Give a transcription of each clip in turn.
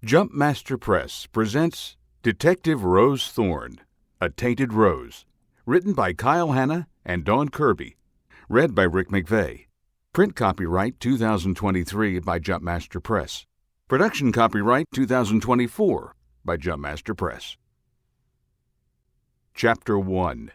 Jumpmaster Press presents Detective Rose Thorne, A Tainted Rose, written by Kyle Hanna and Dawn Kirby, read by Rick McVey. Print copyright 2023 by Jumpmaster Press. Production copyright 2024 by Jumpmaster Press. Chapter 1.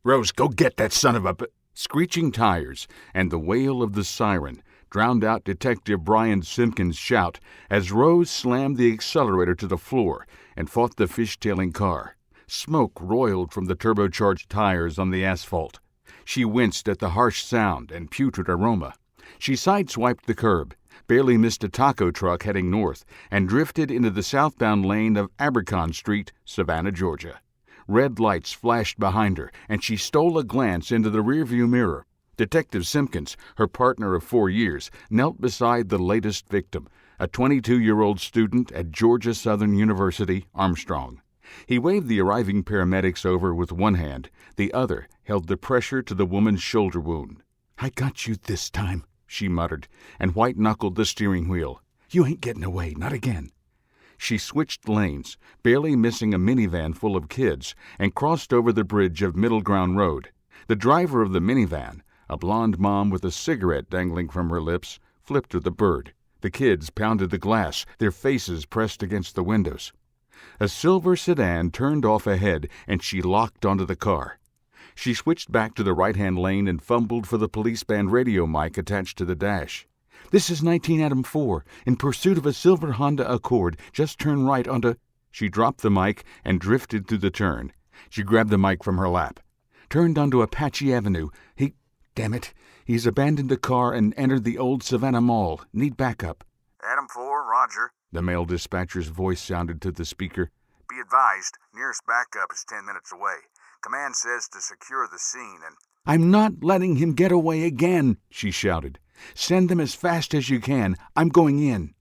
Rose, go get that son of a... Screeching tires and the wail of the siren drowned out Detective Brian Simpkins' shout as Rose slammed the accelerator to the floor and fought the fishtailing car. Smoke roiled from the turbocharged tires on the asphalt. She winced at the harsh sound and putrid aroma. She sideswiped the curb, barely missed a taco truck heading north, and drifted into the southbound lane of Abercon Street, Savannah, Georgia. Red lights flashed behind her, and she stole a glance into the rearview mirror. Detective Simpkins, her partner of 4 years, knelt beside the latest victim, a 22-year-old student at Georgia Southern University, Armstrong. He waved the arriving paramedics over with one hand. The other held the pressure to the woman's shoulder wound. "I got you this time," she muttered, and white-knuckled the steering wheel. "You ain't getting away, not again." She switched lanes, barely missing a minivan full of kids, and crossed over the bridge of Middle Ground Road. The driver of the minivan, a blonde mom with a cigarette dangling from her lips, flipped her the bird. The kids pounded the glass, their faces pressed against the windows. A silver sedan turned off ahead, and she locked onto the car. She switched back to the right-hand lane and fumbled for the police band radio mic attached to the dash. "This is 19 Adam 4. In pursuit of a silver Honda Accord. Just turn right onto..." She dropped the mic and drifted through the turn. She grabbed the mic from her lap. "Turned onto Apache Avenue. Damn it. He's abandoned the car and entered the old Savannah Mall. Need backup." "Adam 4, roger." The male dispatcher's voice sounded to the speaker. "Be advised, nearest backup is 10 minutes away. Command says to secure the scene and..." "I'm not letting him get away again," she shouted. "Send them as fast as you can. I'm going in."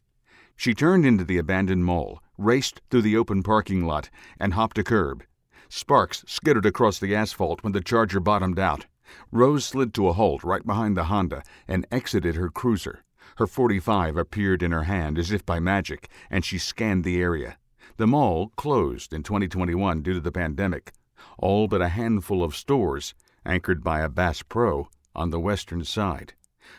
She turned into the abandoned mall, raced through the open parking lot, and hopped a curb. Sparks skittered across the asphalt when the Charger bottomed out. Rose slid to a halt right behind the Honda and exited her cruiser. Her .45 appeared in her hand as if by magic, and she scanned the area. The mall closed in 2021 due to the pandemic. All but a handful of stores, anchored by a Bass Pro, on the western side.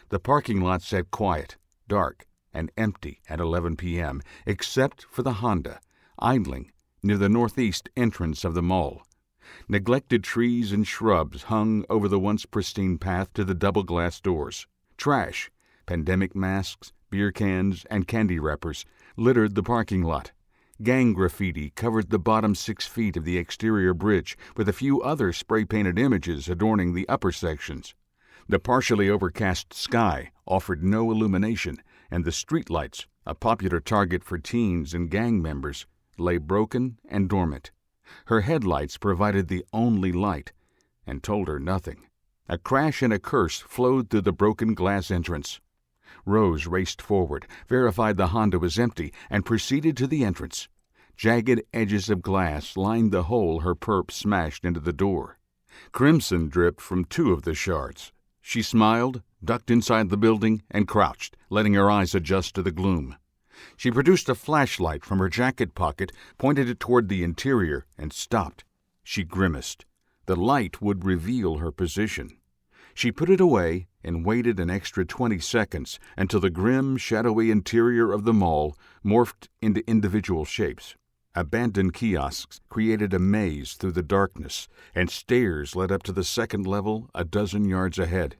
The parking lot sat quiet, dark, and empty at 11 p.m., except for the Honda, idling near the northeast entrance of the mall. Neglected trees and shrubs hung over the once pristine path to the double-glass doors. Trash, pandemic masks, beer cans, and candy wrappers littered the parking lot. Gang graffiti covered the bottom 6 feet of the exterior bridge, with a few other spray-painted images adorning the upper sections. The partially overcast sky offered no illumination, and the streetlights, a popular target for teens and gang members, lay broken and dormant. Her headlights provided the only light, and told her nothing. A crash and a curse flowed through the broken glass entrance. Rose raced forward, verified the Honda was empty, and proceeded to the entrance. Jagged edges of glass lined the hole her perp smashed into the door. Crimson dripped from 2 of the shards. She smiled, ducked inside the building, and crouched, letting her eyes adjust to the gloom. She produced a flashlight from her jacket pocket, pointed it toward the interior, and stopped. She grimaced. The light would reveal her position. She put it away and waited an extra 20 seconds until the grim, shadowy interior of the mall morphed into individual shapes. Abandoned kiosks created a maze through the darkness, and stairs led up to the second level a dozen yards ahead.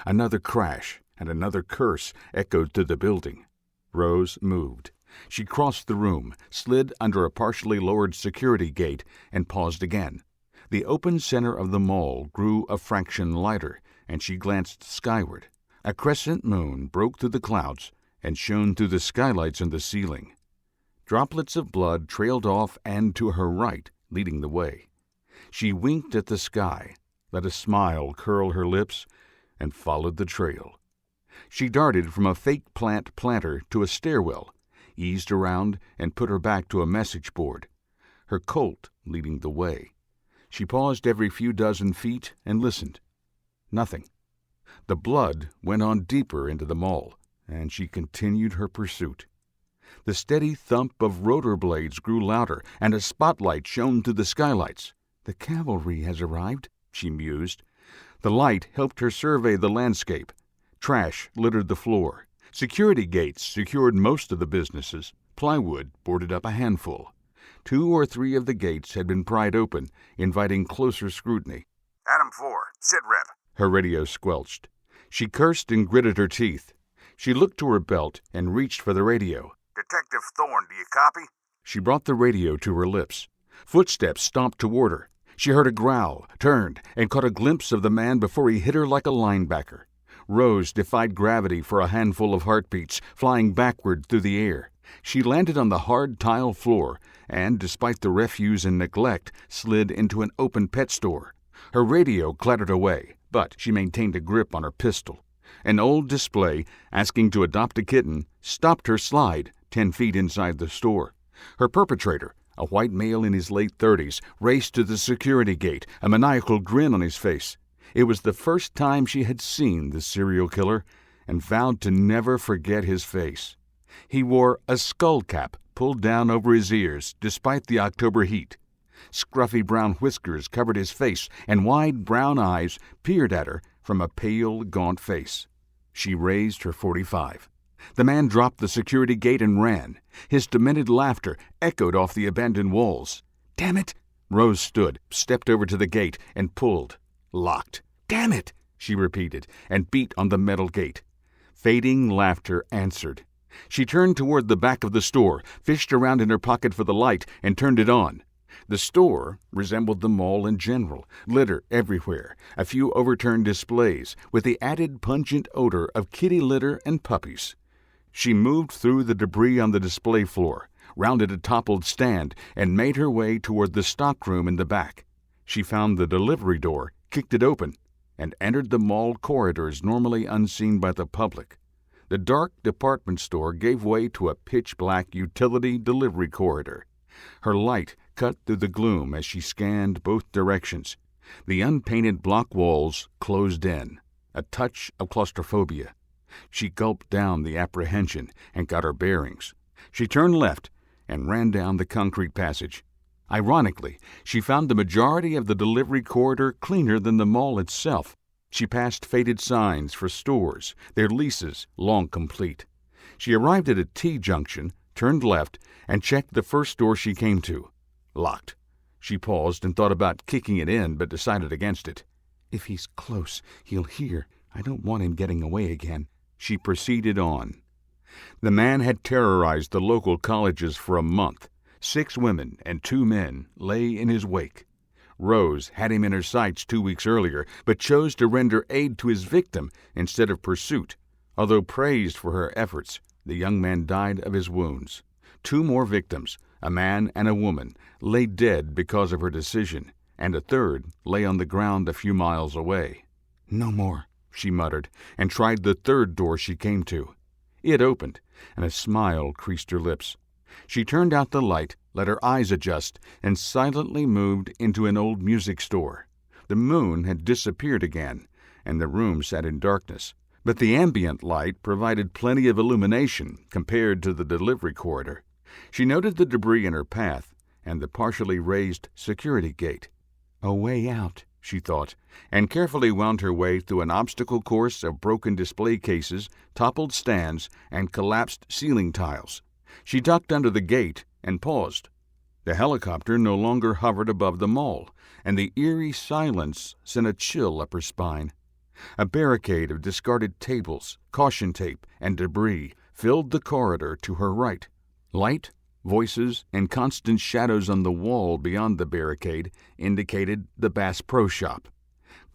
Another crash and another curse echoed through the building. Rose moved. She crossed the room, slid under a partially lowered security gate, and paused again. The open center of the mall grew a fraction lighter, and she glanced skyward. A crescent moon broke through the clouds and shone through the skylights in the ceiling. Droplets of blood trailed off and to her right, leading the way. She winked at the sky, let a smile curl her lips, and followed the trail. She darted from a fake planter to a stairwell, eased around, and put her back to a message board, her Colt leading the way. She paused every few dozen feet and listened. Nothing. The blood went on deeper into the mall, and she continued her pursuit. The steady thump of rotor blades grew louder, and a spotlight shone through the skylights. "The cavalry has arrived," she mused. The light helped her survey the landscape. Trash littered the floor. Security gates secured most of the businesses. Plywood boarded up a handful. 2 or 3 of the gates had been pried open, inviting closer scrutiny. Adam 4, sit rep. Her radio squelched. She cursed and gritted her teeth. She looked to her belt and reached for the radio. Detective Thorne, do you copy? She brought the radio to her lips. Footsteps stomped toward her. She heard a growl, turned, and caught a glimpse of the man before he hit her like a linebacker. Rose defied gravity for a handful of heartbeats, flying backward through the air. She landed on the hard tile floor and, despite the refuse and neglect, slid into an open pet store. Her radio clattered away, but she maintained a grip on her pistol. An old display, asking to adopt a kitten, stopped her slide 10 feet inside the store. Her perpetrator, a white male in his late 30s, raced to the security gate, a maniacal grin on his face. It was the first time she had seen the serial killer, and vowed to never forget his face. He wore a skull cap pulled down over his ears despite the October heat. Scruffy brown whiskers covered his face, and wide brown eyes peered at her from a pale, gaunt face. She raised her .45. The man dropped the security gate and ran. His demented laughter echoed off the abandoned walls. "Damn it!" Rose stood, stepped over to the gate, and pulled. Locked. "Damn it!" she repeated, and beat on the metal gate. Fading laughter answered. She turned toward the back of the store, fished around in her pocket for the light, and turned it on. The store resembled the mall in general, litter everywhere, a few overturned displays, with the added pungent odor of kitty litter and puppies. She moved through the debris on the display floor, rounded a toppled stand, and made her way toward the stockroom in the back. She found the delivery door, kicked it open, and entered the mall corridors normally unseen by the public. The dark department store gave way to a pitch-black utility delivery corridor. Her light cut through the gloom as she scanned both directions. The unpainted block walls closed in, a touch of claustrophobia. She gulped down the apprehension and got her bearings. She turned left and ran down the concrete passage. Ironically, she found the majority of the delivery corridor cleaner than the mall itself. She passed faded signs for stores, their leases long complete. She arrived at a T-junction, turned left, and checked the first door she came to. Locked. She paused and thought about kicking it in, but decided against it. "If he's close, he'll hear. I don't want him getting away again." She proceeded on. The man had terrorized the local colleges for a month. 6 women and 2 men lay in his wake. Rose had him in her sights 2 weeks earlier, but chose to render aid to his victim instead of pursuit. Although praised for her efforts, the young man died of his wounds. 2 more victims, a man and a woman, lay dead because of her decision, and a third lay on the ground a few miles away. "No more," she muttered, and tried the third door she came to. It opened, and a smile creased her lips. She turned out the light, let her eyes adjust, and silently moved into an old music store. The moon had disappeared again, and the room sat in darkness, but the ambient light provided plenty of illumination compared to the delivery corridor. She noted the debris in her path and the partially raised security gate. A way out, she thought, and carefully wound her way through an obstacle course of broken display cases, toppled stands, and collapsed ceiling tiles. She ducked under the gate and paused. The helicopter no longer hovered above the mall, and the eerie silence sent a chill up her spine. A barricade of discarded tables, caution tape, and debris filled the corridor to her right. Light, voices, and constant shadows on the wall beyond the barricade indicated the Bass Pro Shop.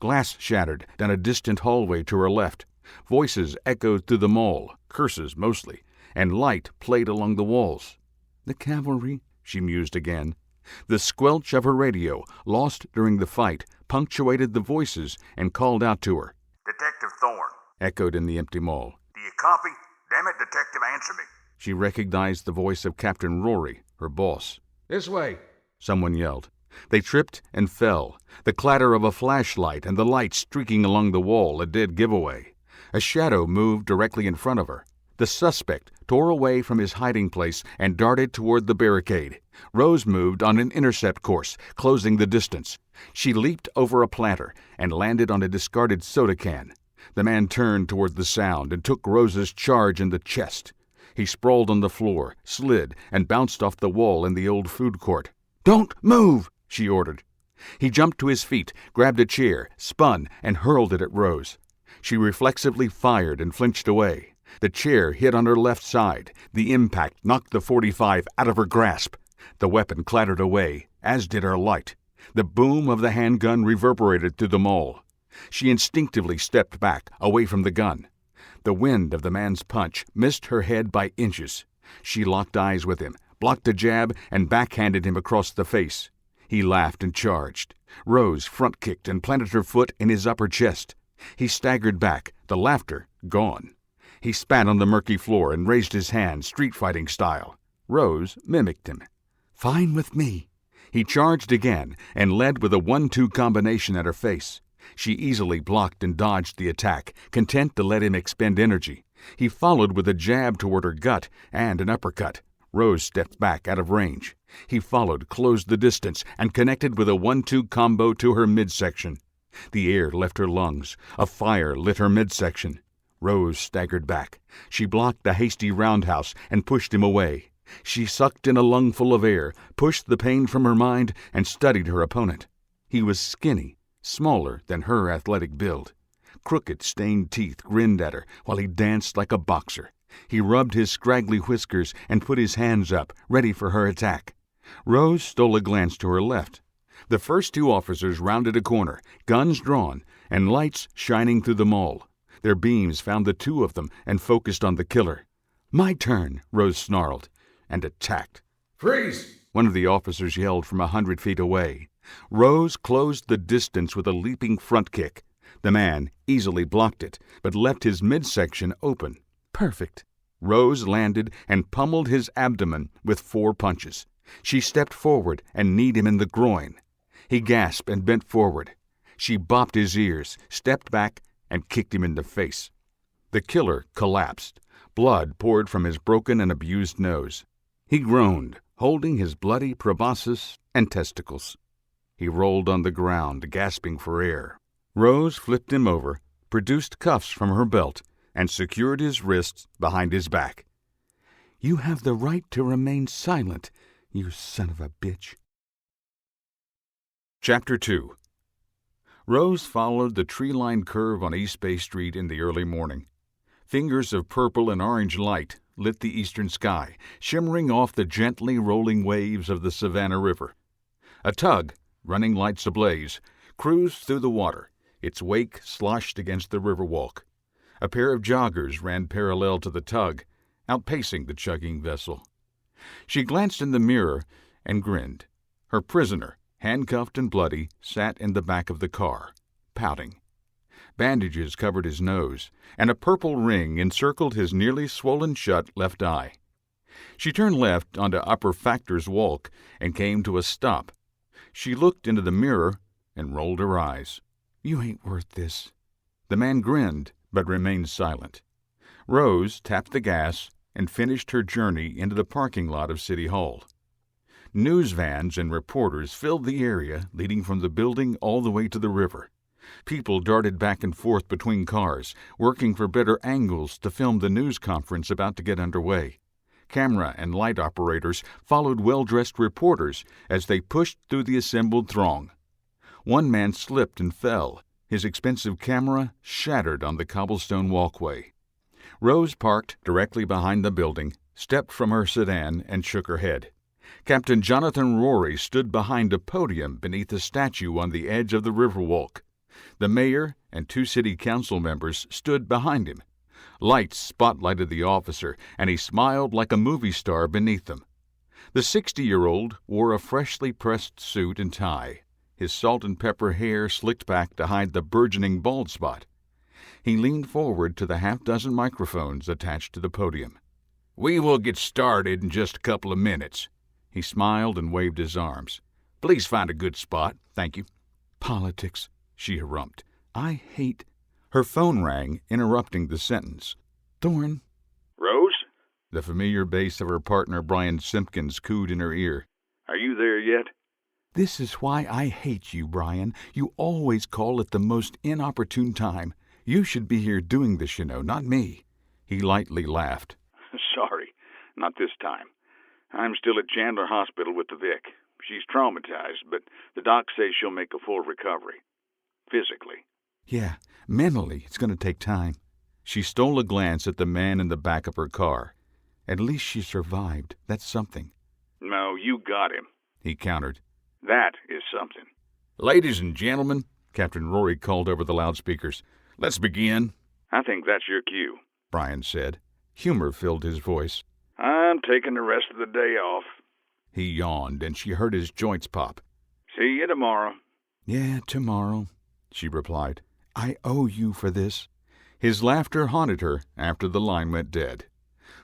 Glass shattered down a distant hallway to her left. Voices echoed through the mall, curses mostly, and light played along the walls. "The cavalry," she mused again. The squelch of her radio, lost during the fight, punctuated the voices and called out to her. "Detective Thorne," echoed in the empty mall. "Do you copy? Damn it, detective, answer me." She recognized the voice of Captain Rory, her boss. "This way," someone yelled. They tripped and fell, the clatter of a flashlight and the light streaking along the wall a dead giveaway. A shadow moved directly in front of her. The suspect tore away from his hiding place and darted toward the barricade. Rose moved on an intercept course, closing the distance. She leaped over a planter and landed on a discarded soda can. The man turned toward the sound and took Rose's charge in the chest. He sprawled on the floor, slid, and bounced off the wall in the old food court. "Don't move!" she ordered. He jumped to his feet, grabbed a chair, spun, and hurled it at Rose. She reflexively fired and flinched away. The chair hit on her left side. The impact knocked the .45 out of her grasp. The weapon clattered away, as did her light. The boom of the handgun reverberated through the mall. She instinctively stepped back, away from the gun. The wind of the man's punch missed her head by inches. She locked eyes with him, blocked a jab, and backhanded him across the face. He laughed and charged. Rose front-kicked and planted her foot in his upper chest. He staggered back, the laughter gone. He spat on the murky floor and raised his hand, street-fighting style. Rose mimicked him. "Fine with me." He charged again and led with a 1-2 combination at her face. She easily blocked and dodged the attack, content to let him expend energy. He followed with a jab toward her gut and an uppercut. Rose stepped back out of range. He followed, closed the distance, and connected with a 1-2 combo to her midsection. The air left her lungs. A fire lit her midsection. Rose staggered back. She blocked a hasty roundhouse and pushed him away. She sucked in a lungful of air, pushed the pain from her mind, and studied her opponent. He was skinny, smaller than her athletic build. Crooked, stained teeth grinned at her while he danced like a boxer. He rubbed his scraggly whiskers and put his hands up, ready for her attack. Rose stole a glance to her left. The first two officers rounded a corner, guns drawn, and lights shining through the mall. Their beams found the two of them and focused on the killer. "My turn," Rose snarled, and attacked. "Freeze!" one of the officers yelled from 100 feet away. Rose closed the distance with a leaping front kick. The man easily blocked it, but left his midsection open. Perfect. Rose landed and pummeled his abdomen with 4 punches. She stepped forward and kneed him in the groin. He gasped and bent forward. She bopped his ears, stepped back, and kicked him in the face. The killer collapsed. Blood poured from his broken and abused nose. He groaned, holding his bloody proboscis and testicles. He rolled on the ground, gasping for air. Rose flipped him over, produced cuffs from her belt, and secured his wrists behind his back. "You have the right to remain silent, you son of a bitch." Chapter 2. Rose followed the tree-lined curve on East Bay Street in the early morning. Fingers of purple and orange light lit the eastern sky, shimmering off the gently rolling waves of the Savannah River. A tug, running lights ablaze, cruised through the water, its wake sloshed against the riverwalk. A pair of joggers ran parallel to the tug, outpacing the chugging vessel. She glanced in the mirror and grinned. Her prisoner, handcuffed and bloody, sat in the back of the car, pouting. Bandages covered his nose, and a purple ring encircled his nearly swollen-shut left eye. She turned left onto Upper Factors Walk and came to a stop. She looked into the mirror and rolled her eyes. "You ain't worth this." The man grinned, but remained silent. Rose tapped the gas and finished her journey into the parking lot of City Hall. News vans and reporters filled the area leading from the building all the way to the river. People darted back and forth between cars, working for better angles to film the news conference about to get underway. Camera and light operators followed well-dressed reporters as they pushed through the assembled throng. One man slipped and fell. His expensive camera shattered on the cobblestone walkway. Rose parked directly behind the building, stepped from her sedan, and shook her head. Captain Jonathan Rory stood behind a podium beneath a statue on the edge of the Riverwalk. The mayor and 2 city council members stood behind him. Lights spotlighted the officer, and he smiled like a movie star beneath them. The 60-year-old wore a freshly pressed suit and tie, his salt and pepper hair slicked back to hide the burgeoning bald spot. He leaned forward to the half-dozen microphones attached to the podium. "We will get started in just a couple of minutes." He smiled and waved his arms. "Please find a good spot. Thank you." "Politics," she harumphed. "I hate—" Her phone rang, interrupting the sentence. "Thorne." "Rose?" The familiar bass of her partner Brian Simpkins cooed in her ear. "Are you there yet?" "This is why I hate you, Brian. You always call at the most inopportune time. You should be here doing this, you know, not me." He lightly laughed. "Sorry, not this time. I'm still at Chandler Hospital with the Vic. She's traumatized, but the doc says she'll make a full recovery. Physically." "Yeah, mentally it's going to take time." She stole a glance at the man in the back of her car. "At least she survived. That's something." "No, you got him," he countered. "That is something." "Ladies and gentlemen," Captain Rory called over the loudspeakers, "let's begin." "I think that's your cue," Brian said. Humor filled his voice. "I'm taking the rest of the day off." He yawned, and she heard his joints pop. "See you tomorrow." "Yeah, tomorrow," she replied. "I owe you for this." His laughter haunted her after the line went dead.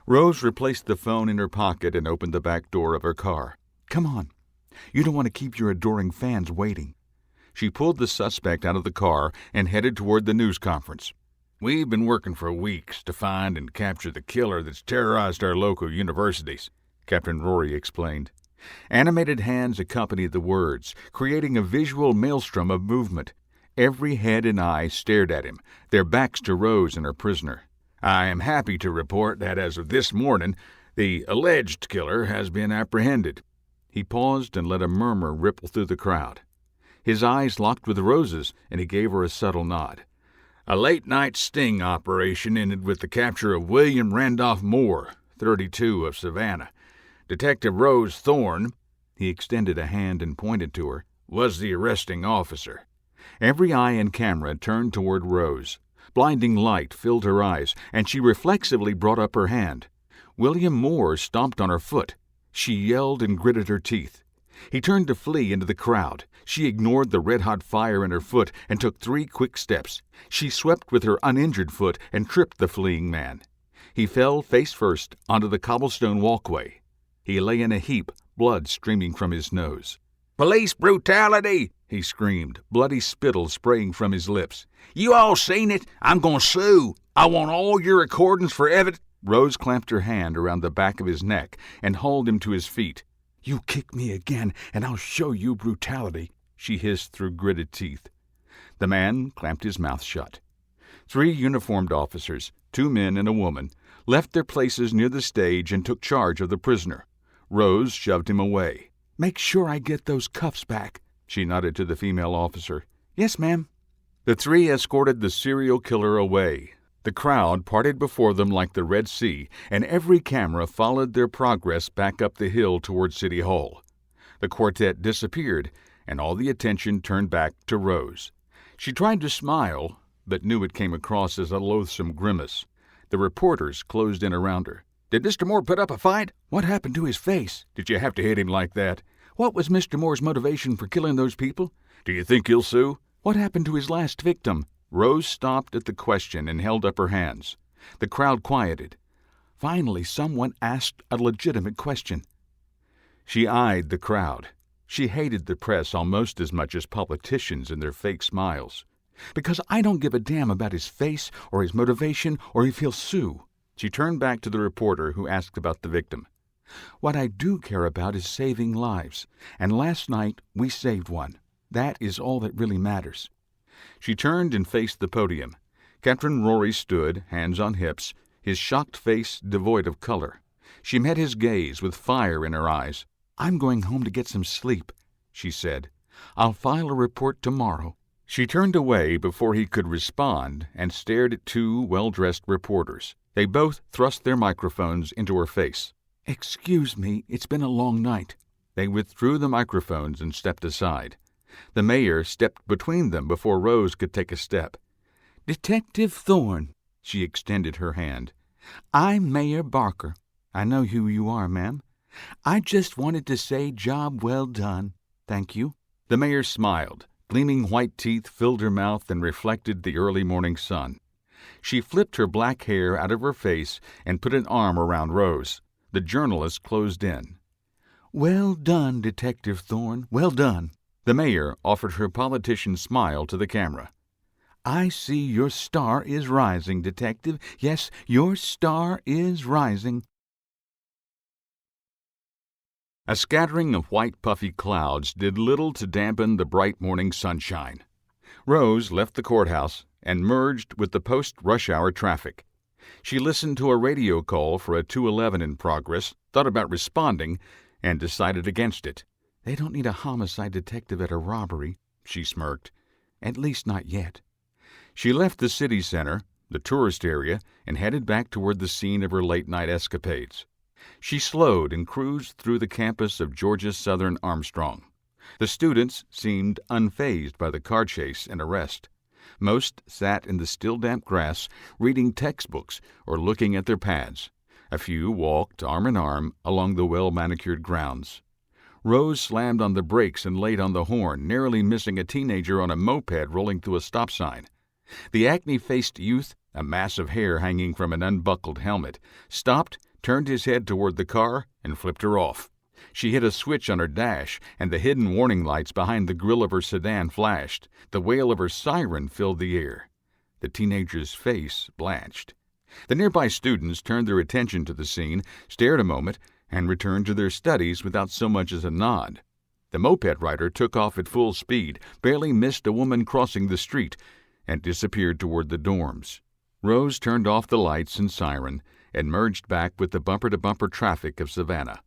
Rose replaced the phone in her pocket and opened the back door of her car. "Come on. You don't want to keep your adoring fans waiting." She pulled the suspect out of the car and headed toward the news conference. "We've been working for weeks to find and capture the killer that's terrorized our local universities," Captain Rory explained. Animated hands accompanied the words, creating a visual maelstrom of movement. Every head and eye stared at him, their backs to Rose and her prisoner. "I am happy to report that as of this morning, the alleged killer has been apprehended." He paused and let a murmur ripple through the crowd. His eyes locked with Rose's, and he gave her a subtle nod. "A late-night sting operation ended with the capture of William Randolph Moore, 32, of Savannah. Detective Rose Thorne," he extended a hand and pointed to her, "was the arresting officer." Every eye and camera turned toward Rose. Blinding light filled her eyes, and she reflexively brought up her hand. William Moore stomped on her foot. She yelled and gritted her teeth. He turned to flee into the crowd. She ignored the red-hot fire in her foot and took 3 quick steps. She swept with her uninjured foot and tripped the fleeing man. He fell face first onto the cobblestone walkway. He lay in a heap, blood streaming from his nose. "Police brutality!" he screamed, bloody spittle spraying from his lips. "You all seen it? I'm going to sue. I want all your recordings for evidence." Rose clamped her hand around the back of his neck and hauled him to his feet. "You kick me again, and I'll show you brutality," she hissed through gritted teeth. The man clamped his mouth shut. 3 uniformed officers, 2 men and a woman, left their places near the stage and took charge of the prisoner. Rose shoved him away. "Make sure I get those cuffs back," she nodded to the female officer. "Yes, ma'am." The 3 escorted the serial killer away. The crowd parted before them like the Red Sea, and every camera followed their progress back up the hill toward City Hall. The quartet disappeared, and all the attention turned back to Rose. She tried to smile, but knew it came across as a loathsome grimace. The reporters closed in around her. "Did Mr. Moore put up a fight? What happened to his face? Did you have to hit him like that? What was Mr. Moore's motivation for killing those people? Do you think he'll sue? What happened to his last victim?" Rose stopped at the question and held up her hands. The crowd quieted. Finally, someone asked a legitimate question. She eyed the crowd. She hated the press almost as much as politicians and their fake smiles. "Because I don't give a damn about his face or his motivation or if he'll sue." She turned back to the reporter who asked about the victim. "What I do care about is saving lives, and last night we saved one. That is all that really matters." She turned and faced the podium. Captain Rory stood, hands on hips, his shocked face devoid of color. She met his gaze with fire in her eyes. "I'm going home to get some sleep," she said. "I'll file a report tomorrow." She turned away before he could respond and stared at 2 well-dressed reporters. They both thrust their microphones into her face. "Excuse me, it's been a long night." They withdrew the microphones and stepped aside. The mayor stepped between them before Rose could take a step. "Detective Thorne," she extended her hand. "I'm Mayor Barker. I know who you are, ma'am. I just wanted to say job well done. Thank you." The mayor smiled. Gleaming white teeth filled her mouth and reflected the early morning sun. She flipped her black hair out of her face and put an arm around Rose. The journalist closed in. "Well done, Detective Thorne, well done." The mayor offered her politician's smile to the camera. "I see your star is rising, Detective. Yes, your star is rising." A scattering of white puffy clouds did little to dampen the bright morning sunshine. Rose left the courthouse and merged with the post-rush hour traffic. She listened to a radio call for a 211 in progress, thought about responding, and decided against it. They don't need a homicide detective at a robbery, she smirked. At least not yet. She left the city center, the tourist area, and headed back toward the scene of her late-night escapades. She slowed and cruised through the campus of Georgia Southern Armstrong. The students seemed unfazed by the car chase and arrest. Most sat in the still damp grass, reading textbooks or looking at their pads. A few walked arm in arm along the well-manicured grounds. Rose slammed on the brakes and laid on the horn, narrowly missing a teenager on a moped rolling through a stop sign. The acne-faced youth, a mass of hair hanging from an unbuckled helmet, stopped, turned his head toward the car, and flipped her off. She hit a switch on her dash, and the hidden warning lights behind the grill of her sedan flashed. The wail of her siren filled the air. The teenager's face blanched. The nearby students turned their attention to the scene, stared a moment, and returned to their studies without so much as a nod. The moped rider took off at full speed, barely missed a woman crossing the street, and disappeared toward the dorms. Rose turned off the lights and siren and merged back with the bumper-to-bumper traffic of Savannah.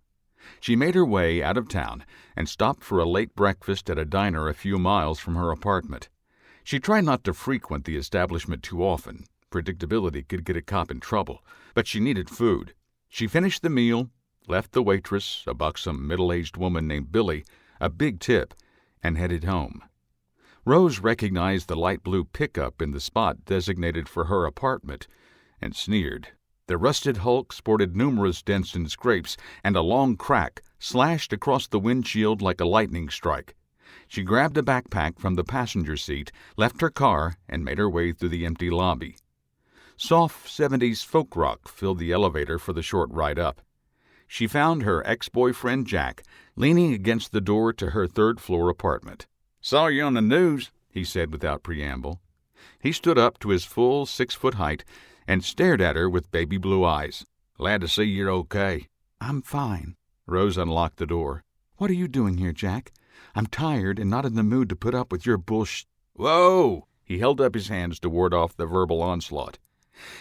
She made her way out of town and stopped for a late breakfast at a diner a few miles from her apartment. She tried not to frequent the establishment too often. Predictability could get a cop in trouble, but she needed food. She finished the meal, left the waitress, a buxom middle-aged woman named Billy, a big tip, and headed home. Rose recognized the light blue pickup in the spot designated for her apartment and sneered. The rusted hulk sported numerous dents and scrapes, and a long crack slashed across the windshield like a lightning strike. She grabbed a backpack from the passenger seat, left her car, and made her way through the empty lobby. Soft 70s folk rock filled the elevator for the short ride up. She found her ex-boyfriend Jack leaning against the door to her third-floor apartment. "Saw you on the news," he said without preamble. He stood up to his full 6-foot height and stared at her with baby blue eyes. "Glad to see you're okay." "I'm fine." Rose unlocked the door. "What are you doing here, Jack? I'm tired and not in the mood to put up with your Whoa! He held up his hands to ward off the verbal onslaught.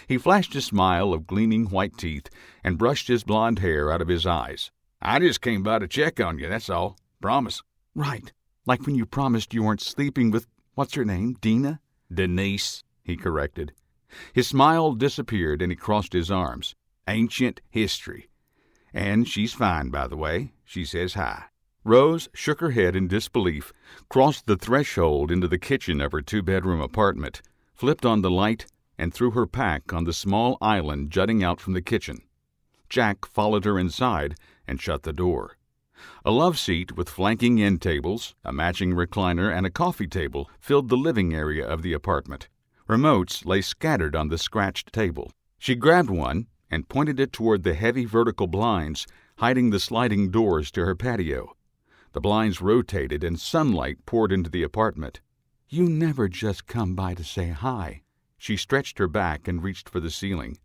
He flashed a smile of gleaming white teeth and brushed his blonde hair out of his eyes. "I just came by to check on you, that's all. Promise." "Right. Like when you promised you weren't sleeping with, what's her name, Dina?" "Denise," he corrected. His smile disappeared and he crossed his arms. "Ancient history. And she's fine, by the way. She says hi." Rose shook her head in disbelief, crossed the threshold into the kitchen of her 2-bedroom apartment, flipped on the light, and threw her pack on the small island jutting out from the kitchen. Jack followed her inside and shut the door. A love seat with flanking end tables, a matching recliner, and a coffee table filled the living area of the apartment. Remotes lay scattered on the scratched table. She grabbed one and pointed it toward the heavy vertical blinds hiding the sliding doors to her patio. The blinds rotated and sunlight poured into the apartment. "You never just come by to say hi." She stretched her back and reached for the ceiling.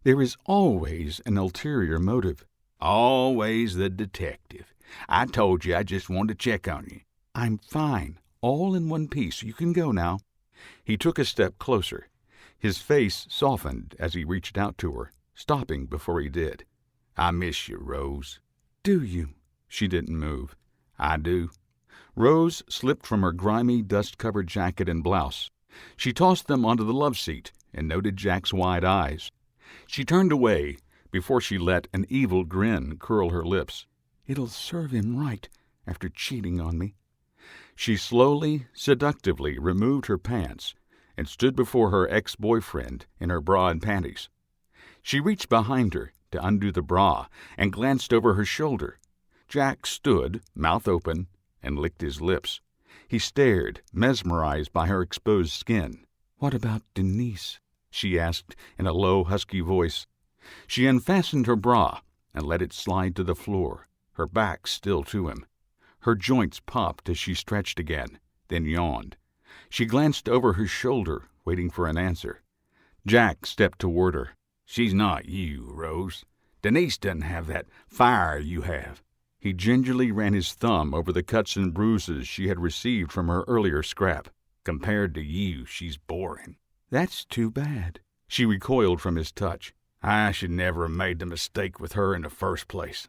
"There is always an ulterior motive." "Always the detective. I told you I just wanted to check on you." "I'm fine, all in one piece. You can go now." He took a step closer. His face softened as he reached out to her, stopping before he did. "I miss you, Rose." "Do you?" She didn't move. "I do." Rose slipped from her grimy, dust-covered jacket and blouse. She tossed them onto the love seat and noted Jack's wide eyes. She turned away before she let an evil grin curl her lips. "It'll serve him right after cheating on me." She slowly, seductively removed her pants and stood before her ex-boyfriend in her bra and panties. She reached behind her to undo the bra and glanced over her shoulder. Jack stood, mouth open, and licked his lips. He stared, mesmerized by her exposed skin. "What about Denise?" she asked in a low, husky voice. She unfastened her bra and let it slide to the floor, her back still to him. Her joints popped as she stretched again, then yawned. She glanced over her shoulder, waiting for an answer. Jack stepped toward her. "She's not you, Rose. Denise doesn't have that fire you have." He gingerly ran his thumb over the cuts and bruises she had received from her earlier scrap. Compared to you, she's boring. That's too bad. She recoiled from his touch. I should never have made the mistake with her in the first place.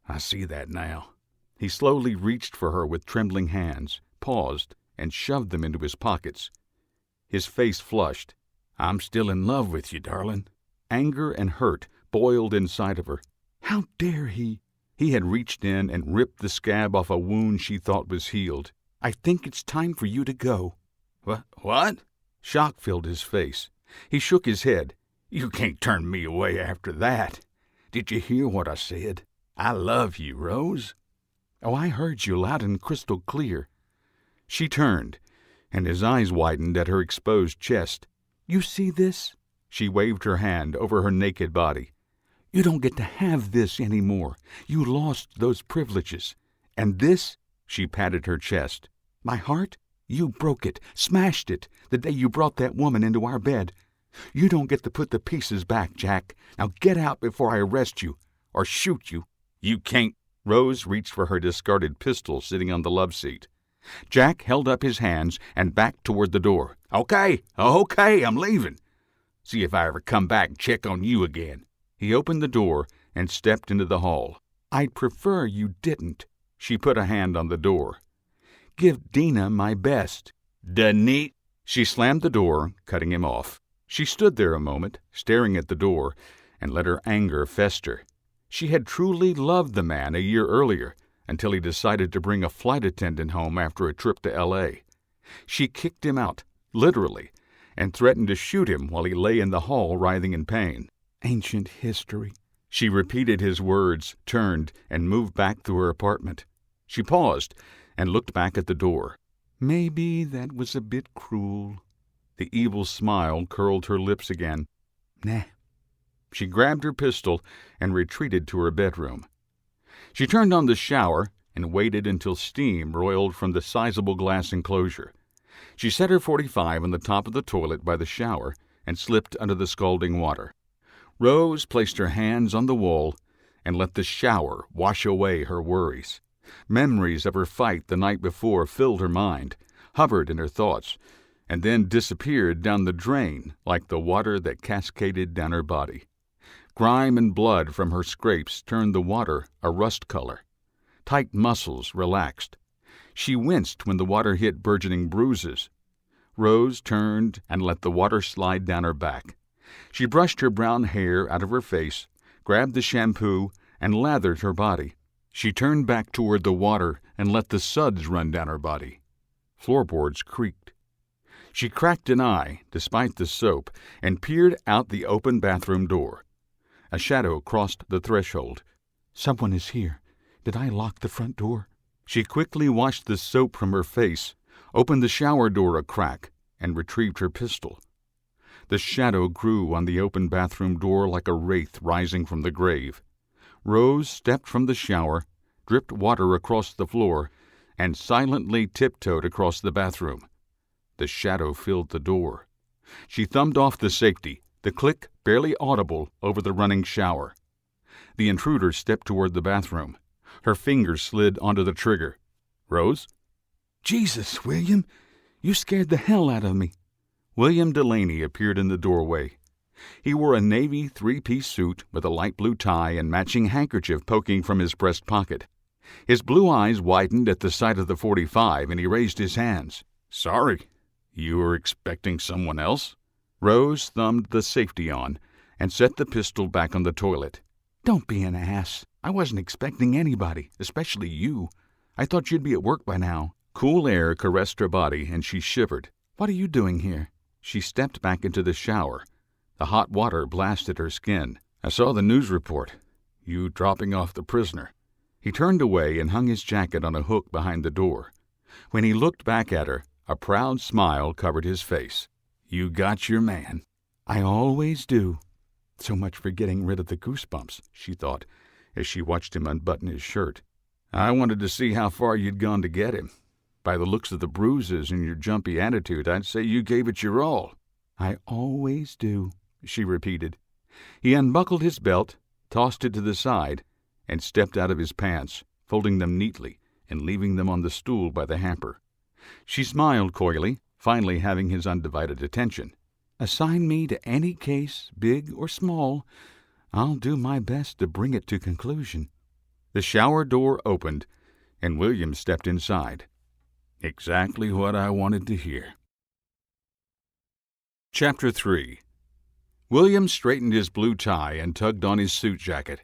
I see that now. He slowly reached for her with trembling hands, paused, and shoved them into his pockets. His face flushed. I'm still in love with you, darling. Anger and hurt boiled inside of her. How dare he? He had reached in and ripped the scab off a wound she thought was healed. I think it's time for you to go. What? Shock filled his face. He shook his head. You can't turn me away after that. Did you hear what I said? I love you, Rose. Oh, I heard you loud and crystal clear. She turned, and his eyes widened at her exposed chest. You see this? She waved her hand over her naked body. You don't get to have this anymore. You lost those privileges. And this? She patted her chest. My heart? You broke it, smashed it, the day you brought that woman into our bed. You don't get to put the pieces back, Jack. Now get out before I arrest you, or shoot you. You can't. Rose reached for her discarded pistol sitting on the love seat. Jack held up his hands and backed toward the door. Okay, I'm leaving. See if I ever come back and check on you again. He opened the door and stepped into the hall. I'd prefer you didn't. She put a hand on the door. Give Dina my best. Danit. She slammed the door, cutting him off. She stood there a moment, staring at the door, and let her anger fester. She had truly loved the man a year earlier, until he decided to bring a flight attendant home after a trip to L.A. She kicked him out, literally, and threatened to shoot him while he lay in the hall writhing in pain. Ancient history. She repeated his words, turned, and moved back to her apartment. She paused and looked back at the door. Maybe that was a bit cruel. The evil smile curled her lips again. Nah. She grabbed her pistol and retreated to her bedroom. She turned on the shower and waited until steam roiled from the sizable glass enclosure. She set her .45 on the top of the toilet by the shower and slipped under the scalding water. Rose placed her hands on the wall and let the shower wash away her worries. Memories of her fight the night before filled her mind, hovered in her thoughts, and then disappeared down the drain like the water that cascaded down her body. Grime and blood from her scrapes turned the water a rust color. Tight muscles relaxed. She winced when the water hit burgeoning bruises. Rose turned and let the water slide down her back. She brushed her brown hair out of her face, grabbed the shampoo, and lathered her body. She turned back toward the water and let the suds run down her body. Floorboards creaked. She cracked an eye, despite the soap, and peered out the open bathroom door. A shadow crossed the threshold. Someone is here. Did I lock the front door? She quickly washed the soap from her face, opened the shower door a crack, and retrieved her pistol. The shadow grew on the open bathroom door like a wraith rising from the grave. Rose stepped from the shower, dripped water across the floor, and silently tiptoed across the bathroom. The shadow filled the door. She thumbed off the safety, the click barely audible over the running shower. The intruder stepped toward the bathroom. Her fingers slid onto the trigger. Rose? Jesus, William! You scared the hell out of me. William Delaney appeared in the doorway. He wore a navy three-piece suit with a light blue tie and matching handkerchief poking from his breast pocket. His blue eyes widened at the sight of the .45, and he raised his hands. Sorry. You were expecting someone else? Rose thumbed the safety on and set the pistol back on the toilet. Don't be an ass. I wasn't expecting anybody, especially you. I thought you'd be at work by now. Cool air caressed her body, and she shivered. What are you doing here? She stepped back into the shower. The hot water blasted her skin. I saw the news report. You dropping off the prisoner. He turned away and hung his jacket on a hook behind the door. When he looked back at her, a proud smile covered his face. You got your man. I always do. So much for getting rid of the goosebumps, she thought, as she watched him unbutton his shirt. I wanted to see how far you'd gone to get him. By the looks of the bruises and your jumpy attitude, I'd say you gave it your all. I always do, she repeated. He unbuckled his belt, tossed it to the side, and stepped out of his pants, folding them neatly and leaving them on the stool by the hamper. She smiled coyly, finally having his undivided attention. "Assign me to any case, big or small. I'll do my best to bring it to conclusion." The shower door opened, and William stepped inside. Exactly what I wanted to hear. Chapter 3. William straightened his blue tie and tugged on his suit jacket.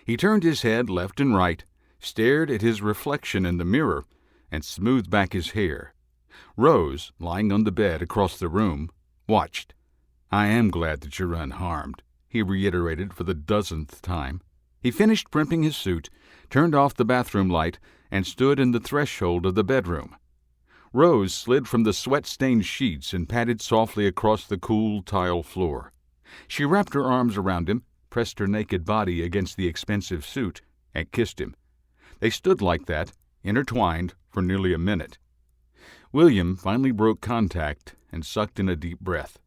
He turned his head left and right, stared at his reflection in the mirror, and smoothed back his hair. Rose, lying on the bed across the room, watched. "I am glad that you're unharmed," he reiterated for the 1000th time. He finished primping his suit, turned off the bathroom light, and stood in the threshold of the bedroom. Rose slid from the sweat-stained sheets and padded softly across the cool tile floor. She wrapped her arms around him, pressed her naked body against the expensive suit, and kissed him. They stood like that, intertwined, for nearly a minute. William finally broke contact and sucked in a deep breath.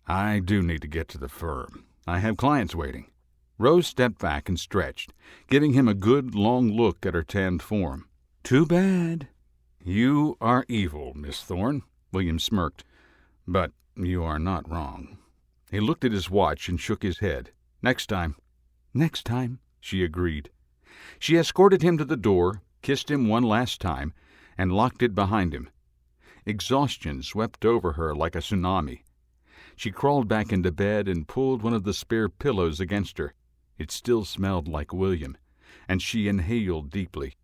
"I do need to get to the firm. I have clients waiting." Rose stepped back and stretched, giving him a good long look at her tanned form. "Too bad." "You are evil, Miss Thorne," William smirked. "But you are not wrong." He looked at his watch and shook his head. "Next time." "Next time," she agreed. She escorted him to the door, kissed him one last time, and locked it behind him. Exhaustion swept over her like a tsunami. She crawled back into bed and pulled one of the spare pillows against her. It still smelled like William, and she inhaled deeply.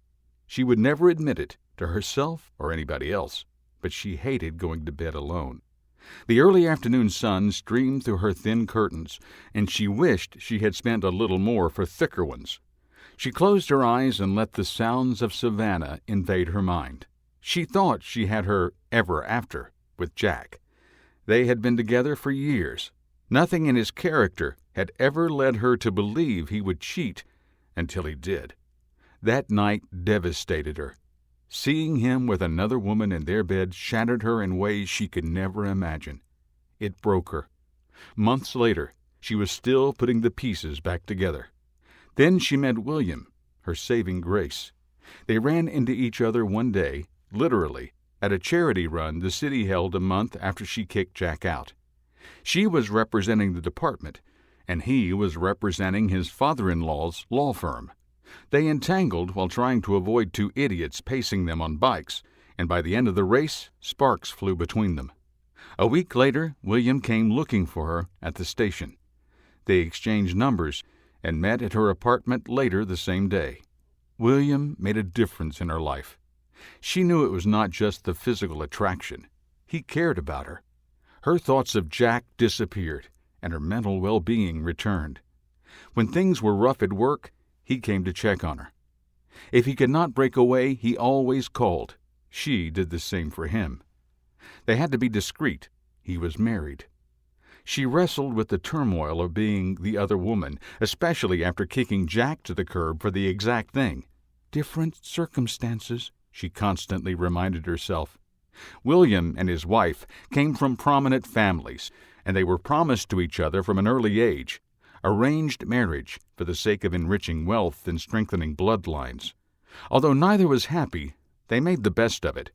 She would never admit it to herself or anybody else, but she hated going to bed alone. The early afternoon sun streamed through her thin curtains, and she wished she had spent a little more for thicker ones. She closed her eyes and let the sounds of Savannah invade her mind. She thought she had her ever after with Jack. They had been together for years. Nothing in his character had ever led her to believe he would cheat until he did. That night devastated her. Seeing him with another woman in their bed shattered her in ways she could never imagine. It broke her. Months later, she was still putting the pieces back together. Then she met William, her saving grace. They ran into each other one day, literally, at a charity run the city held a month after she kicked Jack out. She was representing the department, and he was representing his father-in-law's law firm. They entangled while trying to avoid two idiots pacing them on bikes, and by the end of the race, sparks flew between them. A week later, William came looking for her at the station. They exchanged numbers and met at her apartment later the same day. William made a difference in her life. She knew it was not just the physical attraction. He cared about her. Her thoughts of Jack disappeared, and her mental well-being returned. When things were rough at work, he came to check on her. If he could not break away, he always called. She did the same for him. They had to be discreet. He was married. She wrestled with the turmoil of being the other woman, especially after kicking Jack to the curb for the exact thing. Different circumstances, she constantly reminded herself. William and his wife came from prominent families, and they were promised to each other from an early age. Arranged marriage for the sake of enriching wealth and strengthening bloodlines. Although neither was happy, they made the best of it,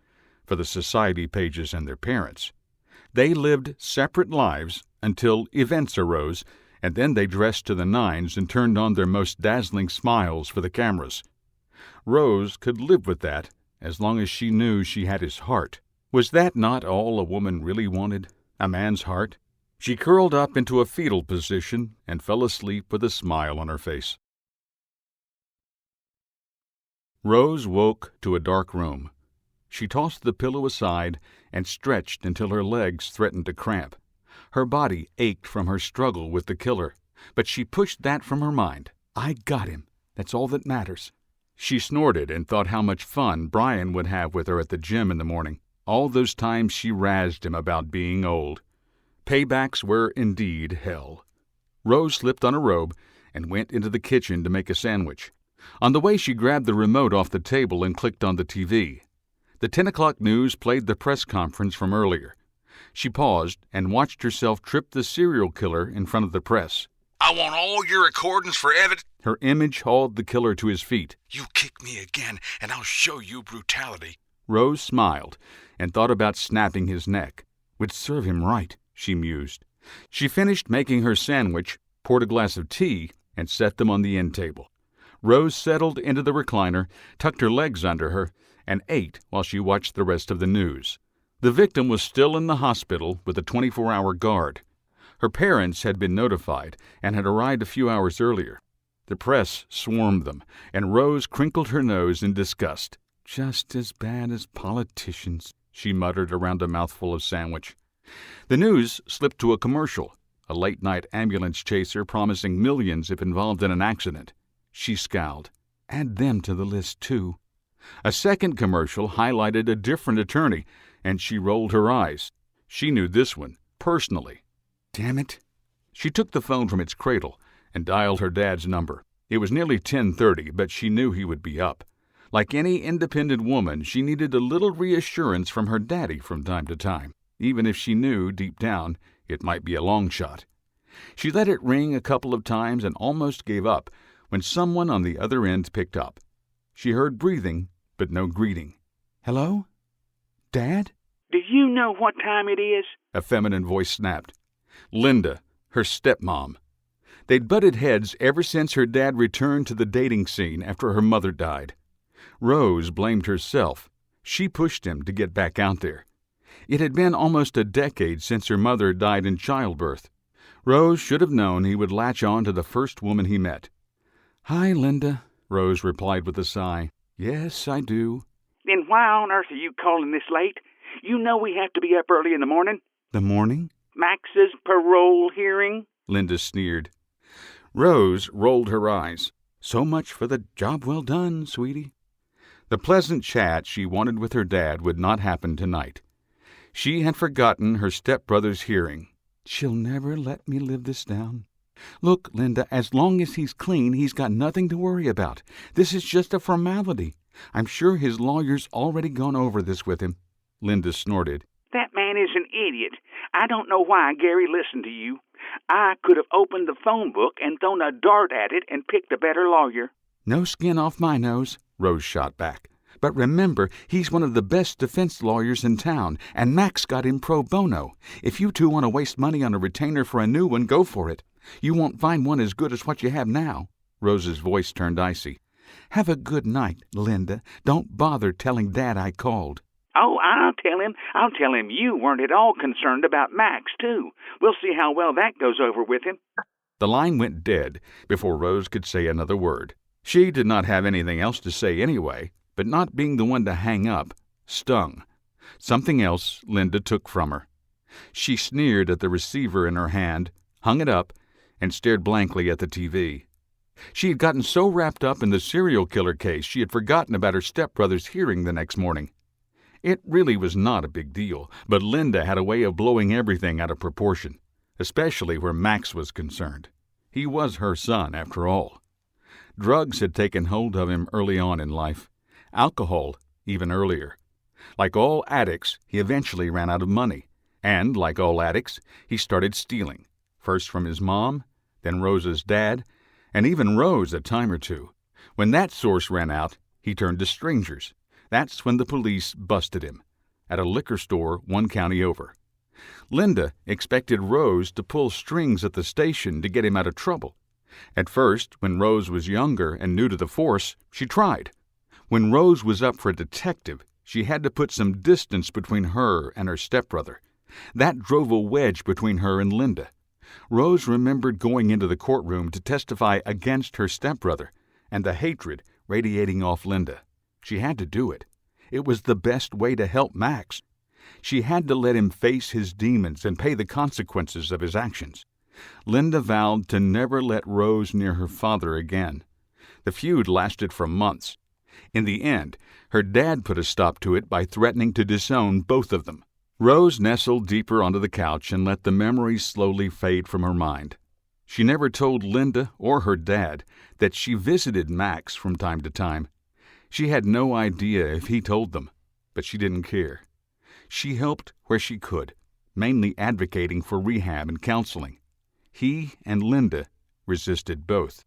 for the society pages and their parents. They lived separate lives until events arose, and then they dressed to the nines and turned on their most dazzling smiles for the cameras. Rose could live with that as long as she knew she had his heart. Was that not all a woman really wanted? A man's heart? She curled up into a fetal position and fell asleep with a smile on her face. Rose woke to a dark room. She tossed the pillow aside and stretched until her legs threatened to cramp. Her body ached from her struggle with the killer, but she pushed that from her mind. "I got him. That's all that matters." She snorted and thought how much fun Brian would have with her at the gym in the morning. All those times she razzed him about being old. Paybacks were indeed hell. Rose slipped on a robe and went into the kitchen to make a sandwich. On the way, she grabbed the remote off the table and clicked on the TV. The 10 o'clock news played the press conference from earlier. She paused and watched herself trip the serial killer in front of the press. "I want all your recordings for evidence." Her image hauled the killer to his feet. "You kick me again, and I'll show you brutality." Rose smiled and thought about snapping his neck. Would serve him right, she mused. She finished making her sandwich, poured a glass of tea, and set them on the end table. Rose settled into the recliner, tucked her legs under her, and ate while she watched the rest of the news. The victim was still in the hospital with a 24-hour guard. Her parents had been notified and had arrived a few hours earlier. The press swarmed them, and Rose crinkled her nose in disgust. "Just as bad as politicians," she muttered around a mouthful of sandwich. The news slipped to a commercial, a late-night ambulance chaser promising millions if involved in an accident. She scowled. Add them to the list, too. A second commercial highlighted a different attorney, and she rolled her eyes. She knew this one, personally. Damn it. She took the phone from its cradle and dialed her dad's number. It was nearly 10:30, but she knew he would be up. Like any independent woman, she needed a little reassurance from her daddy from time to time, even if she knew, deep down, it might be a long shot. She let it ring a couple of times and almost gave up when someone on the other end picked up. She heard breathing, but no greeting. "Hello? Dad?" "Do you know what time it is?" A feminine voice snapped. Linda, her stepmom. They'd butted heads ever since her dad returned to the dating scene after her mother died. Rose blamed herself. She pushed him to get back out there. It had been almost a decade since her mother died in childbirth. Rose should have known he would latch on to the first woman he met. "Hi, Linda," Rose replied with a sigh. "Yes, I do." "Then why on earth are you calling this late? You know we have to be up early in the morning." "The morning?" "Max's parole hearing." Linda sneered. Rose rolled her eyes. "So much for the job well done, sweetie." The pleasant chat she wanted with her dad would not happen tonight. She had forgotten her stepbrother's hearing. "She'll never let me live this down. Look, Linda, as long as he's clean, he's got nothing to worry about. This is just a formality. I'm sure his lawyer's already gone over this with him." Linda snorted. "That man is an idiot. I don't know why Gary listened to you. I could have opened the phone book and thrown a dart at it and picked a better lawyer." "No skin off my nose," Rose shot back. "But remember, he's one of the best defense lawyers in town, and Max got him pro bono. If you two want to waste money on a retainer for a new one, go for it. You won't find one as good as what you have now." Rose's voice turned icy. "Have a good night, Linda. Don't bother telling Dad I called." "Oh, I'll tell him. I'll tell him you weren't at all concerned about Max, too. We'll see how well that goes over with him." The line went dead before Rose could say another word. She did not have anything else to say anyway, but not being the one to hang up stung. Something else Linda took from her. She sneered at the receiver in her hand, hung it up, and stared blankly at the TV. She had gotten so wrapped up in the serial killer case she had forgotten about her stepbrother's hearing the next morning. It really was not a big deal, but Linda had a way of blowing everything out of proportion, especially where Max was concerned. He was her son, after all. Drugs had taken hold of him early on in life. Alcohol, even earlier. Like all addicts, he eventually ran out of money. And, like all addicts, he started stealing. First from his mom, then Rose's dad, and even Rose a time or two. When that source ran out, he turned to strangers. That's when the police busted him, at a liquor store 1 county over. Linda expected Rose to pull strings at the station to get him out of trouble. At first, when Rose was younger and new to the force, she tried. When Rose was up for a detective, she had to put some distance between her and her stepbrother. That drove a wedge between her and Linda. Rose remembered going into the courtroom to testify against her stepbrother, and the hatred radiating off Linda. She had to do it. It was the best way to help Max. She had to let him face his demons and pay the consequences of his actions. Linda vowed to never let Rose near her father again. The feud lasted for months. In the end, her dad put a stop to it by threatening to disown both of them. Rose nestled deeper onto the couch and let the memories slowly fade from her mind. She never told Linda or her dad that she visited Max from time to time. She had no idea if he told them, but she didn't care. She helped where she could, mainly advocating for rehab and counseling. He and Linda resisted both.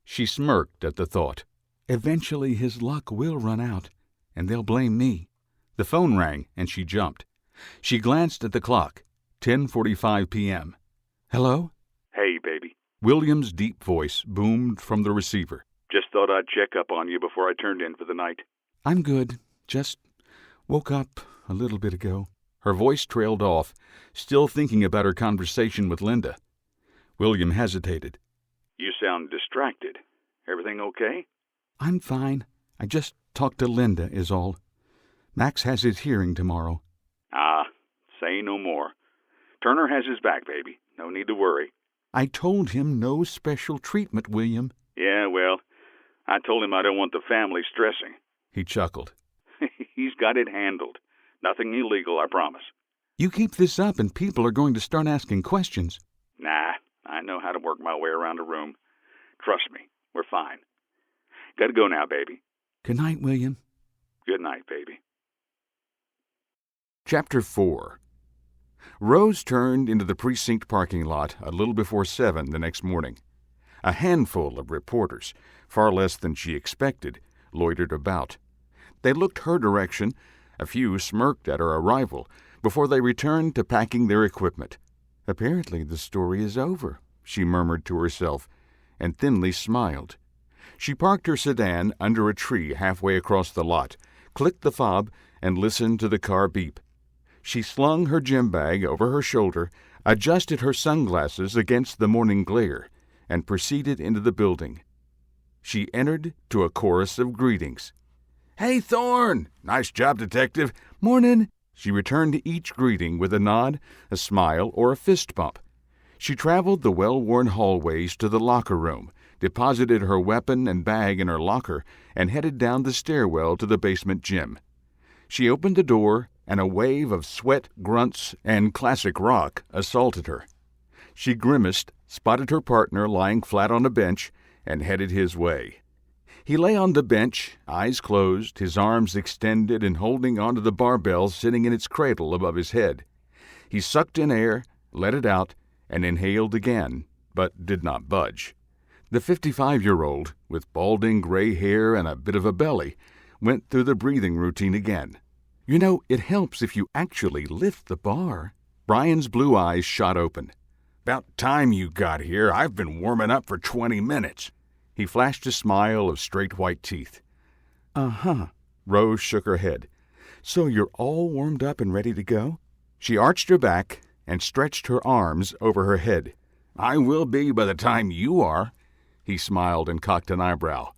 She smirked at the thought. Eventually his luck will run out, and they'll blame me. The phone rang, and she jumped. She glanced at the clock. 10:45 p.m. Hello? Hey, baby. William's deep voice boomed from the receiver. Just thought I'd check up on you before I turned in for the night. I'm good. Just woke up a little bit ago. Her voice trailed off, still thinking about her conversation with Linda. William hesitated. You sound distracted. Everything okay? I'm fine. I just talked to Linda, is all. Max has his hearing tomorrow. Ah, say no more. Turner has his back, baby. No need to worry. I told him no special treatment, William. Yeah, well, I told him I don't want the family stressing. He chuckled. He's got it handled. Nothing illegal, I promise. You keep this up and people are going to start asking questions. Nah, I know how to work my way around a room. Trust me, we're fine. Gotta go now, baby. Good night, William. Good night, baby. Chapter 4. Rose turned into the precinct parking lot a little before 7 the next morning. A handful of reporters, far less than she expected, loitered about. They looked her direction. A few smirked at her arrival before they returned to packing their equipment. Apparently the story is over, she murmured to herself, and thinly smiled. She parked her sedan under a tree halfway across the lot, clicked the fob, and listened to the car beep. She slung her gym bag over her shoulder, adjusted her sunglasses against the morning glare, and proceeded into the building. She entered to a chorus of greetings. "Hey, Thorne! Nice job, detective. Mornin'." She returned to each greeting with a nod, a smile, or a fist bump. She traveled the well-worn hallways to the locker room, deposited her weapon and bag in her locker, and headed down the stairwell to the basement gym. She opened the door, and a wave of sweat, grunts, and classic rock assaulted her. She grimaced, spotted her partner lying flat on a bench, and headed his way. He lay on the bench, eyes closed, his arms extended and holding onto the barbell sitting in its cradle above his head. He sucked in air, let it out, and inhaled again, but did not budge. The 55-year-old, with balding gray hair and a bit of a belly, went through the breathing routine again. You know, it helps if you actually lift the bar. Brian's blue eyes shot open. "About time you got here. I've been warming up for 20 minutes. He flashed a smile of straight white teeth. Uh-huh. Rose shook her head. So you're all warmed up and ready to go? She arched her back and stretched her arms over her head. I will be by the time you are. He smiled and cocked an eyebrow.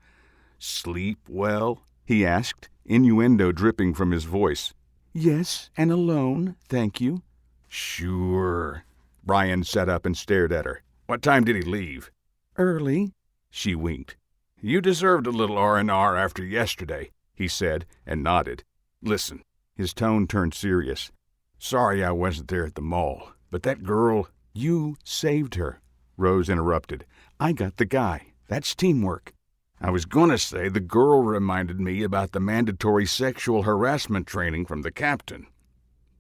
Sleep well? He asked, innuendo dripping from his voice. Yes, and alone, thank you. Sure. Brian sat up and stared at her. What time did he leave? Early. She winked. You deserved a little R&R after yesterday, he said, and nodded. Listen. His tone turned serious. Sorry I wasn't there at the mall, but that girl... You saved her, Rose interrupted. I got the guy. That's teamwork. I was going to say the girl reminded me about the mandatory sexual harassment training from the captain.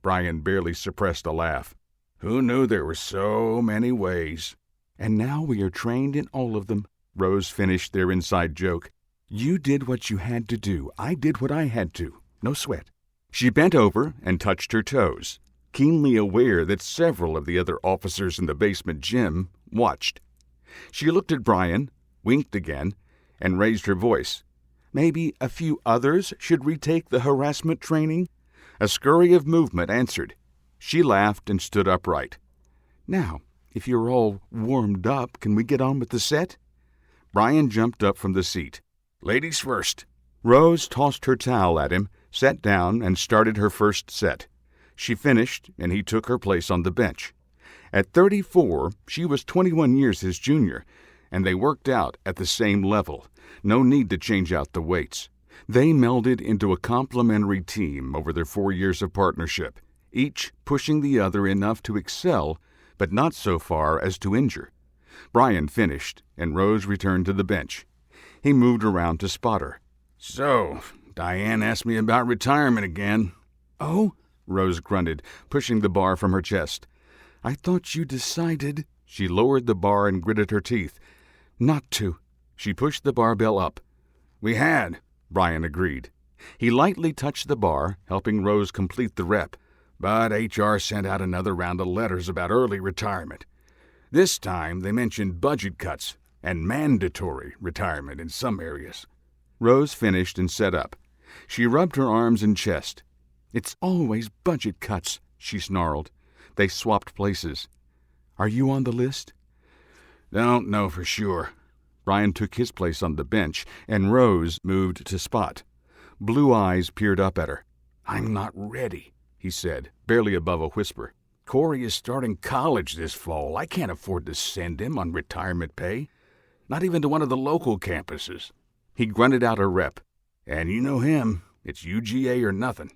Brian barely suppressed a laugh. Who knew there were so many ways? And now we are trained in all of them, Rose finished their inside joke. You did what you had to do. I did what I had to. No sweat. She bent over and touched her toes, keenly aware that several of the other officers in the basement gym watched. She looked at Brian, winked again, and raised her voice. Maybe a few others should retake the harassment training? A scurry of movement answered. She laughed and stood upright. Now, if you're all warmed up, can we get on with the set? Brian jumped up from the seat. Ladies first. Rose tossed her towel at him, sat down, and started her first set. She finished, and he took her place on the bench. At 34, she was 21 years his junior, and they worked out at the same level. No need to change out the weights. They melded into a complementary team over their 4 years of partnership, each pushing the other enough to excel, but not so far as to injure. Brian finished, and Rose returned to the bench. He moved around to spot her. So, Diane asked me about retirement again. Oh? Rose grunted, pushing the bar from her chest. I thought you decided... She lowered the bar and gritted her teeth. Not to. She pushed the barbell up. "We had," Brian agreed. He lightly touched the bar, helping Rose complete the rep. "But HR sent out another round of letters about early retirement. This time they mentioned budget cuts and mandatory retirement in some areas." Rose finished and sat up. She rubbed her arms and chest. "It's always budget cuts," she snarled. They swapped places. "Are you on the list?" "Don't know for sure." Brian took his place on the bench, and Rose moved to spot. Blue eyes peered up at her. "I'm not ready," he said, barely above a whisper. "Corey is starting college this fall. I can't afford to send him on retirement pay. Not even to one of the local campuses." He grunted out a rep. "And you know him. It's UGA or nothing."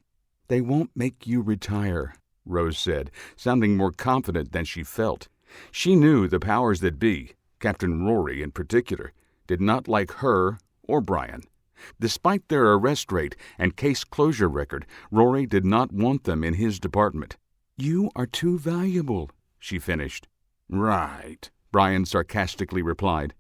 "They won't make you retire," Rose said, sounding more confident than she felt. She knew the powers that be, Captain Rory in particular, did not like her or Brian. Despite their arrest rate and case closure record, Rory did not want them in his department. "You are too valuable," she finished. "Right," Brian sarcastically replied.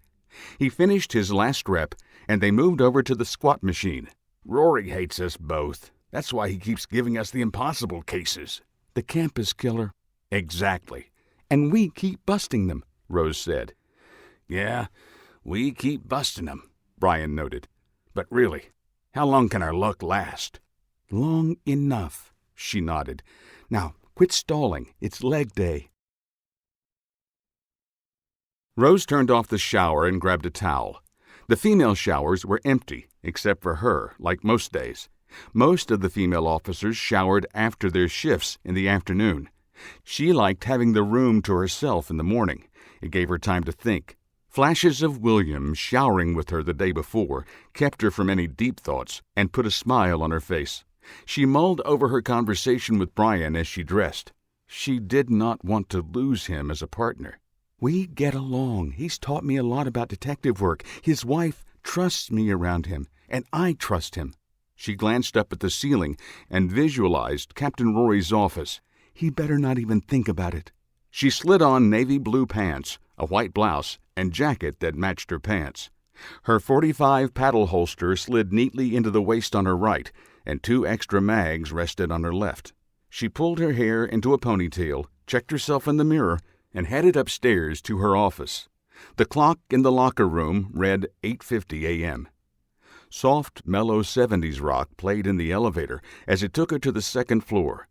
He finished his last rep, and they moved over to the squat machine. "Rory hates us both. That's why he keeps giving us the impossible cases." "The campus killer." "Exactly." "And we keep busting them," Rose said. "Yeah, we keep busting them," Brian noted. "But really, how long can our luck last?" "Long enough," she nodded. "Now, quit stalling. It's leg day." Rose turned off the shower and grabbed a towel. The female showers were empty, except for her, like most days. Most of the female officers showered after their shifts in the afternoon. She liked having the room to herself in the morning. It gave her time to think. Flashes of William showering with her the day before kept her from any deep thoughts and put a smile on her face. She mulled over her conversation with Brian as she dressed. She did not want to lose him as a partner. "We get along. He's taught me a lot about detective work. His wife trusts me around him, and I trust him." She glanced up at the ceiling and visualized Captain Rory's office. He better not even think about it. She slid on navy blue pants, a white blouse, and jacket that matched her pants. Her .45 paddle holster slid neatly into the waist on her right, and 2 extra mags rested on her left. She pulled her hair into a ponytail, checked herself in the mirror, and headed upstairs to her office. The clock in the locker room read 8:50 a.m. Soft, mellow 70s rock played in the elevator as it took her to the second floor.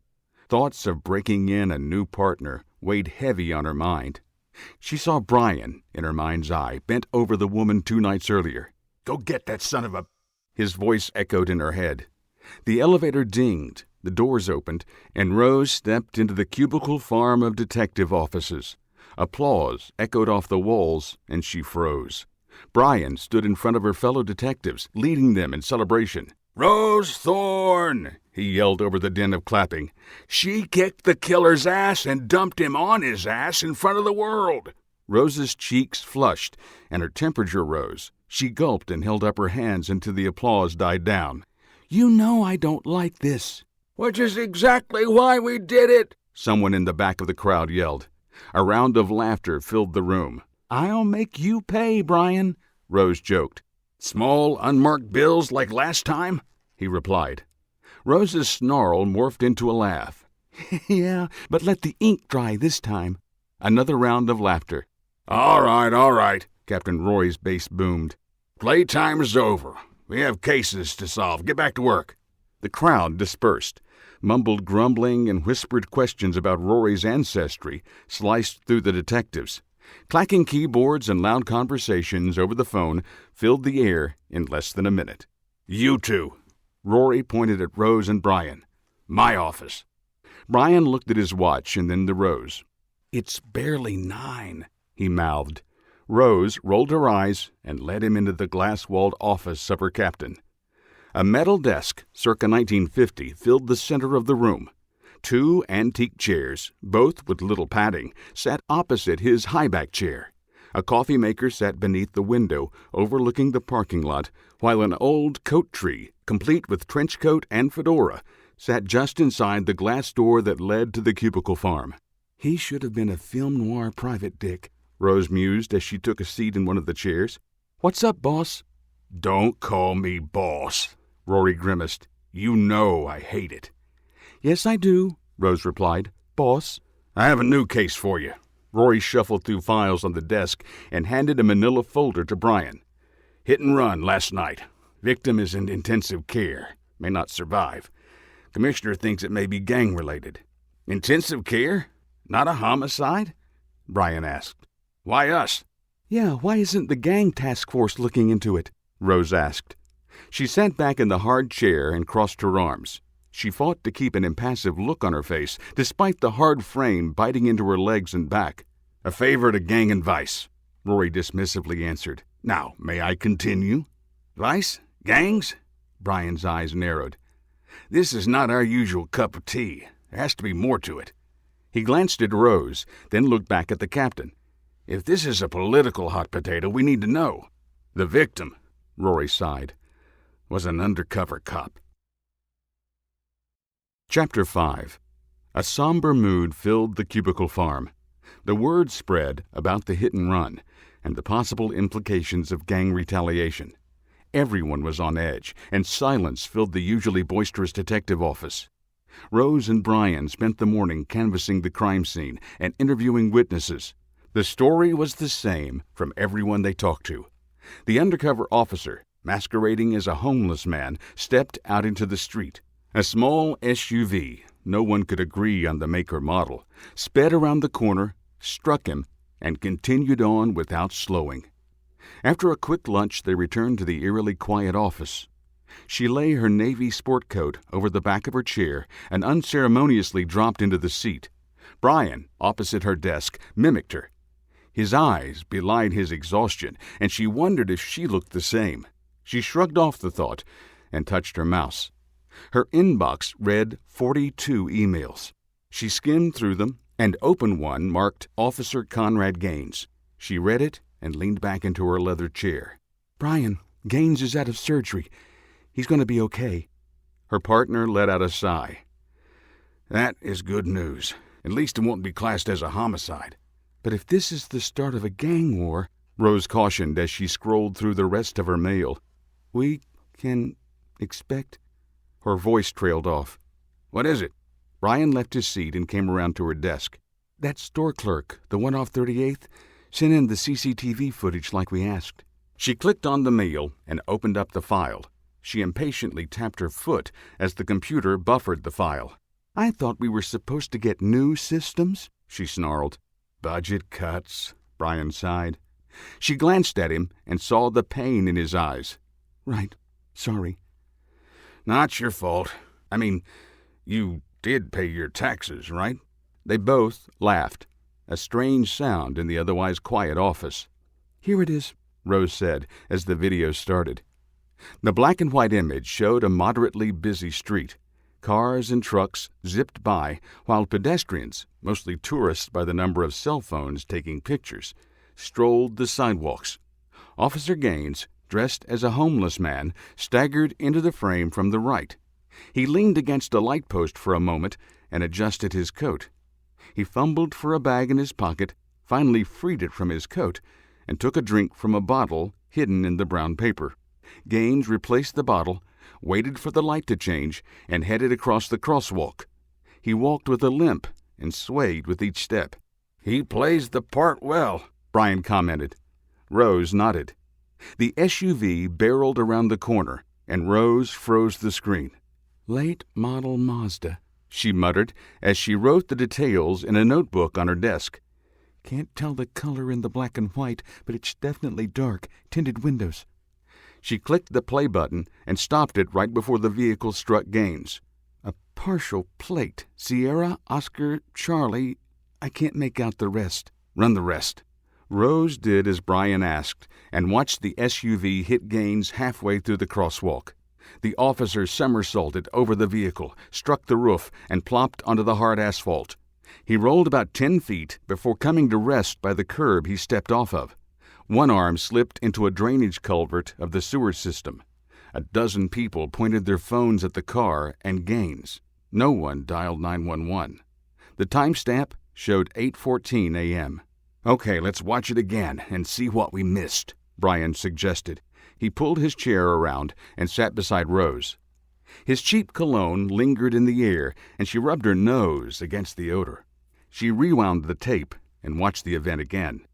Thoughts of breaking in a new partner weighed heavy on her mind. She saw Brian, in her mind's eye, bent over the woman 2 nights earlier. "Go get that son of a—" His voice echoed in her head. The elevator dinged, the doors opened, and Rose stepped into the cubicle farm of detective offices. Applause echoed off the walls, and she froze. Brian stood in front of her fellow detectives, leading them in celebration. "Rose Thorne!" he yelled over the din of clapping. "She kicked the killer's ass and dumped him on his ass in front of the world." Rose's cheeks flushed, and her temperature rose. She gulped and held up her hands until the applause died down. "You know I don't like this." "Which is exactly why we did it," someone in the back of the crowd yelled. A round of laughter filled the room. "I'll make you pay, Brian," Rose joked. "Small, unmarked bills like last time?" he replied. Rose's snarl morphed into a laugh. "Yeah, but let the ink dry this time." Another round of laughter. All right, Captain Rory's bass boomed. "Playtime is over. We have cases to solve. Get back to work." The crowd dispersed. Mumbled grumbling and whispered questions about Rory's ancestry sliced through the detectives. Clacking keyboards and loud conversations over the phone filled the air in less than a minute. "You two," Rory pointed at Rose and Brian. "My office." Brian looked at his watch and then to Rose. "It's barely 9, he mouthed. Rose rolled her eyes and led him into the glass-walled office of her captain. A metal desk, circa 1950, filled the center of the room. 2 antique chairs, both with little padding, sat opposite his high-back chair. A coffee maker sat beneath the window, overlooking the parking lot, while an old coat tree, complete with trench coat and fedora, sat just inside the glass door that led to the cubicle farm. "He should have been a film noir private dick," Rose mused as she took a seat in one of the chairs. "What's up, boss?" Don't call me boss, Rory grimaced. You know I hate it. "Yes, I do," Rose replied. "Boss." I have a new case for you. Rory shuffled through files on the desk and handed a manila folder to Brian. Hit and run last night. Victim is in intensive care. May not survive. Commissioner thinks it may be gang-related. Intensive care? Not a homicide? Brian asked. Why us? "Yeah, why isn't the gang task force looking into it?" Rose asked. She sat back in the hard chair and crossed her arms. She fought to keep an impassive look on her face, despite the hard frame biting into her legs and back. A favor to gang and vice, Rory dismissively answered. Now, may I continue? Vice? Gangs? Brian's eyes narrowed. This is not our usual cup of tea. There has to be more to it. He glanced at Rose, then looked back at the captain. If this is a political hot potato, we need to know. The victim, Rory sighed, was an undercover cop. Chapter 5. A somber mood filled the cubicle farm. The word spread about the hit and run and the possible implications of gang retaliation. Everyone was on edge, and silence filled the usually boisterous detective office. Rose and Brian spent the morning canvassing the crime scene and interviewing witnesses. The story was the same from everyone they talked to. The undercover officer, masquerading as a homeless man, stepped out into the street. A small SUV, no one could agree on the make or model, sped around the corner, struck him, and continued on without slowing. After a quick lunch, they returned to the eerily quiet office. She lay her navy sport coat over the back of her chair and unceremoniously dropped into the seat. Brian, opposite her desk, mimicked her. His eyes belied his exhaustion, and she wondered if she looked the same. She shrugged off the thought and touched her mouse. Her inbox read 42 emails. She skimmed through them and opened one marked Officer Conrad Gaines. She read it and leaned back into her leather chair. "Brian, Gaines is out of surgery. He's going to be okay." Her partner let out a sigh. That is good news. At least it won't be classed as a homicide. "But if this is the start of a gang war," Rose cautioned as she scrolled through the rest of her mail, "we can expect—" Her voice trailed off. What is it? Brian left his seat and came around to her desk. "That store clerk, the one off 38th, sent in the CCTV footage like we asked." She clicked on the mail and opened up the file. She impatiently tapped her foot as the computer buffered the file. "I thought we were supposed to get new systems," she snarled. Budget cuts, Brian sighed. She glanced at him and saw the pain in his eyes. "Right. Sorry." Not your fault. I mean, you did pay your taxes, right? They both laughed, a strange sound in the otherwise quiet office. "Here it is," Rose said as the video started. The black and white image showed a moderately busy street. Cars and trucks zipped by, while pedestrians, mostly tourists by the number of cell phones taking pictures, strolled the sidewalks. Officer Gaines, dressed as a homeless man, staggered into the frame from the right. He leaned against a light post for a moment and adjusted his coat. He fumbled for a bag in his pocket, finally freed it from his coat, and took a drink from a bottle hidden in the brown paper. Gaines replaced the bottle, waited for the light to change, and headed across the crosswalk. He walked with a limp and swayed with each step. "He plays the part well," Brian commented. Rose nodded. The SUV barreled around the corner, and Rose froze the screen. "Late model Mazda," she muttered as she wrote the details in a notebook on her desk. "Can't tell the color in the black and white, but it's definitely dark, tinted windows." She clicked the play button and stopped it right before the vehicle struck Gaines. "A partial plate, Sierra, Oscar, Charlie. I can't make out the rest." "Run the rest." Rose did as Brian asked and watched the SUV hit Gaines halfway through the crosswalk. The officer somersaulted over the vehicle, struck the roof, and plopped onto the hard asphalt. He rolled about 10 feet before coming to rest by the curb he stepped off of. One arm slipped into a drainage culvert of the sewer system. A dozen people pointed their phones at the car and Gaines. No one dialed 911. The timestamp showed 8:14 a.m. "Okay, let's watch it again and see what we missed," Brian suggested. He pulled his chair around and sat beside Rose. His cheap cologne lingered in the air, and she rubbed her nose against the odor. She rewound the tape and watched the event again.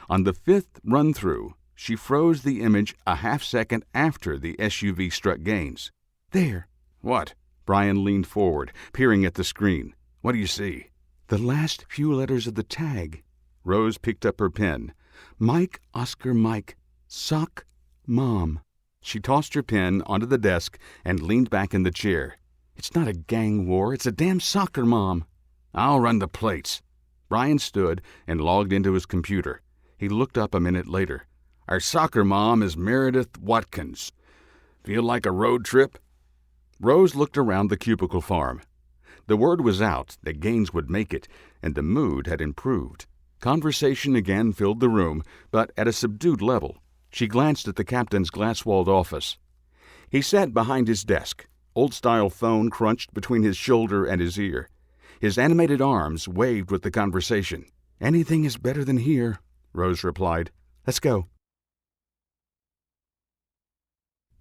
On the 5th run-through, she froze the image a half-second after the SUV struck Gaines. "There." What? Brian leaned forward, peering at the screen. What do you see? "The last few letters of the tag." Rose picked up her pen. "Mike, Oscar, Mike. Sock, Mom." She tossed her pen onto the desk and leaned back in the chair. "It's not a gang war. It's a damn soccer mom." I'll run the plates." Brian stood and logged into his computer. He looked up a minute later. Our soccer mom is Meredith Watkins. Feel like a road trip? Rose looked around the cubicle farm. The word was out that Gaines would make it, and the mood had improved. Conversation again filled the room, but at a subdued level. She glanced at the captain's glass-walled office. He sat behind his desk, old-style phone crunched between his shoulder and his ear. His animated arms waved with the conversation. "Anything is better than here," Rose replied. "Let's go."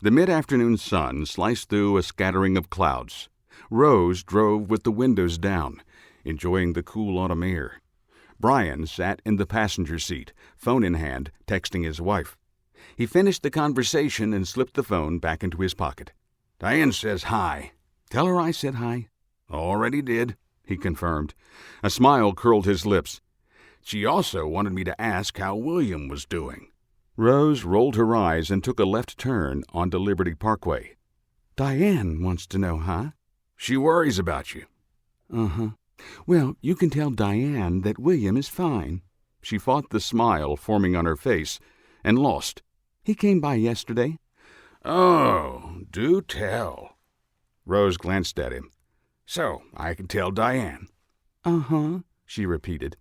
The mid-afternoon sun sliced through a scattering of clouds. Rose drove with the windows down, enjoying the cool autumn air. Brian sat in the passenger seat, phone in hand, texting his wife. He finished the conversation and slipped the phone back into his pocket. Diane says hi. "Tell her I said hi." Already did, he confirmed. A smile curled his lips. She also wanted me to ask how William was doing. Rose rolled her eyes and took a left turn onto Liberty Parkway. "Diane wants to know, huh?" She worries about you. Uh-huh. "Well, you can tell Diane that William is fine." She fought the smile forming on her face and lost. "He came by yesterday." "Oh, do tell." Rose glanced at him. "So, I can tell Diane." "Uh-huh," she repeated.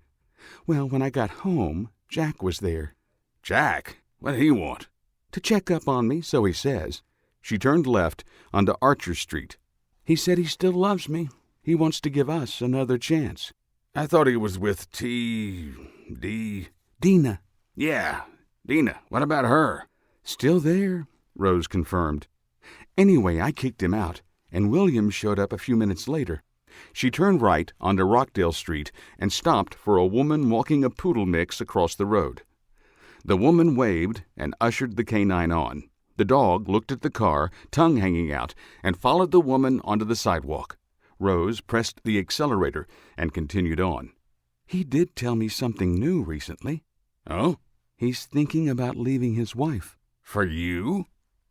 "Well, when I got home, Jack was there." "Jack? What did he want?" "To check up on me, so he says." She turned left onto Archer Street. "He said he still loves me. He wants to give us another chance." "I thought he was with Dina." "Yeah, Dina. What about her?" "Still there," Rose confirmed. "Anyway, I kicked him out, and William showed up a few minutes later." She turned right onto Rockdale Street and stopped for a woman walking a poodle mix across the road. The woman waved and ushered the canine on. The dog looked at the car, tongue hanging out, and followed the woman onto the sidewalk. Rose pressed the accelerator and continued on. "He did tell me something new recently." "Oh?" "He's thinking about leaving his wife." "For you?"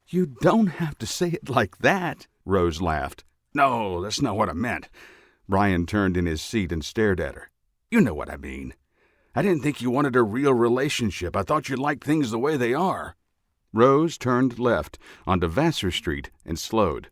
"You don't have to say it like that," Rose laughed. "No, that's not what I meant." Brian turned in his seat and stared at her. "You know what I mean. I didn't think you wanted a real relationship. I thought you liked things the way they are." Rose turned left onto Vassar Street and slowed.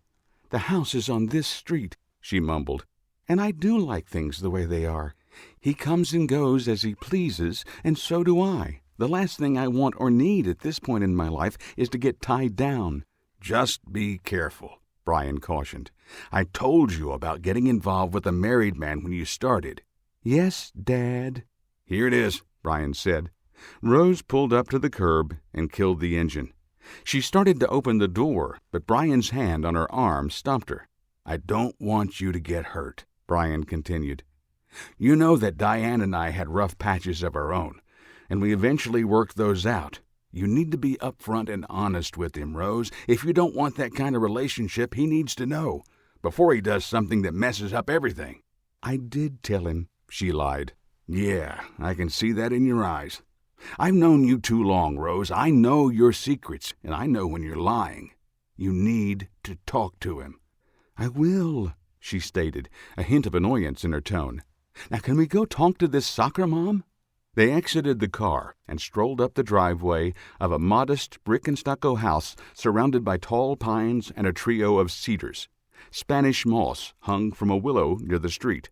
"The house is on this street," she mumbled. "And I do like things the way they are. He comes and goes as he pleases, and so do I. The last thing I want or need at this point in my life is to get tied down." "Just be careful," Brian cautioned. "I told you about getting involved with a married man when you started." "Yes, Dad." "Here it is," Brian said. Rose pulled up to the curb and killed the engine. She started to open the door, but Brian's hand on her arm stopped her. "I don't want you to get hurt," Brian continued. "You know that Diane and I had rough patches of our own, and we eventually worked those out. You need to be upfront and honest with him, Rose. If you don't want that kind of relationship, he needs to know, before he does something that messes up everything." "I did tell him," she lied. "Yeah, I can see that in your eyes. I've known you too long, Rose. I know your secrets, and I know when you're lying. You need to talk to him." "I will," she stated, a hint of annoyance in her tone. "Now can we go talk to this soccer mom?" They exited the car and strolled up the driveway of a modest brick-and-stucco house surrounded by tall pines and a trio of cedars. Spanish moss hung from a willow near the street.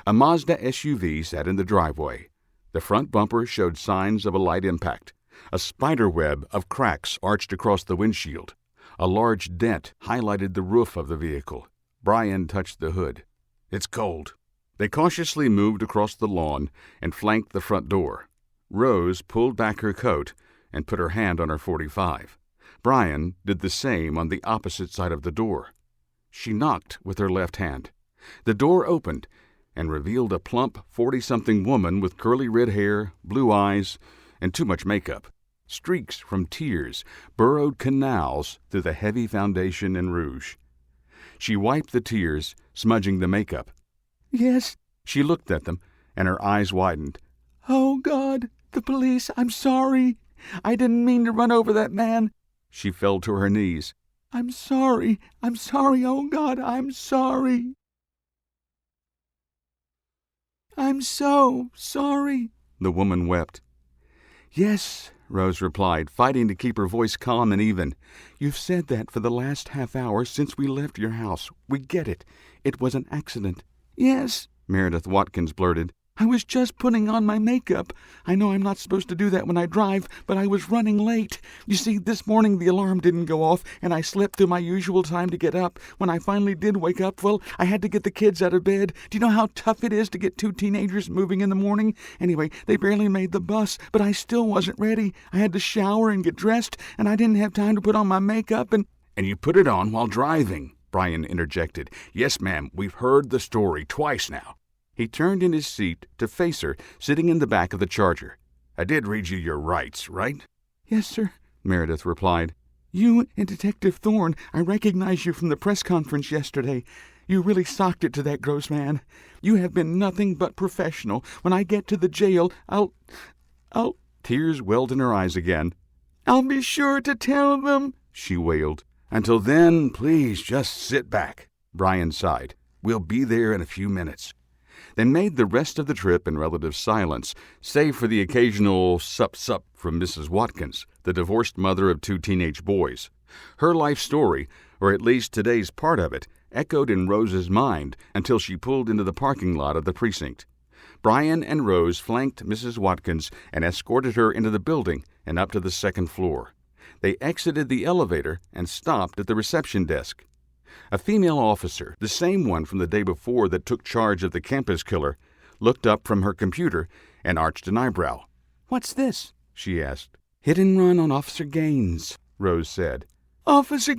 A Mazda SUV sat in the driveway. The front bumper showed signs of a light impact. A spiderweb of cracks arched across the windshield. A large dent highlighted the roof of the vehicle. Brian touched the hood. "It's cold." They cautiously moved across the lawn and flanked the front door. Rose pulled back her coat and put her hand on her .45. Brian did the same on the opposite side of the door. She knocked with her left hand. The door opened and revealed a plump 40-something woman with curly red hair, blue eyes, and too much makeup. Streaks from tears burrowed canals through the heavy foundation and rouge. She wiped the tears, smudging the makeup. "Yes." She looked at them, and her eyes widened. "Oh, God, the police, I'm sorry. I didn't mean to run over that man." She fell to her knees. I'm sorry, oh God, I'm sorry. I'm so sorry," the woman wept. "Yes," Rose replied, fighting to keep her voice calm and even. "You've said that for the last half hour since we left your house. We get it. It was an accident." "Yes," Meredith Watkins blurted. "I was just putting on my makeup. I know I'm not supposed to do that when I drive, but I was running late. You see, this morning the alarm didn't go off, and I slept through my usual time to get up. When I finally did wake up, well, I had to get the kids out of bed. Do you know how tough it is to get 2 teenagers moving in the morning? Anyway, they barely made the bus, but I still wasn't ready. I had to shower and get dressed, and I didn't have time to put on my makeup, and—" "And you put it on while driving," Brian interjected. "Yes, ma'am, we've heard the story twice now." He turned in his seat to face her, sitting in the back of the Charger. "I did read you your rights, right?" "Yes, sir," Meredith replied. "You and Detective Thorne, I recognize you from the press conference yesterday. You really socked it to that gross man. You have been nothing but professional. When I get to the jail, I'll... Tears welled in her eyes again. "I'll be sure to tell them," she wailed. "Until then, please just sit back," Brian sighed. "We'll be there in a few minutes." Then made the rest of the trip in relative silence, save for the occasional sup from Mrs. Watkins, the divorced mother of 2 teenage boys. Her life story, or at least today's part of it, echoed in Rose's mind until she pulled into the parking lot of the precinct. Brian and Rose flanked Mrs. Watkins and escorted her into the building and up to the 2nd floor. They exited the elevator and stopped at the reception desk. A female officer, the same one from the day before that took charge of the campus killer, looked up from her computer and arched an eyebrow. "What's this?" she asked. "Hit and run on Officer Gaines," Rose said. Officer?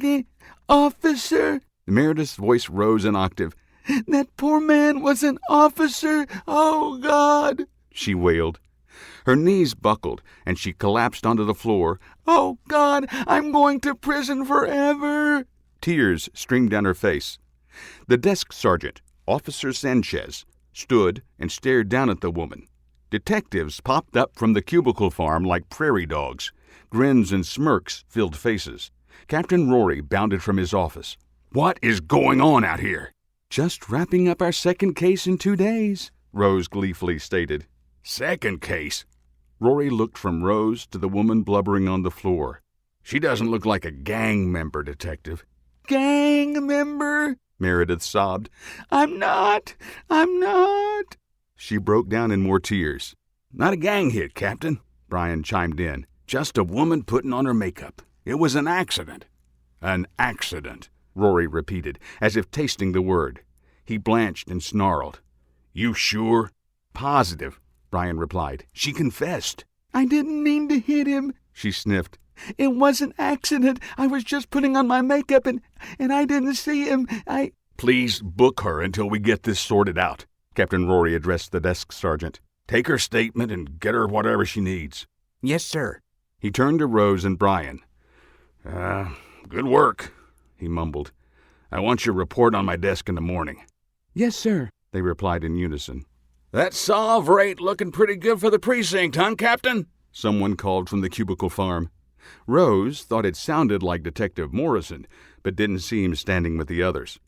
Meredith's voice rose an octave. "That poor man was an officer! Oh, God!" she wailed. Her knees buckled, and she collapsed onto the floor. "Oh, God, I'm going to prison forever!" Tears streamed down her face. The desk sergeant, Officer Sanchez, stood and stared down at the woman. Detectives popped up from the cubicle farm like prairie dogs. Grins and smirks filled faces. Captain Rory bounded from his office. "What is going on out here?" "Just wrapping up our 2nd case in 2 days," Rose gleefully stated. "Second case?" Rory looked from Rose to the woman blubbering on the floor. "She doesn't look like a gang member, Detective." "Gang member?" Meredith sobbed. I'm not. She broke down in more tears. "Not a gang hit, Captain," Brian chimed in. "Just a woman putting on her makeup. It was an accident." "An accident," Rory repeated, as if tasting the word. He blanched and snarled. "You sure?" "Positive," Brian replied. "She confessed." "I didn't mean to hit him," she sniffed. "It was an accident. I was just putting on my makeup and I didn't see him. "Please book her until we get this sorted out," Captain Rory addressed the desk sergeant. "Take her statement and get her whatever she needs." "Yes, sir." He turned to Rose and Brian. Good work," he mumbled. "I want your report on my desk in the morning." "Yes, sir," they replied in unison. "That solve rate looking pretty good for the precinct, huh, Captain?" someone called from the cubicle farm. Rose thought it sounded like Detective Morrison, but didn't see him standing with the others.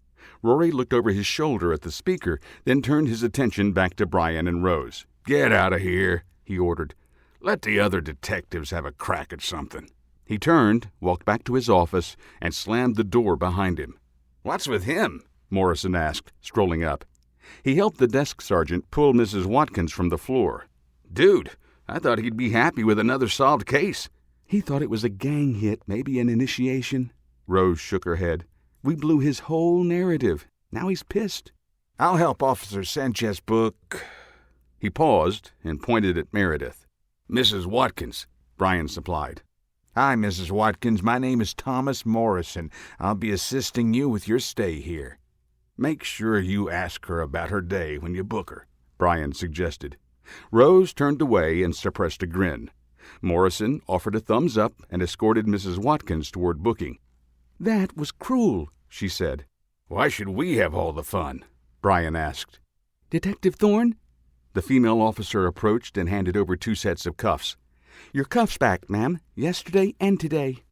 Rory looked over his shoulder at the speaker, then turned his attention back to Brian and Rose. "Get out of here," he ordered. "Let the other detectives have a crack at something." He turned, walked back to his office, and slammed the door behind him. "What's with him?" Morrison asked, strolling up. He helped the desk sergeant pull Mrs. Watkins from the floor. "Dude, I thought he'd be happy with another solved case." "He thought it was a gang hit, maybe an initiation." Rose shook her head. "We blew his whole narrative. Now he's pissed." "I'll help Officer Sanchez book." He paused and pointed at Meredith. "Mrs. Watkins, Brian supplied. Hi, Mrs. Watkins. My name is Thomas Morrison. I'll be assisting you with your stay here. Make sure you ask her about her day when you book her, Brian suggested. Rose turned away and suppressed a grin. Morrison offered a thumbs up and escorted Mrs. Watkins toward booking. That was cruel, she said. Why should we have all the fun? Brian asked. Detective Thorne? The female officer approached and handed over 2 sets of cuffs. Your cuffs back, ma'am. Yesterday and today.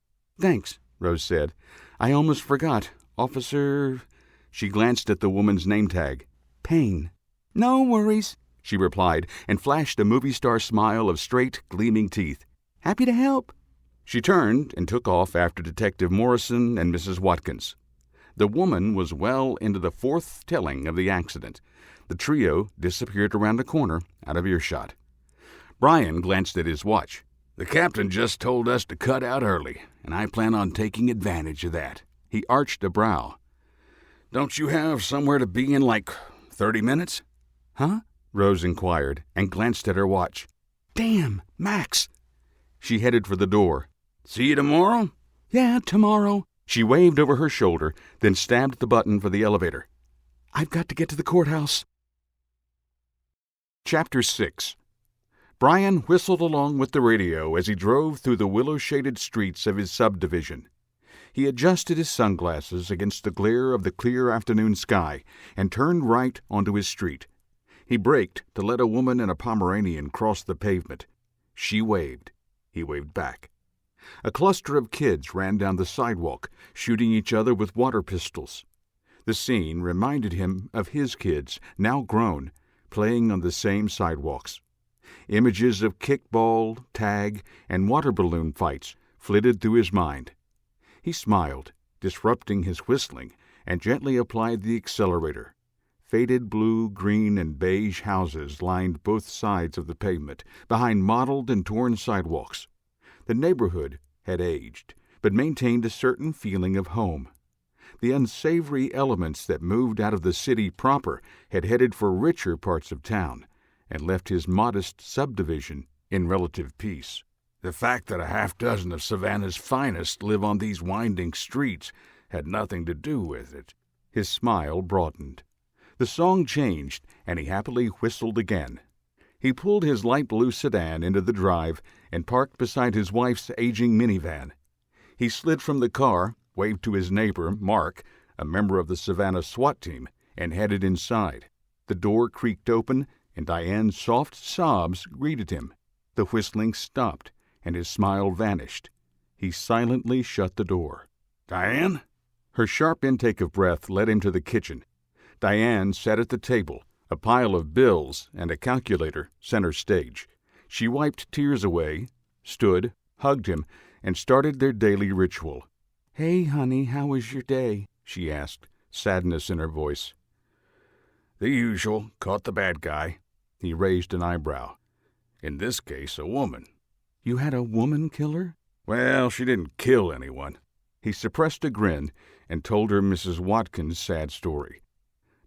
Thanks, Rose said. I almost forgot. Officer... She glanced at the woman's name tag. Payne. No worries, she replied, and flashed a movie star smile of straight, gleaming teeth. Happy to help. She turned and took off after Detective Morrison and Mrs. Watkins. The woman was well into the 4th telling of the accident. The trio disappeared around a corner, out of earshot. Brian glanced at his watch. The captain just told us to cut out early, and I plan on taking advantage of that. He arched a brow. Don't you have somewhere to be in like 30 minutes? Huh? Rose inquired, and glanced at her watch. Damn, Max! She headed for the door. See you tomorrow? Yeah, tomorrow. She waved over her shoulder, then stabbed the button for the elevator. I've got to get to the courthouse. Chapter 6. Brian whistled along with the radio as he drove through the willow-shaded streets of his subdivision. He adjusted his sunglasses against the glare of the clear afternoon sky and turned right onto his street. He braked to let a woman and a Pomeranian cross the pavement. She waved. He waved back. A cluster of kids ran down the sidewalk, shooting each other with water pistols. The scene reminded him of his kids, now grown, playing on the same sidewalks. Images of kickball, tag, and water balloon fights flitted through his mind. He smiled, disrupting his whistling, and gently applied the accelerator. Faded blue, green, and beige houses lined both sides of the pavement, behind mottled and torn sidewalks. The neighborhood had aged, but maintained a certain feeling of home. The unsavory elements that moved out of the city proper had headed for richer parts of town, and left his modest subdivision in relative peace. The fact that a half-dozen of Savannah's finest live on these winding streets had nothing to do with it. His smile broadened. The song changed, and he happily whistled again. He pulled his light blue sedan into the drive and parked beside his wife's aging minivan. He slid from the car, waved to his neighbor, Mark, a member of the Savannah SWAT team, and headed inside. The door creaked open, and Diane's soft sobs greeted him. The whistling stopped, and his smile vanished. He silently shut the door. Diane? Her sharp intake of breath led him to the kitchen. Diane sat at the table, a pile of bills and a calculator center stage. She wiped tears away, stood, hugged him, and started their daily ritual. "Hey, honey, how was your day?" she asked, sadness in her voice. The usual. Caught the bad guy. He raised an eyebrow. In this case, a woman. You had a woman killer? Well, she didn't kill anyone. He suppressed a grin and told her Mrs. Watkins' sad story.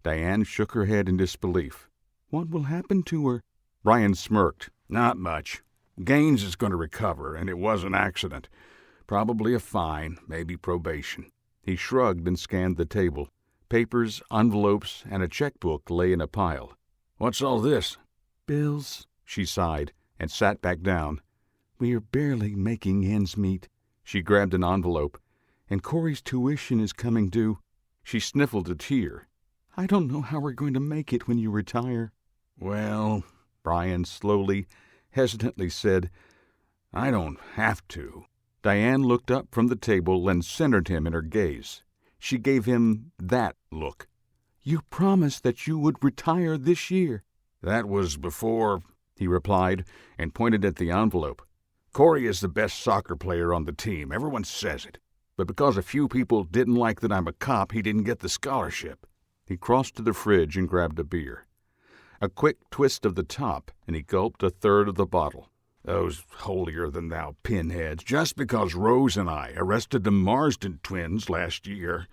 Diane shook her head in disbelief. What will happen to her? Brian smirked. Not much. Gaines is going to recover, and it was an accident. Probably a fine, maybe probation. He shrugged and scanned the table. Papers, envelopes, and a checkbook lay in a pile. What's all this? Bills, she sighed, and sat back down. We are barely making ends meet. She grabbed an envelope. And Corey's tuition is coming due. She sniffled a tear. I don't know how we're going to make it when you retire. Well, Brian slowly, hesitantly said, I don't have to. Diane looked up from the table and centered him in her gaze. She gave him that look. You promised that you would retire this year. That was before, he replied, and pointed at the envelope. Corey is the best soccer player on the team. Everyone says it. But because a few people didn't like that I'm a cop, he didn't get the scholarship. He crossed to the fridge and grabbed a beer. A quick twist of the top, and he gulped a third of the bottle. Those holier-than-thou pinheads, just because Rose and I arrested the Marsden twins last year.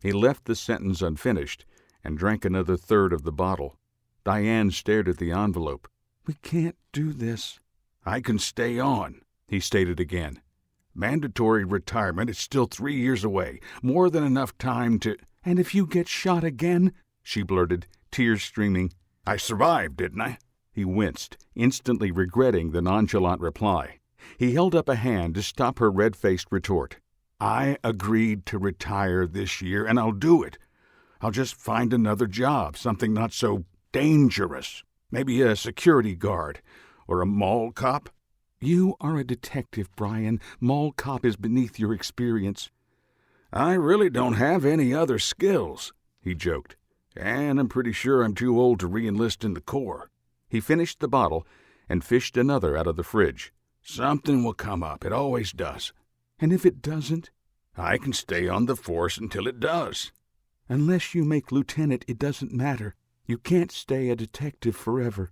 He left the sentence unfinished and drank another third of the bottle. Diane stared at the envelope. We can't do this. I can stay on. he stated again. "Mandatory retirement is still 3 years away. More than enough time to—" "And if you get shot again?" she blurted, tears streaming. "I survived, didn't I?" He winced, instantly regretting the nonchalant reply. He held up a hand to stop her red-faced retort. "I agreed to retire this year, and I'll do it. I'll just find another job, something not so dangerous. Maybe a security guard or a mall cop." "You are a detective, Brian. Mall cop is beneath your experience." "I really don't have any other skills," he joked. "And I'm pretty sure I'm too old to re-enlist in the Corps." He finished the bottle and fished another out of the fridge. "Something will come up. It always does." "And if it doesn't?" "I can stay on the force until it does." "Unless you make lieutenant, it doesn't matter. You can't stay a detective forever."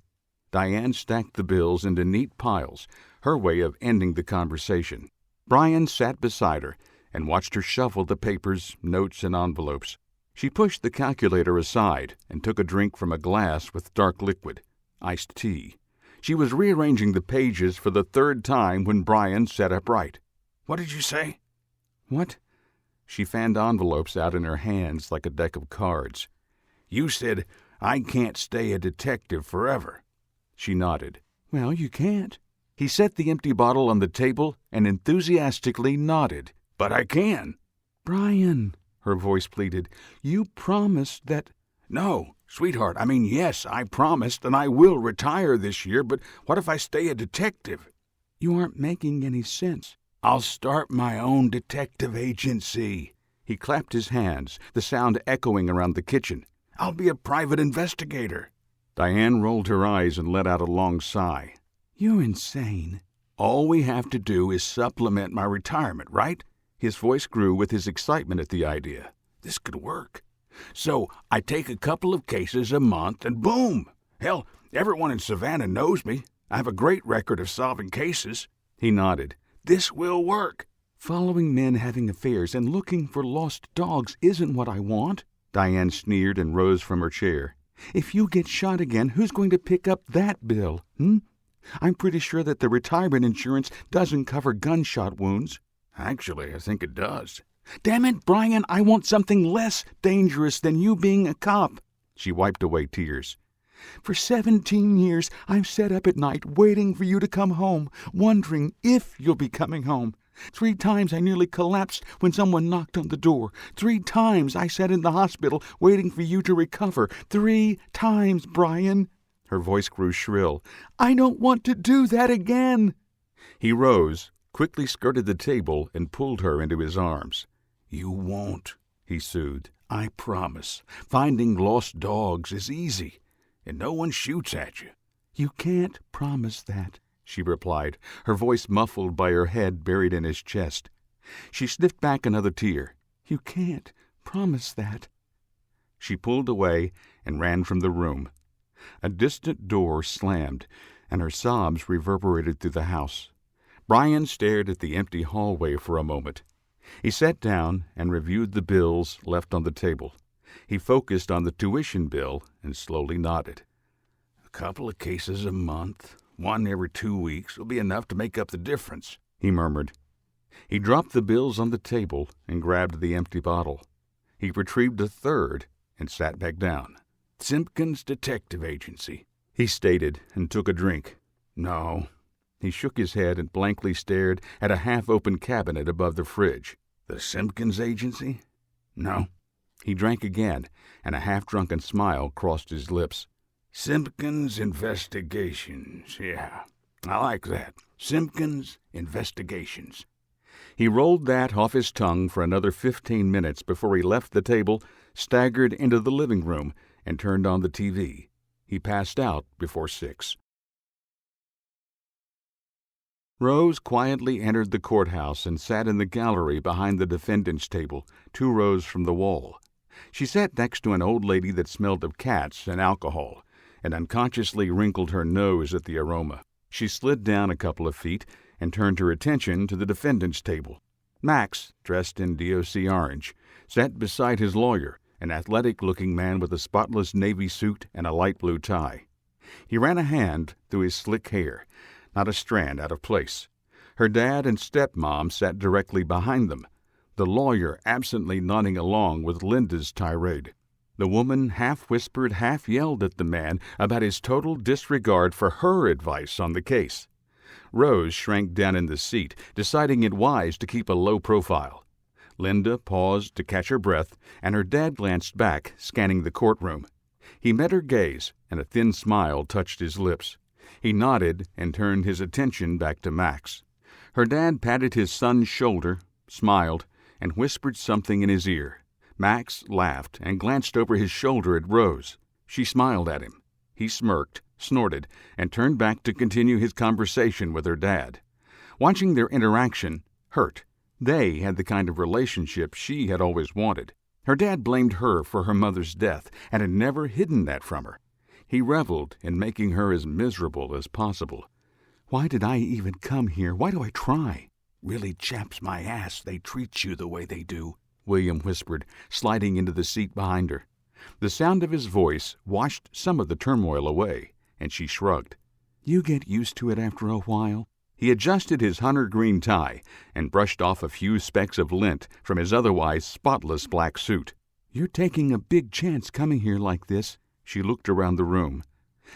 Diane stacked the bills into neat piles, her way of ending the conversation. Brian sat beside her and watched her shuffle the papers, notes, and envelopes. She pushed the calculator aside and took a drink from a glass with dark liquid, iced tea. She was rearranging the pages for the third time when Brian sat upright. "What did you say?" "What?" She fanned envelopes out in her hands like a deck of cards. "You said I can't stay a detective forever." She nodded. "Well, you can't." He set the empty bottle on the table and enthusiastically nodded. "But I can." "Brian," her voice pleaded, "you promised that—" "No, sweetheart, I mean, yes, I promised, and I will retire this year, but what if I stay a detective?" "You aren't making any sense." "I'll start my own detective agency." He clapped his hands, the sound echoing around the kitchen. "I'll be a private investigator." Diane rolled her eyes and let out a long sigh. "You're insane." "All we have to do is supplement my retirement, right?" His voice grew with his excitement at the idea. "This could work. So I take a couple of cases a month and boom! Hell, everyone in Savannah knows me. I have a great record of solving cases." He nodded. "This will work." "Following men having affairs and looking for lost dogs isn't what I want." Diane sneered and rose from her chair. "If you get shot again, who's going to pick up that bill, I'm pretty sure that the retirement insurance doesn't cover gunshot wounds." "Actually, I think it does." "Damn it, Brian, I want something less dangerous than you being a cop." She wiped away tears. "For 17 years, I've sat up at night waiting for you to come home, wondering if you'll be coming home. 3 times I nearly collapsed when someone knocked on the door. 3 times I sat in the hospital waiting for you to recover. 3 times, Brian." Her voice grew shrill. "I don't want to do that again." He rose, quickly skirted the table, and pulled her into his arms. "You won't," he soothed. "I promise. Finding lost dogs is easy, and no one shoots at you." "You can't promise that," she replied, her voice muffled by her head buried in his chest. She sniffed back another tear. "You can't promise that." She pulled away and ran from the room. A distant door slammed, and her sobs reverberated through the house. Brian stared at the empty hallway for a moment. He sat down and reviewed the bills left on the table. He focused on the tuition bill and slowly nodded. "A couple of cases a month, 1 every 2 weeks, will be enough to make up the difference," he murmured. He dropped the bills on the table and grabbed the empty bottle. He retrieved a third and sat back down. "Simpkins Detective Agency," he stated, and took a drink. "No." He shook his head and blankly stared at a half-open cabinet above the fridge. "The Simpkins Agency? No." He drank again, and a half-drunken smile crossed his lips. "Simpkins Investigations, yeah. I like that. Simpkins Investigations." He rolled that off his tongue for another 15 minutes before he left the table, staggered into the living room, and turned on the TV. He passed out before 6. Rose quietly entered the courthouse and sat in the gallery behind the defendant's table, 2 rows from the wall. She sat next to an old lady that smelled of cats and alcohol, and unconsciously wrinkled her nose at the aroma. She slid down a couple of feet and turned her attention to the defendant's table. Max, dressed in DOC orange, sat beside his lawyer, an athletic-looking man with a spotless navy suit and a light blue tie. He ran a hand through his slick hair, not a strand out of place. Her dad and stepmom sat directly behind them, the lawyer absently nodding along with Linda's tirade. The woman half-whispered, half-yelled at the man about his total disregard for her advice on the case. Rose shrank down in the seat, deciding it wise to keep a low profile. Linda paused to catch her breath, and her dad glanced back, scanning the courtroom. He met her gaze, and a thin smile touched his lips. He nodded and turned his attention back to Max. Her dad patted his son's shoulder, smiled, and whispered something in his ear. Max laughed and glanced over his shoulder at Rose. She smiled at him. He smirked, snorted, and turned back to continue his conversation with her dad. Watching their interaction hurt. They had the kind of relationship she had always wanted. Her dad blamed her for her mother's death and had never hidden that from her. He reveled in making her as miserable as possible. Why did I even come here? Why do I try? Really chaps my ass they treat you the way they do, William whispered, sliding into the seat behind her. The sound of his voice washed some of the turmoil away, and she shrugged. You get used to it after a while. He adjusted his hunter green tie and brushed off a few specks of lint from his otherwise spotless black suit. You're taking a big chance coming here like this. She looked around the room.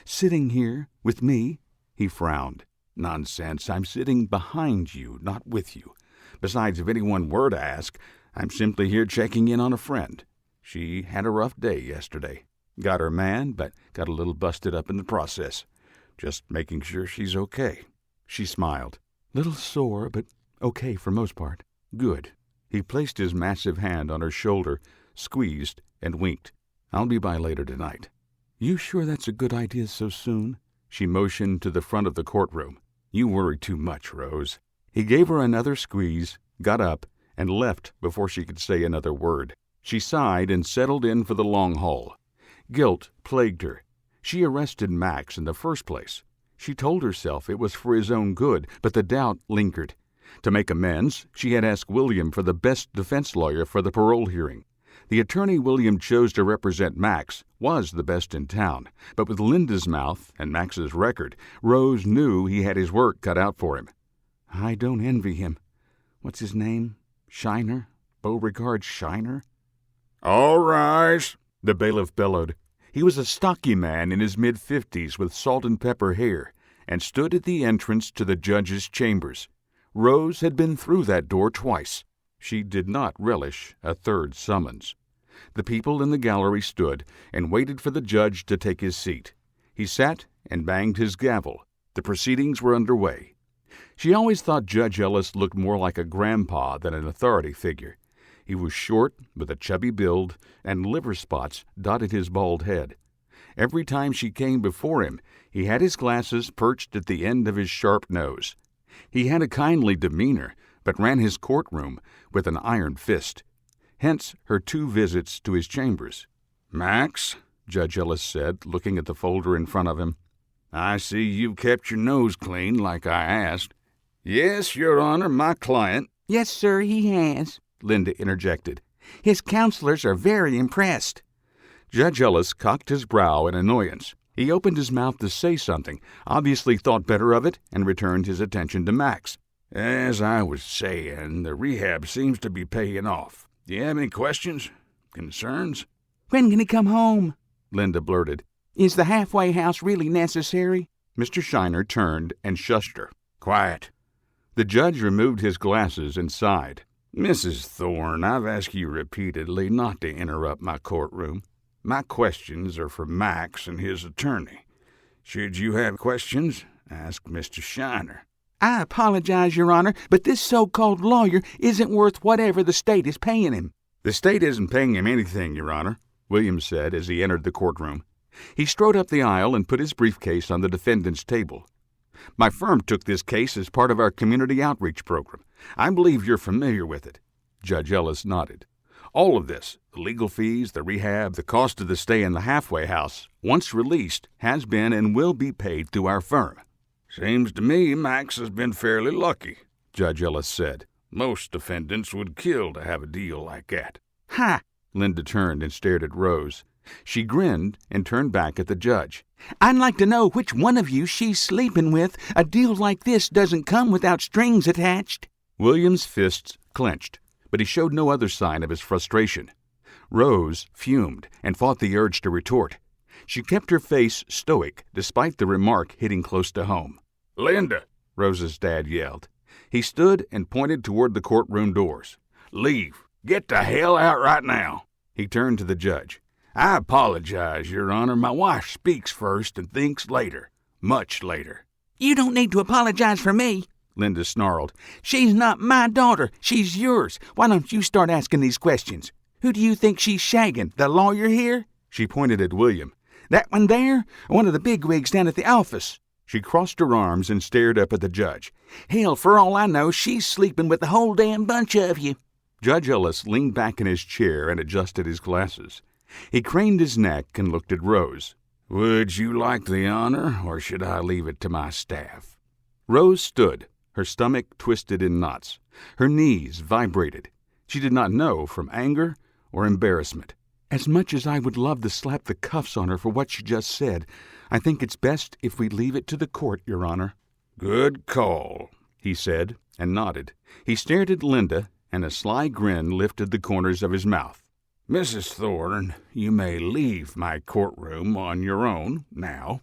Sitting here with me? He frowned. Nonsense. I'm sitting behind you, not with you. Besides, if anyone were to ask, I'm simply here checking in on a friend. She had a rough day yesterday. Got her man, but got a little busted up in the process. Just making sure she's okay. She smiled. Little sore, but okay for most part. Good. He placed his massive hand on her shoulder, squeezed, and winked. I'll be by later tonight. You sure that's a good idea so soon? She motioned to the front of the courtroom. You worry too much, Rose. He gave her another squeeze, got up, and left before she could say another word. She sighed and settled in for the long haul. Guilt plagued her. She arrested Max in the first place. She told herself it was for his own good, but the doubt lingered. To make amends, she had asked William for the best defense lawyer for the parole hearing. The attorney William chose to represent Max was the best in town, but with Linda's mouth and Max's record, Rose knew he had his work cut out for him. I don't envy him. What's his name? Shiner? Beauregard Shiner? All rise, the bailiff bellowed. He was a stocky man in his mid-50s with salt and pepper hair, and stood at the entrance to the judge's chambers. Rose had been through that door twice. She did not relish a third summons. The people in the gallery stood and waited for the judge to take his seat. He sat and banged his gavel. The proceedings were underway. She always thought Judge Ellis looked more like a grandpa than an authority figure. He was short, with a chubby build, and liver spots dotted his bald head. Every time she came before him, he had his glasses perched at the end of his sharp nose. He had a kindly demeanor, but ran his courtroom with an iron fist. Hence her 2 visits to his chambers. Max, Judge Ellis said, looking at the folder in front of him. I see you've kept your nose clean like I asked. Yes, Your Honor, my client. Yes, sir, he has, Linda interjected. His counselors are very impressed. Judge Ellis cocked his brow in annoyance. He opened his mouth to say something, obviously thought better of it, and returned his attention to Max. As I was saying, the rehab seems to be paying off. Do you have any questions? Concerns? When can he come home? Linda blurted. Is the halfway house really necessary? Mr. Shiner turned and shushed her. Quiet. The judge removed his glasses and sighed. Mrs. Thorne, I've asked you repeatedly not to interrupt my courtroom. My questions are for Max and his attorney. Should you have questions, ask Mr. Shiner. I apologize, Your Honor, but this so-called lawyer isn't worth whatever the state is paying him. The state isn't paying him anything, Your Honor, Williams said as he entered the courtroom. He strode up the aisle and put his briefcase on the defendant's table. My firm took this case as part of our community outreach program. I believe you're familiar with it. Judge Ellis nodded. All of this, the legal fees, the rehab, the cost of the stay in the halfway house, once released, has been and will be paid through our firm. Seems to me Max has been fairly lucky, Judge Ellis said. Most defendants would kill to have a deal like that. Ha! Linda turned and stared at Rose. She grinned and turned back at the judge. "I'd like to know which one of you she's sleeping with. A deal like this doesn't come without strings attached." William's fists clenched, but he showed no other sign of his frustration. Rose fumed and fought the urge to retort. She kept her face stoic despite the remark hitting close to home. "Linda!" Rose's dad yelled. He stood and pointed toward the courtroom doors. "Leave. Get the hell out right now." He turned to the judge. "I apologize, Your Honor. My wife speaks first and thinks later. Much later." "You don't need to apologize for me," Linda snarled. "She's not my daughter. She's yours. Why don't you start asking these questions? Who do you think she's shagging? The lawyer here?" She pointed at William. "That one there? One of the bigwigs down at the office?" She crossed her arms and stared up at the judge. "Hell, for all I know, she's sleeping with the whole damn bunch of you." Judge Ellis leaned back in his chair and adjusted his glasses. He craned his neck and looked at Rose. "Would you like the honor, or should I leave it to my staff?" Rose stood, her stomach twisted in knots. Her knees vibrated. She did not know from anger or embarrassment. "As much as I would love to slap the cuffs on her for what she just said, I think it's best if we leave it to the court, Your Honor." "Good call," he said, and nodded. He stared at Linda, and a sly grin lifted the corners of his mouth. "Mrs. Thorne, you may leave my courtroom on your own now,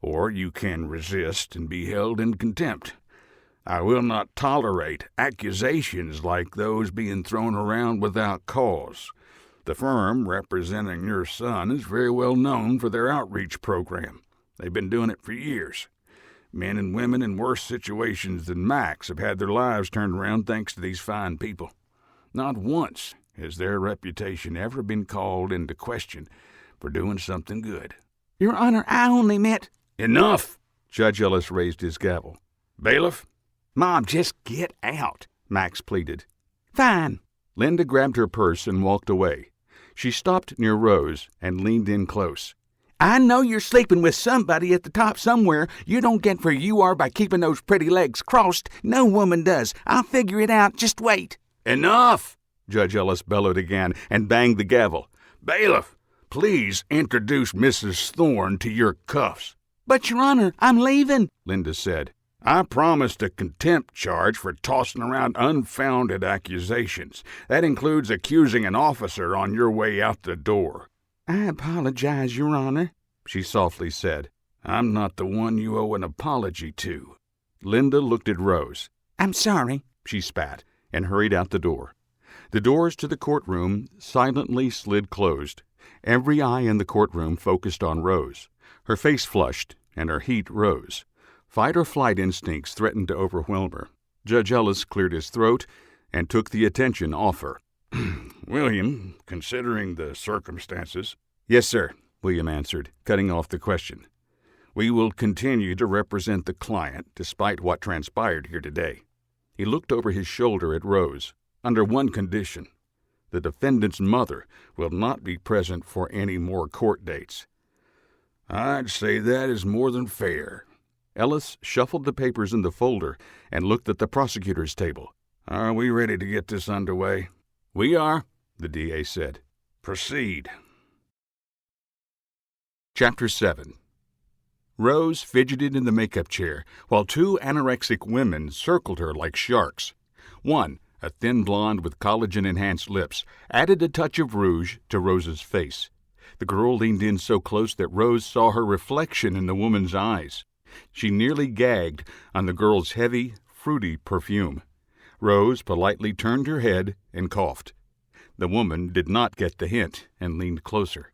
or you can resist and be held in contempt. I will not tolerate accusations like those being thrown around without cause. The firm representing your son is very well known for their outreach program. They've been doing it for years. Men and women in worse situations than Max have had their lives turned around thanks to these fine people. Not once has their reputation ever been called into question for doing something good." "Your Honor, I only meant—" "Enough!" Judge Ellis raised his gavel. "Bailiff?" "Mom, just get out," Max pleaded. "Fine." Linda grabbed her purse and walked away. She stopped near Rose and leaned in close. "I know you're sleeping with somebody at the top somewhere. You don't get where you are by keeping those pretty legs crossed. No woman does. I'll figure it out. Just wait." "Enough!" Judge Ellis bellowed again and banged the gavel. "Bailiff, please introduce Mrs. Thorne to your cuffs." "But, Your Honor, I'm leaving," Linda said. "I promised a contempt charge for tossing around unfounded accusations. That includes accusing an officer on your way out the door." "I apologize, Your Honor," she softly said. "I'm not the one you owe an apology to." Linda looked at Rose. "I'm sorry," she spat, and hurried out the door. The doors to the courtroom silently slid closed. Every eye in the courtroom focused on Rose. Her face flushed, and her heat rose. Fight-or-flight instincts threatened to overwhelm her. Judge Ellis cleared his throat and took the attention off her. "William, considering the circumstances—" "Yes, sir," William answered, cutting off the question. "We will continue to represent the client despite what transpired here today." He looked over his shoulder at Rose. "Under one condition. The defendant's mother will not be present for any more court dates." "I'd say that is more than fair." Ellis shuffled the papers in the folder and looked at the prosecutor's table. "Are we ready to get this underway?" "We are," the DA said. "Proceed." Chapter 7. Rose fidgeted in the makeup chair while two anorexic women circled her like sharks. One, a thin blonde with collagen-enhanced lips, added a touch of rouge to Rose's face. The girl leaned in so close that Rose saw her reflection in the woman's eyes. She nearly gagged on the girl's heavy, fruity perfume. Rose politely turned her head and coughed. The woman did not get the hint and leaned closer.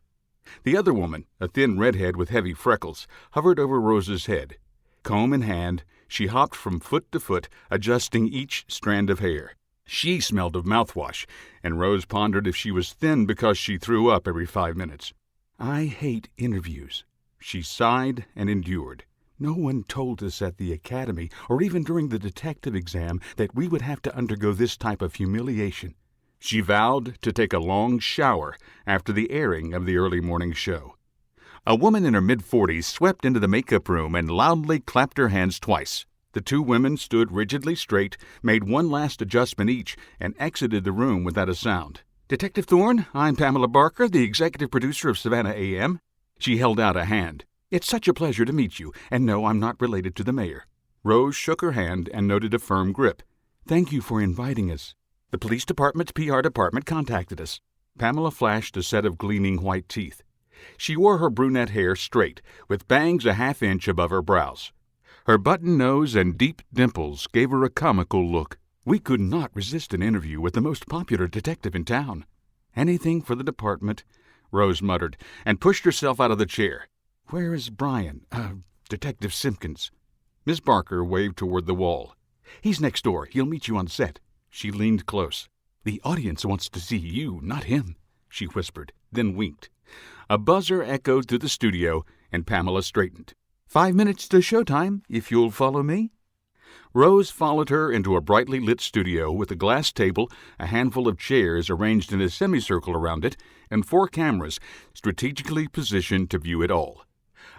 The other woman, a thin redhead with heavy freckles, hovered over Rose's head. Comb in hand, she hopped from foot to foot, adjusting each strand of hair. She smelled of mouthwash, and Rose pondered if she was thin because she threw up every 5 minutes. "I hate interviews." She sighed and endured. "No one told us at the academy, or even during the detective exam, that we would have to undergo this type of humiliation." She vowed to take a long shower after the airing of the early morning show. A woman in her mid-40s swept into the makeup room and loudly clapped her hands twice. The two women stood rigidly straight, made one last adjustment each, and exited the room without a sound. Detective Thorne, I'm Pamela Barker, the executive producer of Savannah AM. She held out a hand. It's such a pleasure to meet you, and no, I'm not related to the mayor. Rose shook her hand and noted a firm grip. Thank you for inviting us. The police department's PR department contacted us. Pamela flashed a set of gleaming white teeth. She wore her brunette hair straight, with bangs a half-inch above her brows. Her button nose and deep dimples gave her a comical look. We could not resist an interview with the most popular detective in town. Anything for the department, Rose muttered, and pushed herself out of the chair. Where is Brian? Detective Simpkins. Miss Barker waved toward the wall. He's next door. He'll meet you on set. She leaned close. The audience wants to see you, not him, she whispered, then winked. A buzzer echoed through the studio, and Pamela straightened. 5 minutes to showtime, if you'll follow me. Rose followed her into a brightly lit studio with a glass table, a handful of chairs arranged in a semicircle around it, and 4 cameras strategically positioned to view it all.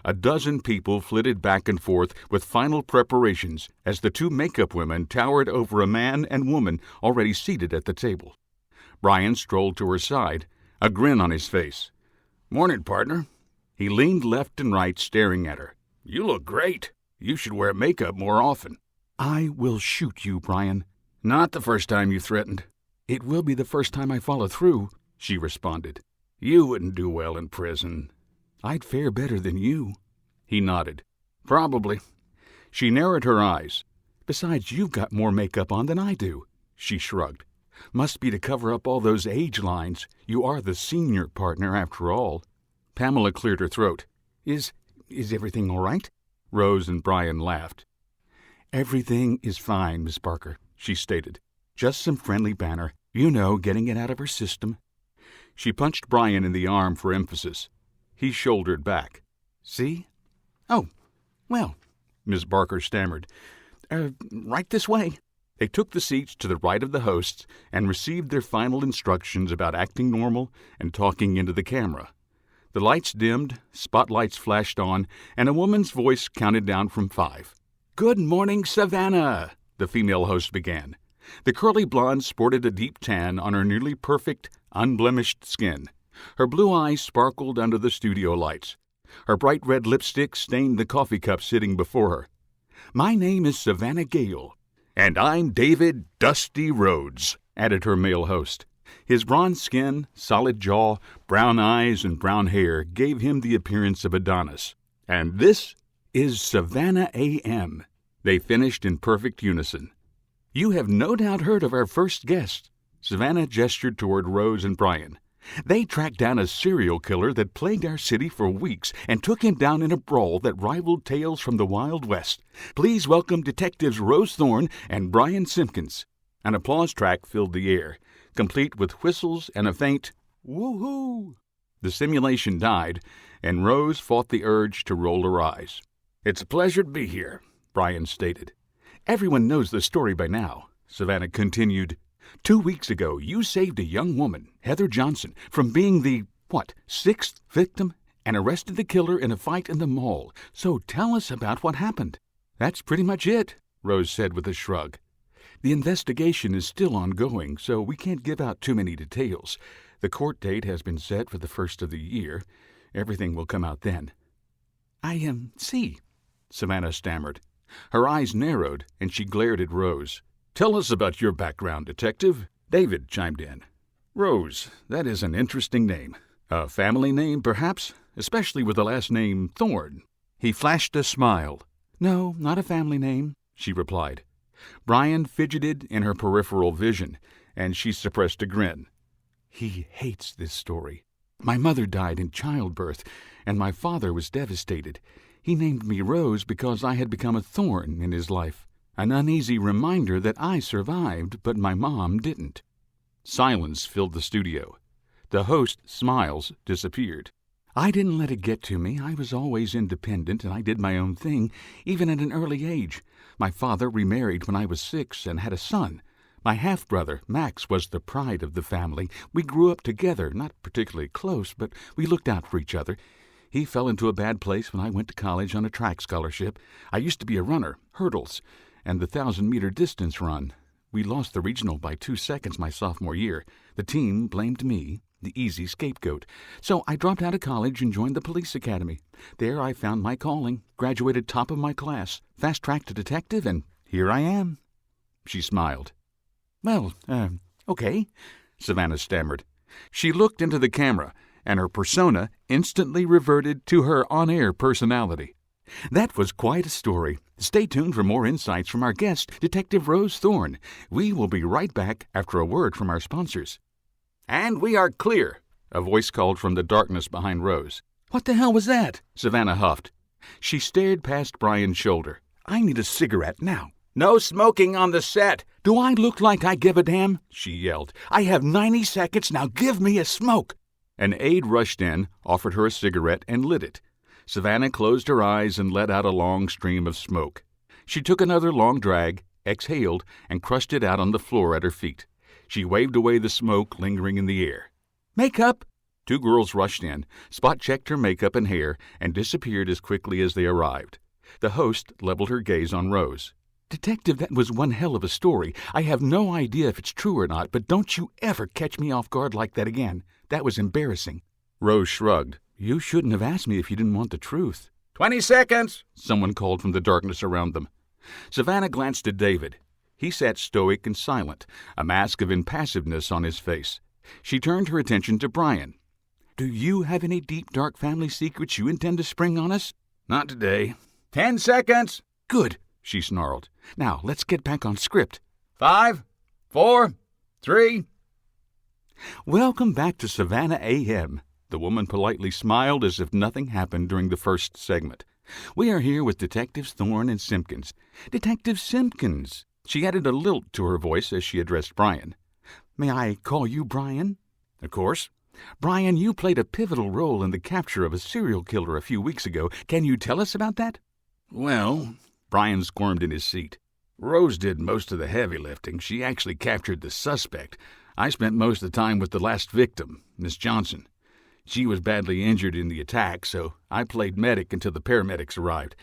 A dozen people flitted back and forth with final preparations as the 2 makeup women towered over a man and woman already seated at the table. Brian strolled to her side, a grin on his face. "Morning, partner." He leaned left and right, staring at her. "You look great. You should wear makeup more often." I will shoot you, Brian. Not the first time you threatened. It will be the first time I follow through, she responded. You wouldn't do well in prison. I'd fare better than you. He nodded. Probably. She narrowed her eyes. Besides, you've got more makeup on than I do, she shrugged. Must be to cover up all those age lines. You are the senior partner, after all. Pamela cleared her throat. Is everything all right? Rose and Brian laughed. Everything is fine, Miss Barker, she stated. Just some friendly banter. You know, getting it out of her system. She punched Brian in the arm for emphasis. He shouldered back. See? Oh, well, Miss Barker stammered. Right this way. They took the seats to the right of the hosts and received their final instructions about acting normal and talking into the camera. The lights dimmed, spotlights flashed on, and a woman's voice counted down from 5. Good morning, Savannah, the female host began. The curly blonde sported a deep tan on her nearly perfect, unblemished skin. Her blue eyes sparkled under the studio lights. Her bright red lipstick stained the coffee cup sitting before her. My name is Savannah Gale. And I'm David Dusty Rhodes, added her male host. His bronze skin, solid jaw, brown eyes, and brown hair gave him the appearance of Adonis. And this is Savannah AM. They finished in perfect unison. You have no doubt heard of our first guest. Savannah gestured toward Rose and Brian. They tracked down a serial killer that plagued our city for weeks and took him down in a brawl that rivaled tales from the Wild West. Please welcome Detectives Rose Thorne and Brian Simpkins. An applause track filled the air, complete with whistles and a faint woo-hoo. The simulation died, and Rose fought the urge to roll her eyes. It's a pleasure to be here, Brian stated. Everyone knows the story by now, Savannah continued. 2 weeks ago, you saved a young woman, Heather Johnson, from being the, 6th victim and arrested the killer in a fight in the mall. So tell us about what happened. That's pretty much it, Rose said with a shrug. The investigation is still ongoing, so we can't give out too many details. The court date has been set for the 1st of the year. Everything will come out then. I see, Savannah stammered. Her eyes narrowed, and she glared at Rose. Tell us about your background, Detective. David chimed in. Rose, that is an interesting name. A family name, perhaps, especially with the last name Thorne. He flashed a smile. No, not a family name, she replied. Brian fidgeted in her peripheral vision, and she suppressed a grin. He hates this story. My mother died in childbirth, and my father was devastated. He named me Rose because I had become a thorn in his life, an uneasy reminder that I survived, but my mom didn't. Silence filled the studio. The host's smiles disappeared. I didn't let it get to me. I was always independent, and I did my own thing, even at an early age. My father remarried when I was 6 and had a son. My half-brother, Max, was the pride of the family. We grew up together, not particularly close, but we looked out for each other. He fell into a bad place when I went to college on a track scholarship. I used to be a runner, hurdles, and the 1,000-meter distance run. We lost the regional by 2 seconds my sophomore year. The team blamed me, the easy scapegoat. So I dropped out of college and joined the police academy. There I found my calling, graduated top of my class, fast-tracked to detective, and here I am." She smiled. "Well, okay," Savannah stammered. She looked into the camera, and her persona instantly reverted to her on-air personality. That was quite a story. Stay tuned for more insights from our guest, Detective Rose Thorne. We will be right back after a word from our sponsors. "And we are clear," a voice called from the darkness behind Rose. "What the hell was that?" Savannah huffed. She stared past Brian's shoulder. "I need a cigarette now." "No smoking on the set." "Do I look like I give a damn?" she yelled. "I have 90 seconds, now give me a smoke." An aide rushed in, offered her a cigarette, and lit it. Savannah closed her eyes and let out a long stream of smoke. She took another long drag, exhaled, and crushed it out on the floor at her feet. She waved away the smoke lingering in the air. "Makeup!" 2 girls rushed in, spot-checked her makeup and hair, and disappeared as quickly as they arrived. The host leveled her gaze on Rose. "Detective, that was one hell of a story. I have no idea if it's true or not, but don't you ever catch me off guard like that again. That was embarrassing." Rose shrugged. "You shouldn't have asked me if you didn't want the truth." 20 seconds, someone called from the darkness around them. Savannah glanced at David. He sat stoic and silent, a mask of impassiveness on his face. She turned her attention to Brian. "Do you have any deep, dark family secrets you intend to spring on us?" Not today. 10 seconds. "Good," she snarled. "Now, let's get back on script." 5, 4, 3. "Welcome back to Savannah AM." The woman politely smiled as if nothing happened during the first segment. "We are here with Detectives Thorne and Simpkins." "Detective Simpkins." She added a lilt to her voice as she addressed Brian. "May I call you Brian?" Of course. "Brian, you played a pivotal role in the capture of a serial killer a few weeks ago. Can you tell us about that?" Well, Brian squirmed in his seat. Rose did most of the heavy lifting. She actually captured the suspect. I spent most of the time with the last victim, Miss Johnson. She was badly injured in the attack, so I played medic until the paramedics arrived.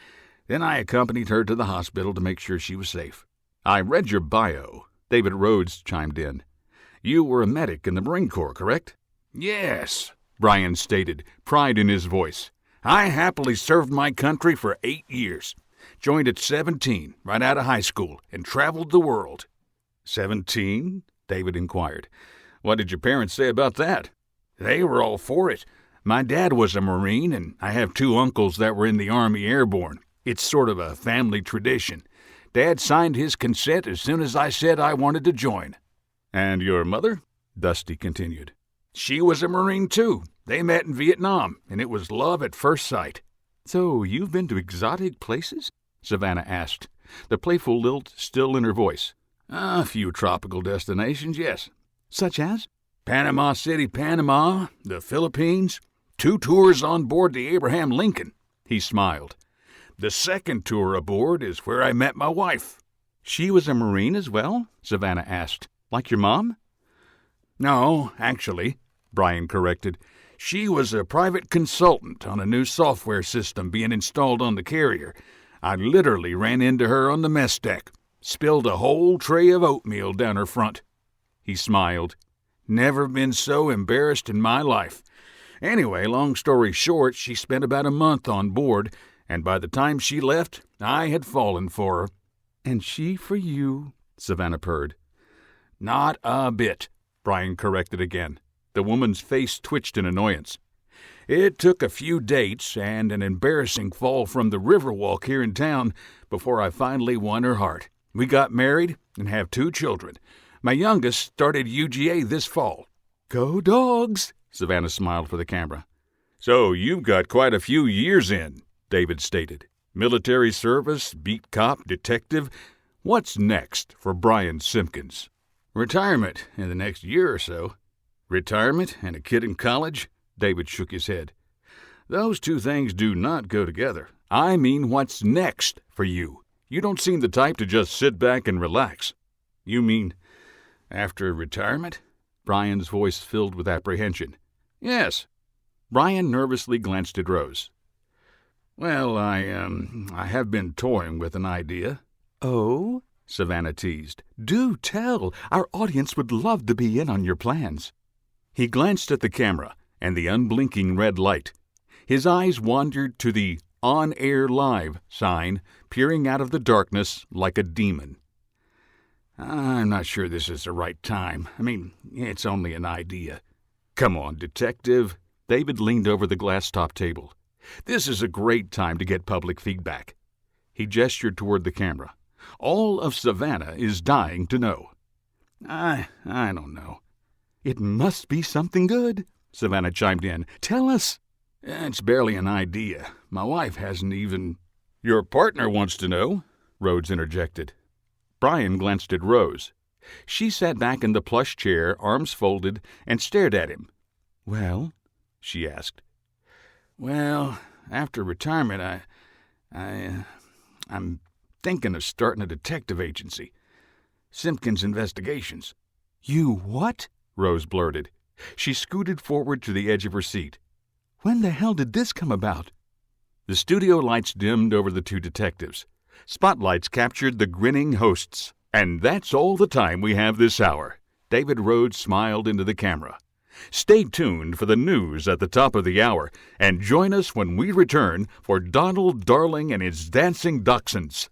Then I accompanied her to the hospital to make sure she was safe. "I read your bio," David Rhodes chimed in. "You were a medic in the Marine Corps, correct?" Yes, Brian stated, pride in his voice. I happily served my country for 8 years. Joined at 17, right out of high school, and traveled the world. 17? David inquired. "What did your parents say about that?" They were all for it. My dad was a Marine, and I have 2 uncles that were in the Army Airborne. It's sort of a family tradition. Dad signed his consent as soon as I said I wanted to join. "And your mother?" Dusty continued. She was a Marine, too. They met in Vietnam, and it was love at first sight. "So you've been to exotic places?" Savannah asked, the playful lilt still in her voice. A few tropical destinations, yes. "Such as?" Panama City, Panama, the Philippines, 2 tours on board the Abraham Lincoln." He smiled. "The second tour aboard is where I met my wife." "She was a Marine as well?" Savannah asked. "Like your mom?" No, actually, Brian corrected. She was a private consultant on a new software system being installed on the carrier. I literally ran into her on the mess deck, spilled a whole tray of oatmeal down her front. He smiled. Never been so embarrassed in my life. Anyway, long story short, she spent about a month on board, and by the time she left, I had fallen for her. "And she for you," Savannah purred. Not a bit, Brian corrected again. The woman's face twitched in annoyance. It took a few dates and an embarrassing fall from the Riverwalk here in town before I finally won her heart. We got married and have 2 children. My youngest started UGA this fall. "Go Dogs!" Savannah smiled for the camera. "So you've got quite a few years in," David stated. "Military service, beat cop, detective. What's next for Brian Simpkins?" "Retirement in the next year or so." "Retirement and a kid in college?" David shook his head. "Those 2 things do not go together. I mean, what's next for you? You don't seem the type to just sit back and relax." "You mean after retirement?" Brian's voice filled with apprehension. "Yes." Brian nervously glanced at Rose. "Well, I have been toying with an idea." "Oh?" Savannah teased. "Do tell. Our audience would love to be in on your plans." He glanced at the camera and the unblinking red light. His eyes wandered to the "On Air Live" sign, peering out of the darkness like a demon. "I'm not sure this is the right time. I mean, it's only an idea." "Come on, detective." David leaned over the glass-top table. "This is a great time to get public feedback." He gestured toward the camera. "All of Savannah is dying to know." I don't know." "It must be something good," Savannah chimed in. "Tell us." "It's barely an idea. My wife hasn't even—" "Your partner wants to know," Rhodes interjected. Brian glanced at Rose. She sat back in the plush chair, arms folded, and stared at him. "Well?" she asked. "Well, after retirement, I'm thinking of starting a detective agency. Simpkins Investigations." "You what?" Rose blurted. She scooted forward to the edge of her seat. "When the hell did this come about?" The studio lights dimmed over the two detectives. Spotlights captured the grinning hosts. "And that's all the time we have this hour." David Rhodes smiled into the camera. "Stay tuned for the news at the top of the hour, and join us when we return for Donald Darling and his dancing dachshunds."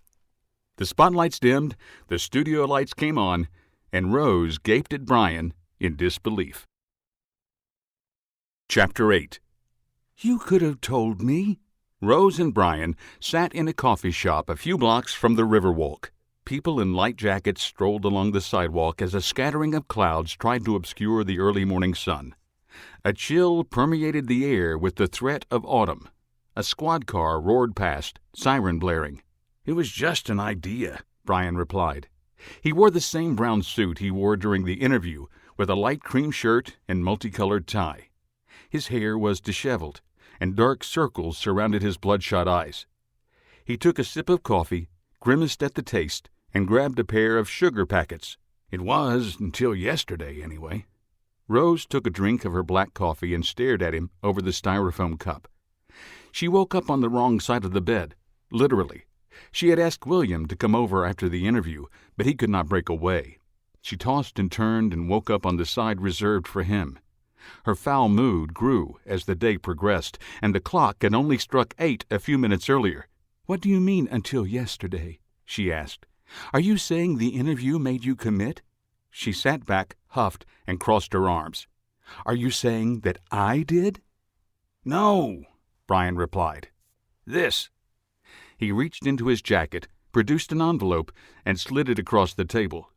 The spotlights dimmed, the studio lights came on, and Rose gaped at Brian in disbelief. Chapter 8. "You could have told me." Rose and Brian sat in a coffee shop a few blocks from the Riverwalk. People in light jackets strolled along the sidewalk as a scattering of clouds tried to obscure the early morning sun. A chill permeated the air with the threat of autumn. A squad car roared past, siren blaring. "It was just an idea," Brian replied. He wore the same brown suit he wore during the interview, with a light cream shirt and multicolored tie. His hair was disheveled, and dark circles surrounded his bloodshot eyes. He took a sip of coffee, grimaced at the taste, and grabbed a pair of sugar packets. "It was, until yesterday, anyway." Rose took a drink of her black coffee and stared at him over the styrofoam cup. She woke up on the wrong side of the bed, literally. She had asked William to come over after the interview, but he could not break away. She tossed and turned and woke up on the side reserved for him. Her foul mood grew as the day progressed, and the clock had only struck 8 a few minutes earlier. "What do you mean, until yesterday?" she asked. "Are you saying the interview made you commit?" She sat back, huffed, and crossed her arms. "Are you saying that I did?" "No," Brian replied. "This." He reached into his jacket, produced an envelope, and slid it across the table.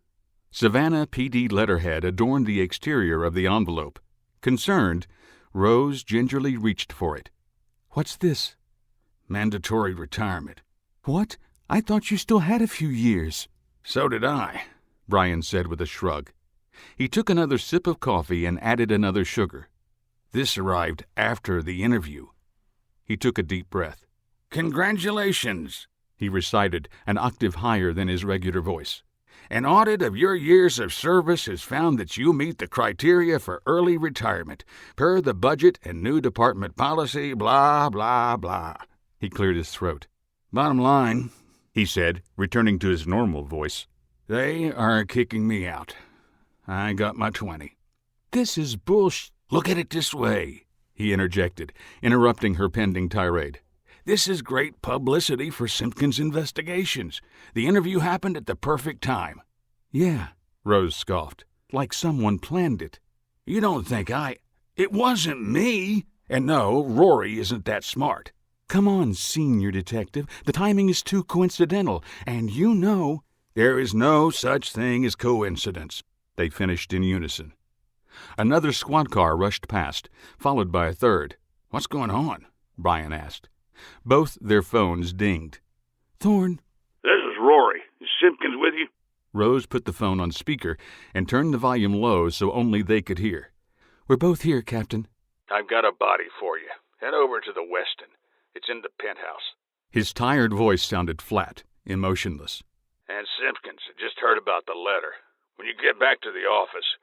Savannah PD letterhead adorned the exterior of the envelope. Concerned, Rose gingerly reached for it. "What's this?" "Mandatory retirement." "What? I thought you still had a few years." "So did I," Brian said with a shrug. He took another sip of coffee and added another sugar. "This arrived after the interview." He took a deep breath. "Congratulations," he recited, an octave higher than his regular voice. "An audit of your years of service has found that you meet the criteria for early retirement, per the budget and new department policy, blah, blah, blah." He cleared his throat. "Bottom line," he said, returning to his normal voice, "they are kicking me out. I got my 20. "This is bullsh—" "Look at it this way," he interjected, interrupting her pending tirade. "This is great publicity for Simpkins Investigations. The interview happened at the perfect time." "Yeah," Rose scoffed, "like someone planned it." "You don't think It wasn't me. And no, Rory isn't that smart." "Come on, senior detective. The timing is too coincidental, and you know—" "There is no such thing as coincidence," they finished in unison. Another squad car rushed past, followed by a third. "What's going on?" Brian asked. Both their phones dinged. "Thorne." "This is Rory. Is Simpkins with you?" Rose put the phone on speaker and turned the volume low so only they could hear. "We're both here, Captain." "I've got a body for you. Head over to the Westin. It's in the penthouse." His tired voice sounded flat, emotionless. "And Simpkins just heard about the letter. When you get back to the office,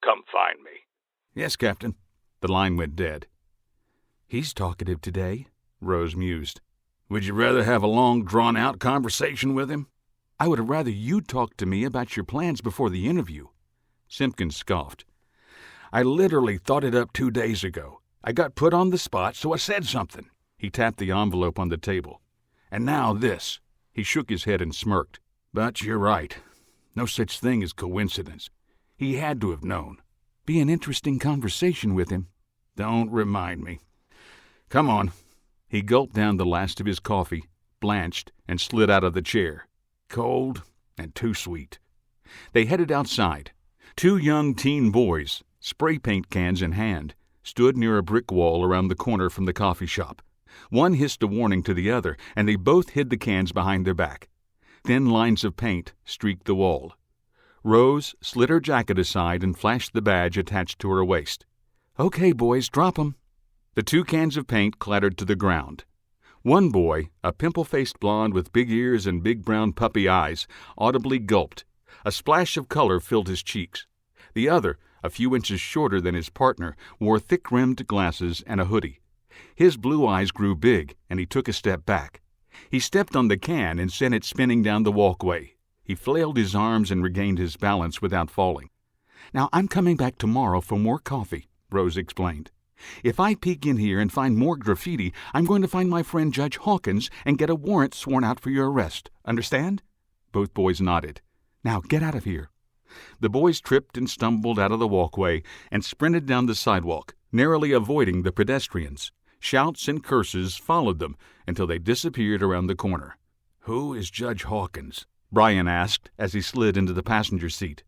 come find me." "Yes, Captain." The line went dead. "He's talkative today," Rose mused. "Would you rather have a long, drawn-out conversation with him?" I would have rather you talked to me about your plans before the interview." Simpkins scoffed. "I literally thought it up 2 days ago. I got put on the spot, so I said something." He tapped the envelope on the table. "And now this." He shook his head and smirked. "But you're right. No such thing as coincidence. He had to have known." "Be an interesting conversation with him." "Don't remind me. Come on." He gulped down the last of his coffee, blanched, and slid out of the chair. Cold and too sweet. They headed outside. 2 young teen boys, spray paint cans in hand, stood near a brick wall around the corner from the coffee shop. One hissed a warning to the other, and they both hid the cans behind their back. Thin lines of paint streaked the wall. Rose slid her jacket aside and flashed the badge attached to her waist. "Okay, boys, drop 'em." The 2 cans of paint clattered to the ground. One boy, a pimple-faced blonde with big ears and big brown puppy eyes, audibly gulped. A splash of color filled his cheeks. The other, a few inches shorter than his partner, wore thick-rimmed glasses and a hoodie. His blue eyes grew big, and he took a step back. He stepped on the can and sent it spinning down the walkway. He flailed his arms and regained his balance without falling. "Now, I'm coming back tomorrow for more coffee," Rose explained. "If I peek in here and find more graffiti, I'm going to find my friend Judge Hawkins and get a warrant sworn out for your arrest. Understand?" Both boys nodded. "Now, get out of here." The boys tripped and stumbled out of the walkway and sprinted down the sidewalk, narrowly avoiding the pedestrians. Shouts and curses followed them until they disappeared around the corner. "Who is Judge Hawkins?" Brian asked as he slid into the passenger seat.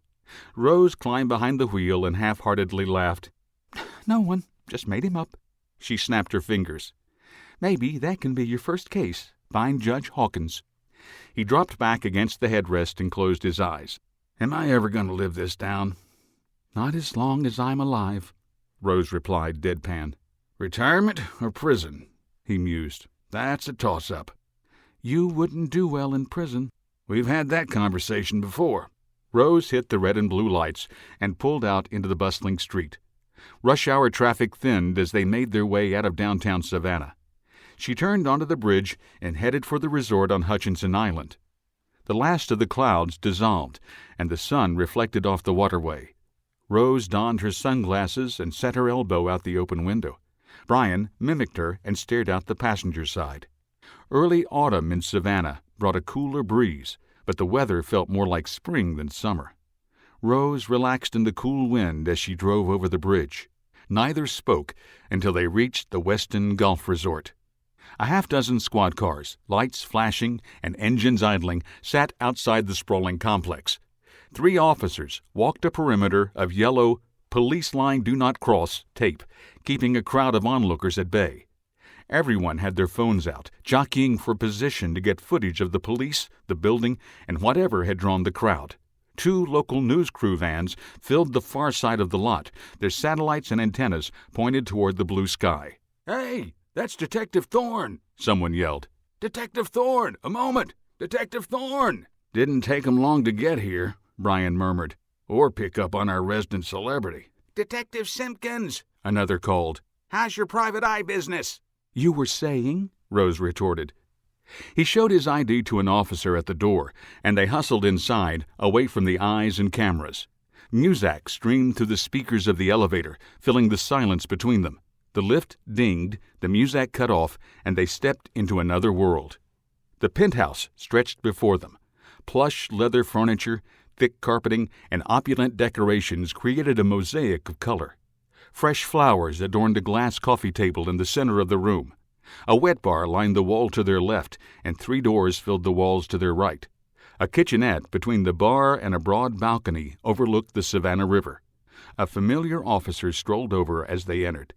Rose climbed behind the wheel and half-heartedly laughed. "No one. Just made him up." She snapped her fingers. "Maybe that can be your first case. Find Judge Hawkins." He dropped back against the headrest and closed his eyes. "Am I ever going to live this down?" "Not as long as I'm alive," Rose replied deadpan. "Retirement or prison?" he mused. "That's a toss-up." "You wouldn't do well in prison." "We've had that conversation before." Rose hit the red and blue lights and pulled out into the bustling street. Rush-hour traffic thinned as they made their way out of downtown Savannah. She turned onto the bridge and headed for the resort on Hutchinson Island. The last of the clouds dissolved, and the sun reflected off the waterway. Rose donned her sunglasses and set her elbow out the open window. Brian mimicked her and stared out the passenger side. Early autumn in Savannah brought a cooler breeze, but the weather felt more like spring than summer. Rose relaxed in the cool wind as she drove over the bridge. Neither spoke until they reached the Weston Golf Resort. A half-dozen squad cars, lights flashing and engines idling, sat outside the sprawling complex. 3 officers walked a perimeter of yellow "Police Line Do Not Cross" tape, keeping a crowd of onlookers at bay. Everyone had their phones out, jockeying for position to get footage of the police, the building, and whatever had drawn the crowd. 2 local news crew vans filled the far side of the lot, their satellites and antennas pointed toward the blue sky. "Hey, that's Detective Thorne!" someone yelled. "Detective Thorne! A moment! Detective Thorne!" "Didn't take 'em long to get here," Brian murmured, "or pick up on our resident celebrity." "Detective Simpkins!" another called. "How's your private eye business?" "You were saying?" Rose retorted. He showed his ID to an officer at the door, and they hustled inside, away from the eyes and cameras. Muzak streamed through the speakers of the elevator, filling the silence between them. The lift dinged, the Muzak cut off, and they stepped into another world. The penthouse stretched before them. Plush leather furniture, thick carpeting, and opulent decorations created a mosaic of color. Fresh flowers adorned a glass coffee table in the center of the room. A wet bar lined the wall to their left, and 3 doors filled the walls to their right. A kitchenette between the bar and a broad balcony overlooked the Savannah River. A familiar officer strolled over as they entered.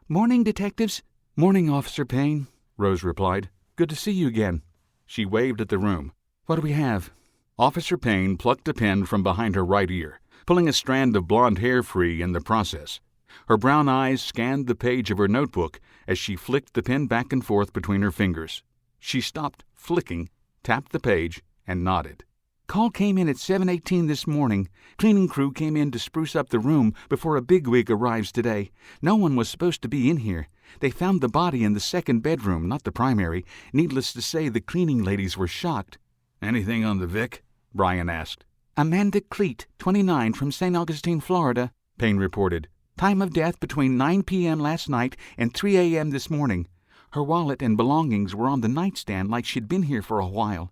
"Morning, detectives." "Morning, Officer Payne," Rose replied. "Good to see you again." She waved at the room. "What do we have?" Officer Payne plucked a pen from behind her right ear, pulling a strand of blonde hair free in the process. Her brown eyes scanned the page of her notebook as she flicked the pen back and forth between her fingers. She stopped flicking, tapped the page, and nodded. "Call came in at 7:18 this morning. Cleaning crew came in to spruce up the room before a bigwig arrives today. No one was supposed to be in here. They found the body in the second bedroom, not the primary. Needless to say, the cleaning ladies were shocked." "Anything on the Vic?" Brian asked. Amanda Cleet, 29, from St. Augustine, Florida, Payne reported. Time of death between 9 p.m. last night and 3 a.m. this morning. Her wallet and belongings were on the nightstand like she'd been here for a while.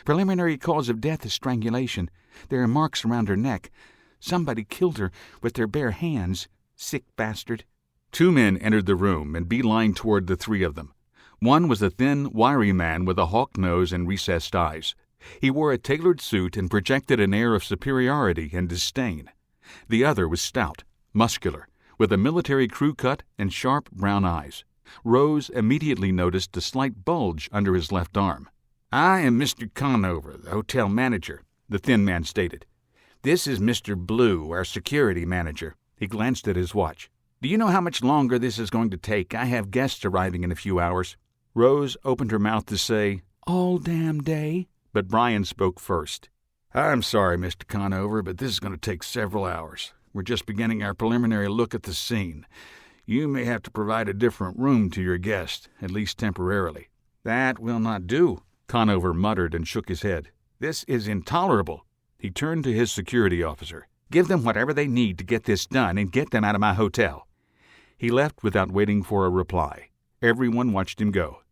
Preliminary cause of death is strangulation. There are marks around her neck. Somebody killed her with their bare hands. Sick bastard. 2 men entered the room and beelined toward the 3 of them. One was a thin, wiry man with a hawk nose and recessed eyes. He wore a tailored suit and projected an air of superiority and disdain. The other was stout, muscular, with a military crew cut and sharp brown eyes. Rose immediately noticed a slight bulge under his left arm. "I am Mr. Conover, the hotel manager," the thin man stated. "This is Mr. Blue, our security manager." He glanced at his watch. "Do you know how much longer this is going to take? I have guests arriving in a few hours." Rose opened her mouth to say, "All damn day," but Brian spoke first. "I'm sorry, Mr. Conover, but this is going to take several hours. We're just beginning our preliminary look at the scene. You may have to provide a different room to your guest, at least temporarily." "That will not do," Conover muttered and shook his head. "This is intolerable." He turned to his security officer. "Give them whatever they need to get this done and get them out of my hotel." He left without waiting for a reply. Everyone watched him go.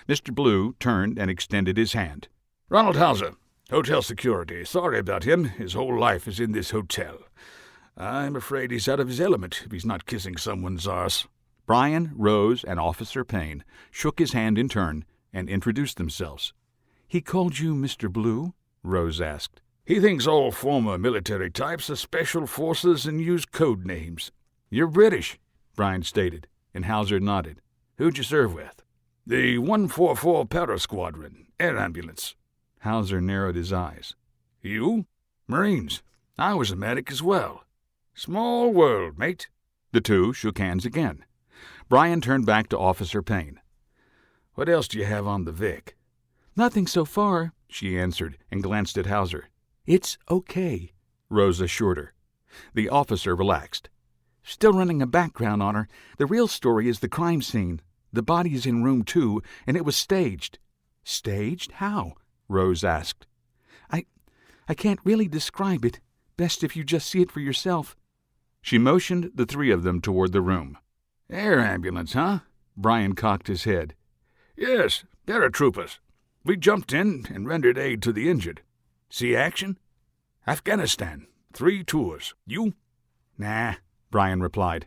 Mr. Blue turned and extended his hand. "Ronald Hauser, hotel security. Sorry about him. His whole life is in this hotel. I'm afraid he's out of his element if he's not kissing someone's arse." Brian, Rose, and Officer Payne shook his hand in turn and introduced themselves. "He called you Mr. Blue?" Rose asked. "He thinks all former military types are special forces and use code names." "You're British," Brian stated, and Hauser nodded. "Who'd you serve with?" "The 144 Para Squadron, air ambulance." Hauser narrowed his eyes. "You? Marines. I was a medic as well. Small world, mate." The 2 shook hands again. Brian turned back to Officer Payne. "What else do you have on the Vic?" "Nothing so far," she answered and glanced at Hauser. "It's okay," Rose assured her. The officer relaxed. "Still running a background on her. The real story is the crime scene. The body is in room 2, and it was staged." "Staged? How?" Rose asked. I can't really describe it. Best if you just see it for yourself." She motioned the 3 of them toward the room. "Air ambulance, huh?" Brian cocked his head. "Yes, paratroopers. We jumped in and rendered aid to the injured. See action? Afghanistan. 3 tours. You?" "Nah," Brian replied.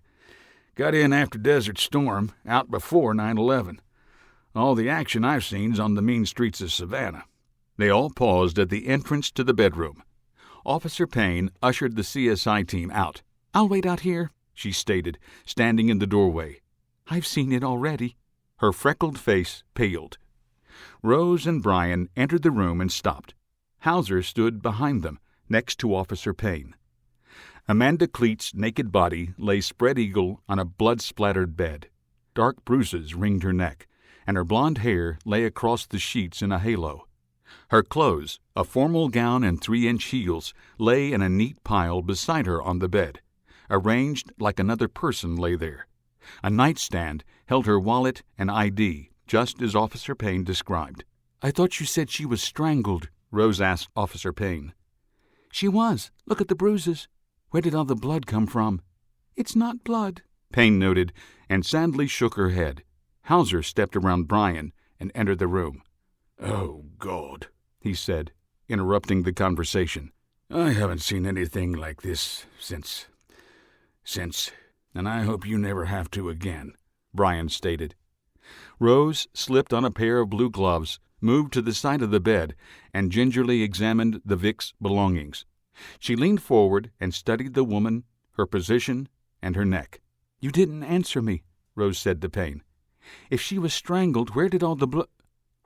"Got in after Desert Storm, out before 9/11. All the action I've seen's on the mean streets of Savannah." They all paused at the entrance to the bedroom. Officer Payne ushered the CSI team out. "I'll wait out here," she stated, standing in the doorway. "I've seen it already." Her freckled face paled. Rose and Brian entered the room and stopped. Hauser stood behind them, next to Officer Payne. Amanda Cleet's naked body lay spread-eagle on a blood-splattered bed. Dark bruises ringed her neck, and her blonde hair lay across the sheets in a halo. Her clothes, a formal gown and 3-inch heels, lay in a neat pile beside her on the bed. Arranged like another person lay there. A nightstand held her wallet and ID, just as Officer Payne described. "I thought you said she was strangled," Rose asked Officer Payne. "She was. Look at the bruises. Where did all the blood come from?" "It's not blood," Payne noted, and sadly shook her head. Hauser stepped around Brian and entered the room. "Oh, God," he said, interrupting the conversation. "I haven't seen anything like this since, and I hope you never have to again," Brian stated. Rose slipped on a pair of blue gloves, moved to the side of the bed, and gingerly examined the Vic's belongings. She leaned forward and studied the woman, her position, and her neck. "You didn't answer me," Rose said to Payne. "If she was strangled, where did all the blood—"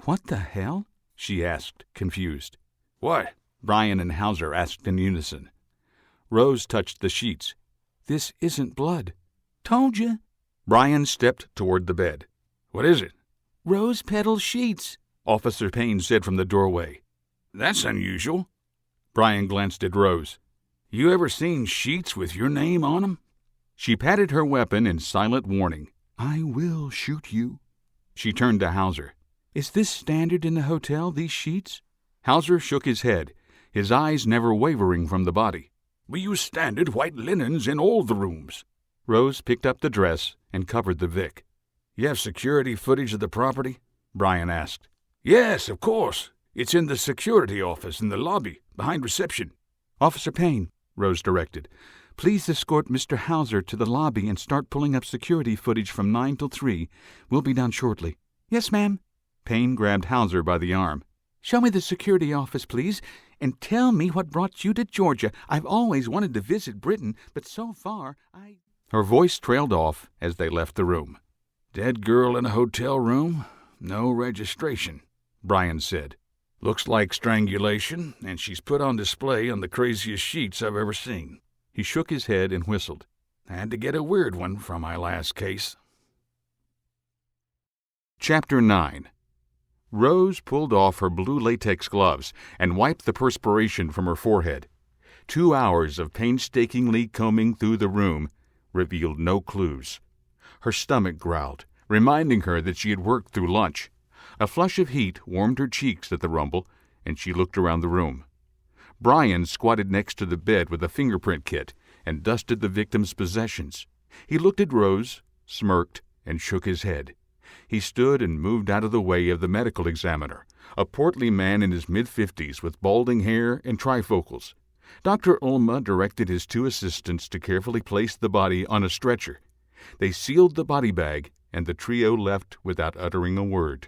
"What the hell?" she asked, confused. "What?" Brian and Hauser asked in unison. Rose touched the sheets. "This isn't blood." "Told you." Brian stepped toward the bed. "What is it?" "Rose petal sheets," Officer Payne said from the doorway. "That's unusual." Brian glanced at Rose. "You ever seen sheets with your name on 'em?" She patted her weapon in silent warning. "I will shoot you." She turned to Hauser. "Is this standard in the hotel, these sheets?" Hauser shook his head. his eyes never wavering from the body. We use standard white linens in all the rooms. Rose picked up the dress and covered the Vic. You have security footage of the property? Brian asked. Yes, of course. It's in the security office in the lobby, behind reception. Officer Payne, Rose directed, please escort Mr. Hauser to the lobby and start pulling up security footage from 9 till 3. We'll be down shortly. Yes, ma'am. Payne grabbed Hauser by the arm. Show me the security office, please, and tell me what brought you to Georgia. I've always wanted to visit Britain, but so far Her voice trailed off as they left the room. Dead girl in a hotel room, no registration, Brian said. Looks like strangulation, and she's put on display on the craziest sheets I've ever seen. He shook his head and whistled. Had to get a weird one from my last case. Chapter 9. Rose pulled off her blue latex gloves and wiped the perspiration from her forehead. 2 hours of painstakingly combing through the room revealed no clues. Her stomach growled, reminding her that she had worked through lunch. A flush of heat warmed her cheeks at the rumble, and she looked around the room. Brian squatted next to the bed with a fingerprint kit and dusted the victim's possessions. He looked at Rose, smirked, and shook his head. He stood and moved out of the way of the medical examiner, a portly man in his mid-50s with balding hair and trifocals. Dr. Ulma directed his 2 assistants to carefully place the body on a stretcher. They sealed the body bag, and the trio left without uttering a word.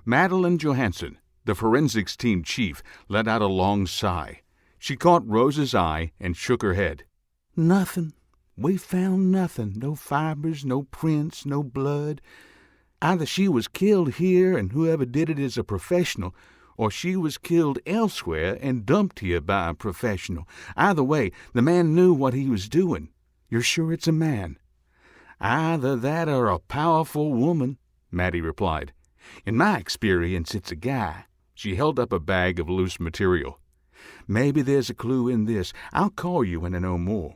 Madeline Johansson, the forensics team chief, let out a long sigh. She caught Rose's eye and shook her head. Nothing. We found nothing. No fibers, no prints, no blood. Either she was killed here and whoever did it is a professional, or she was killed elsewhere and dumped here by a professional. Either way, the man knew what he was doing. You're sure it's a man? Either that or a powerful woman, Maddie replied. In my experience, it's a guy. She held up a bag of loose material. Maybe there's a clue in this. I'll call you when I know more.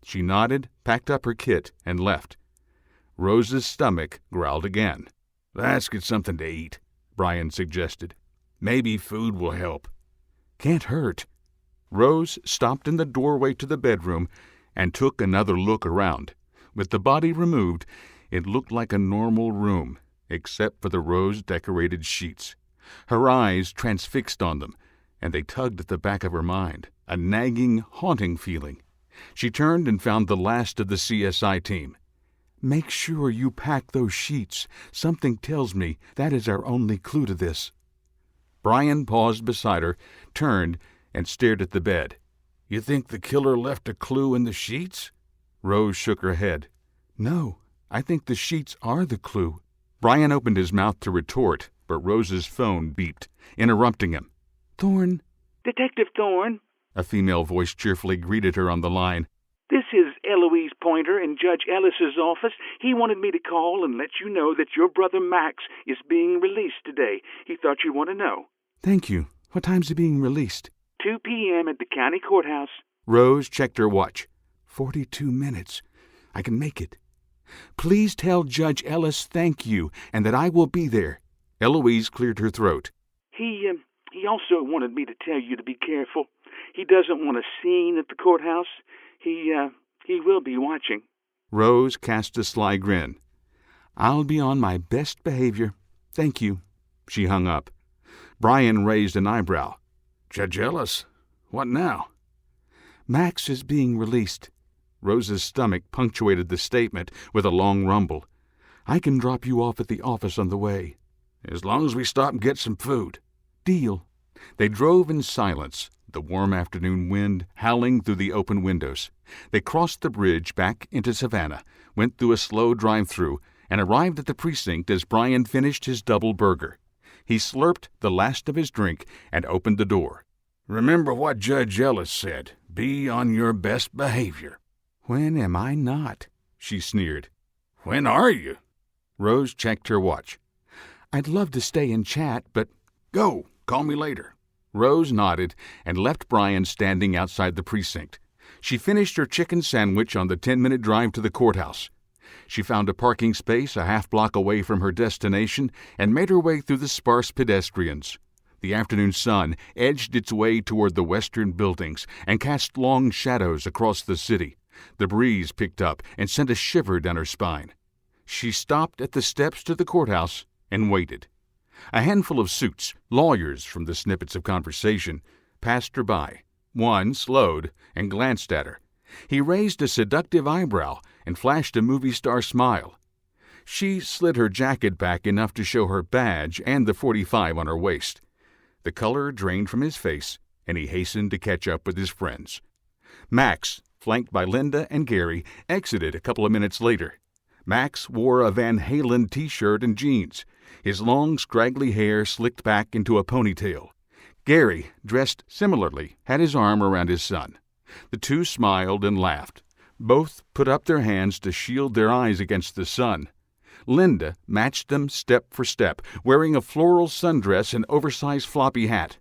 She nodded, packed up her kit, and left. Rose's stomach growled again. Let's get something to eat, Brian suggested. Maybe food will help. Can't hurt. Rose stopped in the doorway to the bedroom and took another look around. With the body removed, it looked like a normal room, except for the rose-decorated sheets. Her eyes transfixed on them, and they tugged at the back of her mind, a nagging, haunting feeling. She turned and found the last of the CSI team. Make sure you pack those sheets. Something tells me that is our only clue to this. Brian paused beside her, turned, and stared at the bed. You think the killer left a clue in the sheets? Rose shook her head. No, I think the sheets are the clue. Brian opened his mouth to retort, but Rose's phone beeped, interrupting him. Thorne. Detective Thorne. A female voice cheerfully greeted her on the line. This is Eloise Pointer in Judge Ellis's office. He wanted me to call and let you know that your brother Max is being released today. He thought you'd want to know. Thank you. What time's he being released? 2 p.m. at the county courthouse. Rose checked her watch. 42 minutes. I can make it. Please tell Judge Ellis thank you and that I will be there. Eloise cleared her throat. He also wanted me to tell you to be careful. He doesn't want a scene at the courthouse. He will be watching. Rose cast a sly grin. I'll be on my best behavior. Thank you. She hung up. Brian raised an eyebrow. Judge Ellis? What now? Max is being released. Rose's stomach punctuated the statement with a long rumble. I can drop you off at the office on the way. As long as we stop and get some food. Deal. They drove in silence, the warm afternoon wind howling through the open windows. They crossed the bridge back into Savannah, went through a slow drive-through, and arrived at the precinct as Brian finished his double burger. He slurped the last of his drink and opened the door. Remember what Judge Ellis said. Be on your best behavior. When am I not? She sneered. When are you? Rose checked her watch. I'd love to stay and chat, but... Go. Call me later. Rose nodded and left Brian standing outside the precinct. She finished her chicken sandwich on the 10-minute drive to the courthouse. She found a parking space a half block away from her destination and made her way through the sparse pedestrians. The afternoon sun edged its way toward the western buildings and cast long shadows across the city. The breeze picked up and sent a shiver down her spine. She stopped at the steps to the courthouse and waited. A handful of suits, lawyers from the snippets of conversation, passed her by. One slowed and glanced at her. He raised a seductive eyebrow and flashed a movie star smile. She slid her jacket back enough to show her badge and the .45 on her waist. The color drained from his face, and he hastened to catch up with his friends. Max, flanked by Linda and Gary, exited a couple of minutes later. Max wore a Van Halen t-shirt and jeans, his long, scraggly hair slicked back into a ponytail. Gary, dressed similarly, had his arm around his son. The two smiled and laughed. Both put up their hands to shield their eyes against the sun. Linda matched them step for step, wearing a floral sundress and oversized floppy hat.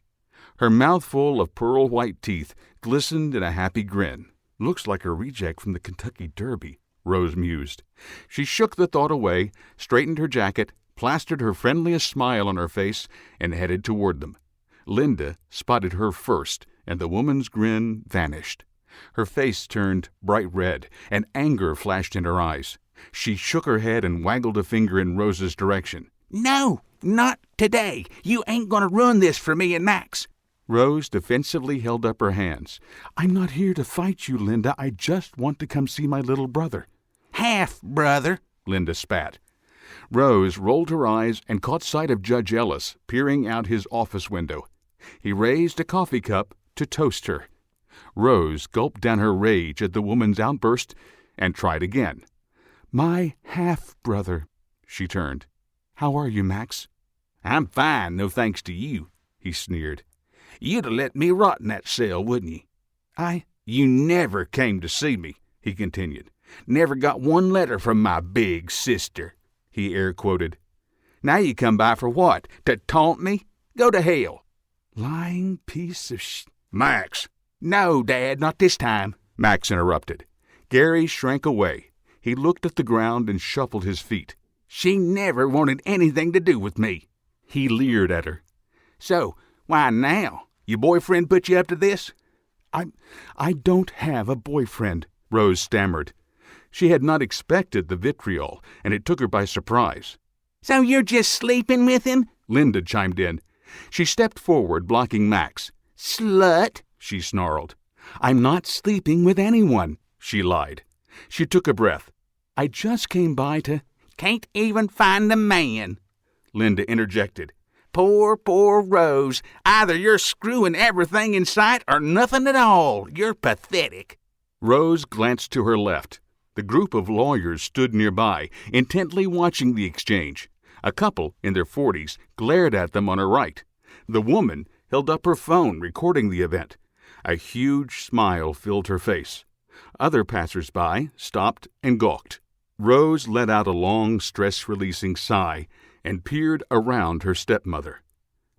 Her mouthful of pearl-white teeth glistened in a happy grin. "Looks like a reject from the Kentucky Derby," Rose mused. She shook the thought away, straightened her jacket, plastered her friendliest smile on her face, and headed toward them. Linda spotted her first, and the woman's grin vanished. Her face turned bright red, and anger flashed in her eyes. She shook her head and waggled a finger in Rose's direction. "No, not today. You ain't going to ruin this for me and Max." Rose defensively held up her hands. "I'm not here to fight you, Linda. I just want to come see my little brother." "Half-brother," Linda spat. Rose rolled her eyes and caught sight of Judge Ellis peering out his office window. He raised a coffee cup to toast her. Rose gulped down her rage at the woman's outburst and tried again. "My half-brother," she turned. "How are you, Max?" "I'm fine, no thanks to you," he sneered. "You'd have let me rot in that cell, wouldn't you?" You never came to see me," he continued. "Never got one letter from my big sister," he air-quoted. "Now you come by for what? To taunt me? Go to hell." "Lying piece of "Max." "No, Dad, not this time," Max interrupted. Gary shrank away. He looked at the ground and shuffled his feet. "She never wanted anything to do with me." He leered at her. "So, why now? Your boyfriend put you up to this?" I don't have a boyfriend," Rose stammered. She had not expected the vitriol, and it took her by surprise. "So you're just sleeping with him?" Linda chimed in. She stepped forward, blocking Max. "Slut," she snarled. "I'm not sleeping with anyone," she lied. She took a breath. "I just came by to—" "Can't even find a man," Linda interjected. Poor Rose. Either you're screwing everything in sight or nothing at all. You're pathetic." Rose glanced to her left. The group of lawyers stood nearby, intently watching the exchange. A couple, in their 40s, glared at them on her right. The woman held up her phone, recording the event. A huge smile filled her face. Other passers-by stopped and gawked. Rose let out a long, stress-releasing sigh and peered around her stepmother.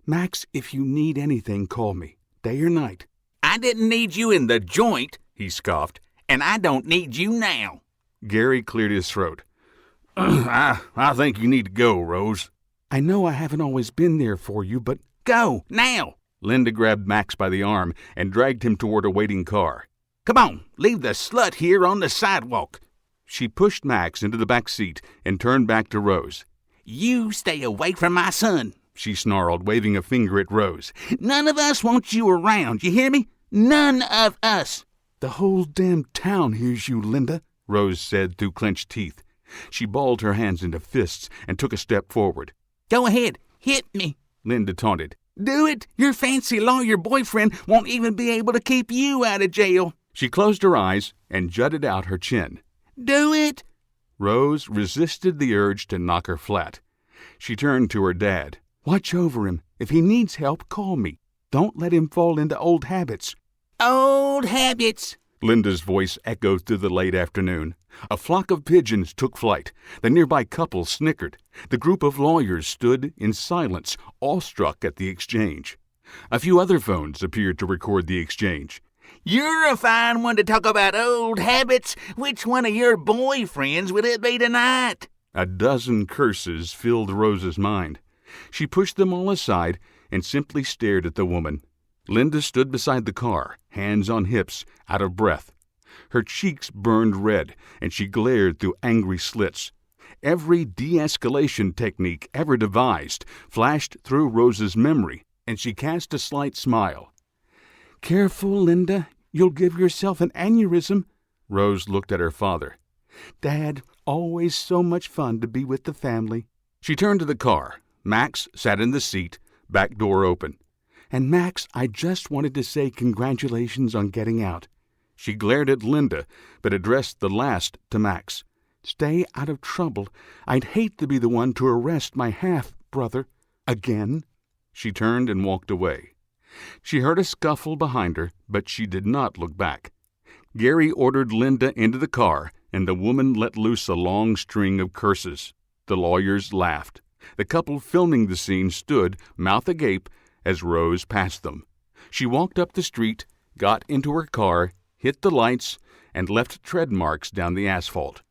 "Max, if you need anything, call me, day or night." "I didn't need you in the joint," he scoffed, "and I don't need you now." Gary cleared his throat. I think you need to go, Rose." "I know I haven't always been there for you, but—" "Go, now!" Linda grabbed Max by the arm and dragged him toward a waiting car. "Come on, leave the slut here on the sidewalk." She pushed Max into the back seat and turned back to Rose. "You stay away from my son," she snarled, waving a finger at Rose. "None of us want you around, you hear me? None of us." "The whole damn town hears you, Linda," Rose said through clenched teeth. She balled her hands into fists and took a step forward. "Go ahead, hit me," Linda taunted. "Do it. Your fancy lawyer boyfriend won't even be able to keep you out of jail." She closed her eyes and jutted out her chin. "Do it." Rose resisted the urge to knock her flat. She turned to her dad. "Watch over him. If he needs help, call me. Don't let him fall into old habits." "Old habits," Linda's voice echoed through the late afternoon. A flock of pigeons took flight. The nearby couple snickered. The group of lawyers stood in silence, awestruck at the exchange. A few other phones appeared to record the exchange. "You're a fine one to talk about old habits. Which one of your boyfriends would it be tonight?" A dozen curses filled Rose's mind. She pushed them all aside and simply stared at the woman. Linda stood beside the car, hands on hips, out of breath. Her cheeks burned red, and she glared through angry slits. Every de-escalation technique ever devised flashed through Rose's memory, and she cast a slight smile. "Careful, Linda. You'll give yourself an aneurysm." Rose looked at her father. "Dad, always so much fun to be with the family." She turned to the car. Max sat in the seat, back door open. "And Max, I just wanted to say congratulations on getting out." She glared at Linda, but addressed the last to Max. "Stay out of trouble. I'd hate to be the one to arrest my half-brother again." She turned and walked away. She heard a scuffle behind her, but she did not look back. Gary ordered Linda into the car, and the woman let loose a long string of curses. The lawyers laughed. The couple filming the scene stood, mouth agape, as Rose passed them. She walked up the street, got into her car, hit the lights, and left tread marks down the asphalt.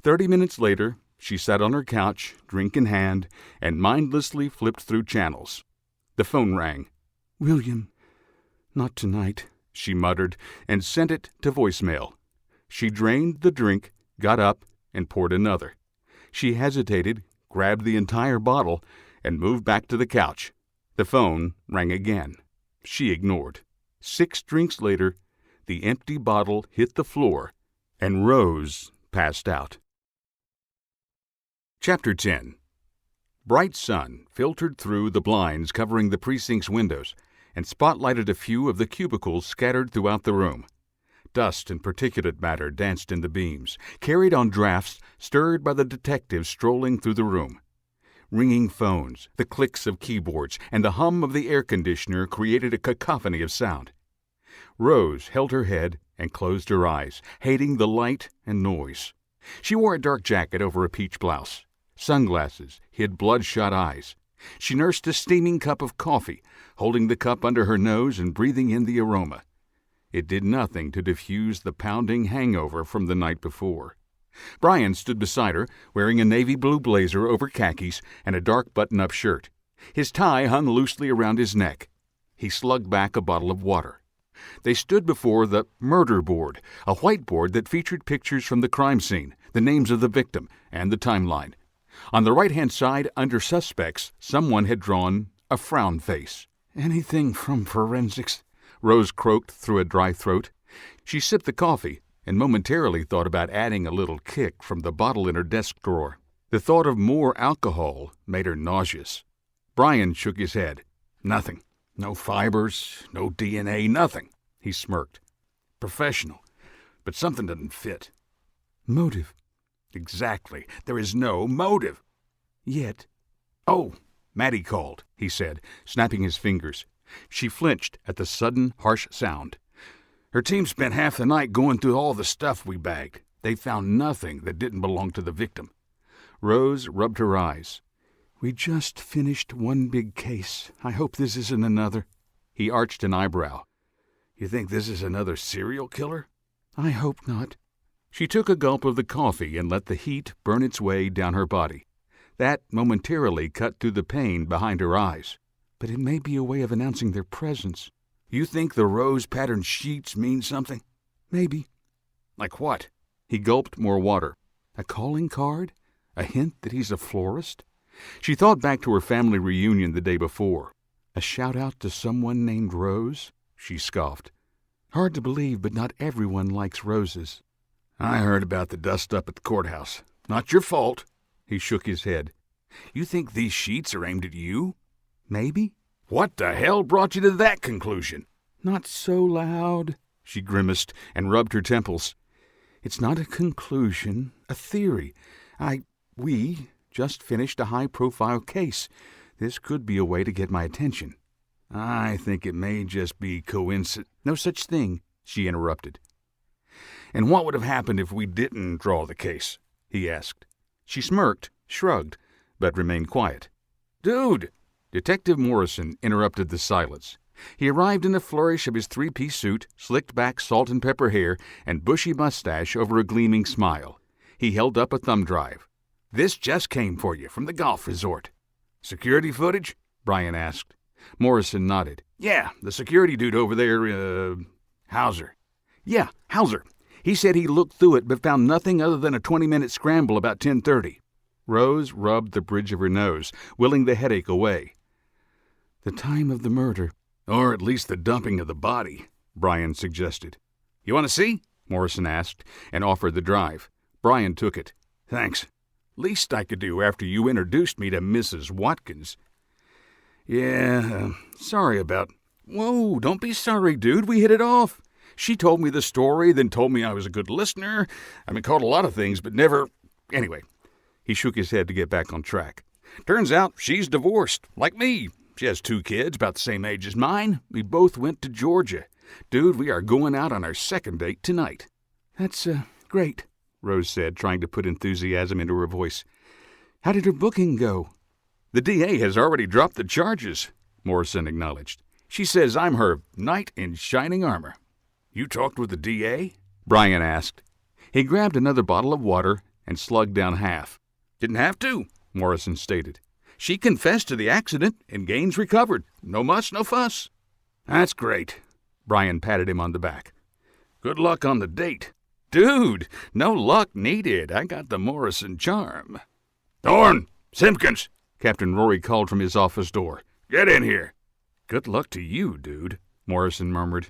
30 minutes later, she sat on her couch, drink in hand, and mindlessly flipped through channels. The phone rang. "William, not tonight," she muttered, and sent it to voicemail. She drained the drink, got up, and poured another. She hesitated, grabbed the entire bottle, and moved back to the couch. The phone rang again. She ignored. 6 drinks later, the empty bottle hit the floor, and Rose passed out. Chapter 10. Bright sun filtered through the blinds covering the precinct's windows and spotlighted a few of the cubicles scattered throughout the room. Dust and particulate matter danced in the beams, carried on drafts stirred by the detectives strolling through the room. Ringing phones, the clicks of keyboards, and the hum of the air conditioner created a cacophony of sound. Rose held her head and closed her eyes, hating the light and noise. She wore a dark jacket over a peach blouse. Sunglasses hid bloodshot eyes. She nursed a steaming cup of coffee, holding the cup under her nose and breathing in the aroma. It did nothing to diffuse the pounding hangover from the night before. Brian stood beside her, wearing a navy blue blazer over khakis and a dark button-up shirt. His tie hung loosely around his neck. He slugged back a bottle of water. They stood before the murder board, a whiteboard that featured pictures from the crime scene, the names of the victim, and the timeline. On the right-hand side, under suspects, someone had drawn a frown face. "Anything from forensics?" Rose croaked through a dry throat. She sipped the coffee and momentarily thought about adding a little kick from the bottle in her desk drawer. The thought of more alcohol made her nauseous. Brian shook his head. "Nothing. No fibers, no DNA, nothing." He smirked. "Professional, but something doesn't fit." "Motive?" "Exactly. There is no motive." "Yet." "Oh, Maddie called," he said, snapping his fingers. She flinched at the sudden, harsh sound. "Her team spent half the night going through all the stuff we bagged. They found nothing that didn't belong to the victim." Rose rubbed her eyes. "We just finished one big case. I hope this isn't another." He arched an eyebrow. "You think this is another serial killer?" "I hope not." She took a gulp of the coffee and let the heat burn its way down her body. That momentarily cut through the pain behind her eyes. "But it may be a way of announcing their presence." "You think the rose-patterned sheets mean something?" "Maybe." "Like what?" He gulped more water. "A calling card? A hint that he's a florist?" She thought back to her family reunion the day before. "A shout-out to someone named Rose?" She scoffed. "Hard to believe, but not everyone likes roses." "I heard about the dust-up at the courthouse. Not your fault." He shook his head. "You think these sheets are aimed at you?" "Maybe." "What the hell brought you to that conclusion?" "Not so loud." She grimaced and rubbed her temples. "It's not a conclusion, a theory. We just finished a high-profile case. This could be a way to get my attention." "I think it may just be coincidence." "No such thing," she interrupted. "And what would have happened if we didn't draw the case?" he asked. She smirked, shrugged, but remained quiet. "Dude!" Detective Morrison interrupted the silence. He arrived in a flourish of his 3-piece suit, slicked back salt and pepper hair, and bushy mustache over a gleaming smile. He held up a thumb drive. "This just came for you from the golf resort." "Security footage?" Brian asked. Morrison nodded. Yeah, the security dude over there, Hauser. Yeah, Hauser. He said he looked through it but found nothing other than a 20-minute scramble about 10:30. Rose rubbed the bridge of her nose, willing the headache away. The time of the murder. Or at least the dumping of the body, Brian suggested. You want to see? Morrison asked, and offered the drive. Brian took it. Thanks. Least I could do after you introduced me to Mrs. Watkins. Yeah, sorry about... Whoa, don't be sorry, dude. We hit it off. She told me the story, then told me I was a good listener. Caught a lot of things, but never... Anyway, he shook his head to get back on track. Turns out she's divorced, like me. She has 2 kids, about the same age as mine. We both went to Georgia. Dude, we are going out on our 2nd date tonight. That's, great, Rose said, trying to put enthusiasm into her voice. How did her booking go? The DA has already dropped the charges, Morrison acknowledged. She says I'm her knight in shining armor. You talked with the DA? Brian asked. He grabbed another bottle of water and slugged down half. Didn't have to, Morrison stated. She confessed to the accident and Gaines recovered. No muss, no fuss. That's great. Brian patted him on the back. Good luck on the date. Dude, no luck needed. I got the Morrison charm. Thorne! Simpkins! Captain Rory called from his office door. Get in here. Good luck to you, dude, Morrison murmured.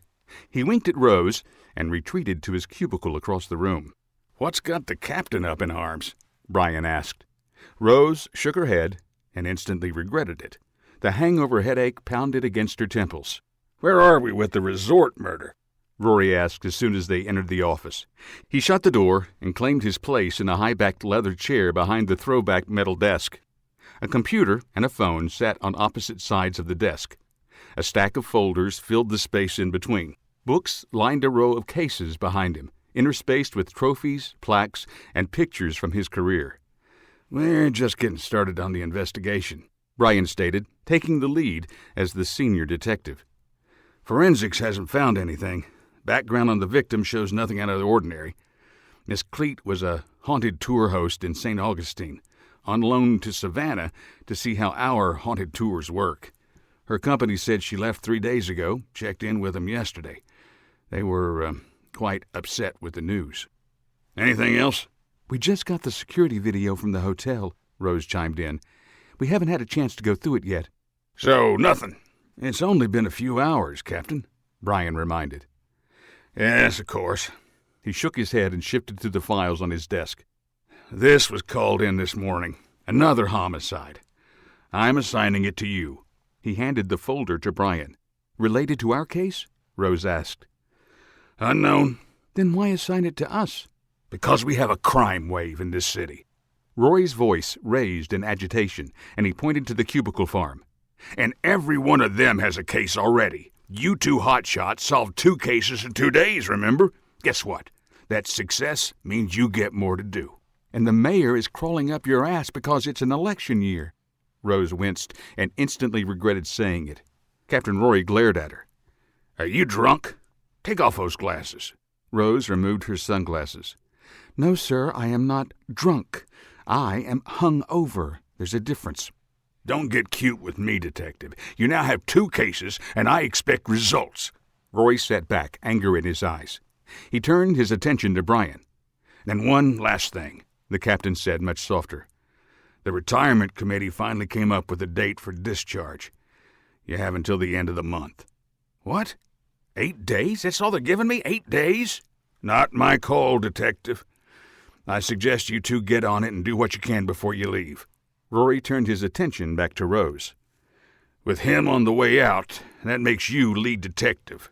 He winked at Rose and retreated to his cubicle across the room. What's got the captain up in arms? Brian asked. Rose shook her head and instantly regretted it. The hangover headache pounded against her temples. Where are we with the resort murder? Rory asked as soon as they entered the office. He shut the door and claimed his place in a high-backed leather chair behind the throwback metal desk. A computer and a phone sat on opposite sides of the desk. A stack of folders filled the space in between. Books lined a row of cases behind him, interspaced with trophies, plaques, and pictures from his career. We're just getting started on the investigation, Brian stated, taking the lead as the senior detective. Forensics hasn't found anything. Background on the victim shows nothing out of the ordinary. Miss Cleet was a haunted tour host in St. Augustine, on loan to Savannah to see how our haunted tours work. Her company said she left 3 days ago, checked in with them yesterday. They were quite upset with the news. Anything else? We just got the security video from the hotel, Rose chimed in. We haven't had a chance to go through it yet. So, nothing. It's only been a few hours, Captain, Brian reminded. Yes, of course. He shook his head and shifted to the files on his desk. This was called in this morning. Another homicide. I'm assigning it to you. He handed the folder to Brian. Related to our case? Rose asked. Unknown. Then why assign it to us? Because we have a crime wave in this city. Rory's voice raised in agitation, and he pointed to the cubicle farm. And every one of them has a case already. You 2 hotshots solved 2 cases in 2 days, remember? Guess what? That success means you get more to do. And the mayor is crawling up your ass because it's an election year. Rose winced and instantly regretted saying it. Captain Rory glared at her. Are you drunk? Take off those glasses. Rose removed her sunglasses. No, sir, I am not drunk. I am hung over. There's a difference. Don't get cute with me, Detective. You now have 2 cases, and I expect results. Rory sat back, anger in his eyes. He turned his attention to Brian. And one last thing, the captain said much softer. The retirement committee finally came up with a date for discharge. You have until the end of the month. What? 8 days? That's all they're giving me? 8 days? Not my call, Detective. I suggest you 2 get on it and do what you can before you leave. Rory turned his attention back to Rose. With him on the way out, that makes you lead detective.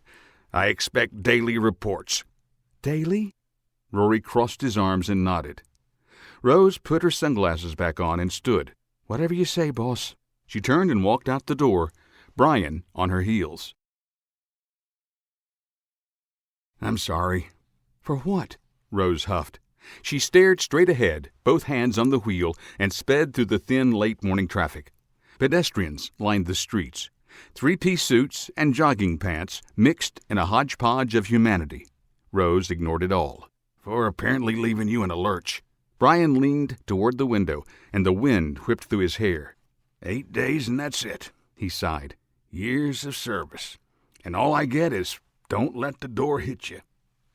I expect daily reports. Daily? Rory crossed his arms and nodded. Rose put her sunglasses back on and stood. Whatever you say, boss. She turned and walked out the door, Brian on her heels. I'm sorry. For what? Rose huffed. She stared straight ahead, both hands on the wheel, and sped through the thin late-morning traffic. Pedestrians lined the streets. 3-piece suits and jogging pants mixed in a hodgepodge of humanity. Rose ignored it all. For apparently leaving you in a lurch. Brian leaned toward the window, and the wind whipped through his hair. 8 days and that's it, he sighed. Years of service. And all I get is, don't let the door hit you.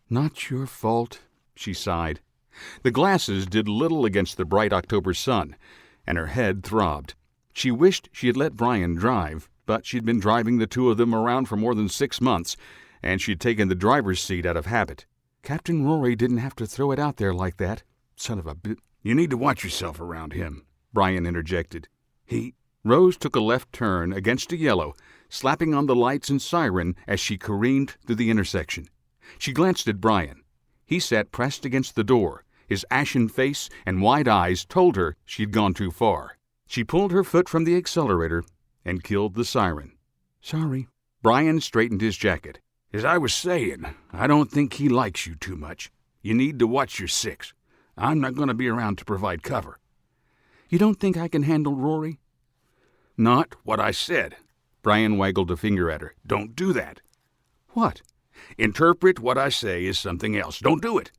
Not your fault, she sighed. The glasses did little against the bright October sun, and her head throbbed. She wished she had let Brian drive, but she'd been driving the two of them around for more than 6 months, and she'd taken the driver's seat out of habit. Captain Rory didn't have to throw it out there like that. Son of a bit. You need to watch yourself around him, Brian interjected. Rose took a left turn against a yellow, slapping on the lights and siren as she careened through the intersection. She glanced at Brian. He sat pressed against the door. His ashen face and wide eyes told her she'd gone too far. She pulled her foot from the accelerator and killed the siren. Sorry. Brian straightened his jacket. As I was saying, I don't think he likes you too much. You need to watch your six. I'm not going to be around to provide cover. You don't think I can handle Rory? Not what I said. Brian waggled a finger at her. Don't do that. What? Interpret what I say as something else. Don't do it.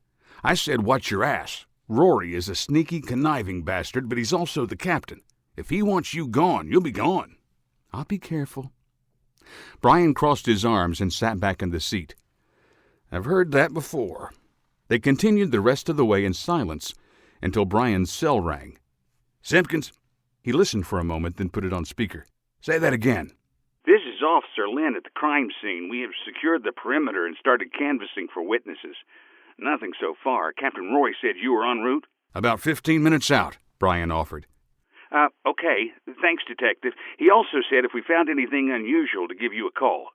I said watch your ass. Rory is a sneaky, conniving bastard, but he's also the captain. If he wants you gone, you'll be gone. I'll be careful. Brian crossed his arms and sat back in the seat. I've heard that before. They continued the rest of the way in silence until Brian's cell rang. Simpkins. He listened for a moment, then put it on speaker. Say that again. This is Officer Lynn at the crime scene. We have secured the perimeter and started canvassing for witnesses. Nothing so far. Captain Roy said you were en route? About 15 minutes out, Brian offered. Okay. Thanks, Detective. He also said if we found anything unusual to give you a call.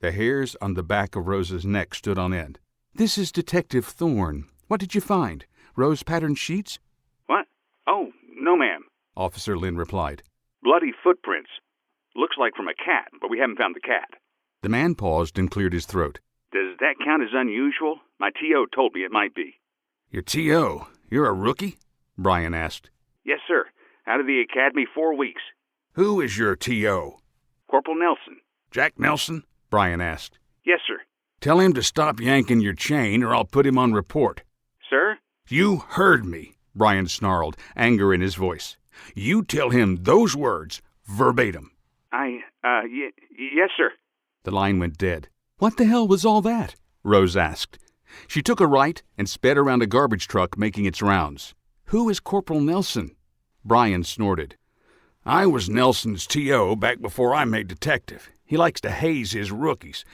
The hairs on the back of Rose's neck stood on end. This is Detective Thorne. What did you find? Rose patterned sheets? What? Oh, no, ma'am. Officer Lynn replied. Bloody footprints. Looks like from a cat, but we haven't found the cat. The man paused and cleared his throat. Does that count as unusual? My T.O. told me it might be. Your T.O.? You're a rookie? Brian asked. Yes, sir. Out of the academy 4 weeks. Who is your T.O.? Corporal Nelson. Jack Nelson? Brian asked. Yes, sir. Tell him to stop yanking your chain or I'll put him on report. Sir? You heard me, Brian snarled, anger in his voice. You tell him those words verbatim. Yes, sir. The line went dead. What the hell was all that? Rose asked. She took a right and sped around a garbage truck making its rounds. Who is Corporal Nelson? Brian snorted. I was Nelson's T.O. back before I made detective. He likes to haze his rookies.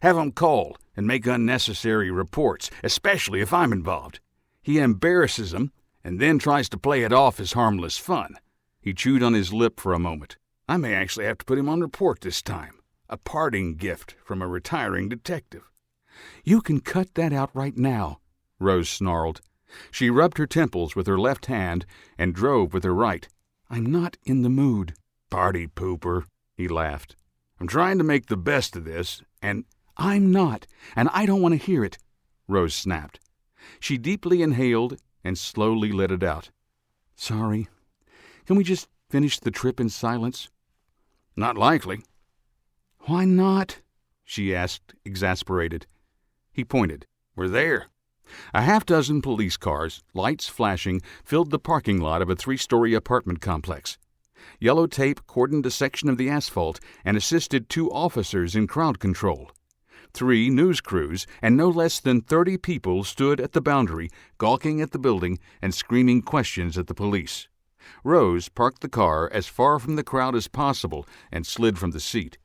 Have 'em call and make unnecessary reports, especially if I'm involved. He embarrasses 'em and then tries to play it off as harmless fun. He chewed on his lip for a moment. I may actually have to put him on report this time. A parting gift from a retiring detective. You can cut that out right now, Rose snarled. She rubbed her temples with her left hand and drove with her right. I'm not in the mood. Party pooper, he laughed. I'm trying to make the best of this, and I'm not, and I don't want to hear it, Rose snapped. She deeply inhaled and slowly let it out. Sorry. Can we just finish the trip in silence? Not likely. Why not? She asked, exasperated. He pointed. We're there. A half-dozen police cars, lights flashing, filled the parking lot of a 3-story apartment complex. Yellow tape cordoned a section of the asphalt and assisted 2 officers in crowd control. 3 news crews and no less than 30 people stood at the boundary, gawking at the building and screaming questions at the police. Rose parked the car as far from the crowd as possible and slid from the seat.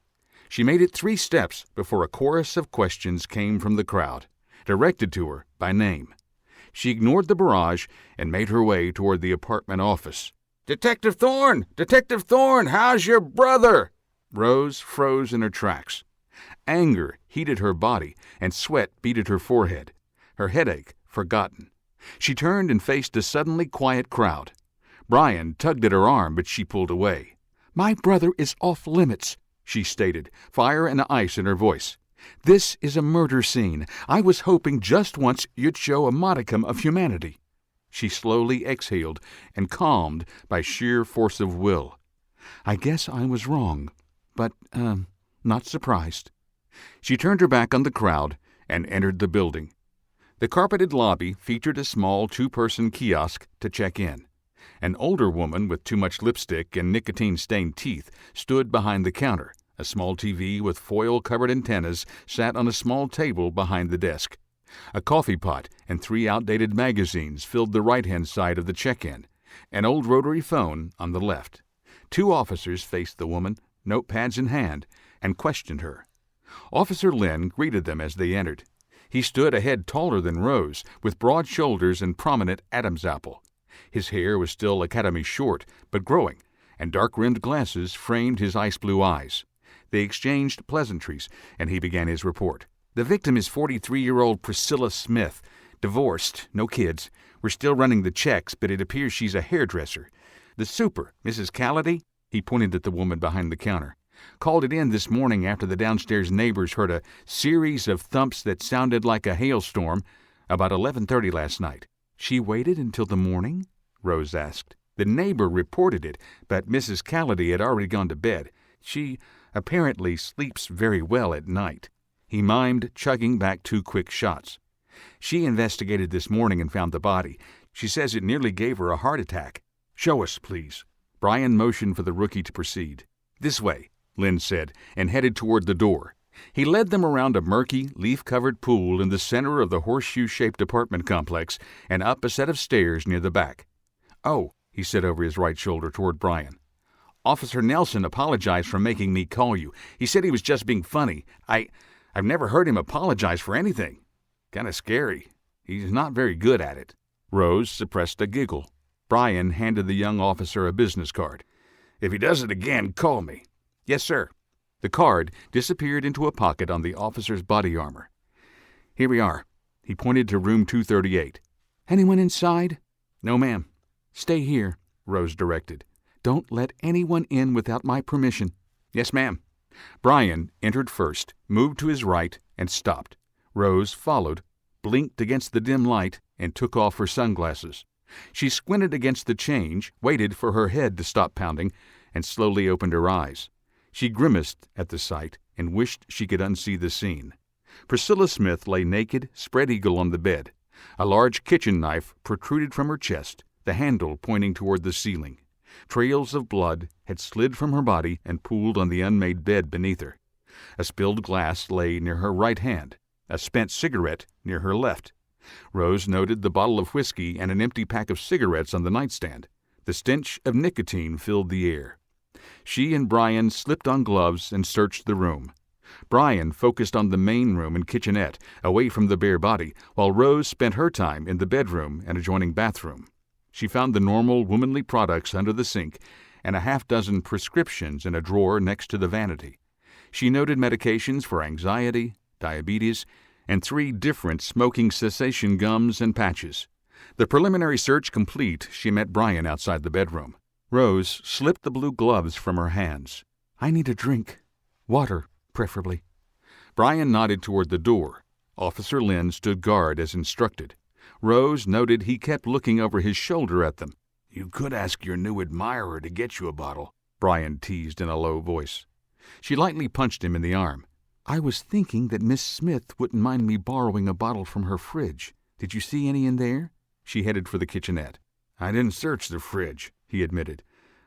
She made it 3 steps before a chorus of questions came from the crowd, directed to her by name. She ignored the barrage and made her way toward the apartment office. Detective Thorne! Detective Thorne! How's your brother? Rose froze in her tracks. Anger heated her body and sweat beaded her forehead. Her headache forgotten. She turned and faced a suddenly quiet crowd. Brian tugged at her arm, but she pulled away. My brother is off limits, she stated, fire and ice in her voice. This is a murder scene. I was hoping just once you'd show a modicum of humanity. She slowly exhaled and calmed by sheer force of will. I guess I was wrong, but, not surprised. She turned her back on the crowd and entered the building. The carpeted lobby featured a small 2-person kiosk to check in. An older woman with too much lipstick and nicotine-stained teeth stood behind the counter, A small TV with foil-covered antennas sat on a small table behind the desk. A coffee pot and 3 outdated magazines filled the right-hand side of the check-in, an old rotary phone on the left. 2 officers faced the woman, notepads in hand, and questioned her. Officer Lynn greeted them as they entered. He stood a head taller than Rose, with broad shoulders and prominent Adam's apple. His hair was still Academy short, but growing, and dark-rimmed glasses framed his ice-blue eyes. They exchanged pleasantries, and he began his report. The victim is 43-year-old Priscilla Smith. Divorced, no kids. We're still running the checks, but it appears she's a hairdresser. The super, Mrs. Callady, he pointed at the woman behind the counter, called it in this morning after the downstairs neighbors heard a series of thumps that sounded like a hailstorm about 11:30 last night. She waited until the morning? Rose asked. The neighbor reported it, but Mrs. Callady had already gone to bed. She apparently sleeps very well at night. He mimed, chugging back 2 quick shots. She investigated this morning and found the body. She says it nearly gave her a heart attack. Show us, please. Brian motioned for the rookie to proceed. This way, Lynn said, and headed toward the door. He led them around a murky, leaf-covered pool in the center of the horseshoe-shaped apartment complex and up a set of stairs near the back. Oh, he said over his right shoulder toward Brian. Officer Nelson apologized for making me call you. He said he was just being funny. I've never heard him apologize for anything. Kind of scary. He's not very good at it. Rose suppressed a giggle. Brian handed the young officer a business card. If he does it again, call me. Yes, sir. The card disappeared into a pocket on the officer's body armor. Here we are. He pointed to room 238. Anyone inside? No, ma'am. Stay here, Rose directed. Don't let anyone in without my permission. Yes, ma'am. Brian entered first, moved to his right, and stopped. Rose followed, blinked against the dim light, and took off her sunglasses. She squinted against the change, waited for her head to stop pounding, and slowly opened her eyes. She grimaced at the sight and wished she could unsee the scene. Priscilla Smith lay naked, spread-eagle on the bed. A large kitchen knife protruded from her chest, the handle pointing toward the ceiling. Trails of blood had slid from her body and pooled on the unmade bed beneath her. A spilled glass lay near her right hand, a spent cigarette near her left. Rose noted the bottle of whiskey and an empty pack of cigarettes on the nightstand. The stench of nicotine filled the air. She and Brian slipped on gloves and searched the room. Brian focused on the main room and kitchenette, away from the bare body, while Rose spent her time in the bedroom and adjoining bathroom. She found the normal womanly products under the sink and a half-dozen prescriptions in a drawer next to the vanity. She noted medications for anxiety, diabetes, and 3 different smoking cessation gums and patches. The preliminary search complete, she met Brian outside the bedroom. Rose slipped the blue gloves from her hands. I need a drink. Water, preferably. Brian nodded toward the door. Officer Lynn stood guard as instructed. Rose noted he kept looking over his shoulder at them. You could ask your new admirer to get you a bottle, Brian teased in a low voice. She lightly punched him in the arm. I was thinking that Miss Smith wouldn't mind me borrowing a bottle from her fridge. Did you see any in there? She headed for the kitchenette. I didn't search the fridge, he admitted.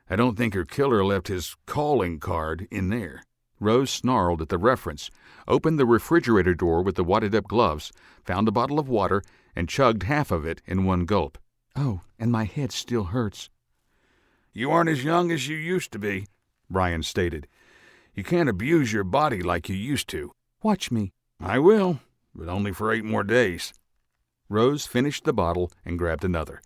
I don't think her killer left his calling card in there. Rose snarled at the reference, opened the refrigerator door with the wadded-up gloves, found a bottle of water, and chugged half of it in one gulp. Oh, and my head still hurts. You aren't as young as you used to be, Brian stated. You can't abuse your body like you used to. Watch me. I will, but only for 8 more days. Rose finished the bottle and grabbed another.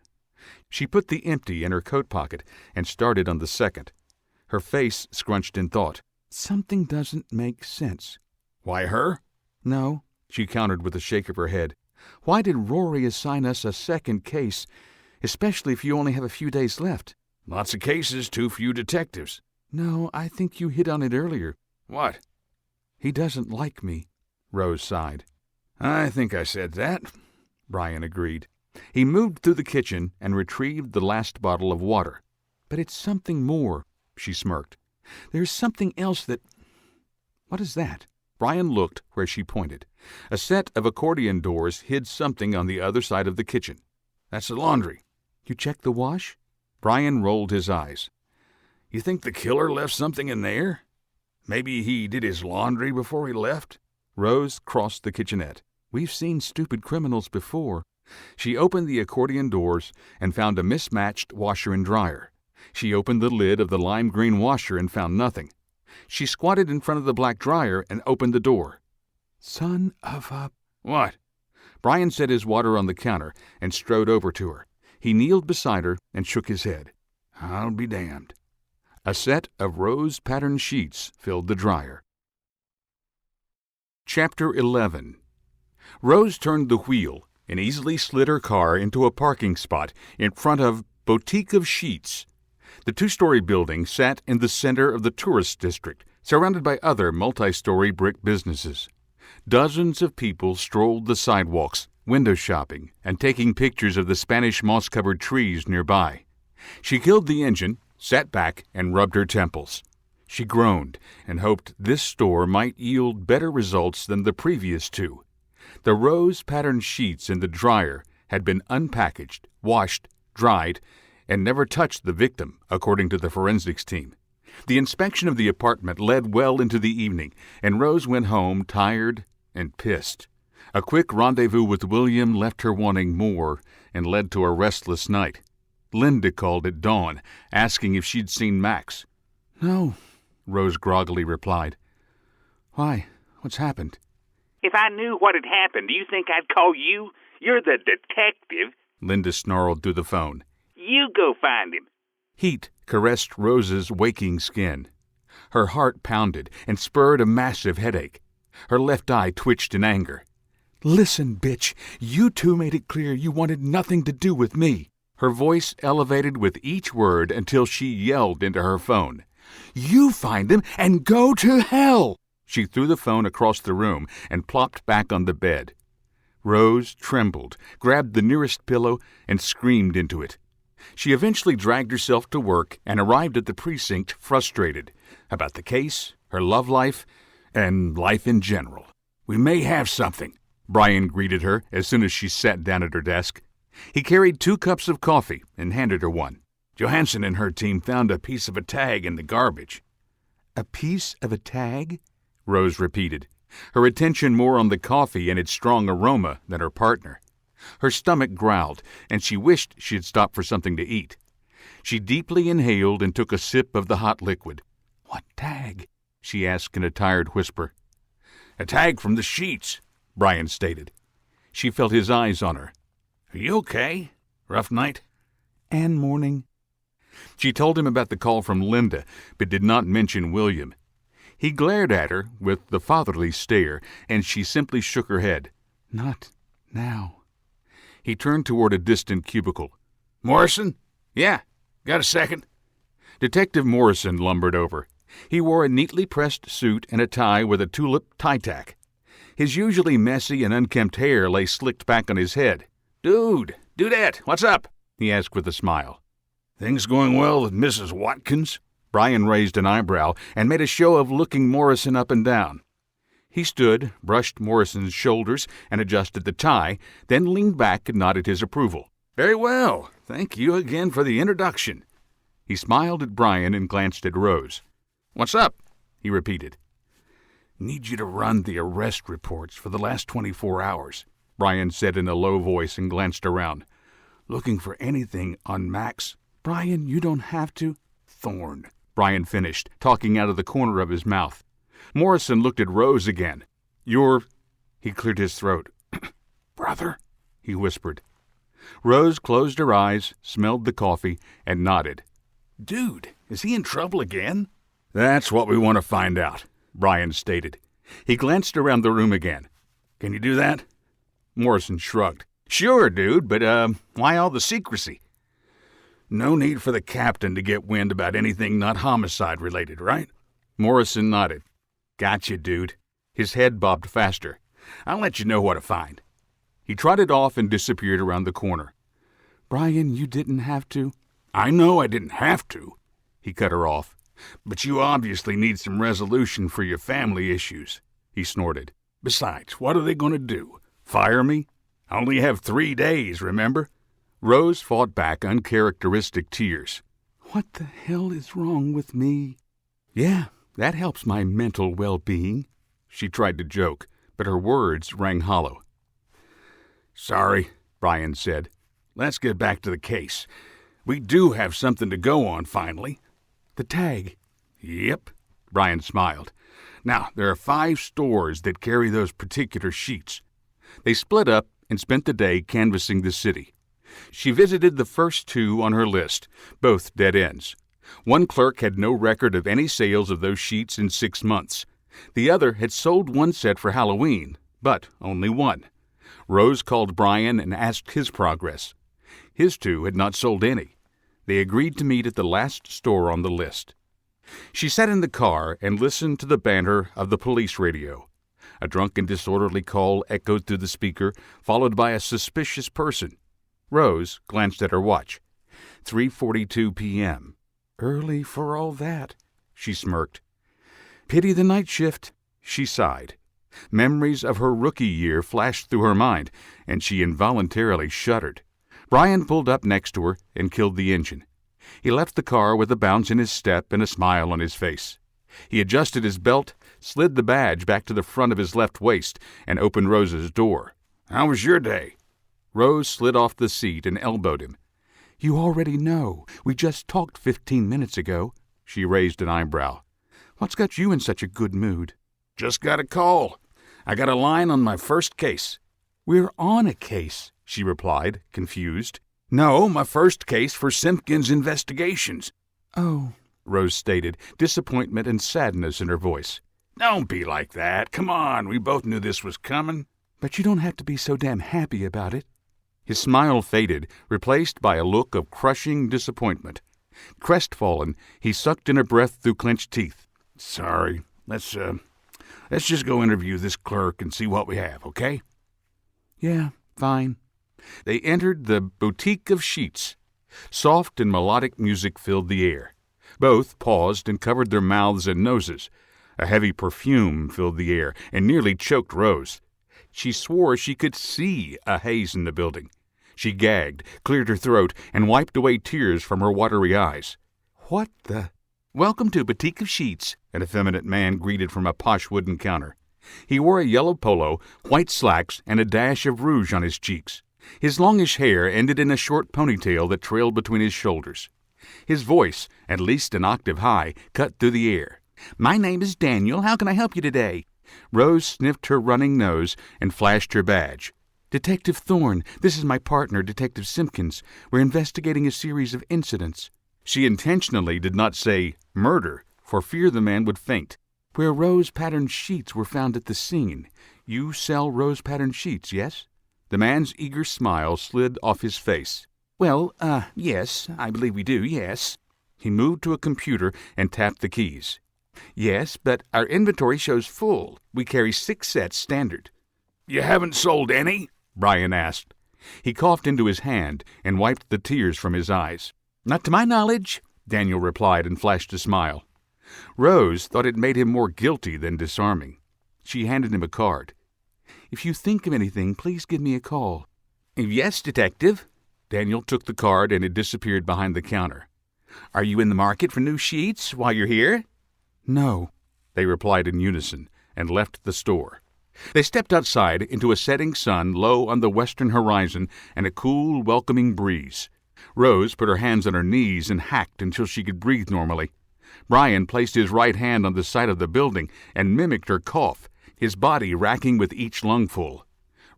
She put the empty in her coat pocket and started on the second. Her face scrunched in thought. Something doesn't make sense. Why her? No, she countered with a shake of her head. Why did Rory assign us a second case, especially if you only have a few days left? Lots of cases, too few detectives. No, I think you hit on it earlier. What? He doesn't like me, Rose sighed. I think I said that, Brian agreed. He moved through the kitchen and retrieved the last bottle of water. But it's something more, she smirked. There's something else that... What is that? Brian looked where she pointed. A set of accordion doors hid something on the other side of the kitchen. That's the laundry. You checked the wash? Brian rolled his eyes. You think the killer left something in there? Maybe he did his laundry before he left? Rose crossed the kitchenette. We've seen stupid criminals before. She opened the accordion doors and found a mismatched washer and dryer. She opened the lid of the lime green washer and found nothing. She squatted in front of the black dryer and opened the door. Son of a... What? Brian set his water on the counter and strode over to her. He kneeled beside her and shook his head. I'll be damned. A set of rose-patterned sheets filled the dryer. Chapter 11. Rose turned the wheel and easily slid her car into a parking spot in front of Boutique of Sheets. The two-story building sat in the center of the tourist district, surrounded by other multi-story brick businesses. Dozens of people strolled the sidewalks, window shopping, and taking pictures of the Spanish moss-covered trees nearby. She killed the engine, sat back, and rubbed her temples. She groaned and hoped this store might yield better results than the previous two. The rose-patterned sheets in the dryer had been unpackaged, washed, dried, and never touched the victim, according to the forensics team. The inspection of the apartment led well into the evening, and Rose went home tired and pissed. A quick rendezvous with William left her wanting more and led to a restless night. Linda called at dawn, asking if she'd seen Max. "No," Rose groggily replied. "Why? What's happened?" If I knew what had happened, do you think I'd call you? You're the detective. Linda snarled through the phone. You go find him. Heat caressed Rose's waking skin. Her heart pounded and spurred a massive headache. Her left eye twitched in anger. "Listen, bitch, you two made it clear you wanted nothing to do with me." Her voice elevated with each word until she yelled into her phone. "You find him and go to hell!" She threw the phone across the room and plopped back on the bed. Rose trembled, grabbed the nearest pillow, and screamed into it. She eventually dragged herself to work and arrived at the precinct frustrated about the case, her love life, and life in general. We may have something, Brian greeted her as soon as she sat down at her desk. He carried 2 cups of coffee and handed her one. Johansson and her team found a piece of a tag in the garbage. "A piece of a tag?" Rose repeated, her attention more on the coffee and its strong aroma than her partner. Her stomach growled, and she wished she had stopped for something to eat. She deeply inhaled and took a sip of the hot liquid. "What tag?" she asked in a tired whisper. "A tag from the sheets," Brian stated. She felt his eyes on her. "Are you okay? Rough night?" "And morning." She told him about the call from Linda, but did not mention William. He glared at her with the fatherly stare, and she simply shook her head. "Not now." He turned toward a distant cubicle. "Morrison? Yeah. Got a second?" Detective Morrison lumbered over. He wore a neatly pressed suit and a tie with a tulip tie-tack. His usually messy and unkempt hair lay slicked back on his head. Dudette, what's up?" he asked with a smile. "Things going well with Mrs. Watkins?" Brian raised an eyebrow and made a show of looking Morrison up and down. He stood, brushed Morrison's shoulders, and adjusted the tie, then leaned back and nodded his approval. "Very well. Thank you again for the introduction." He smiled at Brian and glanced at Rose. "What's up?" he repeated. "Need you to run the arrest reports for the last 24 hours, Brian said in a low voice and glanced around. "Looking for anything on Max?" "Brian, you don't have to." "Thorne," Brian finished, talking out of the corner of his mouth. Morrison looked at Rose again. "You're—" He cleared his throat. "Brother?" he whispered. Rose closed her eyes, smelled the coffee, and nodded. "Dude, is he in trouble again?" "That's what we want to find out," Brian stated. He glanced around the room again. "Can you do that?" Morrison shrugged. "Sure, dude, but, why all the secrecy?" "No need for the captain to get wind about anything not homicide-related, right?" Morrison nodded. "Gotcha, dude." His head bobbed faster. "I'll let you know what to find." He trotted off and disappeared around the corner. "Brian, you didn't have to." "I know I didn't have to," he cut her off. "but you obviously need some resolution for your family issues," he snorted. "Besides, what are they going to do? Fire me? I only have 3 days, remember?" Rose fought back uncharacteristic tears. "What the hell is wrong with me?" "Yeah, That helps my mental well-being." She tried to joke, but her words rang hollow. "Sorry," Brian said. "Let's get back to the case. We do have something to go on finally." "The tag." "Yep," Brian smiled. "Now, there are 5 stores that carry those particular sheets." They split up and spent the day canvassing the city. She visited the first 2 on her list, both dead ends. One clerk had no record of any sales of those sheets in 6 months. The other had sold 1 set for Halloween, but only 1. Rose called Brian and asked his progress. His 2 had not sold any. They agreed to meet at the last store on the list. She sat in the car and listened to the banter of the police radio. A drunk and disorderly call echoed through the speaker, followed by a suspicious person. Rose glanced at her watch. 3:42 p.m. "Early for all that," she smirked. "Pity the night shift," she sighed. Memories of her rookie year flashed through her mind, and she involuntarily shuddered. Brian pulled up next to her and killed the engine. He left the car with a bounce in his step and a smile on his face. He adjusted his belt, slid the badge back to the front of his left waist, and opened Rose's door. "How was your day?" Rose slid off the seat and elbowed him. "You already know. We just talked 15 minutes ago." She raised an eyebrow. "What's got you in such a good mood?" "Just got a call. I got a line on my first case." "We're on a case," she replied, confused. "No, my first case for Simpkins Investigations." "Oh," Rose stated, disappointment and sadness in her voice. "Don't be like that. Come on, we both knew this was coming." "But you don't have to be so damn happy about it." His smile faded, replaced by a look of crushing disappointment. Crestfallen, he sucked in a breath through clenched teeth. "Sorry. Let's just go interview this clerk and see what we have, okay?" "Yeah, fine." They entered the Boutique of Sheets. Soft and melodic music filled the air. Both paused and covered their mouths and noses. A heavy perfume filled the air and nearly choked Rose. She swore she could see a haze in the building. She gagged, cleared her throat, and wiped away tears from her watery eyes. "What the—" "Welcome to Boutique of Sheets," an effeminate man greeted from a posh wooden counter. He wore a yellow polo, white slacks, and a dash of rouge on his cheeks. His longish hair ended in a short ponytail that trailed between his shoulders. His voice, at least an octave high, cut through the air. "My name is Daniel. How can I help you today?" Rose sniffed her running nose and flashed her badge. "Detective Thorne, this is my partner, Detective Simpkins. We're investigating a series of incidents." She intentionally did not say murder, for fear the man would faint. "Where rose-patterned sheets were found at the scene. You sell rose-patterned sheets, yes?" The man's eager smile slid off his face. "Well, yes, I believe we do, yes." He moved to a computer and tapped the keys. "Yes, but our inventory shows full. We carry 6 sets standard." "You haven't sold any?" Brian asked. He coughed into his hand and wiped the tears from his eyes. "Not to my knowledge," Daniel replied and flashed a smile. Rose thought it made him more guilty than disarming. She handed him a card. "If you think of anything, please give me a call." "Yes, Detective." Daniel took the card and it disappeared behind the counter. "Are you in the market for new sheets while you're here?" "No," they replied in unison and left the store. They stepped outside into a setting sun low on the western horizon and a cool, welcoming breeze. Rose put her hands on her knees and hacked until she could breathe normally. Brian placed his right hand on the side of the building and mimicked her cough, his body racking with each lungful.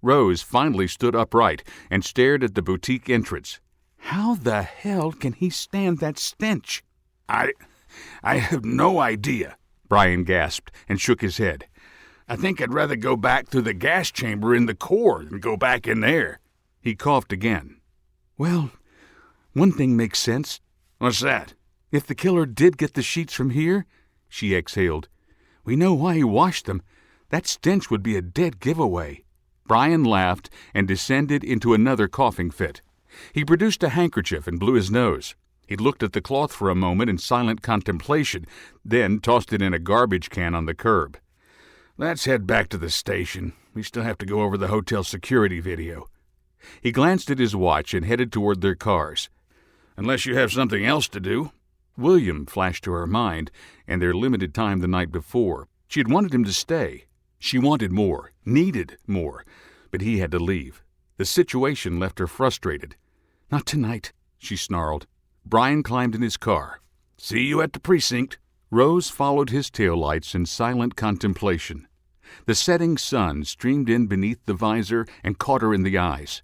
Rose finally stood upright and stared at the boutique entrance. How the hell can he stand that stench? I have no idea, Brian gasped and shook his head. I think I'd rather go back through the gas chamber in the core than go back in there. He coughed again. Well, one thing makes sense. What's that? If the killer did get the sheets from here, she exhaled, we know why he washed them. That stench would be a dead giveaway. Brian laughed and descended into another coughing fit. He produced a handkerchief and blew his nose. He looked at the cloth for a moment in silent contemplation, then tossed it in a garbage can on the curb. Let's head back to the station. We still have to go over the hotel security video. He glanced at his watch and headed toward their cars. Unless you have something else to do. William flashed to her mind, and their limited time the night before. She had wanted him to stay. She wanted more, needed more, but he had to leave. The situation left her frustrated. "Not tonight," she snarled. Brian climbed in his car. "See you at the precinct." Rose followed his taillights in silent contemplation. The setting sun streamed in beneath the visor and caught her in the eyes.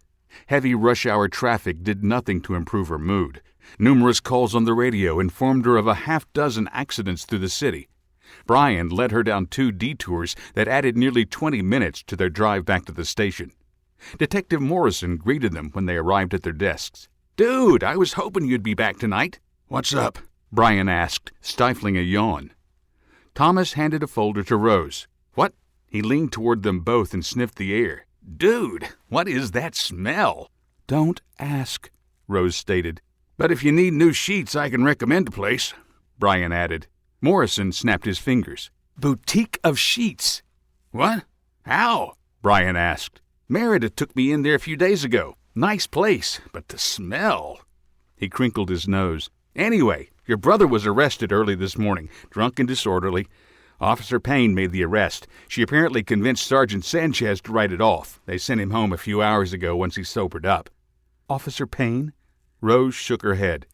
Heavy rush-hour traffic did nothing to improve her mood. Numerous calls on the radio informed her of a half-dozen accidents through the city. Brian led her down 2 detours that added nearly 20 minutes to their drive back to the station. Detective Morrison greeted them when they arrived at their desks. "Dude, I was hoping you'd be back tonight." What's up? Brian asked, stifling a yawn. Thomas handed a folder to Rose. "What?" He leaned toward them both and sniffed the air. "Dude, what is that smell?" "Don't ask," Rose stated. "But if you need new sheets, I can recommend a place," Brian added. Morrison snapped his fingers. "Boutique of Sheets." "What? How?" Brian asked. "Meredith took me in there a few days ago. Nice place, but the smell." He crinkled his nose. "Anyway, your brother was arrested early this morning, drunk and disorderly. Officer Payne made the arrest. She apparently convinced Sergeant Sanchez to write it off. They sent him home a few hours ago once he sobered up." "Officer Payne?" Rose shook her head.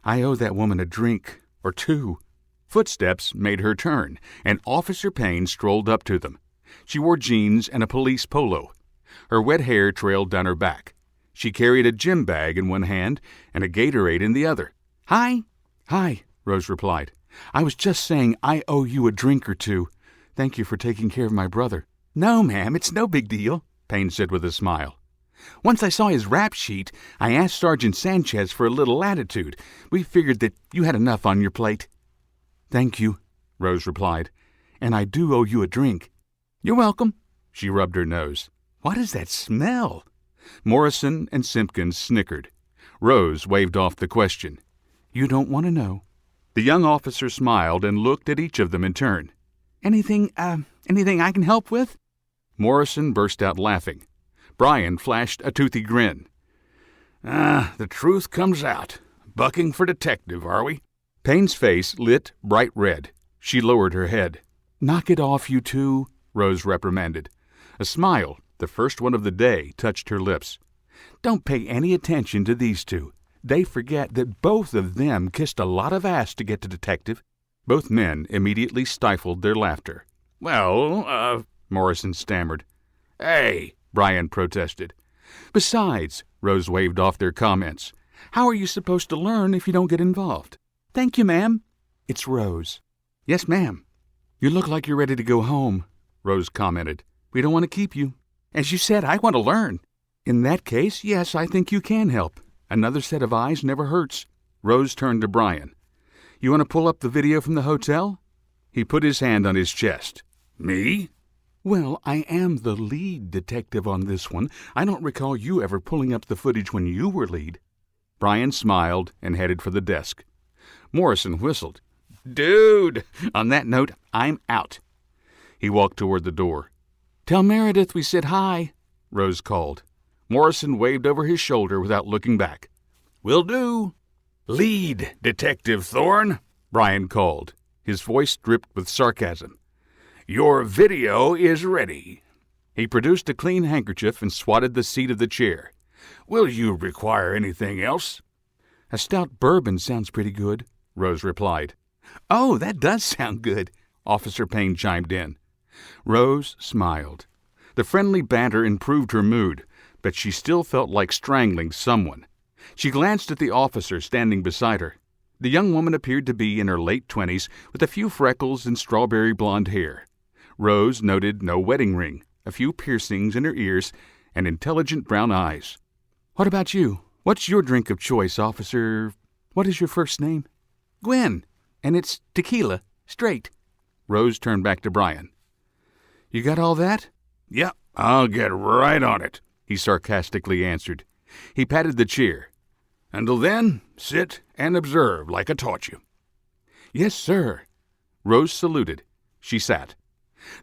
"I owe that woman a drink or 2. Footsteps made her turn, and Officer Payne strolled up to them. She wore jeans and a police polo. Her wet hair trailed down her back. She carried a gym bag in one hand and a Gatorade in the other. "Hi." "Hi," Rose replied. "I was just saying I owe you a drink or 2. Thank you for taking care of my brother." "No, ma'am, it's no big deal," Payne said with a smile. "Once I saw his rap sheet, I asked Sergeant Sanchez for a little latitude. We figured that you had enough on your plate." "Thank you," Rose replied. "And I do owe you a drink." "You're welcome." She rubbed her nose. "What is that smell?" Morrison and Simpkins snickered. Rose waved off the question. "You don't want to know." The young officer smiled and looked at each of them in turn. Anything I can help with?" Morrison burst out laughing. Brian flashed a toothy grin. The truth comes out. Bucking for detective, are we?" Payne's face lit bright red. She lowered her head. "Knock it off, you 2, Rose reprimanded. A smile, the first one of the day, touched her lips. "Don't pay any attention to these 2. They forget that both of them kissed a lot of ass to get to detective." Both men immediately stifled their laughter. "Well, Morrison stammered. Hey," Brian protested. "Besides," Rose waved off their comments, "how are you supposed to learn if you don't get involved?" "Thank you, ma'am." "It's Rose." "Yes, ma'am." "You look like you're ready to go home," Rose commented. "We don't want to keep you." "As you said, I want to learn." "In that case, yes, I think you can help. Another set of eyes never hurts." Rose turned to Brian. "You want to pull up the video from the hotel?" He put his hand on his chest. "Me?" "Well, I am the lead detective on this one. I don't recall you ever pulling up the footage when you were lead." Brian smiled and headed for the desk. Morrison whistled. "Dude!" "On that note, I'm out." He walked toward the door. "Tell Meredith we said hi," Rose called. Morrison waved over his shoulder without looking back. "Will do." "Lead, Detective Thorne," Brian called. His voice dripped with sarcasm. "Your video is ready." He produced a clean handkerchief and swatted the seat of the chair. "Will you require anything else?" "A stout bourbon sounds pretty good," Rose replied. "Oh, that does sound good," Officer Payne chimed in. Rose smiled. The friendly banter improved her mood, but she still felt like strangling someone. She glanced at the officer standing beside her. The young woman appeared to be in her late 20s with a few freckles and strawberry blonde hair. Rose noted no wedding ring, a few piercings in her ears, and intelligent brown eyes. "What about you? What's your drink of choice, officer? What is your first name?" "Gwen, and it's tequila, straight." Rose turned back to Brian. "You got all that?" "Yep, I'll get right on it," he sarcastically answered. He patted the chair. "Until then, sit and observe like I taught you." "Yes, sir." Rose saluted. She sat.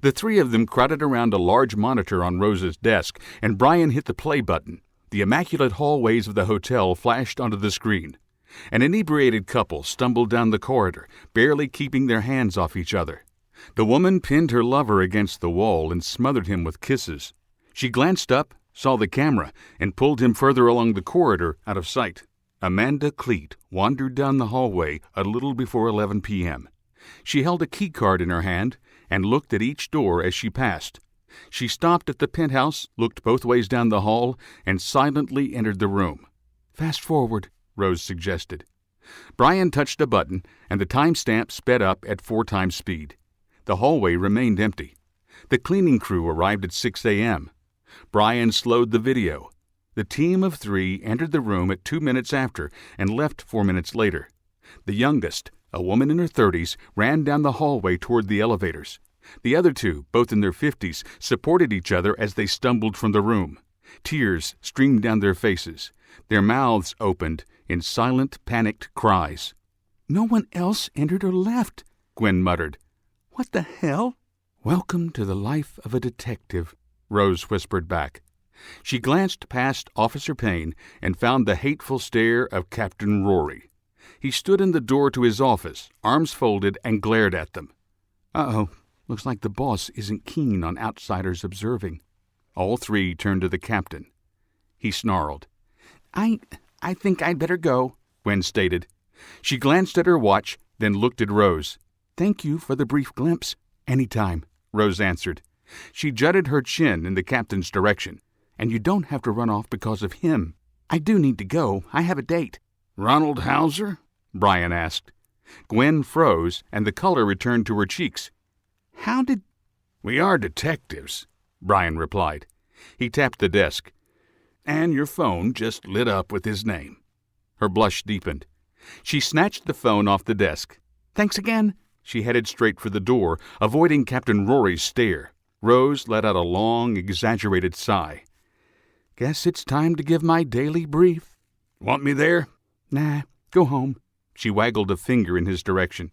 The 3 of them crowded around a large monitor on Rose's desk, and Brian hit the play button. The immaculate hallways of the hotel flashed onto the screen. An inebriated couple stumbled down the corridor, barely keeping their hands off each other. The woman pinned her lover against the wall and smothered him with kisses. She glanced up, saw the camera, and pulled him further along the corridor out of sight. Amanda Cleet wandered down the hallway a little before 11 p.m. She held a key card in her hand and looked at each door as she passed. She stopped at the penthouse, looked both ways down the hall, and silently entered the room. "Fast forward," Rose suggested. Brian touched a button, and the timestamp sped up at 4 times speed. The hallway remained empty. The cleaning crew arrived at 6 a.m. Brian slowed the video. The team of 3 entered the room at 2 minutes after and left 4 minutes later. The youngest, a woman in her 30s, ran down the hallway toward the elevators. The other 2, both in their 50s, supported each other as they stumbled from the room. Tears streamed down their faces. Their mouths opened in silent, panicked cries. "No one else entered or left," Gwen muttered. "What the hell?" "Welcome to the life of a detective," Rose whispered back. She glanced past Officer Payne and found the hateful stare of Captain Rory. He stood in the door to his office, arms folded, and glared at them. "Uh-oh, looks like the boss isn't keen on outsiders observing." All 3 turned to the captain. He snarled. I think I'd better go," Gwen stated. She glanced at her watch, then looked at Rose. "Thank you for the brief glimpse." "Anytime," Rose answered. She jutted her chin in the captain's direction. "And you don't have to run off because of him." "I do need to go. I have a date." Ronald Hauser? Brian asked. Gwen froze, and the color returned to her cheeks. "How did—" "We are detectives," Brian replied. He tapped the desk. "And your phone just lit up with his name." Her blush deepened. She snatched the phone off the desk. "Thanks again." She headed straight for the door, avoiding Captain Rory's stare. Rose let out a long, exaggerated sigh. "Guess it's time to give my daily brief." "Want me there?" "Nah, go home." She waggled a finger in his direction.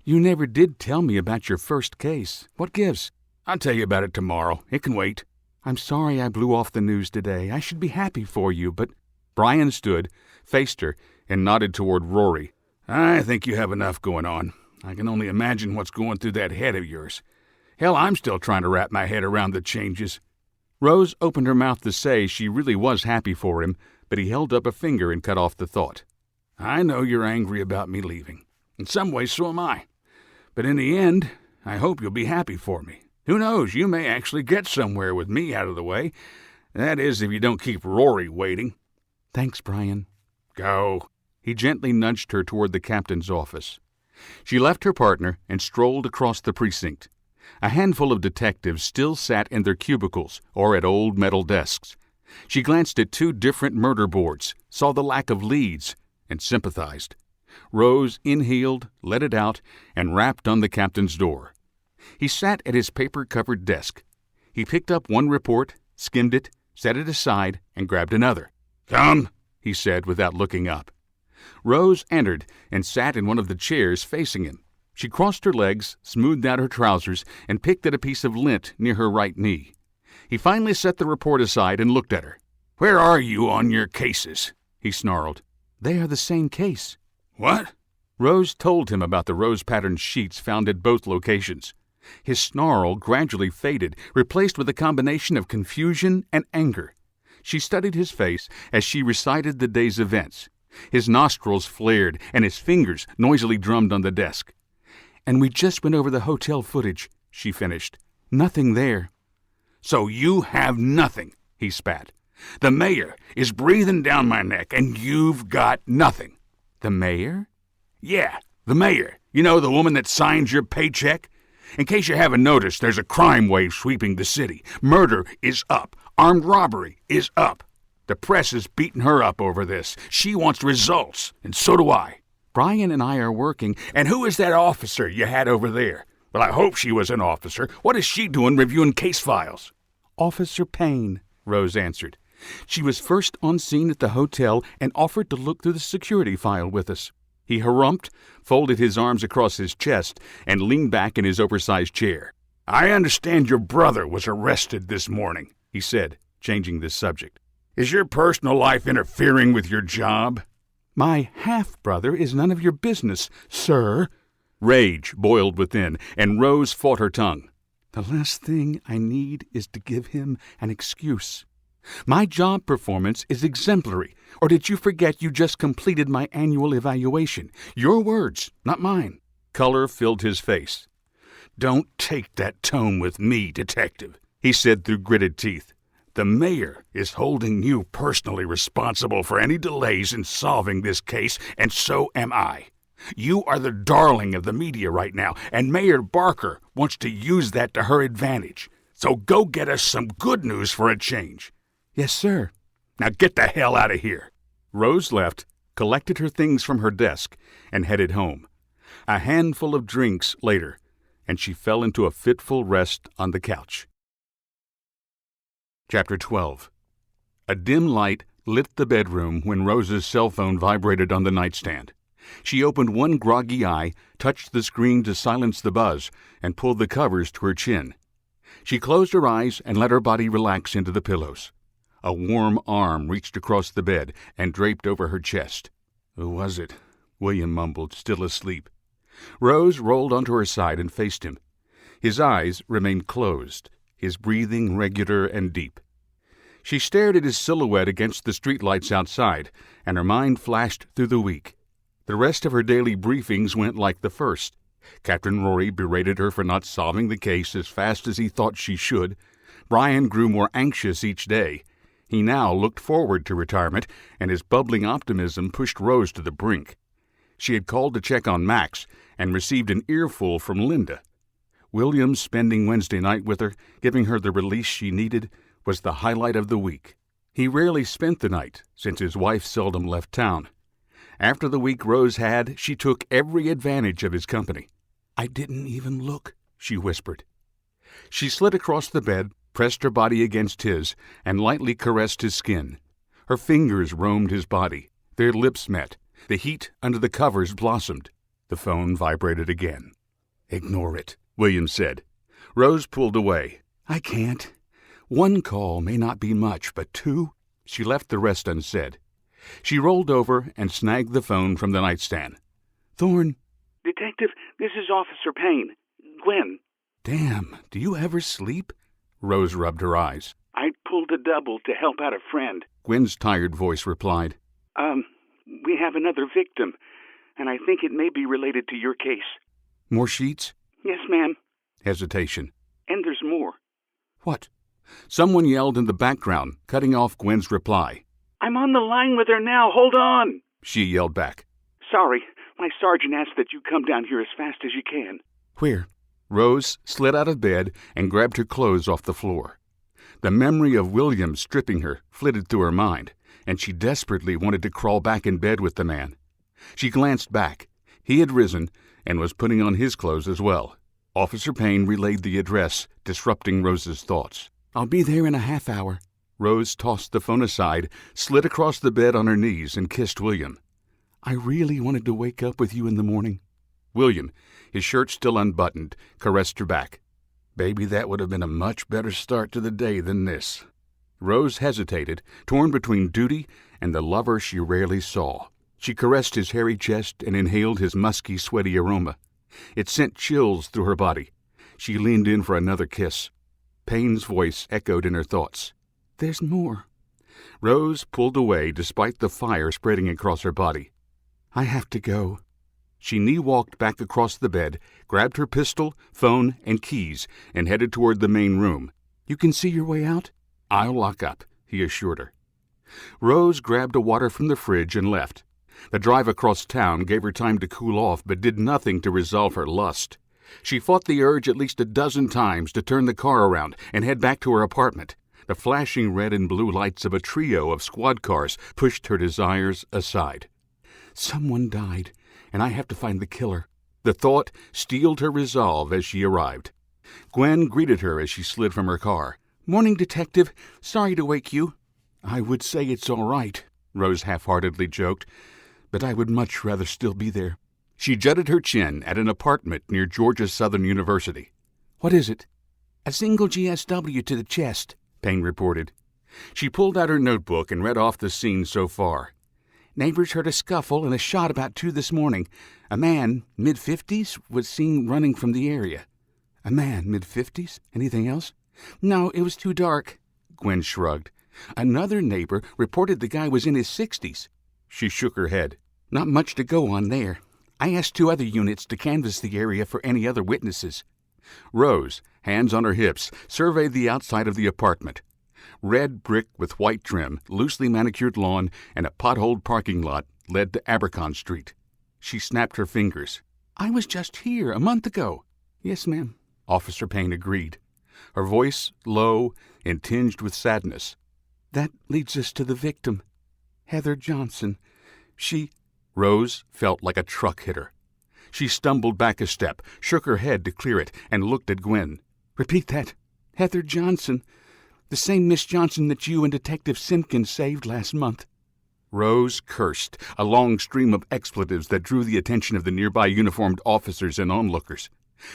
"You never did tell me about your first case. What gives?" "I'll tell you about it tomorrow. It can wait." "I'm sorry I blew off the news today. I should be happy for you, but—" Brian stood, faced her, and nodded toward Rory. "I think you have enough going on. I can only imagine what's going through that head of yours. Hell, I'm still trying to wrap my head around the changes." Rose opened her mouth to say she really was happy for him, but he held up a finger and cut off the thought. "I know you're angry about me leaving. In some ways, so am I. But in the end, I hope you'll be happy for me. Who knows, you may actually get somewhere with me out of the way. That is, if you don't keep Rory waiting." "Thanks, Brian." "Go." He gently nudged her toward the captain's office. She left her partner and strolled across the precinct. A handful of detectives still sat in their cubicles or at old metal desks. She glanced at 2 different murder boards, saw the lack of leads, and sympathized. Rose inhaled, let it out, and rapped on the captain's door. He sat at his paper-covered desk. He picked up one report, skimmed it, set it aside, and grabbed another. "Come," he said without looking up. Rose entered and sat in one of the chairs facing him. She crossed her legs, smoothed out her trousers, and picked at a piece of lint near her right knee. He finally set the report aside and looked at her. "Where are you on your cases?" he snarled. "They are the same case." "What?" Rose told him about the rose-patterned sheets found at both locations. His snarl gradually faded, replaced with a combination of confusion and anger. She studied his face as she recited the day's events. His nostrils flared, and his fingers noisily drummed on the desk. "And we just went over the hotel footage," she finished. "Nothing there." "So you have nothing," he spat. "The mayor is breathing down my neck, and you've got nothing." "The mayor?" "Yeah, the mayor. You know, the woman that signs your paycheck? In case you haven't noticed, there's a crime wave sweeping the city. Murder is up. Armed robbery is up. The press is beating her up over this. She wants results, and so do I. Brian and I are working." "And who is that officer you had over there?" "Well, I hope she was an officer. What is she doing reviewing case files?" "Officer Payne," Rose answered. "She was first on scene at the hotel and offered to look through the security file with us." He harumphed, folded his arms across his chest, and leaned back in his oversized chair. "I understand your brother was arrested this morning," he said, changing the subject. "Is your personal life interfering with your job?" My half-brother is none of your business, sir. Rage boiled within, and Rose fought her tongue. The last thing I need is to give him an excuse. My job performance is exemplary. Or did you forget you just completed my annual evaluation? Your words, not mine. Color filled his face. "Don't take that tone with me, Detective," he said through gritted teeth. "The mayor is holding you personally responsible for any delays in solving this case, and so am I. You are the darling of the media right now, and Mayor Barker wants to use that to her advantage. So go get us some good news for a change." Yes, sir. "Now get the hell out of here." Rose left, collected her things from her desk, and headed home. A handful of drinks later, and she fell into a fitful rest on the couch. Chapter 12. A dim light lit the bedroom when Rose's cell phone vibrated on the nightstand. She opened one groggy eye, touched the screen to silence the buzz, and pulled the covers to her chin. She closed her eyes and let her body relax into the pillows. A warm arm reached across the bed and draped over her chest. "Who was it?" William mumbled, still asleep. Rose rolled onto her side and faced him. His eyes remained closed, his breathing regular and deep. She stared at his silhouette against the streetlights outside, and her mind flashed through the week. The rest of her daily briefings went like the first. Captain Rory berated her for not solving the case as fast as he thought she should. Brian grew more anxious each day. He now looked forward to retirement, and his bubbling optimism pushed Rose to the brink. She had called to check on Max and received an earful from Linda. William spending Wednesday night with her, giving her the release she needed, was the highlight of the week. He rarely spent the night, since his wife seldom left town. After the week Rose had, she took every advantage of his company. "I didn't even look," she whispered. She slid across the bed, pressed her body against his, and lightly caressed his skin. Her fingers roamed his body. Their lips met. The heat under the covers blossomed. The phone vibrated again. "Ignore it," William said. Rose pulled away. "I can't. One call may not be much, but two—" She left the rest unsaid. She rolled over and snagged the phone from the nightstand. "Thorne." "Detective, this is Officer Payne. Gwen." "Damn, do you ever sleep?" Rose rubbed her eyes. "I pulled a double to help out a friend." Gwen's tired voice replied. We have another victim, and I think it may be related to your case." "More sheets?" "Yes, ma'am." Hesitation. "And there's more." "What?" Someone yelled in the background, cutting off Gwen's reply. "I'm on the line with her now. Hold on." She yelled back. "Sorry, my sergeant asked that you come down here as fast as you can." "Where?" Rose slid out of bed and grabbed her clothes off the floor. The memory of William stripping her flitted through her mind, and she desperately wanted to crawl back in bed with the man. She glanced back. He had risen and was putting on his clothes as well. Officer Payne relayed the address, disrupting Rose's thoughts. "I'll be there in a half hour." Rose tossed the phone aside, slid across the bed on her knees, and kissed William. "I really wanted to wake up with you in the morning." William, his shirt still unbuttoned, caressed her back. "Baby, that would have been a much better start to the day than this." Rose hesitated, torn between duty and the lover she rarely saw. She caressed his hairy chest and inhaled his musky, sweaty aroma. It sent chills through her body. She leaned in for another kiss. Payne's voice echoed in her thoughts. "There's more." Rose pulled away despite the fire spreading across her body. "I have to go." She knee-walked back across the bed, grabbed her pistol, phone, and keys, and headed toward the main room. "You can see your way out?" "I'll lock up," he assured her. Rose grabbed a water from the fridge and left. The drive across town gave her time to cool off, but did nothing to resolve her lust. She fought the urge at least a dozen times to turn the car around and head back to her apartment. The flashing red and blue lights of a trio of squad cars pushed her desires aside. Someone died, and I have to find the killer. The thought steeled her resolve as she arrived. Gwen greeted her as she slid from her car. "Morning, Detective. Sorry to wake you." "I would say it's all right," Rose half-heartedly joked, "but I would much rather still be there." She jutted her chin at an apartment near Georgia Southern University. "What is it?" "A single GSW to the chest," Payne reported. She pulled out her notebook and read off the scene so far. Neighbors heard a scuffle and a shot about 2 this morning. A man, mid-50s, was seen running from the area. A man, mid-50s? Anything else? No, it was too dark. Gwen shrugged. Another neighbor reported the guy was in his 60s. She shook her head. Not much to go on there. I asked 2 other units to canvass the area for any other witnesses. Rose, hands on her hips, surveyed the outside of the apartment. Red brick with white trim, loosely manicured lawn, and a potholed parking lot led to Abercon Street. She snapped her fingers. I was just here a month ago. Yes, ma'am, Officer Payne agreed, her voice low and tinged with sadness. That leads us to the victim, Heather Johnson. Rose felt like a truck hit her. She stumbled back a step, shook her head to clear it, and looked at Gwen. Repeat that. Heather Johnson. The same Miss Johnson that you and Detective Simpkins saved last month. Rose cursed, a long stream of expletives that drew the attention of the nearby uniformed officers and onlookers.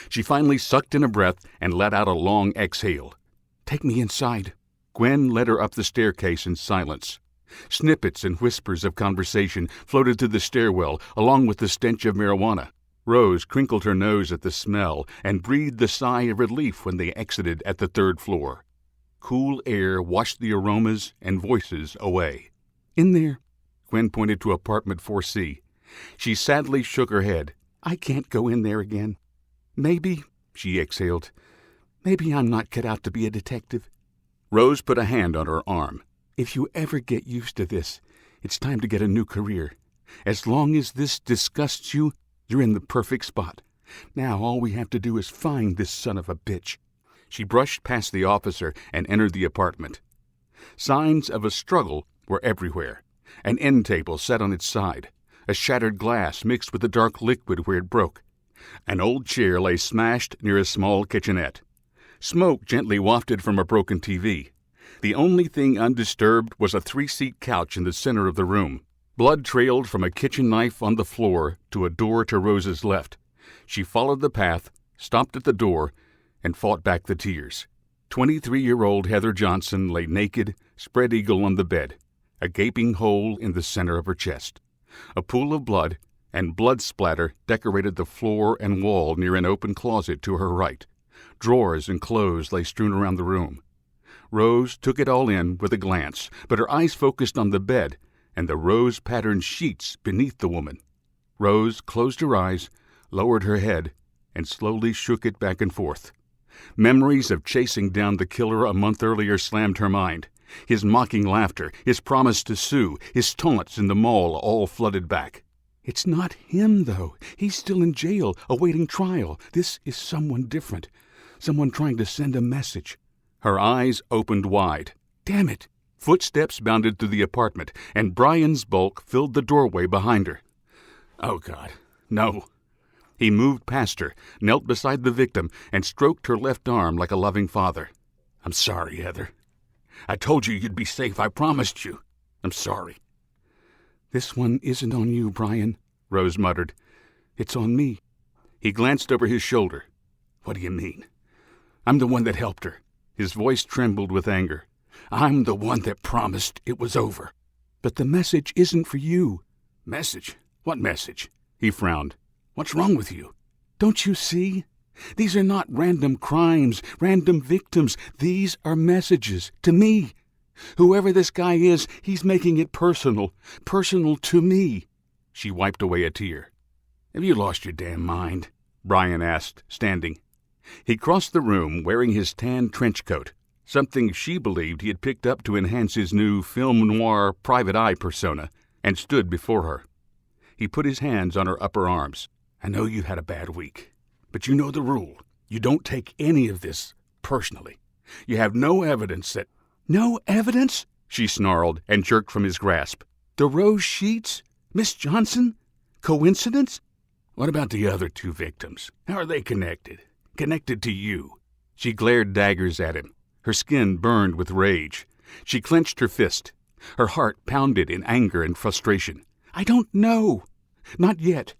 She finally sucked in a breath and let out a long exhale. Take me inside. Gwen led her up the staircase in silence. Snippets and whispers of conversation floated through the stairwell, along with the stench of marijuana. Rose crinkled her nose at the smell and breathed a sigh of relief when they exited at the 3rd floor. Cool air washed the aromas and voices away. In there. Gwen pointed to apartment 4C. She sadly shook her head. I can't go in there again. Maybe, she exhaled, maybe I'm not cut out to be a detective. Rose put a hand on her arm. If you ever get used to this, it's time to get a new career. As long as this disgusts you, you're in the perfect spot. Now all we have to do is find this son of a bitch. She brushed past the officer and entered the apartment. Signs of a struggle were everywhere. An end table set on its side, a shattered glass mixed with a dark liquid where it broke. An old chair lay smashed near a small kitchenette. Smoke gently wafted from a broken TV. The only thing undisturbed was a 3-seat couch in the center of the room. Blood trailed from a kitchen knife on the floor to a door to Rose's left. She followed the path, stopped at the door, and fought back the tears. 23-year-old Heather Johnson lay naked, spread-eagle on the bed, a gaping hole in the center of her chest. A pool of blood and blood splatter decorated the floor and wall near an open closet to her right. Drawers and clothes lay strewn around the room. Rose took it all in with a glance, but her eyes focused on the bed and the rose-patterned sheets beneath the woman. Rose closed her eyes, lowered her head, and slowly shook it back and forth. Memories of chasing down the killer a month earlier slammed her mind. His mocking laughter, his promise to sue, his taunts in the mall all flooded back. It's not him, though. He's still in jail, awaiting trial. This is someone different. Someone trying to send a message. Her eyes opened wide. Damn it! Footsteps bounded through the apartment, and Brian's bulk filled the doorway behind her. Oh, God, no. He moved past her, knelt beside the victim, and stroked her left arm like a loving father. I'm sorry, Heather. I told you you'd be safe. I promised you. I'm sorry. This one isn't on you, Brian, Rose muttered. It's on me. He glanced over his shoulder. What do you mean? I'm the one that helped her. His voice trembled with anger. I'm the one that promised it was over. But the message isn't for you. Message? What message? He frowned. What's wrong with you? Don't you see? These are not random crimes, random victims. These are messages to me. Whoever this guy is, he's making it personal. Personal to me. She wiped away a tear. Have you lost your damn mind? Brian asked, standing. He crossed the room wearing his tan trench coat, something she believed he had picked up to enhance his new film noir private eye persona, and stood before her. He put his hands on her upper arms. I know you had a bad week, but you know the rule. You don't take any of this personally. You have no evidence that... No evidence? She snarled and jerked from his grasp. The rose sheets? Miss Johnson? Coincidence? What about the other 2 victims? How are they connected? Connected to you? She glared daggers at him. Her skin burned with rage. She clenched her fist. Her heart pounded in anger and frustration. I don't know. Not yet.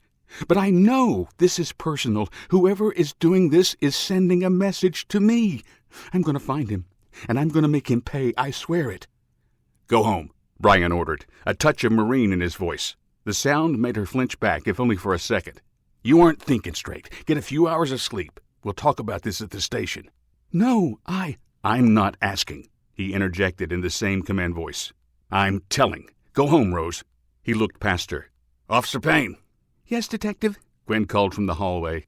But I know this is personal. Whoever is doing this is sending a message to me. I'm going to find him, and I'm going to make him pay. I swear it. Go home, Brian ordered, a touch of Marine in his voice. The sound made her flinch back, if only for a second. "You aren't thinking straight. Get a few hours of sleep. We'll talk about this at the station." "No, I'm not asking," he interjected in the same command voice. "I'm telling. Go home, Rose." He looked past her. "Officer Payne." Yes, Detective?" Gwen called from the hallway.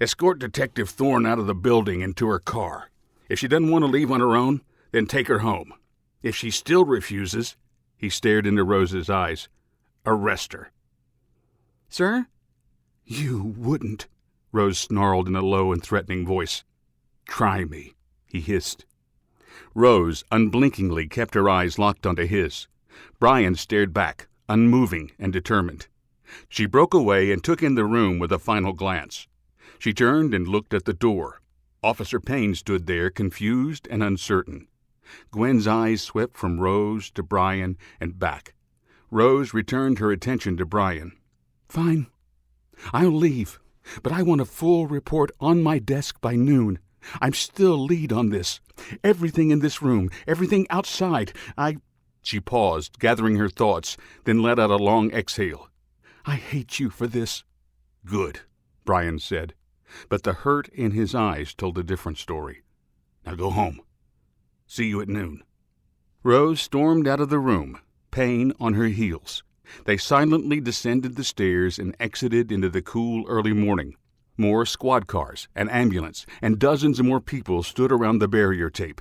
"Escort Detective Thorne out of the building and to her car. If she doesn't want to leave on her own, then take her home. If she still refuses," he stared into Rose's eyes, "arrest her." "Sir?" "You wouldn't," Rose snarled in a low and threatening voice. "Try me," he hissed. Rose unblinkingly kept her eyes locked onto his. Brian stared back, unmoving and determined. She broke away and took in the room with a final glance. She turned and looked at the door. Officer Payne stood there, confused and uncertain. Gwen's eyes swept from Rose to Brian and back. Rose returned her attention to Brian. "Fine. I'll leave, but I want a full report on my desk by noon. I'm still lead on this. Everything in this room, everything outside. She paused, gathering her thoughts, then let out a long exhale. "I hate you for this." "Good," Brian said, but the hurt in his eyes told a different story. "Now go home. See you at noon." Rose stormed out of the room, Payne on her heels. They silently descended the stairs and exited into the cool early morning. More squad cars, an ambulance, and dozens more people stood around the barrier tape.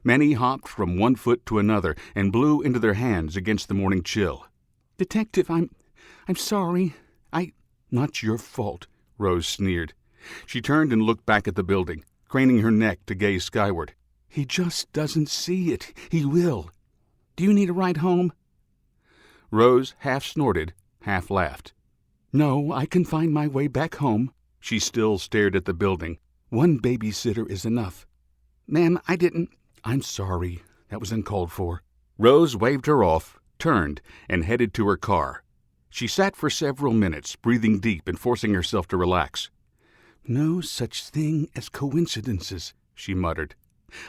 Many hopped from one foot to another and blew into their hands against the morning chill. "Detective, I'm sorry. Not your fault," Rose sneered. She turned and looked back at the building, craning her neck to gaze skyward. "He just doesn't see it. He will. Do you need a ride home?" Rose half snorted, half laughed. "No, I can find my way back home." She still stared at the building. "One babysitter is enough." "Ma'am, I didn't—" "I'm sorry. That was uncalled for." Rose waved her off, turned, and headed to her car. She sat for several minutes, breathing deep and forcing herself to relax. "No such thing as coincidences," she muttered.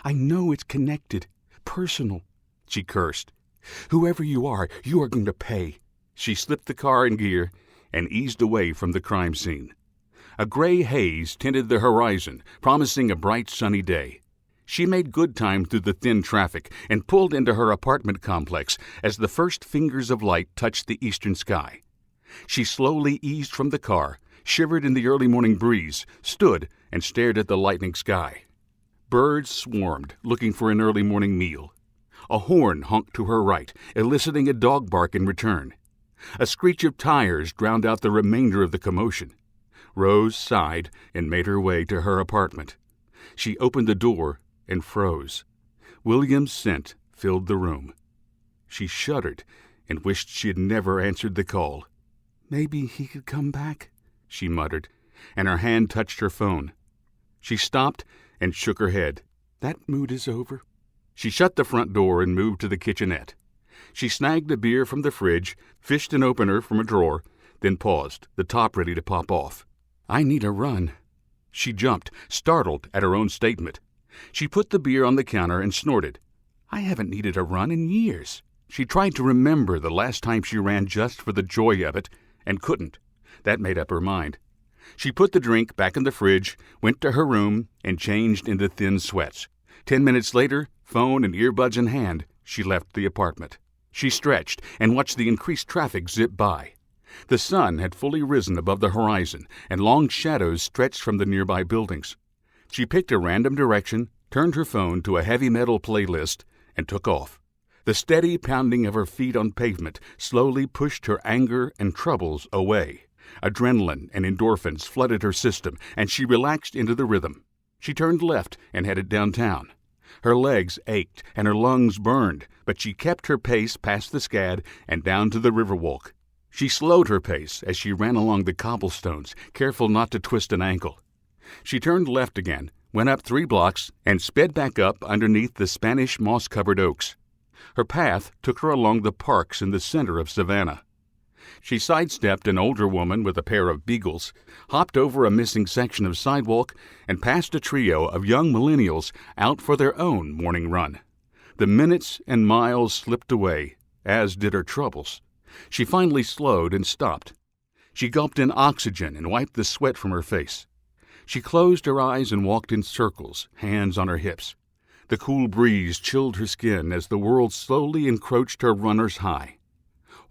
"I know it's connected, personal." She cursed. "Whoever you are going to pay." She slipped the car in gear and eased away from the crime scene. A gray haze tinted the horizon, promising a bright sunny day. She made good time through the thin traffic and pulled into her apartment complex as the first fingers of light touched the eastern sky. She slowly eased from the car, shivered in the early morning breeze, stood and stared at the lightening sky. Birds swarmed, looking for an early morning meal. A horn honked to her right, eliciting a dog bark in return. A screech of tires drowned out the remainder of the commotion. Rose sighed and made her way to her apartment. She opened the door and froze. William's scent filled the room. She shuddered and wished she had never answered the call. "Maybe he could come back," she muttered, and her hand touched her phone. She stopped and shook her head. "That mood is over." She shut the front door and moved to the kitchenette. She snagged a beer from the fridge, fished an opener from a drawer, then paused, the top ready to pop off. "I need a run." She jumped, startled at her own statement. She put the beer on the counter and snorted. "I haven't needed a run in years." She tried to remember the last time she ran just for the joy of it, and couldn't. That made up her mind. She put the drink back in the fridge, went to her room, and changed into thin sweats. 10 minutes later, phone and earbuds in hand, she left the apartment. She stretched and watched the increased traffic zip by. The sun had fully risen above the horizon, and long shadows stretched from the nearby buildings. She picked a random direction, turned her phone to a heavy metal playlist, and took off. The steady pounding of her feet on pavement slowly pushed her anger and troubles away. Adrenaline and endorphins flooded her system, and she relaxed into the rhythm. She turned left and headed downtown. Her legs ached and her lungs burned, but she kept her pace past the SCAD and down to the Riverwalk. She slowed her pace as she ran along the cobblestones, careful not to twist an ankle. She turned left again, went up 3 blocks, and sped back up underneath the Spanish moss-covered oaks. Her path took her along the parks in the center of Savannah. She sidestepped an older woman with a pair of beagles, hopped over a missing section of sidewalk, and passed a trio of young millennials out for their own morning run. The minutes and miles slipped away, as did her troubles. She finally slowed and stopped. She gulped in oxygen and wiped the sweat from her face. She closed her eyes and walked in circles, hands on her hips. The cool breeze chilled her skin as the world slowly encroached her runner's high.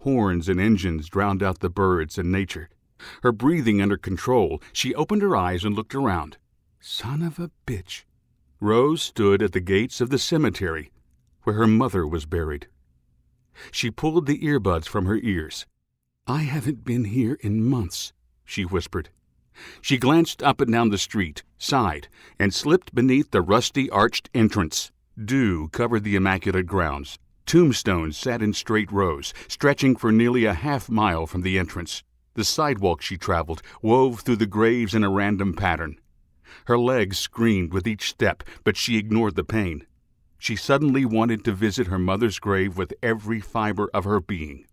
Horns and engines drowned out the birds and nature. Her breathing under control, she opened her eyes and looked around. Son of a bitch. Rose stood at the gates of the cemetery where her mother was buried. She pulled the earbuds from her ears. I haven't been here in months, she whispered. She glanced up and down the street, sighed, and slipped beneath the rusty arched entrance. Dew covered the immaculate grounds. Tombstones sat in straight rows, stretching for nearly a half-mile from the entrance. The sidewalk she traveled wove through the graves in a random pattern. Her legs screamed with each step, but she ignored the pain. She suddenly wanted to visit her mother's grave with every fiber of her being.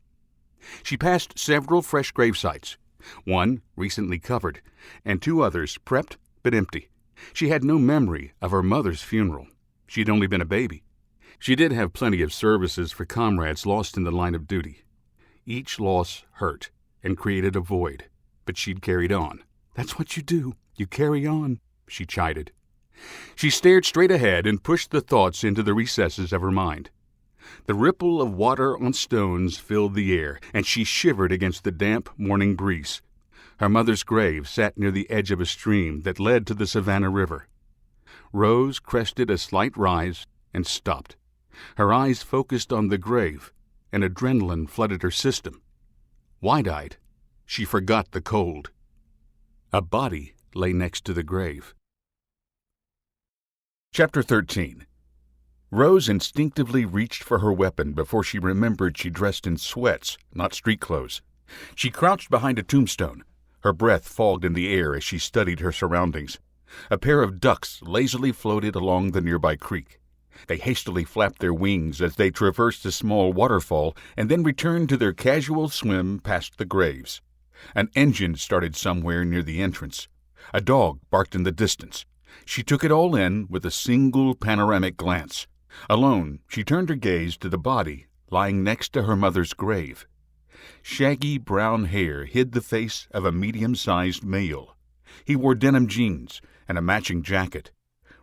She passed several fresh grave sites, one recently covered, and two others prepped but empty. She had no memory of her mother's funeral. She'd only been a baby. She did have plenty of services for comrades lost in the line of duty. Each loss hurt and created a void, but she'd carried on. That's what you do. You carry on, she chided. She stared straight ahead and pushed the thoughts into the recesses of her mind. The ripple of water on stones filled the air, and she shivered against the damp morning breeze. Her mother's grave sat near the edge of a stream that led to the Savannah River. Rose crested a slight rise and stopped. Her eyes focused on the grave, and adrenaline flooded her system. Wide-eyed, she forgot the cold. A body lay next to the grave. Chapter 13. Rose instinctively reached for her weapon before she remembered she dressed in sweats, not street clothes. She crouched behind a tombstone. Her breath fogged in the air as she studied her surroundings. A pair of ducks lazily floated along the nearby creek. They hastily flapped their wings as they traversed a small waterfall and then returned to their casual swim past the graves. An engine started somewhere near the entrance. A dog barked in the distance. She took it all in with a single panoramic glance. Alone, she turned her gaze to the body lying next to her mother's grave. Shaggy brown hair hid the face of a medium-sized male. He wore denim jeans and a matching jacket.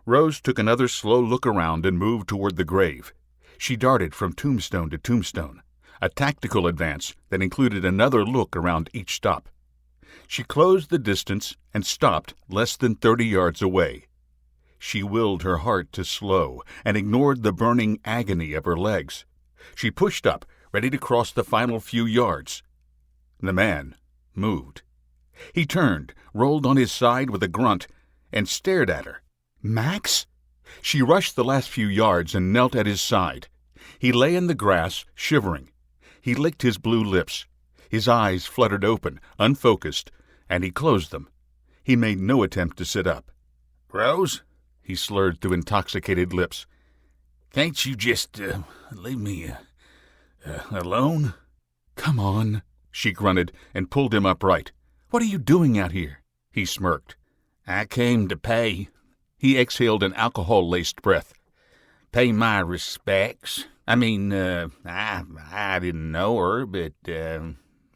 Rose took another slow look around and moved toward the grave. She darted from tombstone to tombstone, a tactical advance that included another look around each stop. She closed the distance and stopped less than 30 yards away. She willed her heart to slow and ignored the burning agony of her legs. She pushed up, ready to cross the final few yards. The man moved. He turned, rolled on his side with a grunt, and stared at her. Max? She rushed the last few yards and knelt at his side. He lay in the grass, shivering. He licked his blue lips. His eyes fluttered open, unfocused, and he closed them. He made no attempt to sit up. "Rose," he slurred through intoxicated lips, "can't you just leave me alone?" "Come on," she grunted and pulled him upright. "What are you doing out here?" He smirked. "I came to pay." He exhaled an alcohol-laced breath. "Pay my respects. I mean, I didn't know her, but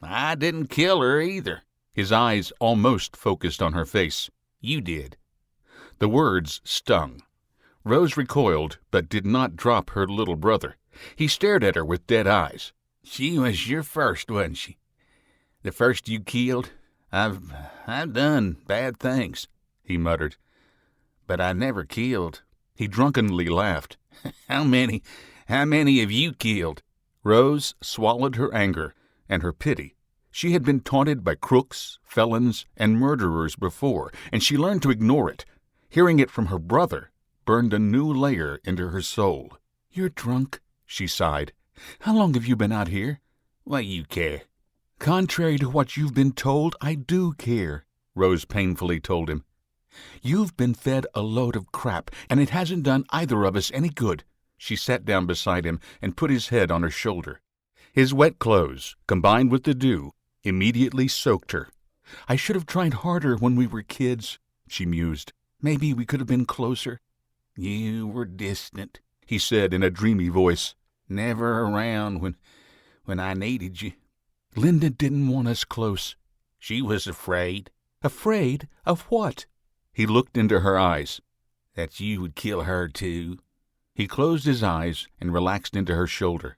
I didn't kill her either." His eyes almost focused on her face. "You did." The words stung. Rose recoiled, but did not drop her little brother. He stared at her with dead eyes. "She was your first, wasn't she? The first you killed? I've done bad things," he muttered. "But I never killed." He drunkenly laughed. How many have you killed?" Rose swallowed her anger and her pity. She had been taunted by crooks, felons, and murderers before, and she learned to ignore it. Hearing it from her brother burned a new layer into her soul. "You're drunk," she sighed. "How long have you been out here?" "What you care?" "Contrary to what you've been told, I do care," Rose painfully told him. "You've been fed a load of crap, and it hasn't done either of us any good." She sat down beside him and put his head on her shoulder. His wet clothes, combined with the dew, immediately soaked her. "I should have tried harder when we were kids," she mused. "Maybe we could have been closer." "You were distant," he said in a dreamy voice. "Never around when I needed you. Linda didn't want us close. She was afraid. Afraid of what? He looked into her eyes. That you would kill her, too. He closed his eyes and relaxed into her shoulder.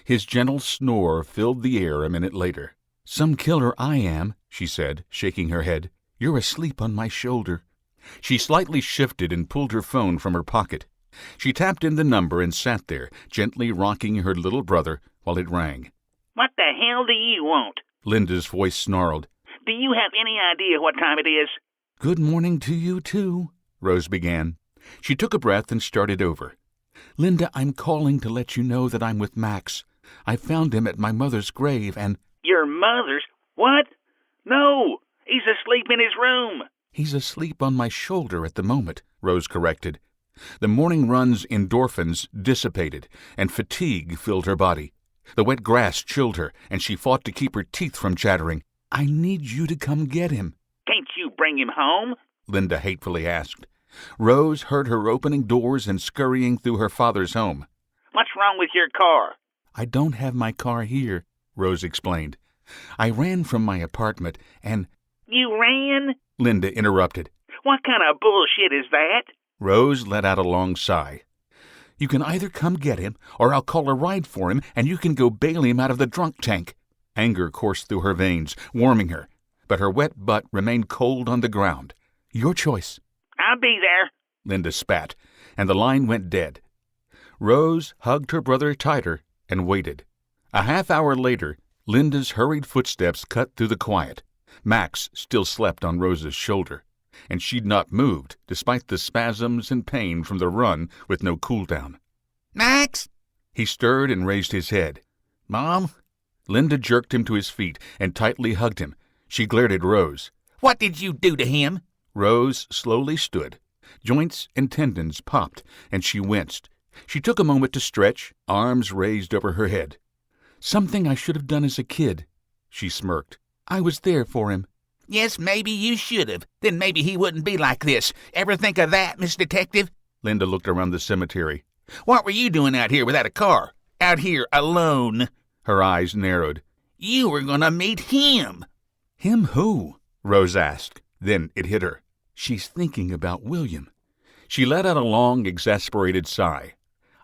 His gentle snore filled the air a minute later. Some killer I am, she said, shaking her head. You're asleep on my shoulder. She slightly shifted and pulled her phone from her pocket. She tapped in the number and sat there, gently rocking her little brother while it rang. What the hell do you want? Linda's voice snarled. Do you have any idea what time it is? Good morning to you, too, Rose began. She took a breath and started over. Linda, I'm calling to let you know that I'm with Max. I found him at my mother's grave and... Your mother's? What? No, he's asleep in his room. He's asleep on my shoulder at the moment, Rose corrected. The morning run's endorphins dissipated, and fatigue filled her body. The wet grass chilled her, and she fought to keep her teeth from chattering. I need you to come get him. Can't you bring him home? Linda hatefully asked. Rose heard her opening doors and scurrying through her father's home. What's wrong with your car? I don't have my car here, Rose explained. I ran from my apartment and... You ran? Linda interrupted. What kind of bullshit is that? Rose let out a long sigh. You can either come get him, or I'll call a ride for him, and you can go bail him out of the drunk tank. Anger coursed through her veins, warming her, but her wet butt remained cold on the ground. Your choice. I'll be there, Linda spat, and the line went dead. Rose hugged her brother tighter and waited. A half-hour later, Linda's hurried footsteps cut through the quiet. Max still slept on Rose's shoulder, and she'd not moved, despite the spasms and pain from the run with no cool-down. Max? He stirred and raised his head. Mom? Linda jerked him to his feet and tightly hugged him. She glared at Rose. What did you do to him? Rose slowly stood. Joints and tendons popped, and she winced. She took a moment to stretch, arms raised over her head. Something I should have done as a kid, she smirked. I was there for him. Yes, maybe you should have. Then maybe he wouldn't be like this. Ever think of that, Miss Detective? Linda looked around the cemetery. What were you doing out here without a car? Out here alone? Her eyes narrowed. You were going to meet him. Him who? Rose asked. Then it hit her. She's thinking about William. She let out a long, exasperated sigh.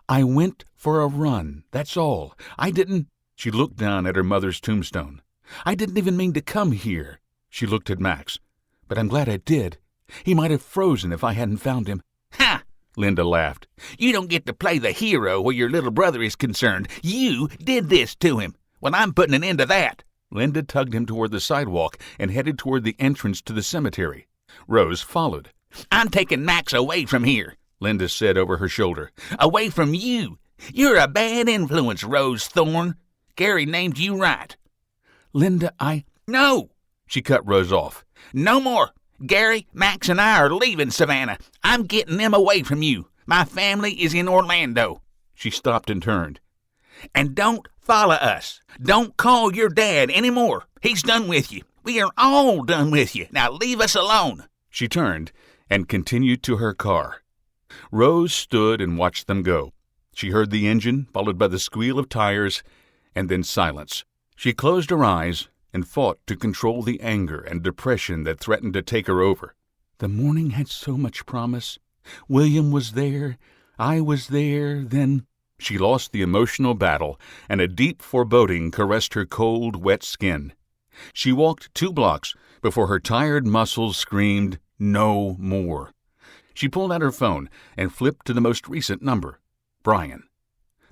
I went for a run, that's all. I didn't... She looked down at her mother's tombstone. I didn't even mean to come here. She looked at Max. But I'm glad I did. He might have frozen if I hadn't found him. Ha! Linda laughed. You don't get to play the hero where your little brother is concerned. You did this to him. Well, I'm putting an end to that. Linda tugged him toward the sidewalk and headed toward the entrance to the cemetery. Rose followed. I'm taking Max away from here, Linda said over her shoulder. Away from you. You're a bad influence, Rose Thorne. Gary named you right. Linda, No! She cut Rose off. No more. Gary, Max, and I are leaving Savannah. I'm getting them away from you. My family is in Orlando. She stopped and turned. And don't follow us. Don't call your dad anymore. He's done with you. We are all done with you. Now leave us alone. She turned and continued to her car. Rose stood and watched them go. She heard the engine, followed by the squeal of tires, and then silence. She closed her eyes and fought to control the anger and depression that threatened to take her over. The morning had so much promise. William was there. I was there. Then she lost the emotional battle, and a deep foreboding caressed her cold, wet skin. She walked 2 blocks before her tired muscles screamed, "No more." She pulled out her phone and flipped to the most recent number, Brian.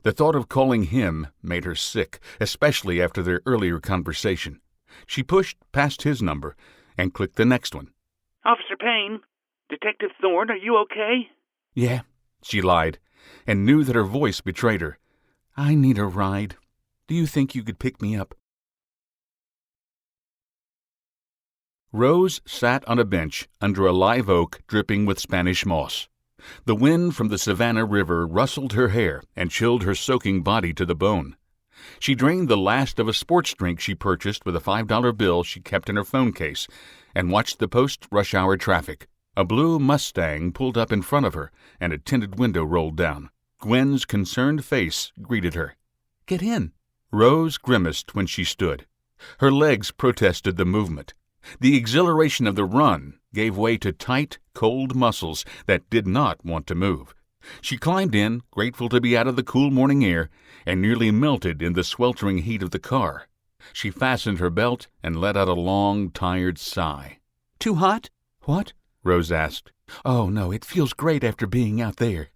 The thought of calling him made her sick, especially after their earlier conversation. She pushed past his number and clicked the next one. Officer Payne, Detective Thorne, are you okay? Yeah, she lied, and knew that her voice betrayed her. I need a ride. Do you think you could pick me up? Rose sat on a bench under a live oak dripping with Spanish moss. The wind from the Savannah River rustled her hair and chilled her soaking body to the bone. She drained the last of a sports drink she purchased with a $5 bill she kept in her phone case and watched the post-rush hour traffic. A blue Mustang pulled up in front of her and a tinted window rolled down. Gwen's concerned face greeted her. Get in. Rose grimaced when she stood. Her legs protested the movement. The exhilaration of the run gave way to tight, cold muscles that did not want to move. She climbed in, grateful to be out of the cool morning air, and nearly melted in the sweltering heat of the car. She fastened her belt and let out a long, tired sigh. Too hot? What? Rose asked. Oh, no, it feels great after being out there.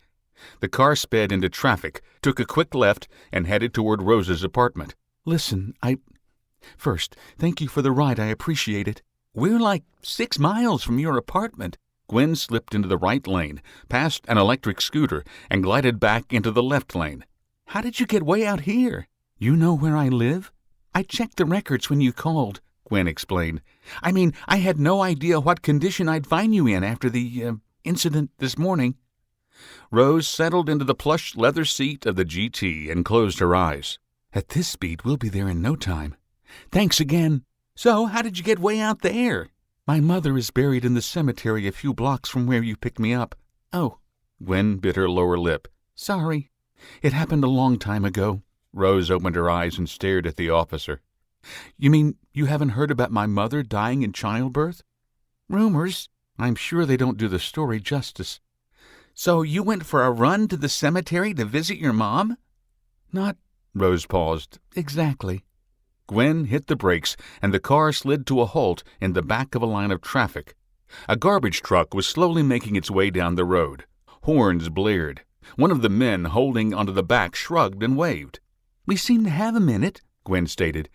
The car sped into traffic, took a quick left, and headed toward Rose's apartment. Listen, First, thank you for the ride. I appreciate it. We're like 6 miles from your apartment. Gwen slipped into the right lane, passed an electric scooter, and glided back into the left lane. How did you get way out here? You know where I live? I checked the records when you called, Gwen explained. I mean, I had no idea what condition I'd find you in after the incident this morning. Rose settled into the plush leather seat of the GT and closed her eyes. At this speed, we'll be there in no time. Thanks again. So, how did you get way out there? My mother is buried in the cemetery a few blocks from where you picked me up. Oh. Gwen bit her lower lip. Sorry. It happened a long time ago. Rose opened her eyes and stared at the officer. You mean you haven't heard about my mother dying in childbirth? Rumors. I'm sure they don't do the story justice. So you went for a run to the cemetery to visit your mom? Not, Rose paused, exactly. Gwen hit the brakes, and the car slid to a halt in the back of a line of traffic. A garbage truck was slowly making its way down the road. Horns blared. One of the men holding onto the back shrugged and waved. We seem to have a minute, Gwen stated.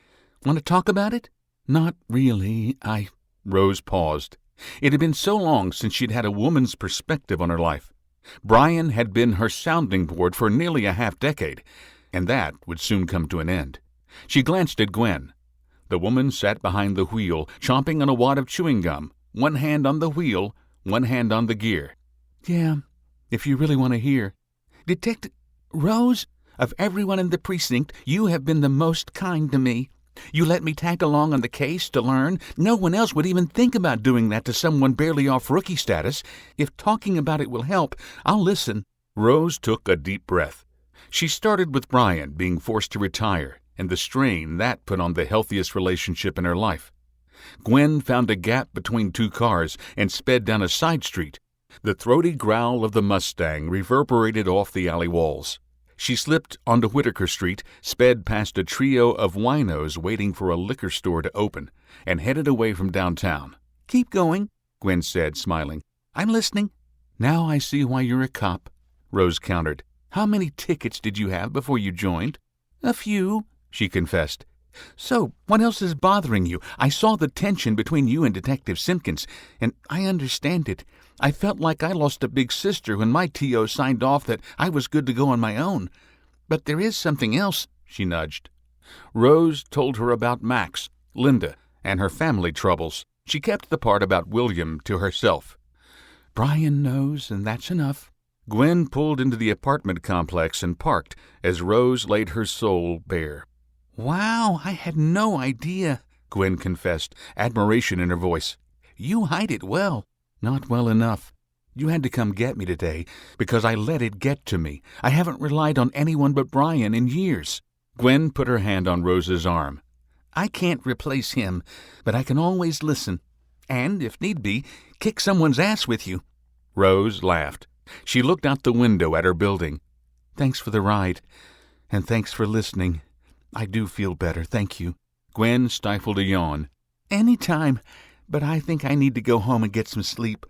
Want to talk about it? Not really. Rose paused. It had been so long since she'd had a woman's perspective on her life. Brian had been her sounding board for nearly a half-decade, and that would soon come to an end. She glanced at Gwen. The woman sat behind the wheel, chomping on a wad of chewing gum, one hand on the wheel, one hand on the gear. Yeah, if you really want to hear. Detective Rose, of everyone in the precinct, you have been the most kind to me. You let me tag along on the case to learn. No one else would even think about doing that to someone barely off rookie status. If talking about it will help, I'll listen. Rose took a deep breath. She started with Brian being forced to retire, and the strain that put on the healthiest relationship in her life. Gwen found a gap between 2 cars and sped down a side street. The throaty growl of the Mustang reverberated off the alley walls. She slipped onto Whitaker Street, sped past a trio of winos waiting for a liquor store to open, and headed away from downtown. Keep going, Gwen said, smiling. I'm listening. Now I see why you're a cop, Rose countered. How many tickets did you have before you joined? A few, she confessed. So, what else is bothering you? I saw the tension between you and Detective Simpkins, and I understand it. I felt like I lost a big sister when my T.O. signed off that I was good to go on my own. But there is something else, she nudged. Rose told her about Max, Linda, and her family troubles. She kept the part about William to herself. Brian knows, and that's enough. Gwen pulled into the apartment complex and parked as Rose laid her soul bare. Wow, I had no idea, Gwen confessed, admiration in her voice. You hide it well. Not well enough. You had to come get me today because I let it get to me. I haven't relied on anyone but Brian in years. Gwen put her hand on Rose's arm. I can't replace him, but I can always listen. And, if need be, kick someone's ass with you. Rose laughed. She looked out the window at her building. Thanks for the ride, and thanks for listening. I do feel better, thank you. Gwen stifled a yawn. Any time, but I think I need to go home and get some sleep.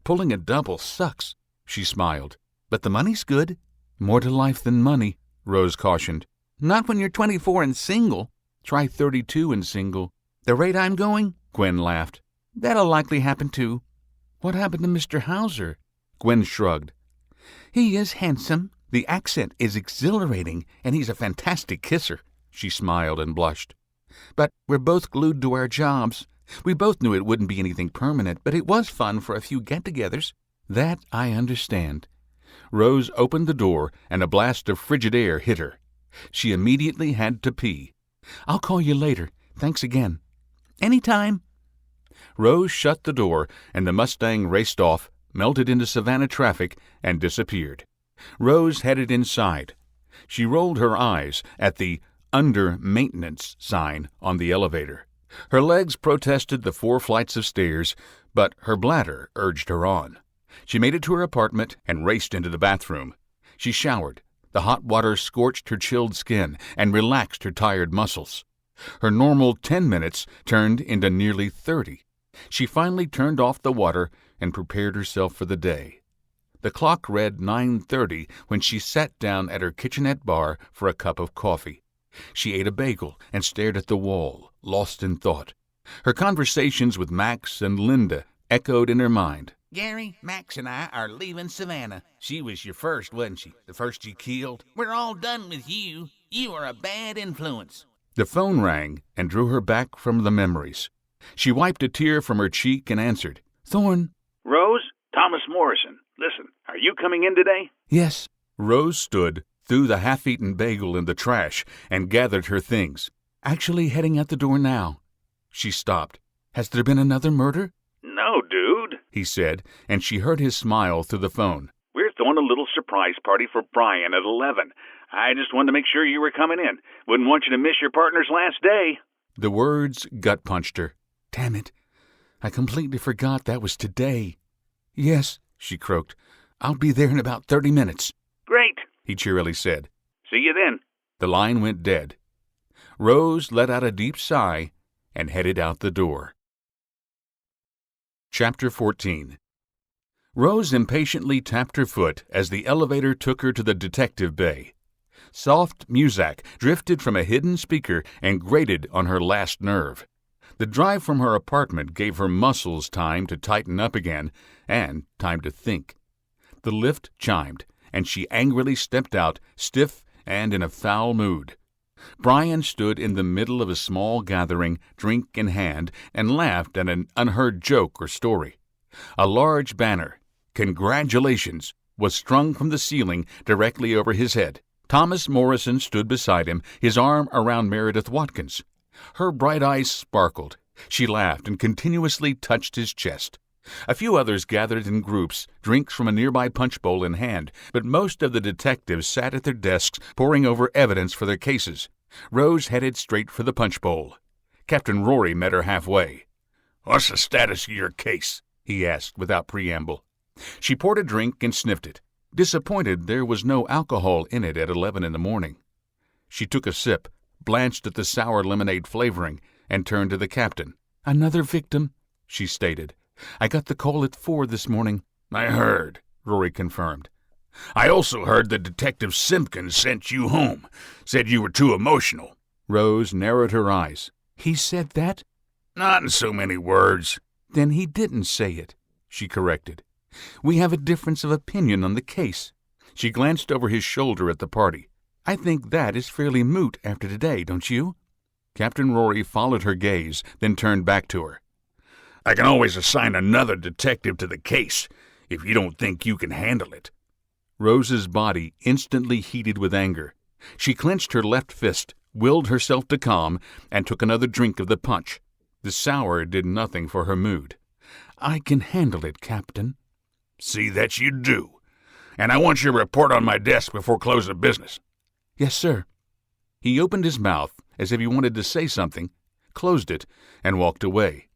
Pulling a double sucks, she smiled. But the money's good. More to life than money, Rose cautioned. Not when you're 24 and single. Try 32 and single. The rate I'm going? Gwen laughed. That'll likely happen too. What happened to Mr. Hauser? Gwen shrugged. He is handsome. The accent is exhilarating, and he's a fantastic kisser. She smiled and blushed. But we're both glued to our jobs. We both knew it wouldn't be anything permanent, but it was fun for a few get-togethers. That I understand. Rose opened the door, and a blast of frigid air hit her. She immediately had to pee. I'll call you later. Thanks again. Anytime. Rose shut the door, and the Mustang raced off, melted into Savannah traffic, and disappeared. Rose headed inside. She rolled her eyes at the "Under Maintenance" sign on the elevator. Her legs protested the 4 flights of stairs, but her bladder urged her on. She made it to her apartment and raced into the bathroom. She showered. The hot water scorched her chilled skin and relaxed her tired muscles. Her normal 10 minutes turned into nearly 30. She finally turned off the water and prepared herself for the day. The clock read 9:30 when she sat down at her kitchenette bar for a cup of coffee. She ate a bagel and stared at the wall, lost in thought. Her conversations with Max and Linda echoed in her mind. Gary, Max and I are leaving Savannah. She was your first, wasn't she? The first you killed? We're all done with you. You are a bad influence. The phone rang and drew her back from the memories. She wiped a tear from her cheek and answered. "Thorne." Rose? Thomas Morrison. Listen, are you coming in today? "Yes." Rose stood, threw the half-eaten bagel in the trash, and gathered her things. "Actually heading out the door now." She stopped. "Has there been another murder?" No, dude. He said, and she heard his smile through the phone. We're throwing a little surprise party for Brian at 11. I just wanted to make sure you were coming in. Wouldn't want you to miss your partner's last day. The words gut-punched her. "Damn it. I completely forgot that was today." "Yes," she croaked. "I'll be there in about 30 minutes. Great, He cheerily said. see you then. The line went dead. Rose let out a deep sigh and headed out the door. Chapter 14. Rose impatiently tapped her foot as the elevator took her to the detective bay. Soft music drifted from a hidden speaker and grated on her last nerve. The drive from her apartment gave her muscles time to tighten up again and time to think. The lift chimed, and she angrily stepped out, stiff and in a foul mood. Brian stood in the middle of a small gathering, drink in hand, and laughed at an unheard joke or story. A large banner, "Congratulations," was strung from the ceiling directly over his head. Thomas Morrison stood beside him, his arm around Meredith Watkins. Her bright eyes sparkled. She laughed and continuously touched his chest. A few others gathered in groups, drinks from a nearby punch bowl in hand, but most of the detectives sat at their desks poring over evidence for their cases. Rose headed straight for the punch bowl. Captain Rory met her halfway. What's the status of your case? He asked without preamble. She poured a drink and sniffed it. Disappointed there was no alcohol in it at 11 in the morning. She took a sip, blanched at the sour lemonade flavoring, and turned to the captain. "Another victim," she stated. "I got the call at 4 this morning." I heard, Rory confirmed. I also heard that Detective Simpkins sent you home. Said you were too emotional. Rose narrowed her eyes. "He said that?" Not in so many words. "Then he didn't say it," she corrected. "We have a difference of opinion on the case." She glanced over his shoulder at the party. "I think that is fairly moot after today, don't you?" Captain Rory followed her gaze, then turned back to her. I can always assign another detective to the case, if you don't think you can handle it. Rose's body instantly heated with anger. She clenched her left fist, willed herself to calm, and took another drink of the punch. The sour did nothing for her mood. "I can handle it, Captain." See that you do. And I want your report on my desk before close of business. "Yes, sir." He opened his mouth as if he wanted to say something, closed it, and walked away.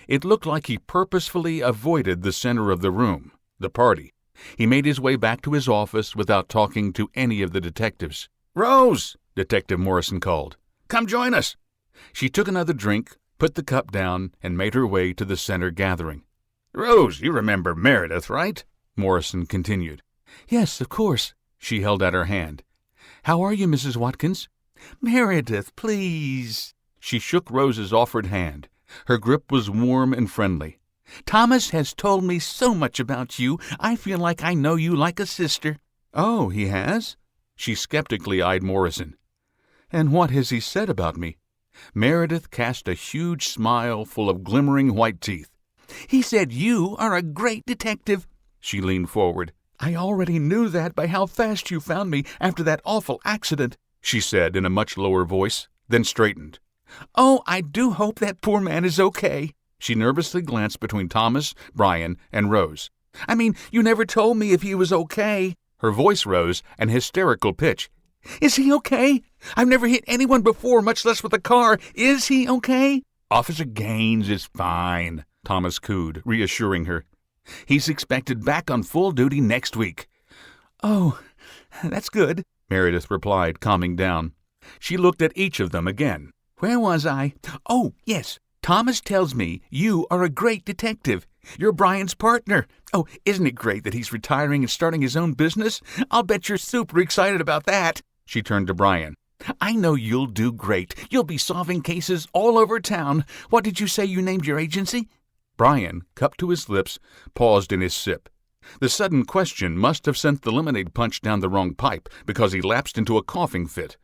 It looked like he purposefully avoided the center of the room, the party. He made his way back to his office without talking to any of the detectives. Rose, Detective Morrison called. come join us. She took another drink, put the cup down, and made her way to the center gathering. Rose, you remember Meredith, right? Morrison continued. "Yes, of course." She held out her hand. "How are you, Mrs. Watkins?" Meredith, please." She shook Rose's offered hand. Her grip was warm and friendly. "Thomas has told me so much about you. I feel like I know you like a sister." "Oh, he has?" She skeptically eyed Morrison. "And what has he said about me?" Meredith cast a huge smile full of glimmering white teeth. "He said you are a great detective." She leaned forward. "I already knew that by how fast you found me after that awful accident," she said in a much lower voice, then straightened. "Oh, I do hope that poor man is okay." She nervously glanced between Thomas, Brian, and Rose. "I mean, you never told me if he was okay." Her voice rose an hysterical pitch. "Is he okay? I've never hit anyone before, much less with a car. Is he okay?" "Officer Gaines is fine," Thomas cooed, reassuring her. "He's expected back on full duty next week." "Oh, that's good," Meredith replied, calming down. She looked at each of them again. "Where was I? Oh, yes. Thomas tells me you are a great detective. You're Brian's partner. Oh, isn't it great that he's retiring and starting his own business? I'll bet you're super excited about that." She turned to Brian. "I know you'll do great. You'll be solving cases all over town. What did you say you named your agency?" Brian, cup to his lips, paused in his sip. The sudden question must have sent the lemonade punch down the wrong pipe, because he lapsed into a coughing fit.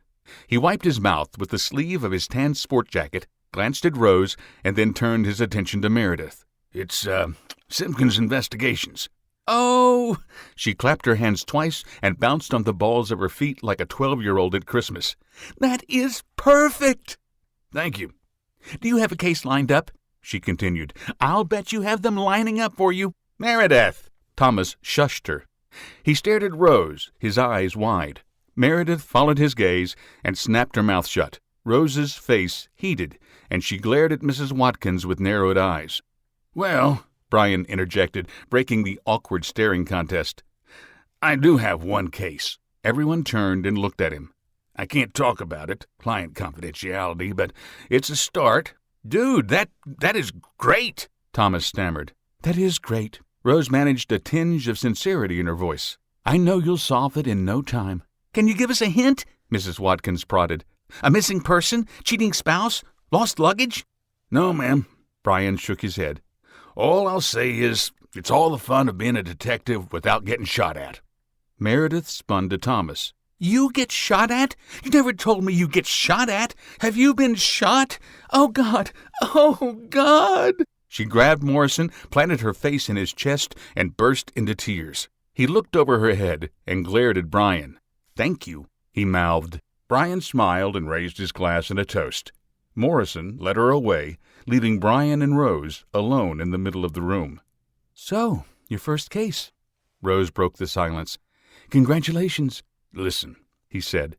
He wiped his mouth with the sleeve of his tan sport jacket, glanced at Rose, and then turned his attention to Meredith. "It's, Simpkins Investigations." "Oh!" She clapped her hands twice and bounced on the balls of her feet like a 12-year-old at Christmas. "That is perfect!" "Thank you." "Do you have a case lined up?" she continued. "I'll bet you have them lining up for you." "Meredith!" Thomas shushed her. He stared at Rose, his eyes wide. Meredith followed his gaze and snapped her mouth shut. Rose's face heated, and she glared at Mrs. Watkins with narrowed eyes. "Well," Brian interjected, breaking the awkward staring contest, "I do have one case." Everyone turned and looked at him. "I can't talk about it, client confidentiality, but it's a start." "Dude, that is great," Thomas stammered. "That is great." Rose managed a tinge of sincerity in her voice. "I know you'll solve it in no time." "Can you give us a hint?" Mrs. Watkins prodded. "A missing person? Cheating spouse? Lost luggage?" "No, ma'am." Brian shook his head. "All I'll say is, it's all the fun of being a detective without getting shot at." Meredith spun to Thomas. "You get shot at? You never told me you get shot at. Have you been shot? Oh, God! Oh, God!" She grabbed Morrison, planted her face in his chest, and burst into tears. He looked over her head and glared at Brian. "Thank you," he mouthed. Brian smiled and raised his glass in a toast. Morrison led her away, leaving Brian and Rose alone in the middle of the room. "So, your first case." Rose broke the silence. "Congratulations." "Listen," he said.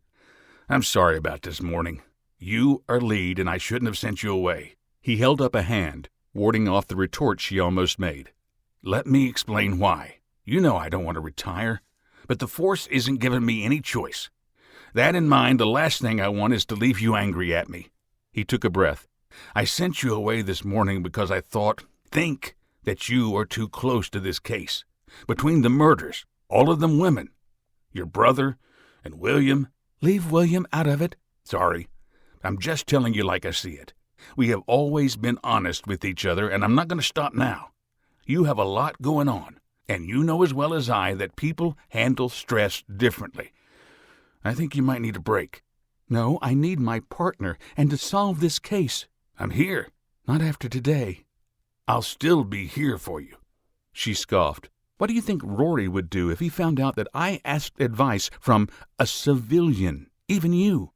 "I'm sorry about this morning. You are lead, and I shouldn't have sent you away." He held up a hand, warding off the retort she almost made. "Let me explain why. You know I don't want to retire, but the force isn't giving me any choice. That in mind, the last thing I want is to leave you angry at me." He took a breath. "I sent you away this morning because I think that you are too close to this case. Between the murders, all of them women. Your brother and William." "Leave William out of it." "Sorry. I'm just telling you like I see it. We have always been honest with each other, and I'm not going to stop now. You have a lot going on, and you know as well as I that people handle stress differently. I think you might need a break." "No, I need my partner, and to solve this case." "I'm here." "Not after today." "I'll still be here for you." She scoffed. "What do you think Rory would do if he found out that I asked advice from a civilian, even you?"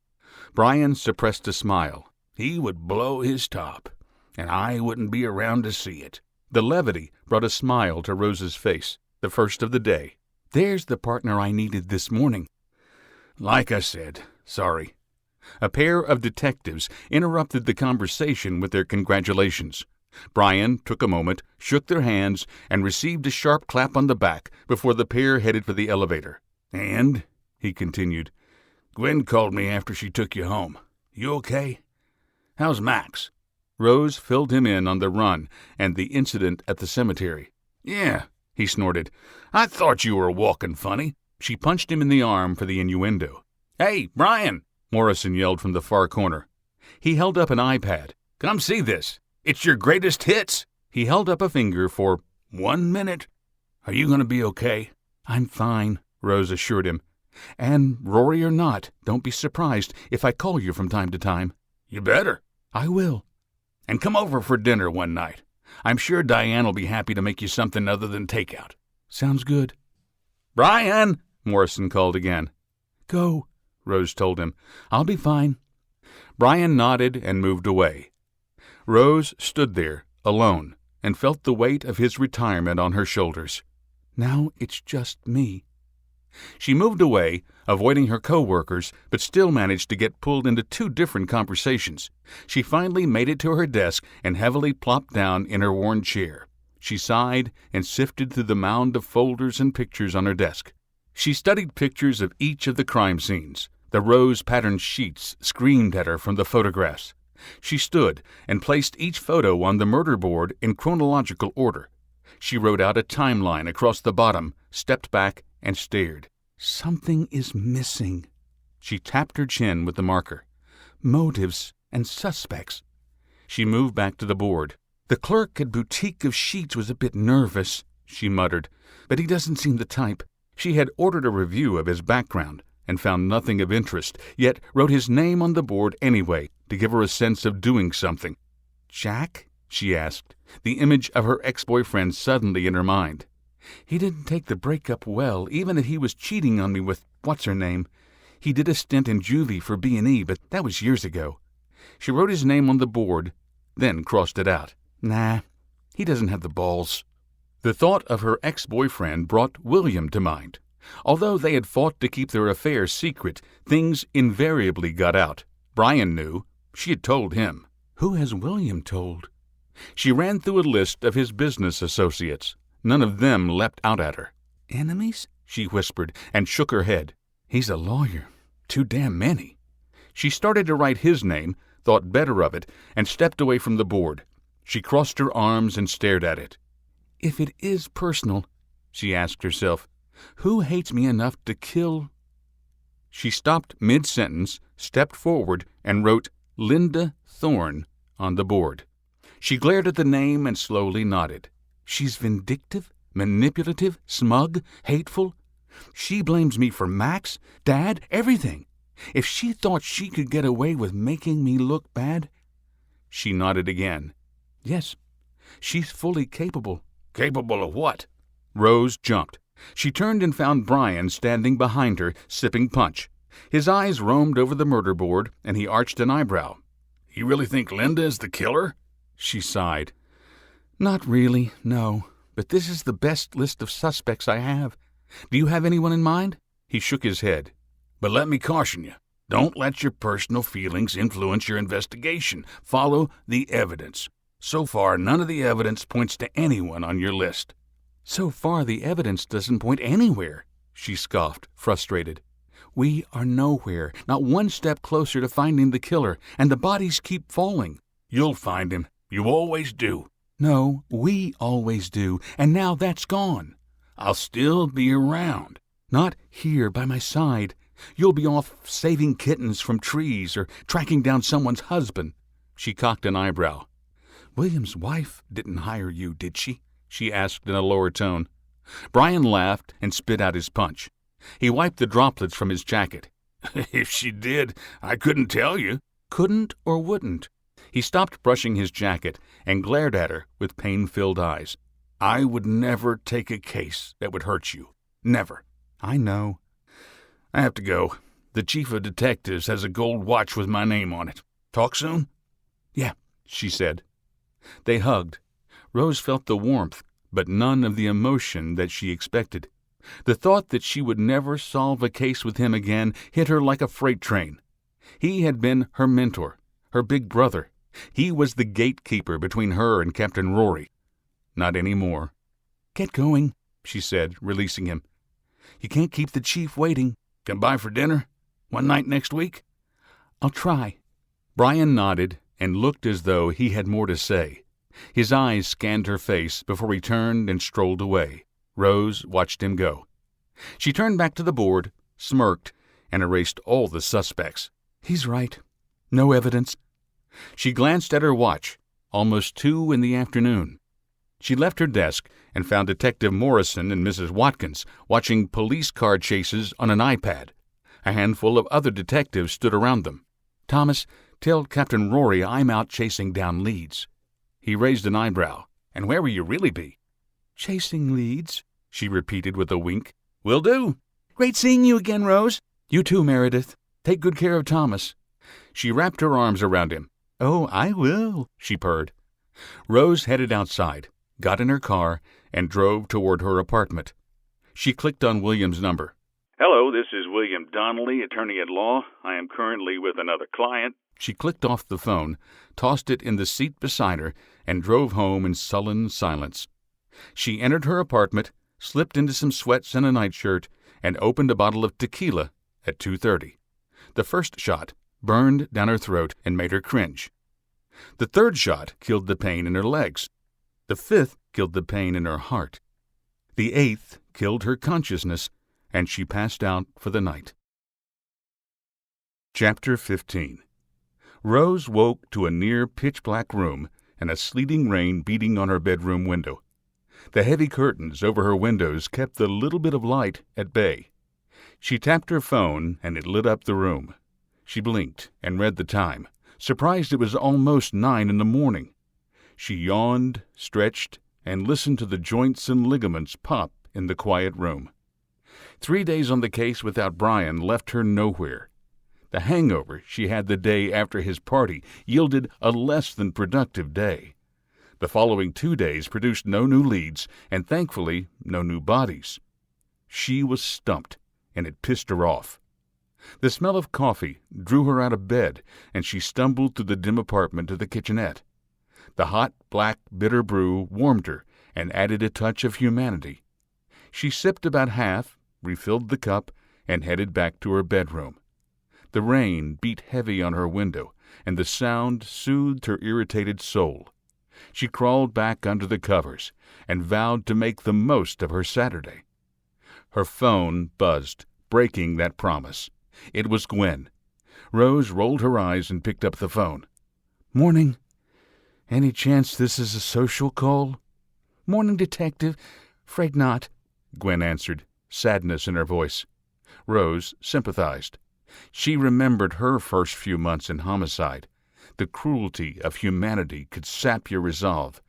Brian suppressed a smile. "He would blow his top, and I wouldn't be around to see it." The levity brought a smile to Rose's face, the first of the day. "There's the partner I needed this morning." "Like I said, sorry." A pair of detectives interrupted the conversation with their congratulations. Brian took a moment, shook their hands, and received a sharp clap on the back before the pair headed for the elevator. "And," he continued, "Gwen called me after she took you home. You okay? How's Max?" Rose filled him in on the run and the incident at the cemetery. "Yeah," he snorted. "I thought you were walking funny." She punched him in the arm for the innuendo. "Hey, Brian!" Morrison yelled from the far corner. He held up an iPad. "Come see this. It's your greatest hits." He held up a finger for 1 minute. "Are you going to be okay?" "I'm fine," Rose assured him. "And Rory or not, don't be surprised if I call you from time to time." "You better." "I will." "And come over for dinner one night. I'm sure Diane'll be happy to make you something other than takeout." "Sounds good." "Brian!" Morrison called again. "Go," Rose told him. "I'll be fine." Brian nodded and moved away. Rose stood there, alone, and felt the weight of his retirement on her shoulders. Now it's just me. She moved away, avoiding her co-workers, but still managed to get pulled into 2 different conversations. She finally made it to her desk and heavily plopped down in her worn chair. She sighed and sifted through the mound of folders and pictures on her desk. She studied pictures of each of the crime scenes. The rose-patterned sheets screamed at her from the photographs. She stood and placed each photo on the murder board in chronological order. She wrote out a timeline across the bottom, stepped back, and stared. Something is missing. She tapped her chin with the marker. Motives and suspects. She moved back to the board. The clerk at Boutique of Sheets was a bit nervous, she muttered, but he doesn't seem the type. She had ordered a review of his background and found nothing of interest, yet wrote his name on the board anyway to give her a sense of doing something. Jack? She asked, the image of her ex-boyfriend suddenly in her mind. He didn't take the breakup well, even if he was cheating on me with what's-her-name. He did a stint in juvie for B&E, but that was years ago. She wrote his name on the board, then crossed it out. Nah, he doesn't have the balls. The thought of her ex-boyfriend brought William to mind. Although they had fought to keep their affair secret, things invariably got out. Brian knew. She had told him. Who has William told? She ran through a list of his business associates. None of them leapt out at her. Enemies? She whispered and shook her head. He's a lawyer. Too damn many. She started to write his name, thought better of it, and stepped away from the board. She crossed her arms and stared at it. If it is personal, she asked herself, who hates me enough to kill? She stopped mid-sentence, stepped forward, and wrote Linda Thorne on the board. She glared at the name and slowly nodded. She's vindictive, manipulative, smug, hateful. She blames me for Max, Dad, everything. If she thought she could get away with making me look bad... She nodded again. Yes, she's fully capable. Capable of what? Rose jumped. She turned and found Brian standing behind her, sipping punch. His eyes roamed over the murder board, and he arched an eyebrow. You really think Linda is the killer? She sighed. Not really, no. But this is the best list of suspects I have. Do you have anyone in mind? He shook his head. But let me caution you. Don't let your personal feelings influence your investigation. Follow the evidence. So far, none of the evidence points to anyone on your list. So far, the evidence doesn't point anywhere, she scoffed, frustrated. We are nowhere, not one step closer to finding the killer, and the bodies keep falling. You'll find him. You always do. No, we always do, and now that's gone. I'll still be around. Not here by my side. You'll be off saving kittens from trees or tracking down someone's husband. She cocked an eyebrow. William's wife didn't hire you, did she? She asked in a lower tone. Brian laughed and spit out his punch. He wiped the droplets from his jacket. If she did, I couldn't tell you. Couldn't or wouldn't? He stopped brushing his jacket and glared at her with pain-filled eyes. I would never take a case that would hurt you. Never. I know. I have to go. The chief of detectives has a gold watch with my name on it. Talk soon? Yeah, she said. They hugged. Rose felt the warmth, but none of the emotion that she expected. The thought that she would never solve a case with him again hit her like a freight train. He had been her mentor, her big brother. He was the gatekeeper between her and Captain Rory. Not any more. Get going, she said, releasing him. You can't keep the chief waiting. Come by for dinner? One night next week? I'll try. Brian nodded and looked as though he had more to say. His eyes scanned her face before he turned and strolled away. Rose watched him go. She turned back to the board, smirked, and erased all the suspects. He's right. No evidence. She glanced at her watch. Almost 2 in the afternoon. She left her desk and found Detective Morrison and Mrs. Watkins watching police car chases on an iPad. A handful of other detectives stood around them. Thomas, tell Captain Rory I'm out chasing down leads. He raised an eyebrow. And where will you really be? Chasing leads, she repeated with a wink. Will do. Great seeing you again, Rose. You too, Meredith. Take good care of Thomas. She wrapped her arms around him. Oh, I will, she purred. Rose headed outside, got in her car, and drove toward her apartment. She clicked on William's number. Hello, this is William Donnelly, attorney at law. I am currently with another client. She clicked off the phone, tossed it in the seat beside her, and drove home in sullen silence. She entered her apartment, slipped into some sweats and a nightshirt, and opened a bottle of tequila at 2:30. The first shot burned down her throat and made her cringe. The third shot killed the pain in her legs. The fifth killed the pain in her heart. The eighth killed her consciousness, and she passed out for the night. Chapter 15. Rose woke to a near pitch-black room and a sleeting rain beating on her bedroom window. The heavy curtains over her windows kept the little bit of light at bay. She tapped her phone, and it lit up the room. She blinked and read the time, surprised it was almost 9 in the morning. She yawned, stretched, and listened to the joints and ligaments pop in the quiet room. 3 days on the case without Brian left her nowhere. The hangover she had the day after his party yielded a less than productive day. The following 2 days produced no new leads and, thankfully, no new bodies. She was stumped, and it pissed her off. The smell of coffee drew her out of bed, and she stumbled through the dim apartment to the kitchenette. The hot, black, bitter brew warmed her and added a touch of humanity. She sipped about half, refilled the cup, and headed back to her bedroom. The rain beat heavy on her window, and the sound soothed her irritated soul. She crawled back under the covers and vowed to make the most of her Saturday. Her phone buzzed, breaking that promise. It was Gwen. Rose rolled her eyes and picked up the phone. "Morning. Any chance this is a social call?" "Morning, Detective. 'Fraid not," Gwen answered, sadness in her voice. Rose sympathized. She remembered her first few months in homicide. The cruelty of humanity could sap your resolve.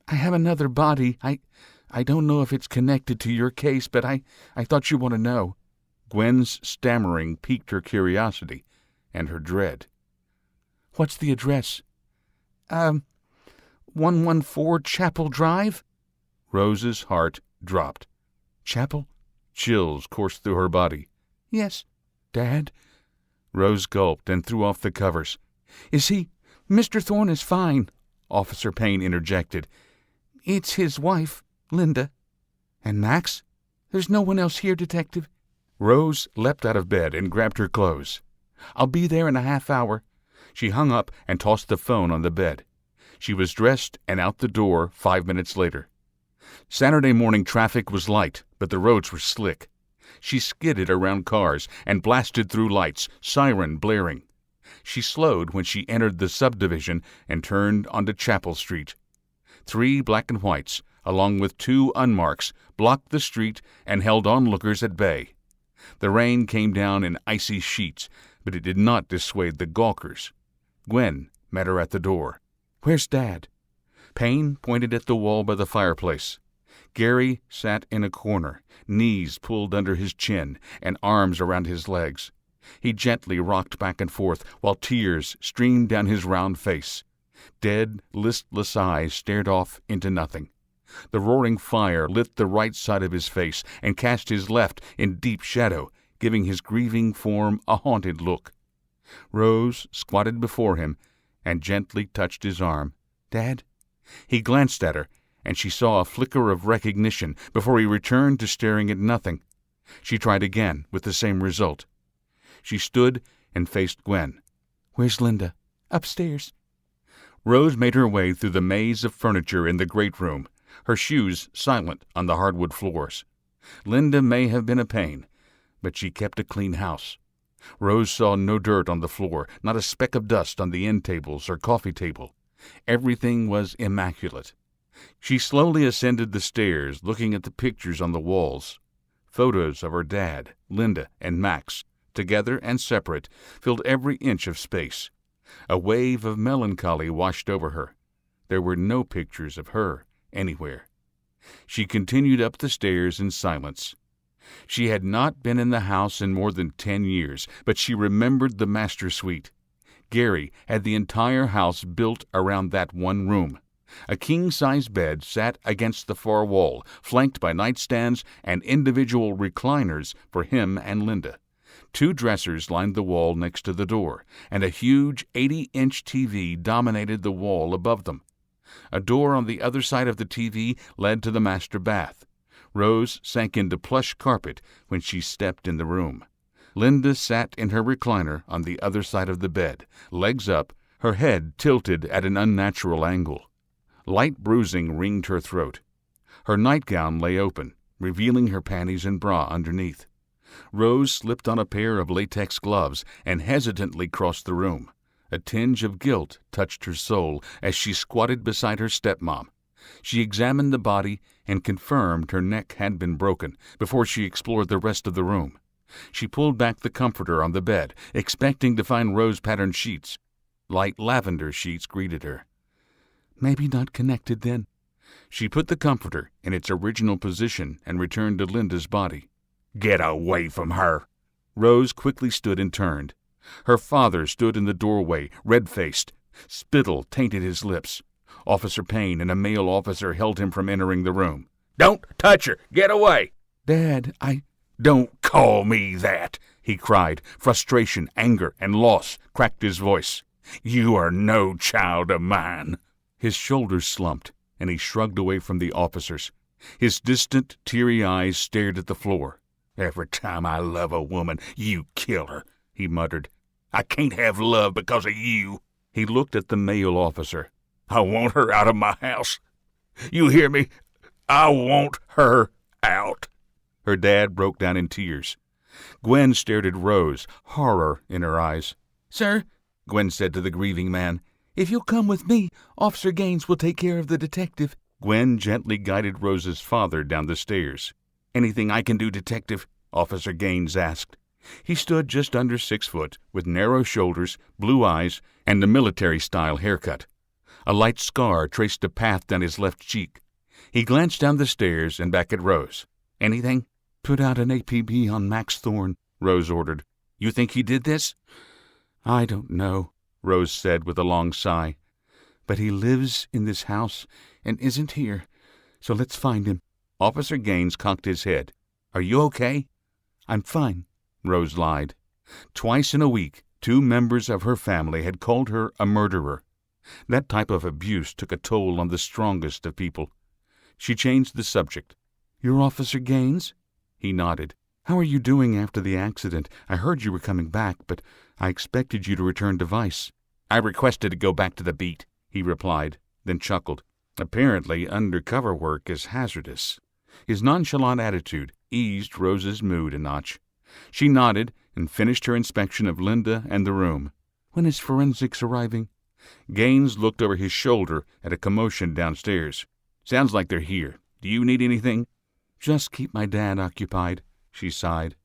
"I have another body. I don't know if it's connected to your case, but I thought you'd want to know." Gwen's stammering piqued her curiosity and her dread. "What's the address?" 114 Chapel Drive?" Rose's heart dropped. "Chapel?" Chills coursed through her body. "Yes." "Dad?" Rose gulped and threw off the covers. "Is he—" "Mr. Thorne is fine," Officer Payne interjected. "It's his wife, Linda." "And Max?" "There's no one else here, Detective." Rose leapt out of bed and grabbed her clothes. "I'll be there in a half hour." She hung up and tossed the phone on the bed. She was dressed and out the door 5 minutes later. Saturday morning traffic was light, but the roads were slick. She skidded around cars and blasted through lights, siren blaring. She slowed when she entered the subdivision and turned onto Chapel Street. 3 black and whites, along with 2 unmarks, blocked the street and held onlookers at bay. The rain came down in icy sheets, but it did not dissuade the gawkers. Gwen met her at the door. "Where's Dad?" Payne pointed at the wall by the fireplace. Gary sat in a corner, knees pulled under his chin and arms around his legs. He gently rocked back and forth while tears streamed down his round face. Dead, listless eyes stared off into nothing. The roaring fire lit the right side of his face and cast his left in deep shadow, giving his grieving form a haunted look. Rose squatted before him and gently touched his arm. "Dad?" He glanced at her, and she saw a flicker of recognition before he returned to staring at nothing. She tried again, with the same result. She stood and faced Gwen. "Where's Linda?" "Upstairs." Rose made her way through the maze of furniture in the great room, her shoes silent on the hardwood floors. Linda may have been a pain, but she kept a clean house. Rose saw no dirt on the floor, not a speck of dust on the end tables or coffee table. Everything was immaculate. She slowly ascended the stairs, looking at the pictures on the walls. Photos of her dad, Linda, and Max, together and separate, filled every inch of space. A wave of melancholy washed over her. There were no pictures of her anywhere. She continued up the stairs in silence. She had not been in the house in more than 10 years, but she remembered the master suite. Gary had the entire house built around that one room. A king-size bed sat against the far wall, flanked by nightstands and individual recliners for him and Linda. 2 dressers lined the wall next to the door, and a huge 80-inch TV dominated the wall above them. A door on the other side of the TV led to the master bath. Rose sank into plush carpet when she stepped in the room. Linda sat in her recliner on the other side of the bed, legs up, her head tilted at an unnatural angle. Light bruising ringed her throat. Her nightgown lay open, revealing her panties and bra underneath. Rose slipped on a pair of latex gloves and hesitantly crossed the room. A tinge of guilt touched her soul as she squatted beside her stepmom. She examined the body and confirmed her neck had been broken before she explored the rest of the room. She pulled back the comforter on the bed, expecting to find rose-patterned sheets. Light lavender sheets greeted her. Maybe not connected, then. She put the comforter in its original position and returned to Linda's body. Get away from her! Rose quickly stood and turned. Her father stood in the doorway, red-faced. Spittle tainted his lips. Officer Payne and a male officer held him from entering the room. Don't touch her! Get away! Dad, Don't call me that! He cried. Frustration, anger, and loss cracked his voice. You are no child of mine. His shoulders slumped, and he shrugged away from the officers. His distant, teary eyes stared at the floor. Every time I love a woman, you kill her, he muttered. I can't have love because of you. He looked at the male officer. I want her out of my house. You hear me? I want her out. Her dad broke down in tears. Gwen stared at Rose, horror in her eyes. Sir, Gwen said to the grieving man, if you'll come with me, Officer Gaines will take care of the detective. Gwen gently guided Rose's father down the stairs. Anything I can do, Detective? Officer Gaines asked. He stood just under 6 foot, with narrow shoulders, blue eyes, and a military-style haircut. A light scar traced a path down his left cheek. He glanced down the stairs and back at Rose. Anything? Put out an APB on Max Thorne, Rose ordered. You think he did this? I don't know, Rose said with a long sigh. But he lives in this house and isn't here, so let's find him. Officer Gaines cocked his head. Are you okay? I'm fine, Rose lied. Twice in a week, 2 members of her family had called her a murderer. That type of abuse took a toll on the strongest of people. She changed the subject. You're Officer Gaines? He nodded. How are you doing after the accident? I heard you were coming back, but I expected you to return to Vice. I requested to go back to the beat, he replied, then chuckled. Apparently, undercover work is hazardous. His nonchalant attitude eased Rose's mood a notch. She nodded and finished her inspection of Linda and the room. When is forensics arriving? Gaines looked over his shoulder at a commotion downstairs. Sounds like they're here. Do you need anything? Just keep my dad occupied, she sighed.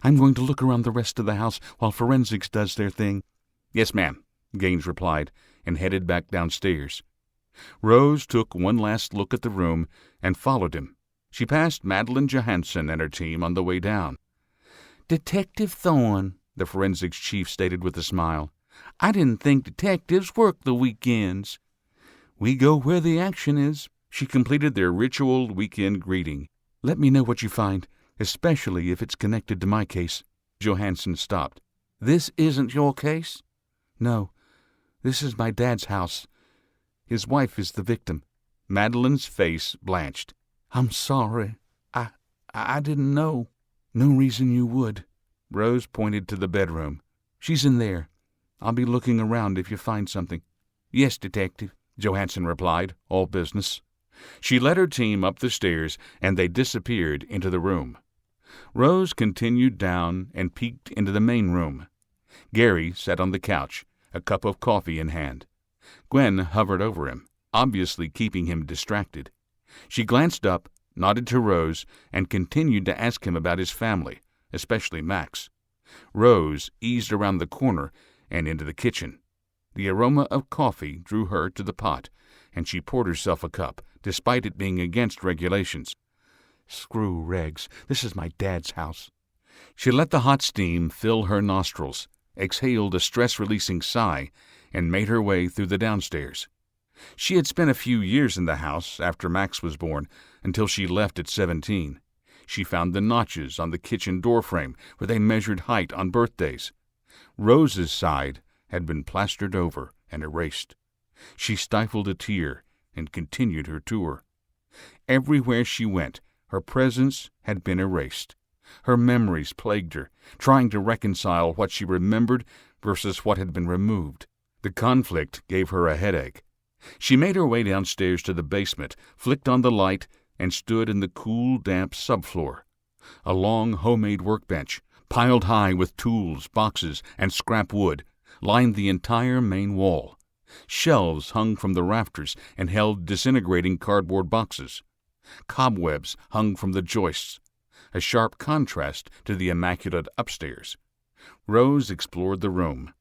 I'm going to look around the rest of the house while forensics does their thing. Yes, ma'am, Gaines replied, and headed back downstairs. Rose took one last look at the room and followed him. She passed Madeline Johansson and her team on the way down. Detective Thorne, the forensics chief stated with a smile. I didn't think detectives worked the weekends. We go where the action is. She completed their ritual weekend greeting. Let me know what you find, especially if it's connected to my case. Johansson stopped. This isn't your case? No, this is my dad's house. His wife is the victim. Madeline's face blanched. I'm sorry. I didn't know. No reason you would. Rose pointed to the bedroom. She's in there. I'll be looking around if you find something. Yes, Detective, Johansson replied, all business. She led her team up the stairs, and they disappeared into the room. Rose continued down and peeked into the main room. Gary sat on the couch, a cup of coffee in hand. Gwen hovered over him, obviously keeping him distracted. She glanced up, nodded to Rose, and continued to ask him about his family, especially Max. Rose eased around the corner and into the kitchen. The aroma of coffee drew her to the pot, and she poured herself a cup, despite it being against regulations. Screw regs. This is my dad's house. She let the hot steam fill her nostrils, exhaled a stress-releasing sigh, and made her way through the downstairs. She had spent a few years in the house after Max was born, until she left at 17. She found the notches on the kitchen doorframe where they measured height on birthdays. Rose's side had been plastered over and erased. She stifled a tear and continued her tour. Everywhere she went, her presence had been erased. Her memories plagued her, trying to reconcile what she remembered versus what had been removed. The conflict gave her a headache. She made her way downstairs to the basement, flicked on the light, and stood in the cool, damp subfloor. A long homemade workbench, piled high with tools, boxes, and scrap wood, lined the entire main wall. Shelves hung from the rafters and held disintegrating cardboard boxes. Cobwebs hung from the joists, a sharp contrast to the immaculate upstairs. Rose explored the room.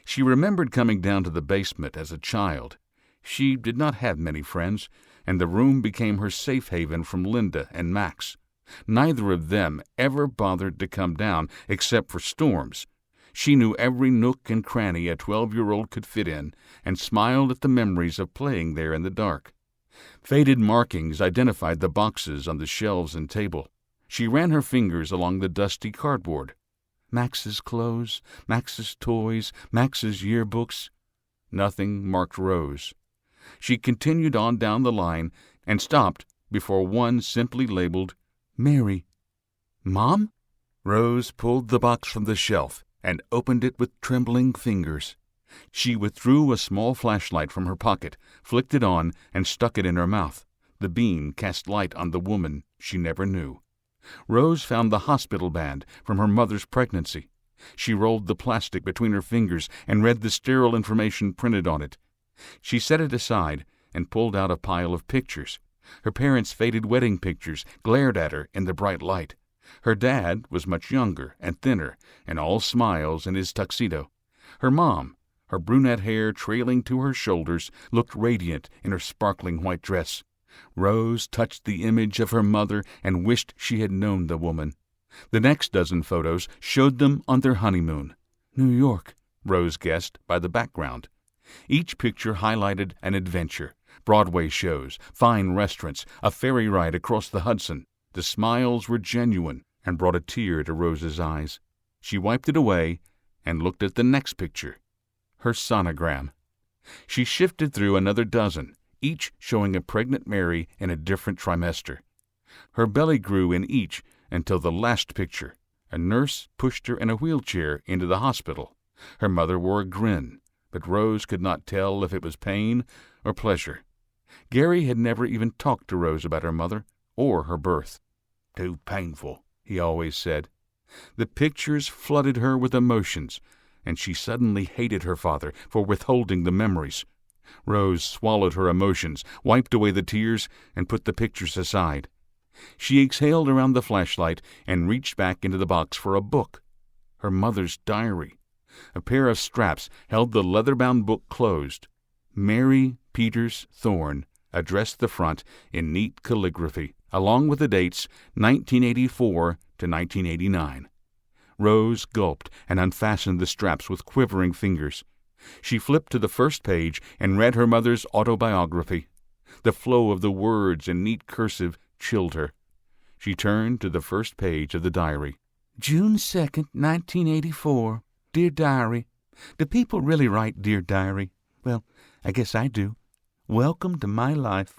She remembered coming down to the basement as a child. She did not have many friends, and the room became her safe haven from Linda and Max. Neither of them ever bothered to come down except for storms. She knew every nook and cranny a 12-year-old could fit in, and smiled at the memories of playing there in the dark. Faded markings identified the boxes on the shelves and table. She ran her fingers along the dusty cardboard. Max's clothes, Max's toys, Max's yearbooks. Nothing marked Rose. She continued on down the line and stopped before one simply labeled Mary. "Mom?" Rose pulled the box from the shelf and opened it with trembling fingers. She withdrew a small flashlight from her pocket, flicked it on, and stuck it in her mouth. The beam cast light on the woman she never knew. Rose found the hospital band from her mother's pregnancy. She rolled the plastic between her fingers and read the sterile information printed on it. She set it aside and pulled out a pile of pictures. Her parents' faded wedding pictures glared at her in the bright light. Her dad was much younger and thinner, and all smiles in his tuxedo. Her mom, her brunette hair trailing to her shoulders, looked radiant in her sparkling white dress. Rose touched the image of her mother and wished she had known the woman. The next dozen photos showed them on their honeymoon. New York, Rose guessed by the background. Each picture highlighted an adventure. Broadway shows, fine restaurants, a ferry ride across the Hudson. The smiles were genuine and brought a tear to Rose's eyes. She wiped it away and looked at the next picture, her sonogram. She shifted through another dozen, each showing a pregnant Mary in a different trimester. Her belly grew in each until the last picture. A nurse pushed her in a wheelchair into the hospital. Her mother wore a grin, but Rose could not tell if it was pain or pleasure. Gary had never even talked to Rose about her mother or her birth. "Too painful," he always said. The pictures flooded her with emotions, and she suddenly hated her father for withholding the memories. Rose swallowed her emotions, wiped away the tears, and put the pictures aside. She exhaled around the flashlight and reached back into the box for a book. Her mother's diary. A pair of straps held the leather-bound book closed. Mary Peters Thorne addressed the front in neat calligraphy, along with the dates 1984 to 1989. Rose gulped and unfastened the straps with quivering fingers. She flipped to the first page and read her mother's autobiography. The flow of the words in neat cursive chilled her. She turned to the first page of the diary. June 2nd, 1984. Dear Diary. Do people really write Dear Diary? Well, I guess I do. Welcome to my life.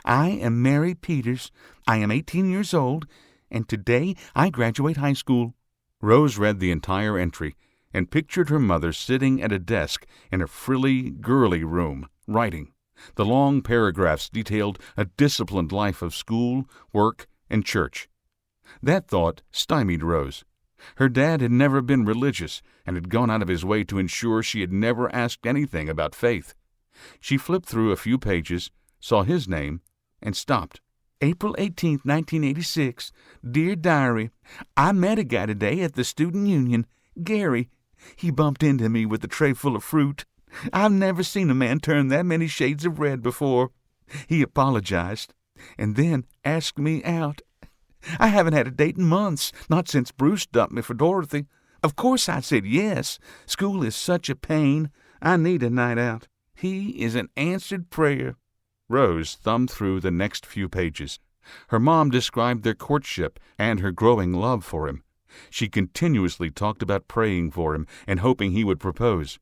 I am Mary Peters. I am 18 years old, and today I graduate high school. Rose read the entire entry and pictured her mother sitting at a desk in a frilly, girly room, writing. The long paragraphs detailed a disciplined life of school, work, and church. That thought stymied Rose. Her dad had never been religious and had gone out of his way to ensure she had never asked anything about faith. She flipped through a few pages, saw his name, and stopped. April 18th, 1986. Dear Diary, I met a guy today at the student union, Gary. He bumped into me with a tray full of fruit. I've never seen a man turn that many shades of red before. He apologized and then asked me out. I haven't had a date in months, not since Bruce dumped me for Dorothy. Of course I said yes. School is such a pain. I need a night out. He is an answered prayer. Rose thumbed through the next few pages. Her mom described their courtship and her growing love for him. She continuously talked about praying for him and hoping he would propose.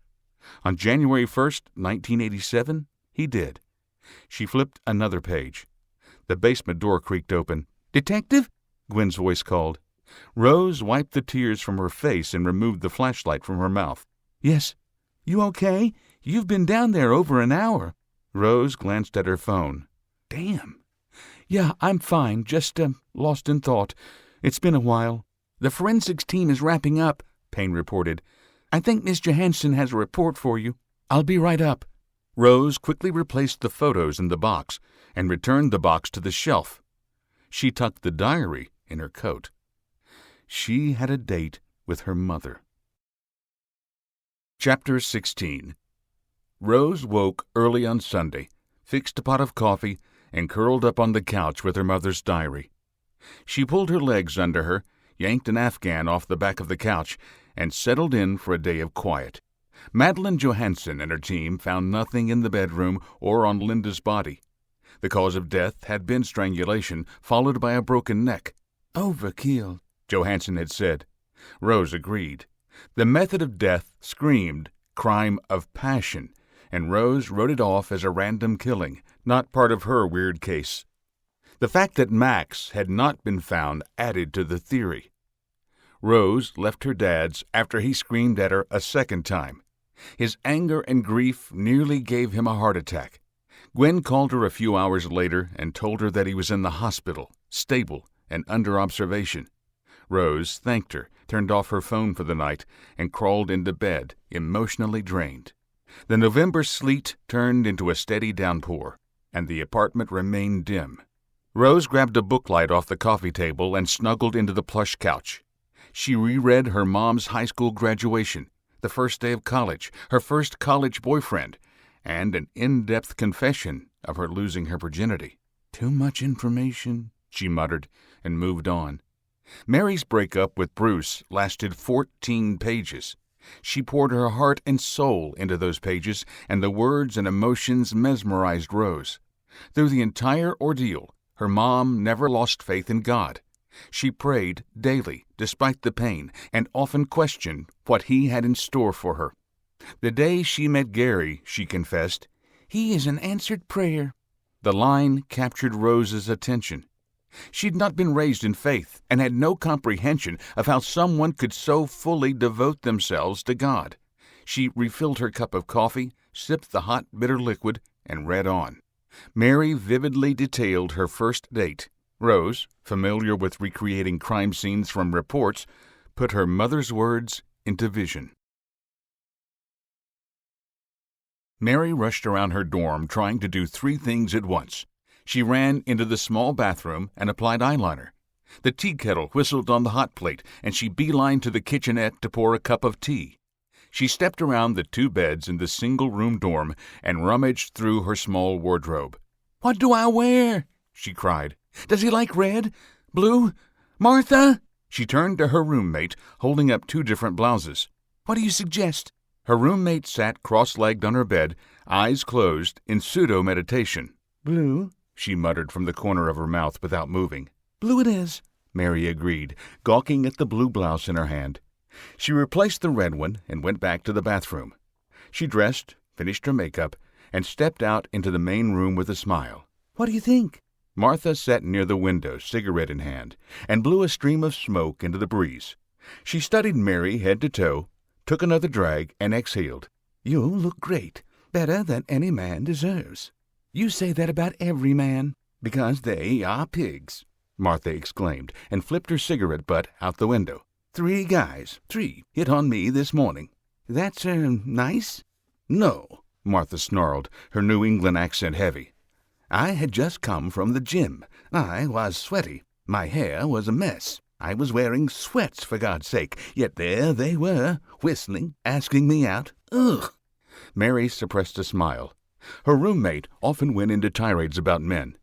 On January 1st, 1987, he did. She flipped another page. The basement door creaked open. "Detective?" Gwen's voice called. Rose wiped the tears from her face and removed the flashlight from her mouth. "Yes. You okay? You've been down there over an hour." Rose glanced at her phone. "Damn. Yeah, I'm fine. Just, lost in thought. It's been a while." "The forensics team is wrapping up," Payne reported. "I think Miss Johansson has a report for you. I'll be right up." Rose quickly replaced the photos in the box and returned the box to the shelf. She tucked the diary in her coat. She had a date with her mother. Chapter 16. Rose woke early on Sunday, fixed a pot of coffee, and curled up on the couch with her mother's diary. She pulled her legs under her, yanked an Afghan off the back of the couch, and settled in for a day of quiet. Madeline Johansson and her team found nothing in the bedroom or on Linda's body. The cause of death had been strangulation, followed by a broken neck. "Overkill," Johansson had said. Rose agreed. The method of death screamed crime of passion, and Rose wrote it off as a random killing, not part of her weird case. The fact that Max had not been found added to the theory. Rose left her dad's after he screamed at her a second time. His anger and grief nearly gave him a heart attack. Gwen called her a few hours later and told her that he was in the hospital, stable, and under observation. Rose thanked her, turned off her phone for the night, and crawled into bed, emotionally drained. The November sleet turned into a steady downpour, and the apartment remained dim. Rose grabbed a booklight off the coffee table and snuggled into the plush couch. She reread her mom's high school graduation, the first day of college, her first college boyfriend, and an in-depth confession of her losing her virginity. "Too much information," she muttered, and moved on. Mary's breakup with Bruce lasted 14 pages. She poured her heart and soul into those pages, and the words and emotions mesmerized Rose. Through the entire ordeal, her mom never lost faith in God. She prayed daily, despite the pain, and often questioned what He had in store for her. The day she met Gary, she confessed, "He is an answered prayer." The line captured Rose's attention. She'd not been raised in faith and had no comprehension of how someone could so fully devote themselves to God. She refilled her cup of coffee, sipped the hot, bitter liquid, and read on. Mary vividly detailed her first date. Rose, familiar with recreating crime scenes from reports, put her mother's words into vision. Mary rushed around her dorm trying to do 3 things at once. She ran into the small bathroom and applied eyeliner. The tea kettle whistled on the hot plate, and she beelined to the kitchenette to pour a cup of tea. She stepped around the 2 beds in the single-room dorm and rummaged through her small wardrobe. "What do I wear?" she cried. "Does he like red? Blue? Martha?" She turned to her roommate, holding up 2 different blouses. "What do you suggest?" Her roommate sat cross-legged on her bed, eyes closed, in pseudo-meditation. "Blue," she muttered from the corner of her mouth without moving. "Blue it is," Mary agreed, gawking at the blue blouse in her hand. She replaced the red one and went back to the bathroom. She dressed, finished her makeup, and stepped out into the main room with a smile. "What do you think?" Martha sat near the window, cigarette in hand, and blew a stream of smoke into the breeze. She studied Mary head to toe, took another drag, and exhaled. "You look great, better than any man deserves." "You say that about every man, because they are pigs," Martha exclaimed, and flipped her cigarette butt out the window. 3 guys, 3, hit on me this morning. That's, nice?" "No," Martha snarled, her New England accent heavy. "I had just come from the gym. I was sweaty. My hair was a mess. I was wearing sweats, for God's sake, yet there they were, whistling, asking me out. Ugh!" Mary suppressed a smile. Her roommate often went into tirades about men.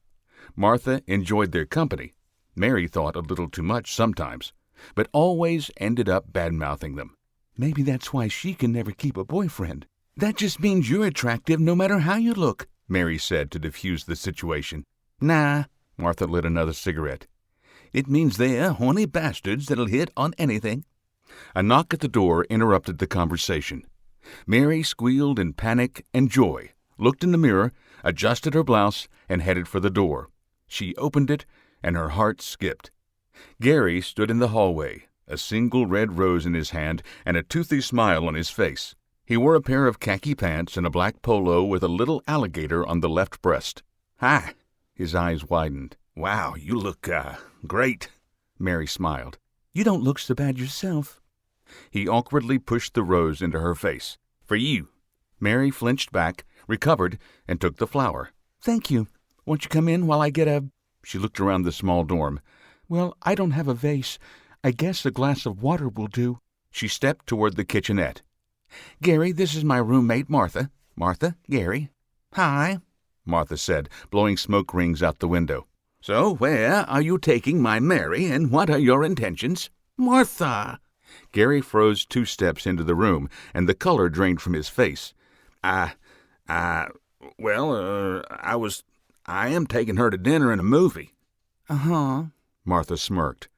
Martha enjoyed their company. Mary thought a little too much sometimes, but always ended up bad-mouthing them. "Maybe that's why she can never keep a boyfriend," That just means you're attractive no matter how you look, Mary said to diffuse the situation. Nah, Martha lit another cigarette. It means they're horny bastards that'll hit on anything. A knock at the door interrupted the conversation. Mary squealed in panic and joy, looked in the mirror, adjusted her blouse, and headed for the door. She opened it, and her heart skipped. Gary stood in the hallway, a single red rose in his hand and a toothy smile on his face. He wore a pair of khaki pants and a black polo with a little alligator on the left breast. Hi. His eyes widened. Wow, you look, great. Mary smiled. You don't look so bad yourself. He awkwardly pushed the rose into her face. For you. Mary flinched back, recovered, and took the flower. Thank you. Won't you come in while I get a... She looked around the small dorm. Well, I don't have a vase. I guess a glass of water will do. She stepped toward the kitchenette. Gary, this is my roommate, Martha. Martha, Gary. Hi, Martha said, blowing smoke rings out the window. So where are you taking my Mary, and what are your intentions? Martha! Gary froze 2 steps into the room, and the color drained from his face. I am taking her to dinner and a movie. Uh-huh, Martha smirked.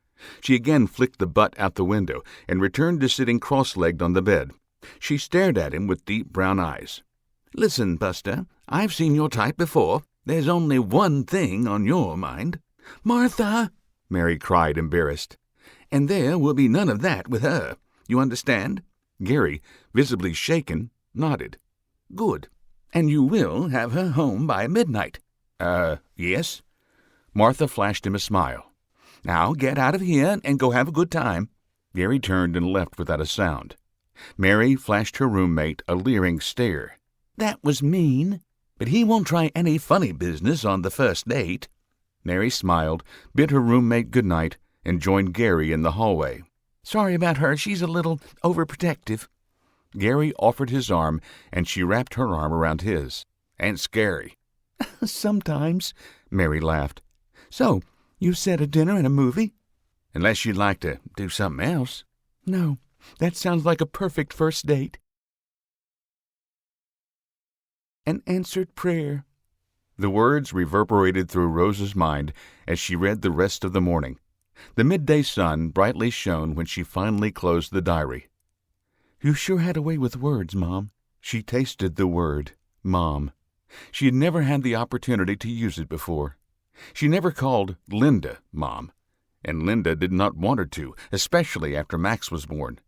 She again flicked the butt out the window and returned to sitting cross-legged on the bed. She stared at him with deep brown eyes. Listen, Buster, I've seen your type before. There's only one thing on your mind. Martha, Mary cried, embarrassed. And there will be none of that with her. You understand? Gary, visibly shaken, nodded. Good. And you will have her home by midnight. Yes? Martha flashed him a smile. Now get out of here and go have a good time. Gary turned and left without a sound. Mary flashed her roommate a leering stare. That was mean, but he won't try any funny business on the first date. Mary smiled, bid her roommate good night, and joined Gary in the hallway. Sorry about her, she's a little overprotective. Gary offered his arm, and she wrapped her arm around his. And scary. Sometimes, Mary laughed. So, you said a dinner and a movie? Unless you'd like to do something else. No, that sounds like a perfect first date. An answered prayer. The words reverberated through Rose's mind as she read the rest of the morning. The midday sun brightly shone when she finally closed the diary. You sure had a way with words, Mom. She tasted the word, Mom. She had never had the opportunity to use it before. She never called Linda Mom, and Linda did not want her to, especially after Max was born.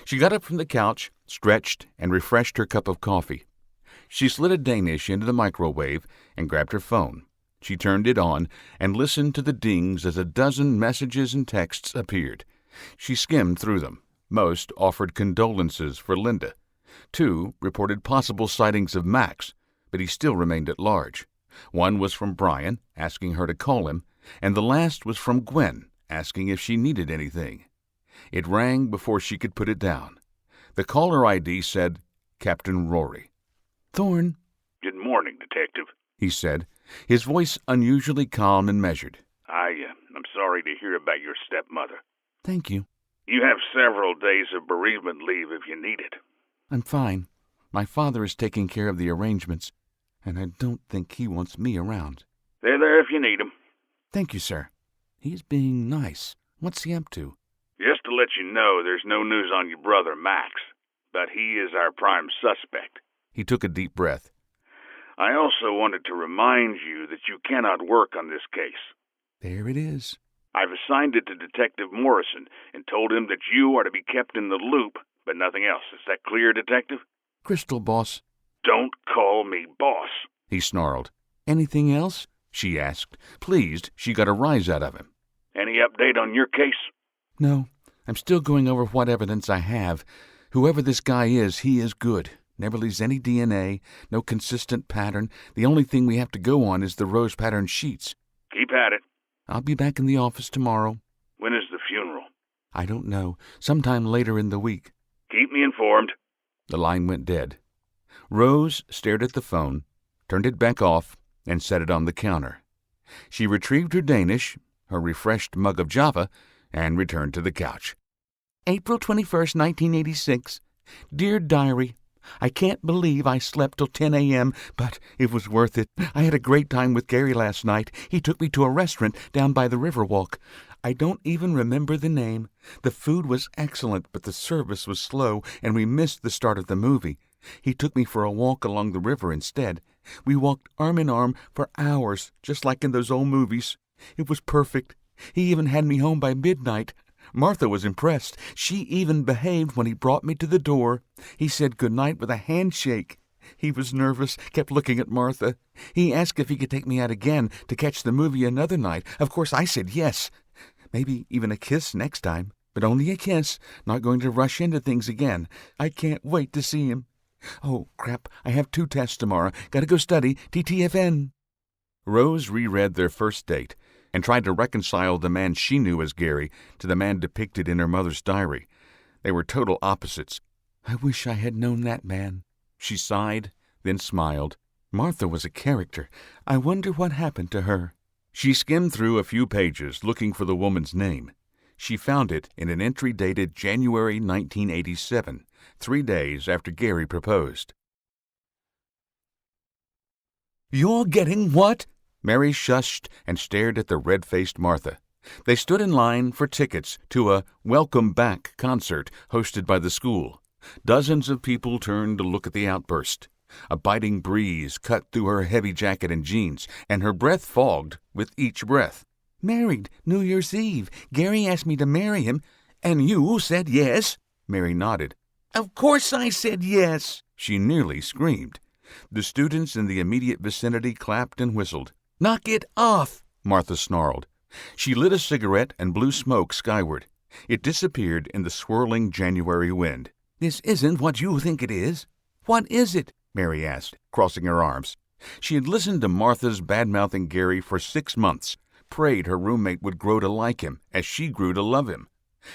She got up from the couch, stretched, and refreshed her cup of coffee. She slid a Danish into the microwave and grabbed her phone. She turned it on and listened to the dings as a dozen messages and texts appeared. She skimmed through them. Most offered condolences for Linda. 2 reported possible sightings of Max, but he still remained at large. 1 was from Brian, asking her to call him, and the last was from Gwen, asking if she needed anything. It rang before she could put it down. The caller ID said, Captain Rory. Thorne. Good morning, Detective, he said, his voice unusually calm and measured. I'm sorry to hear about your stepmother. Thank you. You have several days of bereavement leave if you need it. I'm fine. My father is taking care of the arrangements, and I don't think he wants me around. They're there if you need them. Thank you, sir. He's being nice. What's he up to? Just to let you know, there's no news on your brother, Max, but he is our prime suspect. He took a deep breath. I also wanted to remind you that you cannot work on this case. There it is. I've assigned it to Detective Morrison and told him that you are to be kept in the loop, but nothing else. Is that clear, Detective? Crystal, boss. Don't call me boss, he snarled. Anything else? She asked, pleased she got a rise out of him. Any update on your case? No. I'm still going over what evidence I have. Whoever this guy is, he is good. Never leaves any DNA, no consistent pattern. The only thing we have to go on is the rose pattern sheets. Keep at it. I'll be back in the office tomorrow. When is the funeral? I don't know. Sometime later in the week. Keep me informed. The line went dead. Rose stared at the phone, turned it back off, and set it on the counter. She retrieved her Danish, her refreshed mug of Java, and returned to the couch. April 21st, 1986. Dear Diary, I can't believe I slept till 10 a.m., but it was worth it. I had a great time with Gary last night. He took me to a restaurant down by the Riverwalk. I don't even remember the name. The food was excellent, but the service was slow, and we missed the start of the movie. He took me for a walk along the river instead. We walked arm in arm for hours, just like in those old movies. It was perfect. He even had me home by midnight. Martha was impressed. She even behaved when he brought me to the door. He said goodnight with a handshake. He was nervous, kept looking at Martha. He asked if he could take me out again to catch the movie another night. Of course, I said yes. Maybe even a kiss next time, but only a kiss. Not going to rush into things again. I can't wait to see him. Oh, crap, I have 2 tests tomorrow. Gotta go study TTFN. Rose reread their first date and tried to reconcile the man she knew as Gary to the man depicted in her mother's diary. They were total opposites. I wish I had known that man. She sighed, then smiled. Martha was a character. I wonder what happened to her. She skimmed through a few pages looking for the woman's name. She found it in an entry dated January 1987, 3 days after Gary proposed. You're getting what? Mary shushed and stared at the red-faced Martha. They stood in line for tickets to a Welcome Back concert hosted by the school. Dozens of people turned to look at the outburst. A biting breeze cut through her heavy jacket and jeans, and her breath fogged with each breath. Married New Year's Eve. Gary asked me to marry him, and you said yes? Mary nodded. Of course I said yes, she nearly screamed. The students in the immediate vicinity clapped and whistled. Knock it off, Martha snarled. She lit a cigarette and blew smoke skyward. It disappeared in the swirling January wind. This isn't what you think it is. What is it? Mary asked, crossing her arms. She had listened to Martha's bad-mouthing Gary for 6 months, prayed her roommate would grow to like him as she grew to love him.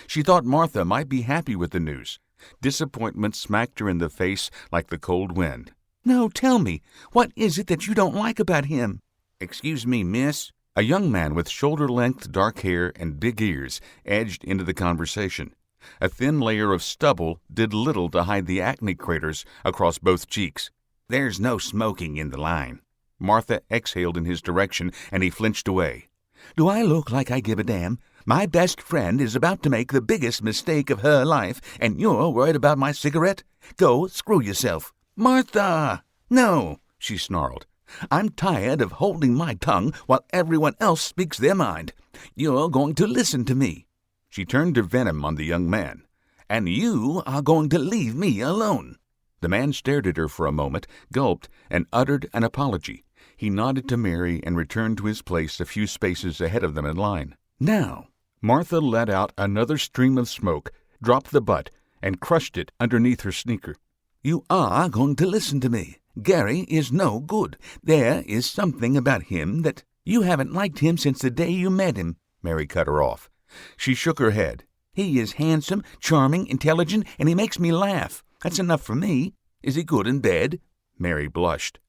She thought Martha might be happy with the news. Disappointment smacked her in the face like the cold wind. No, tell me, what is it that you don't like about him? Excuse me, miss. A young man with shoulder-length dark hair and big ears edged into the conversation. A thin layer of stubble did little to hide the acne craters across both cheeks. There's no smoking in the line. Martha exhaled in his direction, and he flinched away. Do I look like I give a damn? My best friend is about to make the biggest mistake of her life, and you're worried about my cigarette? Go screw yourself. Martha! No, she snarled. I'm tired of holding my tongue while everyone else speaks their mind. You're going to listen to me. She turned to venom on the young man. And you are going to leave me alone. The man stared at her for a moment, gulped, and uttered an apology. He nodded to Mary and returned to his place a few spaces ahead of them in line. Now, Martha let out another stream of smoke, dropped the butt, and crushed it underneath her sneaker. You are going to listen to me. Gary is no good. There is something about him that you haven't liked him since the day you met him. Mary cut her off. She shook her head. He is handsome, charming, intelligent, and he makes me laugh. That's enough for me. Is he good in bed? Mary blushed.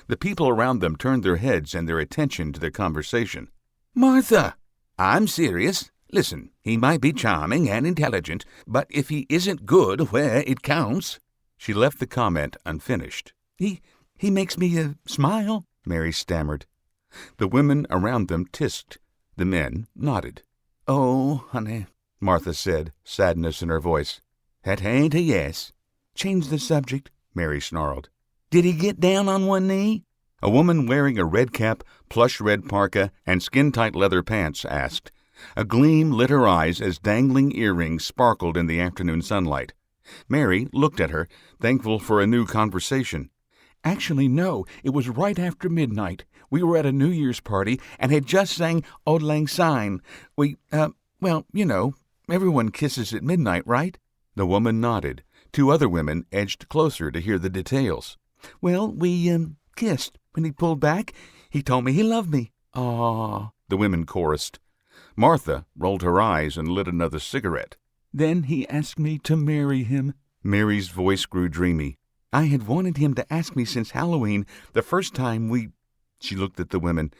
The people around them turned their heads and their attention to their conversation. Martha, I'm serious. Listen, he might be charming and intelligent, but if he isn't good where it counts... She left the comment unfinished. He makes me smile, Mary stammered. The women around them tisked. The men nodded. Oh, honey, Martha said, sadness in her voice. That ain't a yes. Change the subject, Mary snarled. Did he get down on one knee? A woman wearing a red cap, plush red parka, and skin-tight leather pants asked. A gleam lit her eyes as dangling earrings sparkled in the afternoon sunlight. Mary looked at her, thankful for a new conversation. Actually, no, it was right after midnight. We were at a New Year's party and had just sang Auld Lang Syne. Well, you know, everyone kisses at midnight, right? The woman nodded. 2 other women edged closer to hear the details. Well, we kissed. When he pulled back, he told me he loved me. "Aw," the women chorused. Martha rolled her eyes and lit another cigarette. Then he asked me to marry him. Mary's voice grew dreamy. I had wanted him to ask me since Halloween, the first time we... She looked at the women.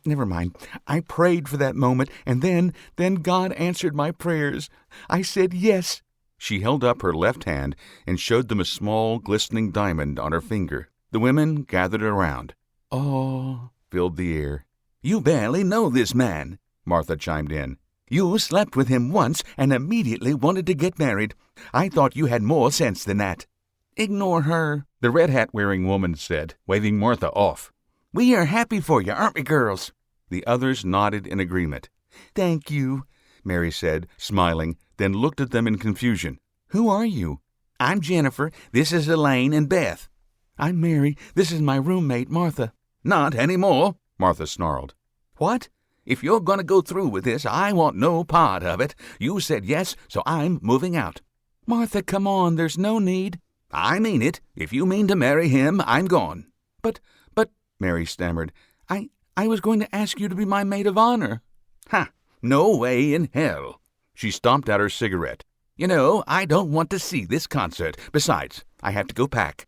Never mind. I prayed for that moment, and then God answered my prayers. I said yes. She held up her left hand and showed them a small, glistening diamond on her finger. The women gathered around. "Oh," filled the air. "You barely know this man," Martha chimed in. "You slept with him once and immediately wanted to get married. I thought you had more sense than that." "Ignore her," the red hat-wearing woman said, waving Martha off. "We are happy for you, aren't we, girls?" The others nodded in agreement. "Thank you," Mary said, smiling, then looked at them in confusion. "Who are you?" "I'm Jennifer. This is Elaine and Beth." "I'm Mary. This is my roommate, Martha." "Not any more," Martha snarled. "What? If you're going to go through with this, I want no part of it. You said yes, so I'm moving out." "Martha, come on. There's no need." "I mean it. If you mean to marry him, I'm gone." But, Mary stammered, I was going to ask you to be my maid of honor." "Ha! No way in hell." She stomped out her cigarette. "You know, I don't want to see this concert. Besides, I have to go pack."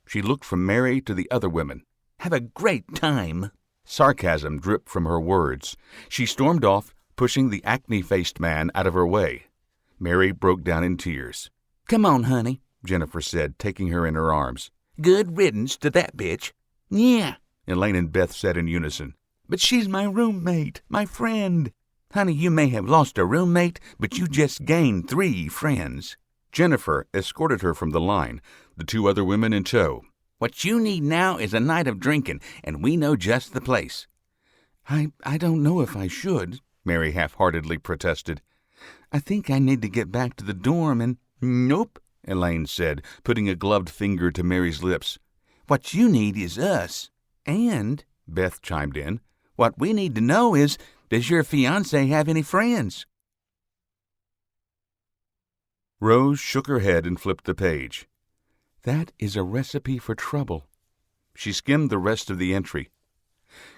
She looked from Mary to the other women. "Have a great time." Sarcasm dripped from her words. She stormed off, pushing the acne-faced man out of her way. Mary broke down in tears. "Come on, honey," Jennifer said, taking her in her arms. "Good riddance to that bitch." "Yeah," Elaine and Beth said in unison. "But she's my roommate, my friend." "Honey, you may have lost a roommate, but you just gained 3 friends." Jennifer escorted her from the line, the 2 other women in tow. "What you need now is a night of drinking, and we know just the place." I don't know if I should," Mary half-heartedly protested. "I think I need to get back to the dorm and—" "Nope," Elaine said, putting a gloved finger to Mary's lips. "What you need is us." "And," Beth chimed in, "what we need to know is, does your fiancé have any friends?" Rose shook her head and flipped the page. "That is a recipe for trouble." She skimmed the rest of the entry.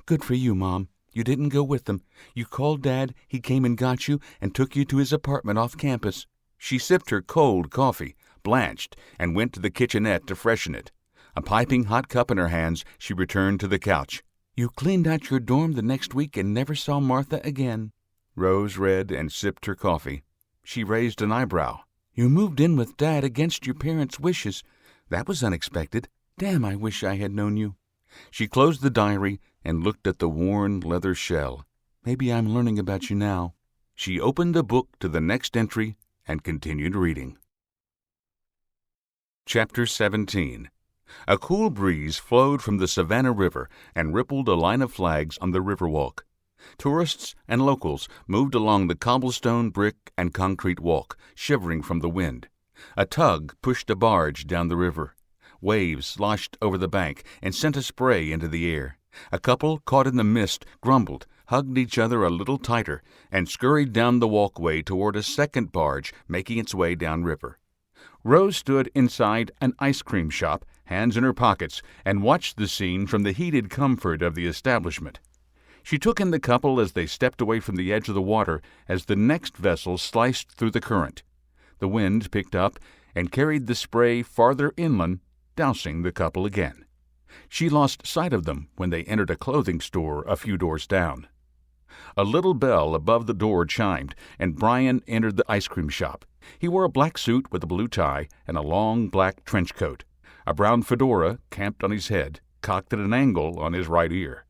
"Good for you, Mom. You didn't go with them. You called Dad, he came and got you, and took you to his apartment off campus." She sipped her cold coffee, blanched, and went to the kitchenette to freshen it. A piping hot cup in her hands, she returned to the couch. "You cleaned out your dorm the next week and never saw Martha again." Rose read and sipped her coffee. She raised an eyebrow. "You moved in with Dad against your parents' wishes. That was unexpected. Damn, I wish I had known you." She closed the diary and looked at the worn leather shell. "Maybe I'm learning about you now." She opened the book to the next entry and continued reading. Chapter 17. A cool breeze flowed from the Savannah River and rippled a line of flags on the Riverwalk. Tourists and locals moved along the cobblestone, brick, and concrete walk, shivering from the wind. A tug pushed a barge down the river. Waves sloshed over the bank and sent a spray into the air. A couple, caught in the mist, grumbled, hugged each other a little tighter, and scurried down the walkway toward a second barge making its way downriver. Rose stood inside an ice cream shop, hands in her pockets, and watched the scene from the heated comfort of the establishment. She took in the couple as they stepped away from the edge of the water as the next vessel sliced through the current. The wind picked up and carried the spray farther inland, dousing the couple again. She lost sight of them when they entered a clothing store a few doors down. A little bell above the door chimed, and Brian entered the ice cream shop. He wore a black suit with a blue tie and a long black trench coat. A brown fedora, camped on his head, cocked at an angle on his right ear.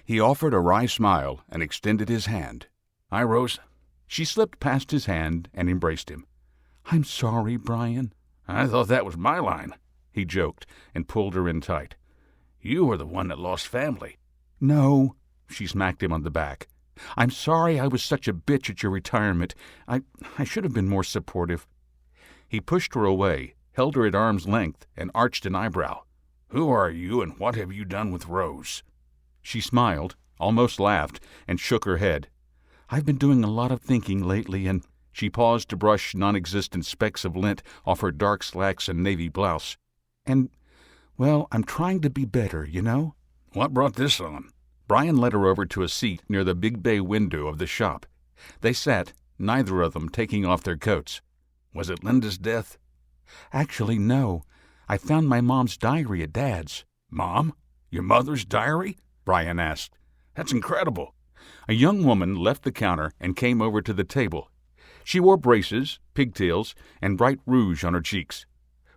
He offered a wry smile and extended his hand. "Hi, Rose." She slipped past his hand and embraced him. "I'm sorry, Brian." "I thought that was my line," he joked, and pulled her in tight. "You were the one that lost family." "No," she smacked him on the back. "I'm sorry I was such a bitch at your retirement. I should have been more supportive." He pushed her away, held her at arm's length, and arched an eyebrow. "Who are you, and what have you done with Rose?" She smiled, almost laughed, and shook her head. "I've been doing a lot of thinking lately, and—" She paused to brush non-existent specks of lint off her dark slacks and navy blouse. "Well, I'm trying to be better, you know." "What brought this on?" Brian led her over to a seat near the big bay window of the shop. They sat, neither of them taking off their coats. "Was it Linda's death?" "Actually, no. I found my mom's diary at Dad's." "Mom? Your mother's diary?" Brian asked. "That's incredible." A young woman left the counter and came over to the table. She wore braces, pigtails, and bright rouge on her cheeks.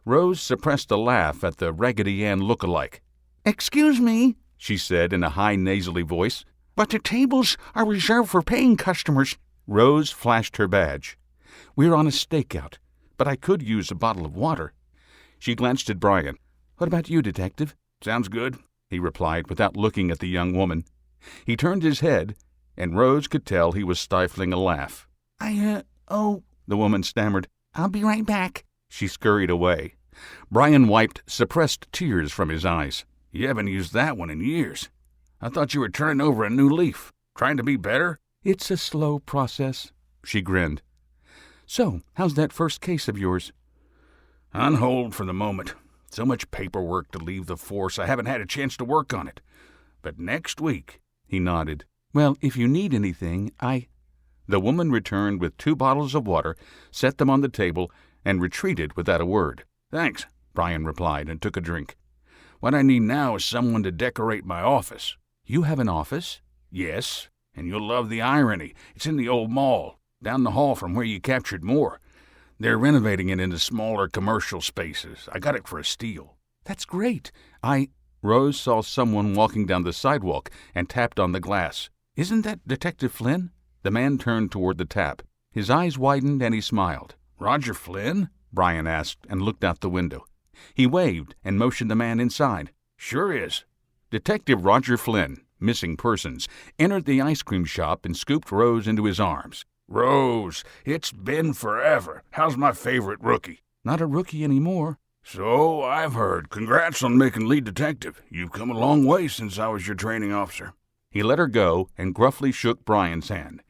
Rose suppressed a laugh at the Raggedy Ann look-alike. "Excuse me," she said in a high nasally voice, "but the tables are reserved for paying customers." Rose flashed her badge. "We're on a stakeout, but I could use a bottle of water." She glanced at Brian. "What about you, Detective?" Sounds good, he replied without looking at the young woman. He turned his head, and Rose could tell he was stifling a laugh. Oh, the woman stammered. "I'll be right back." She scurried away. Brian wiped suppressed tears from his eyes. You haven't used that one in years. I thought you were turning over a new leaf. Trying to be better? "It's a slow process," she grinned. "So, how's that first case of yours?" On hold for the moment. So much paperwork to leave the force, I haven't had a chance to work on it. But next week, he nodded. "Well, if you need anything, The woman returned with 2 bottles of water, set them on the table, and retreated without a word. Thanks, Brian replied and took a drink. What I need now is someone to decorate my office. You have an office? Yes, and you'll love the irony. It's in the old mall, down the hall from where you captured Moore. They're renovating it into smaller commercial spaces. I got it for a steal. That's great. Rose saw someone walking down the sidewalk and tapped on the glass. Isn't that Detective Flynn? The man turned toward the tap. His eyes widened and he smiled. Roger Flynn? Brian asked and looked out the window. He waved and motioned the man inside. Sure is. Detective Roger Flynn, missing persons, entered the ice cream shop and scooped Rose into his arms. Rose, it's been forever. How's my favorite rookie? Not a rookie anymore. So I've heard. Congrats on making lead detective. You've come a long way since I was your training officer. He let her go and gruffly shook Brian's hand.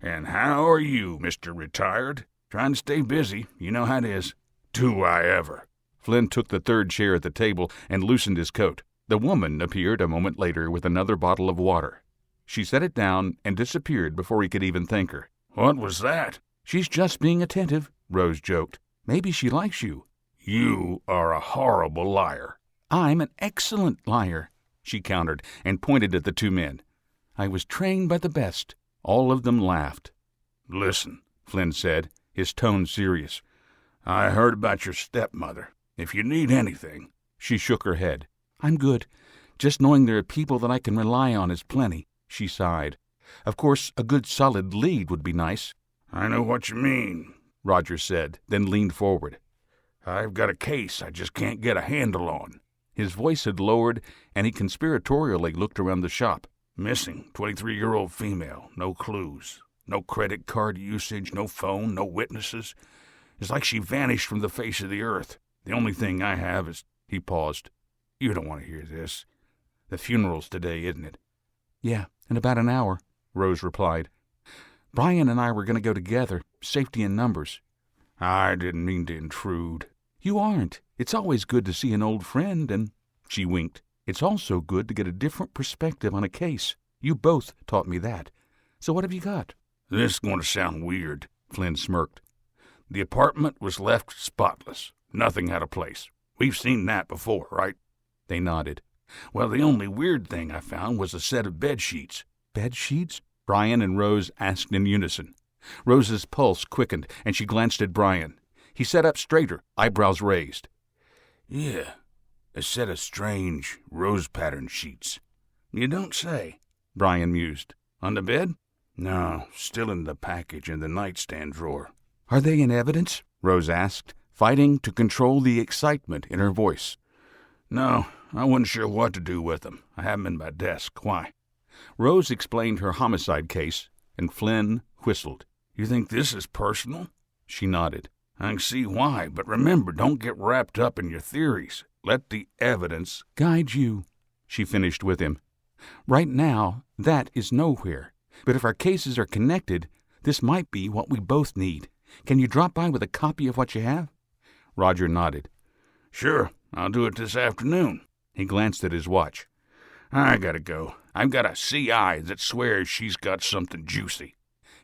And how are you, Mr. Retired? Trying to stay busy. You know how it is. Do I ever? Flynn took the 3rd chair at the table and loosened his coat. The woman appeared a moment later with another bottle of water. She set it down and disappeared before he could even thank her. What was that? She's just being attentive, Rose joked. Maybe she likes you. You are a horrible liar. I'm an excellent liar, she countered and pointed at the 2 men. I was trained by the best. All of them laughed. Listen, Flynn said, his tone serious. I heard about your stepmother. If you need anything. She shook her head. I'm good. Just knowing there are people that I can rely on is plenty, she sighed. Of course, a good solid lead would be nice. I know what you mean, Roger said, then leaned forward. I've got a case I just can't get a handle on. His voice had lowered, and he conspiratorially looked around the shop. Missing, 23-year-old female, no clues. No credit card usage, no phone, no witnesses. It's like she vanished from the face of the earth. The only thing I have is... He paused. You don't want to hear this. The funeral's today, isn't it? Yeah, in about an hour, Rose replied. Brian and I were going to go together, safety in numbers. I didn't mean to intrude. You aren't. It's always good to see an old friend, and... She winked. It's also good to get a different perspective on a case. You both taught me that. So what have you got? This is going to sound weird, Flynn smirked. The apartment was left spotless. Nothing out of place. We've seen that before, right? They nodded. Well, the only weird thing I found was a set of bed sheets. Bed sheets? Brian and Rose asked in unison. Rose's pulse quickened, and she glanced at Brian. He sat up straighter, eyebrows raised. Yeah, a set of strange, rose-patterned sheets. You don't say, Brian mused. On the bed? No, still in the package in the nightstand drawer. Are they in evidence? Rose asked, fighting to control the excitement in her voice. No, I wasn't sure what to do with them. I have them in my desk. Why? Rose explained her homicide case, and Flynn whistled. You think this is personal? She nodded. I can see why, but remember, don't get wrapped up in your theories. Let the evidence guide you, she finished with him. Right now, that is nowhere. But if our cases are connected, this might be what we both need. Can you drop by with a copy of what you have? Roger nodded. Sure, I'll do it this afternoon. He glanced at his watch. I gotta go. I've got a CI that swears she's got something juicy.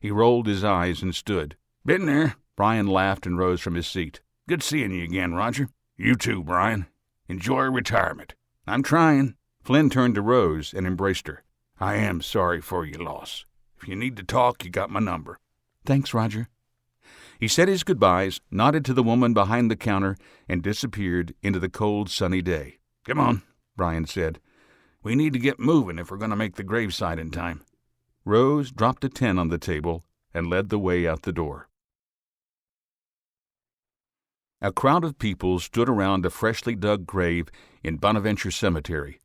He rolled his eyes and stood. Been there. Brian laughed and rose from his seat. Good seeing you again, Roger. You too, Brian. Enjoy retirement. I'm trying. Flynn turned to Rose and embraced her. I am sorry for your loss. If you need to talk, you got my number. Thanks, Roger. He said his goodbyes, nodded to the woman behind the counter, and disappeared into the cold, sunny day. "Come on," Brian said. "We need to get moving if we're going to make the graveside in time." Rose dropped a 10 on the table and led the way out the door. A crowd of people stood around a freshly dug grave in Bonaventure Cemetery.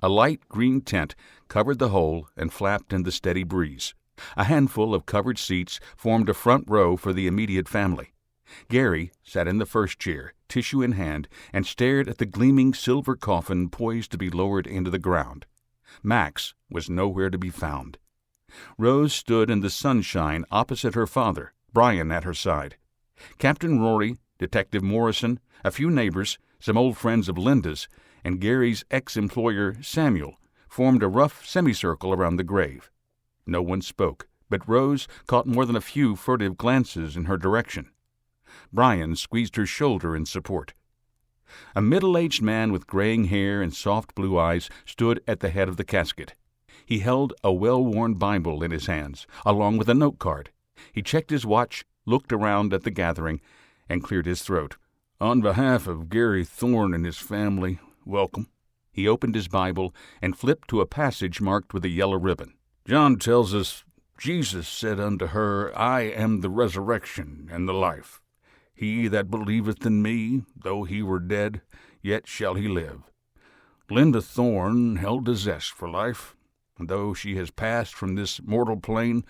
A light green tent covered the hole and flapped in the steady breeze. A handful of covered seats formed a front row for the immediate family. Gary sat in the first chair, tissue in hand, and stared at the gleaming silver coffin poised to be lowered into the ground. Max was nowhere to be found. Rose stood in the sunshine opposite her father, Brian at her side. Captain Rory, Detective Morrison, a few neighbors, some old friends of Linda's, and Gary's ex-employer, Samuel, formed a rough semicircle around the grave. No one spoke, but Rose caught more than a few furtive glances in her direction. Brian squeezed her shoulder in support. A middle-aged man with graying hair and soft blue eyes stood at the head of the casket. He held a well-worn Bible in his hands, along with a note card. He checked his watch, looked around at the gathering, and cleared his throat. "On behalf of Gary Thorne and his family, welcome." He opened his Bible and flipped to a passage marked with a yellow ribbon. "John tells us, Jesus said unto her, I am the resurrection and the life. He that believeth in me, though he were dead, yet shall he live. Linda Thorne held a zest for life, and though she has passed from this mortal plane,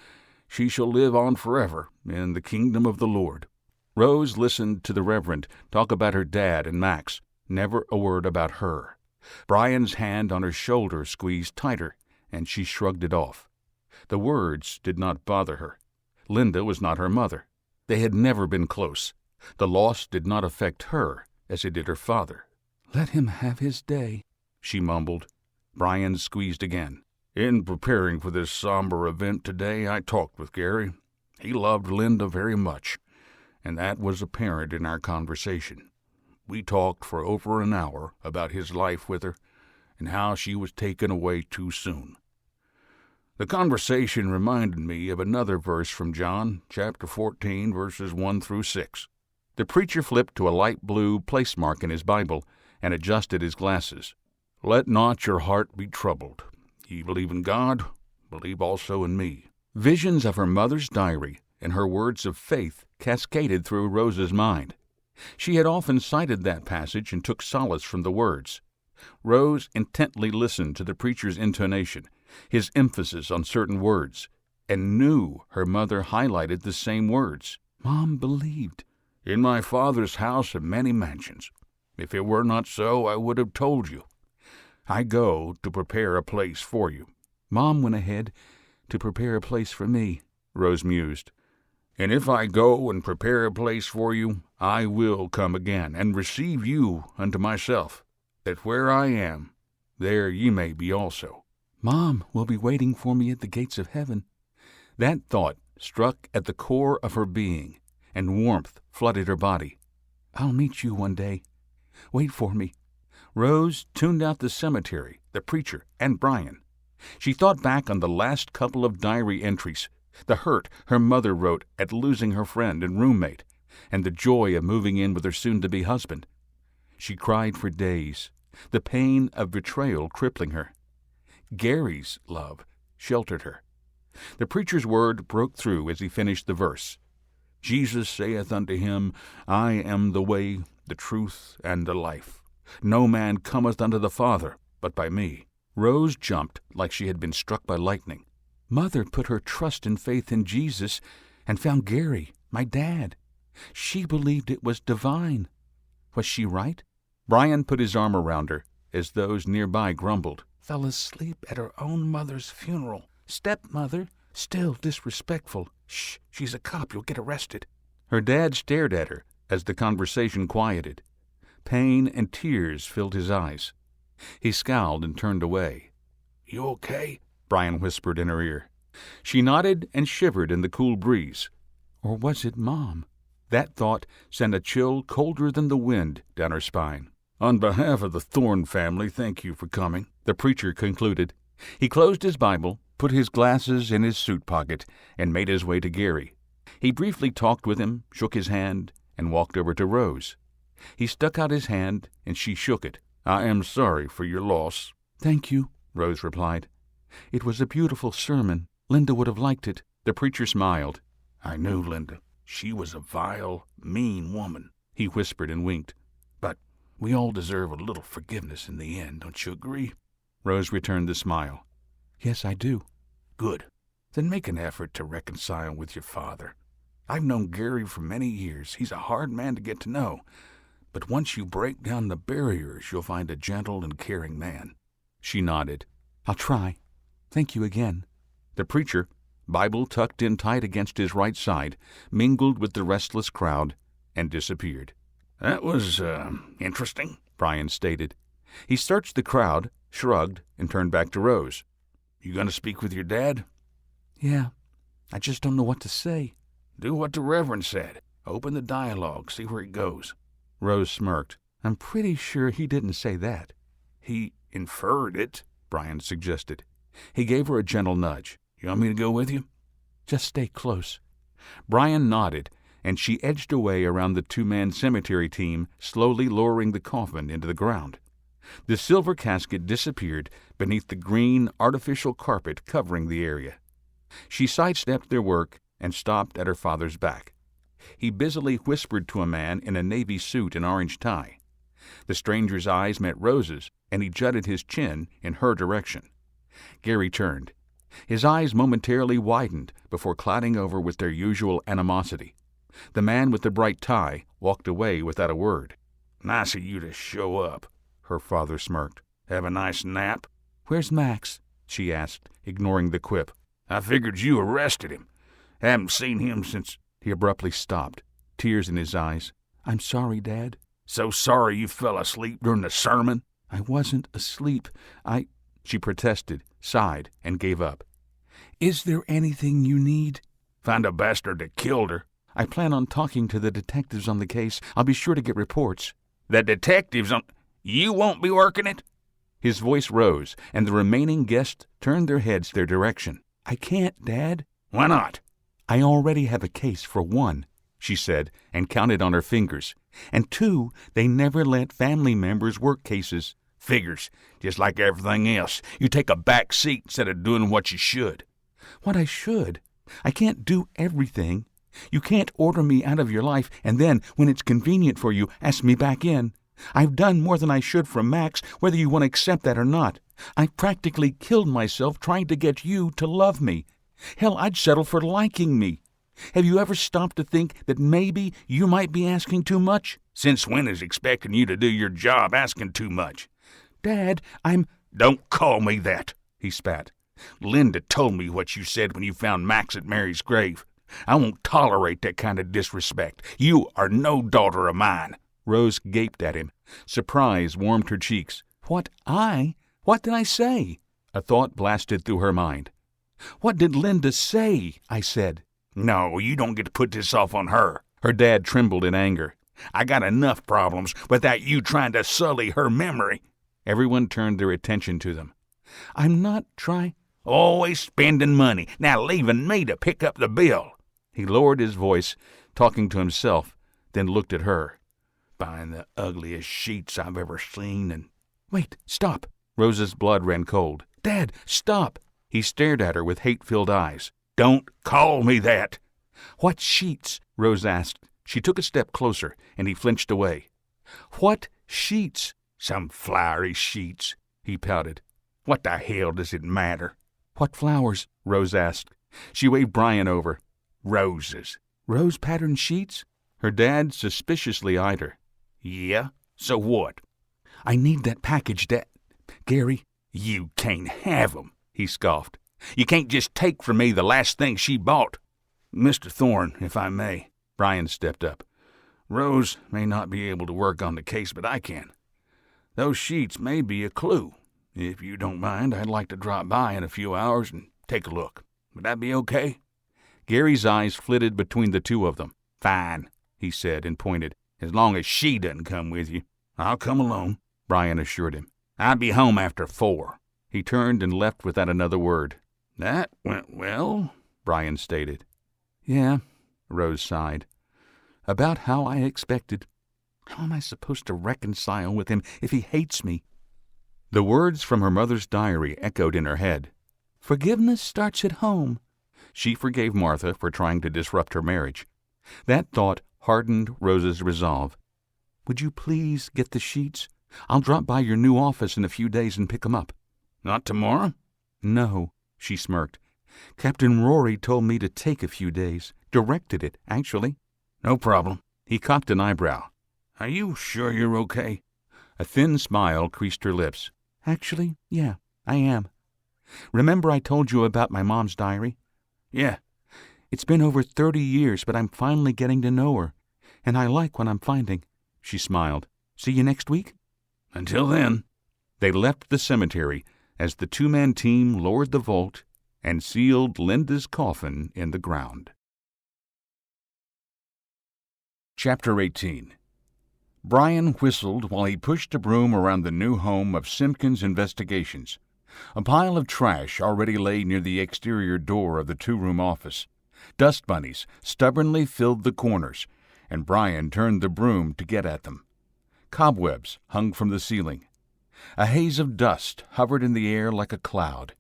she shall live on forever in the kingdom of the Lord." Rose listened to the Reverend talk about her dad and Max, never a word about her. Brian's hand on her shoulder squeezed tighter, and she shrugged it off. The words did not bother her. Linda was not her mother. They had never been close. The loss did not affect her as it did her father. "Let him have his day," she mumbled. Brian squeezed again. "In preparing for this somber event today, I talked with Gary. He loved Linda very much, and that was apparent in our conversation. We talked for over an hour about his life with her and how she was taken away too soon. The conversation reminded me of another verse from John, chapter 14, verses 1 through 6. The preacher flipped to a light blue place mark in his Bible and adjusted his glasses. "Let not your heart be troubled. Ye believe in God, believe also in me." Visions of her mother's diary and her words of faith cascaded through Rose's mind. She had often cited that passage and took solace from the words. Rose intently listened to the preacher's intonation, his emphasis on certain words, and knew her mother highlighted the same words. "Mom believed." "In my Father's house are many mansions. If it were not so, I would have told you. I go to prepare a place for you." "Mom went ahead to prepare a place for me," Rose mused. "And if I go and prepare a place for you, I will come again and receive you unto myself, that where I am, there ye may be also." "Mom will be waiting for me at the gates of heaven." That thought struck at the core of her being, and warmth flooded her body. "I'll meet you one day. Wait for me." Rose tuned out the cemetery, the preacher, and Brian. She thought back on the last couple of diary entries, the hurt her mother wrote at losing her friend and roommate, and the joy of moving in with her soon-to-be husband. She cried for days, the pain of betrayal crippling her. Gary's love sheltered her. The preacher's word broke through as he finished the verse. "Jesus saith unto him, I am the way, the truth, and the life. No man cometh unto the Father but by me." Rose jumped like she had been struck by lightning. Mother put her trust and faith in Jesus and found Gary, my dad. She believed it was divine. Was she right? Brian put his arm around her as those nearby grumbled. "Fell asleep at her own mother's funeral. Stepmother, still disrespectful. Shh, she's a cop, you'll get arrested." Her dad stared at her as the conversation quieted. Pain and tears filled his eyes. He scowled and turned away. "You okay?" Brian whispered in her ear. She nodded and shivered in the cool breeze. Or was it Mom? That thought sent a chill colder than the wind down her spine. "On behalf of the Thorne family, thank you for coming," the preacher concluded. He closed his Bible, put his glasses in his suit pocket, and made his way to Gary. He briefly talked with him, shook his hand, and walked over to Rose. He stuck out his hand, and she shook it. "I am sorry for your loss." "Thank you," Rose replied. "It was a beautiful sermon. Linda would have liked it." The preacher smiled. "I knew Linda. She was a vile, mean woman," he whispered and winked. "But we all deserve a little forgiveness in the end, don't you agree?" Rose returned the smile. "Yes, I do." "Good. Then make an effort to reconcile with your father. I've known Gary for many years. He's a hard man to get to know. But once you break down the barriers, you'll find a gentle and caring man." She nodded. "I'll try. Thank you again." The preacher, Bible tucked in tight against his right side, mingled with the restless crowd and disappeared. "That was, interesting," Brian stated. He searched the crowd, shrugged, and turned back to Rose. "You gonna speak with your dad?" "Yeah. I just don't know what to say." "Do what the Reverend said. Open the dialogue, see where it goes." Rose smirked. "I'm pretty sure he didn't say that." "He inferred it," Brian suggested. He gave her a gentle nudge. "You want me to go with you?" "Just stay close." Brian nodded, and she edged away around the two-man cemetery team, slowly lowering the coffin into the ground. The silver casket disappeared beneath the green, artificial carpet covering the area. She sidestepped their work and stopped at her father's back. He busily whispered to a man in a navy suit and orange tie. The stranger's eyes met Rose's, and he jutted his chin in her direction. Gary turned. His eyes momentarily widened before clouding over with their usual animosity. The man with the bright tie walked away without a word. "Nice of you to show up," her father smirked. "Have a nice nap?" "Where's Max?" she asked, ignoring the quip. "I figured you arrested him. Haven't seen him since—" He abruptly stopped, tears in his eyes. "I'm sorry, Dad." "So sorry you fell asleep during the sermon?" "I wasn't asleep. She protested, sighed, and gave up. "Is there anything you need?" "Find a bastard that killed her." "I plan on talking to the detectives on the case. I'll be sure to get reports." "The detectives on— You won't be working it?" His voice rose, and the remaining guests turned their heads their direction. "I can't, Dad." "Why not?" "I already have a case for one," she said, and counted on her fingers. "And two, they never let family members work cases." "Figures. Just like everything else. You take a back seat instead of doing what you should." "What I should? I can't do everything. You can't order me out of your life and then, when it's convenient for you, ask me back in. I've done more than I should for Max, whether you want to accept that or not. I practically killed myself trying to get you to love me. Hell, I'd settle for liking me. Have you ever stopped to think that maybe you might be asking too much?" "Since when is expecting you to do your job asking too much?" "Dad, Don't call me that," he spat. "Linda told me what you said when you found Max at Mary's grave. I won't tolerate that kind of disrespect. You are no daughter of mine." Rose gaped at him. Surprise warmed her cheeks. What did I say?" A thought blasted through her mind. "What did Linda say?" I said. "No, you don't get to put this off on her." Her dad trembled in anger. "I got enough problems without you trying to sully her memory." Everyone turned their attention to them. "I'm not trying—" "Always spending money, now leaving me to pick up the bill." He lowered his voice, talking to himself, then looked at her. "Buying the ugliest sheets I've ever seen and—" "Wait, stop." Rose's blood ran cold. "Dad, stop." He stared at her with hate-filled eyes. "Don't call me that." "What sheets?" Rose asked. She took a step closer, and he flinched away. "What sheets?" "Some flowery sheets," he pouted. "What the hell does it matter?" "What flowers?" Rose asked. She waved Brian over. "Roses." "Rose-patterned sheets?" Her dad suspiciously eyed her. "Yeah? So what?" "I need that package, Dad. Gary." "You can't have 'em," he scoffed. "You can't just take from me the last thing she bought." "Mr. Thorne, if I may." Brian stepped up. "Rose may not be able to work on the case, but I can. Those sheets may be a clue. If you don't mind, I'd like to drop by in a few hours and take a look. Would that be okay?" Gary's eyes flitted between the two of them. "Fine," he said and pointed. "As long as she doesn't come with you." "I'll come alone," Brian assured him. "I'll be home after 4. He turned and left without another word. "That went well," Brian stated. "Yeah, Rose sighed. About how I expected. How am I supposed to reconcile with him if he hates me? The words from her mother's diary echoed in her head. Forgiveness starts at home. She forgave Martha for trying to disrupt her marriage. That thought hardened Rose's resolve. Would you please get the sheets? I'll drop by your new office in a few days and pick 'em up. Not tomorrow? No, she smirked. Captain Rory told me to take a few days. Directed it, actually. No problem. He cocked an eyebrow. Are you sure you're okay? A thin smile creased her lips. Actually, yeah, I am. Remember I told you about my mom's diary? Yeah. It's been over 30 years, but I'm finally getting to know her. And I like what I'm finding. She smiled. See you next week? Until then. They left the cemetery as the two-man team lowered the vault and sealed Linda's coffin in the ground. Chapter 18. Brian whistled while he pushed a broom around the new home of Simpkins Investigations. A pile of trash already lay near the exterior door of the two-room office. Dust bunnies stubbornly filled the corners, and Brian turned the broom to get at them. Cobwebs hung from the ceiling. A haze of dust hovered in the air like a cloud.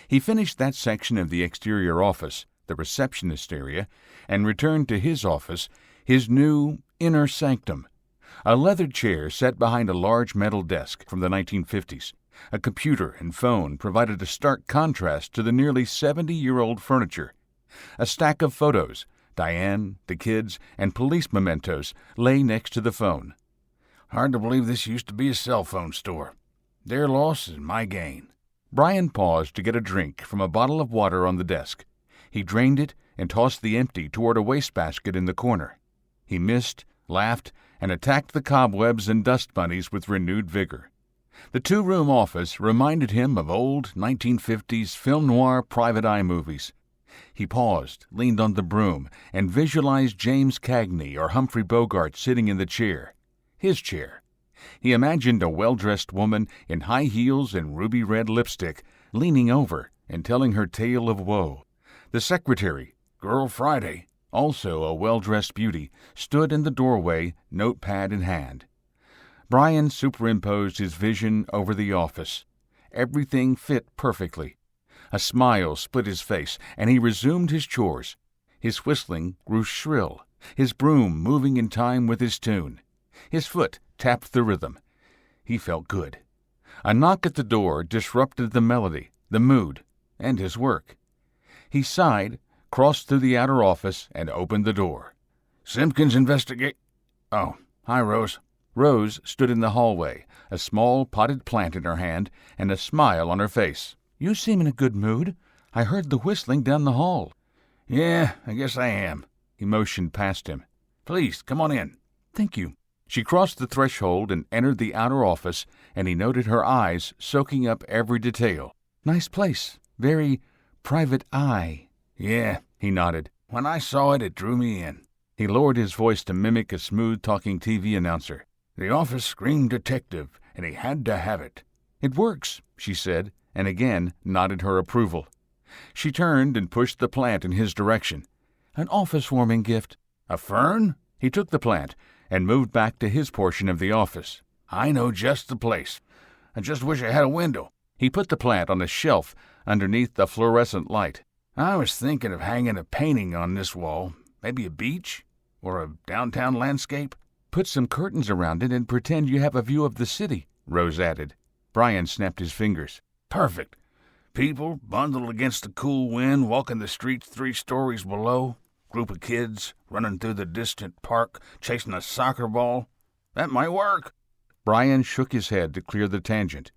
He finished that section of the exterior office, the receptionist area, and returned to his office, his new inner sanctum. A leather chair sat behind a large metal desk from the 1950s. A computer and phone provided a stark contrast to the nearly 70-year-old furniture. A stack of photos, Diane, the kids, and police mementos lay next to the phone. Hard to believe this used to be a cell phone store. Their loss is my gain. Brian paused to get a drink from a bottle of water on the desk. He drained it and tossed the empty toward a wastebasket in the corner. He missed, laughed, and attacked the cobwebs and dust bunnies with renewed vigor. The two-room office reminded him of old 1950s film noir private eye movies. He paused, leaned on the broom, and visualized James Cagney or Humphrey Bogart sitting in the chair. His chair. He imagined a well-dressed woman in high heels and ruby-red lipstick, leaning over and telling her tale of woe. The secretary, Girl Friday, also a well-dressed beauty, stood in the doorway, notepad in hand. Brian superimposed his vision over the office. Everything fit perfectly. A smile split his face, and he resumed his chores. His whistling grew shrill, his broom moving in time with his tune. His foot tapped the rhythm. He felt good. A knock at the door disrupted the melody, the mood, and his work. He sighed, crossed through the outer office, and opened the door. Simpkins Oh, hi, Rose. Rose stood in the hallway, a small potted plant in her hand and a smile on her face. You seem in a good mood. I heard the whistling down the hall. Yeah, I guess I am. He motioned past him. Please, come on in. Thank you. She crossed the threshold and entered the outer office, and he noted her eyes soaking up every detail. Nice place. Very private eye. Yeah, he nodded. When I saw it, it drew me in. He lowered his voice to mimic a smooth-talking TV announcer. The office screamed detective, and he had to have it. It works, she said, and again nodded her approval. She turned and pushed the plant in his direction. An office-warming gift. A fern? He took the plant and moved back to his portion of the office. I know just the place. I just wish I had a window. He put the plant on a shelf underneath the fluorescent light. I was thinking of hanging a painting on this wall. Maybe a beach? Or a downtown landscape? Put some curtains around it and pretend you have a view of the city, Rose added. Brian snapped his fingers. Perfect. People bundled against the cool wind, walking the streets 3 stories below. Group of kids running through the distant park, chasing a soccer ball. That might work. Brian shook his head to clear the tangent.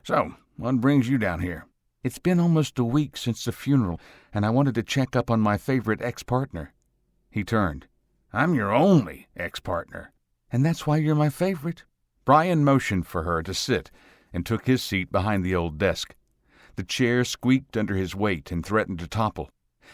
So, what brings you down here? It's been almost a week since the funeral, and I wanted to check up on my favorite ex-partner. He turned. I'm your only ex-partner. And that's why you're my favorite. Brian motioned for her to sit and took his seat behind the old desk. The chair squeaked under his weight and threatened to topple.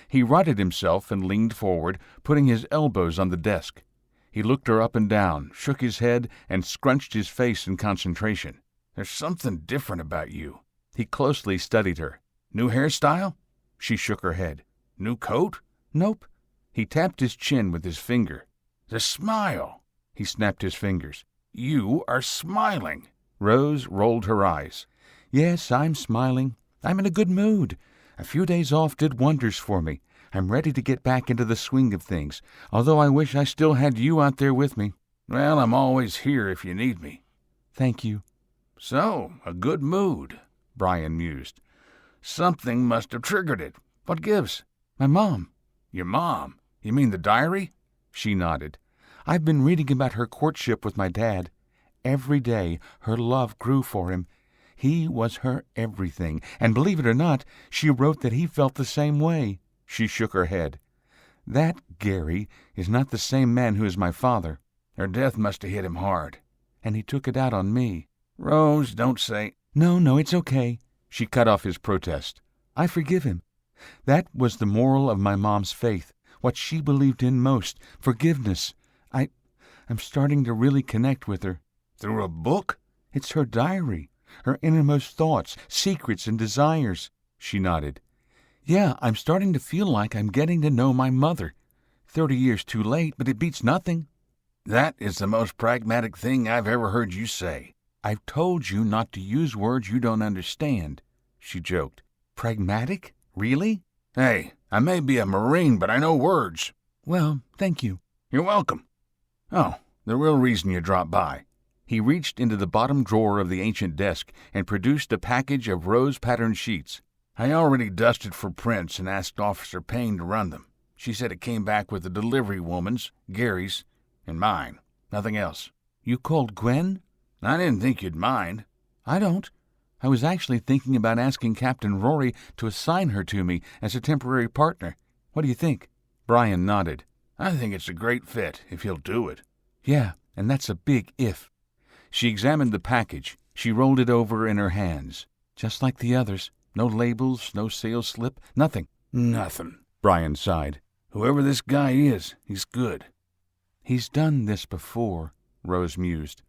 He righted himself and leaned forward, putting his elbows on the desk. He looked her up and down, shook his head, and scrunched his face in concentration. There's something different about you. He closely studied her. New hairstyle? She shook her head. New coat? Nope. He tapped his chin with his finger. "The smile!" He snapped his fingers. "You are smiling." Rose rolled her eyes. Yes, I'm smiling. I'm in a good mood. A few days off did wonders for me. I'm ready to get back into the swing of things, although I wish I still had you out there with me. "Well, I'm always here if you need me." Thank you. "So, a good mood," Brian mused. "Something must have triggered it. What gives?" My mom. "Your mom? You mean the diary?" She nodded. I've been reading about her courtship with my dad. Every day her love grew for him. He was her everything, and believe it or not, she wrote that he felt the same way. She shook her head. That, Gary, is not the same man who is my father. Her death must have hit him hard. And he took it out on me. "Rose, don't say—" No, it's okay. She cut off his protest. I forgive him. That was the moral of my mom's faith, what she believed in most, forgiveness. I'm starting to really connect with her. "Through a book?" It's her diary, her innermost thoughts, secrets, and desires. She nodded. Yeah, I'm starting to feel like I'm getting to know my mother. 30 years too late, but it beats nothing. "That is the most pragmatic thing I've ever heard you say." I've told you not to use words you don't understand, she joked. Pragmatic? Really? "Hey, I may be a Marine, but I know words." Well, thank you. "You're welcome. Oh, the real reason you dropped by." He reached into the bottom drawer of the ancient desk and produced a package of rose-patterned sheets. "I already dusted for prints and asked Officer Payne to run them. She said it came back with the delivery woman's, Gary's, and mine. Nothing else." You called Gwen? "I didn't think you'd mind." I don't. I was actually thinking about asking Captain Rory to assign her to me as a temporary partner. What do you think? Brian nodded. "I think it's a great fit, if he'll do it." Yeah, and that's a big if. She examined the package. She rolled it over in her hands. Just like the others. No labels, no sales slip, nothing. "Nothing," Brian sighed. "Whoever this guy is, he's good." He's done this before, Rose mused.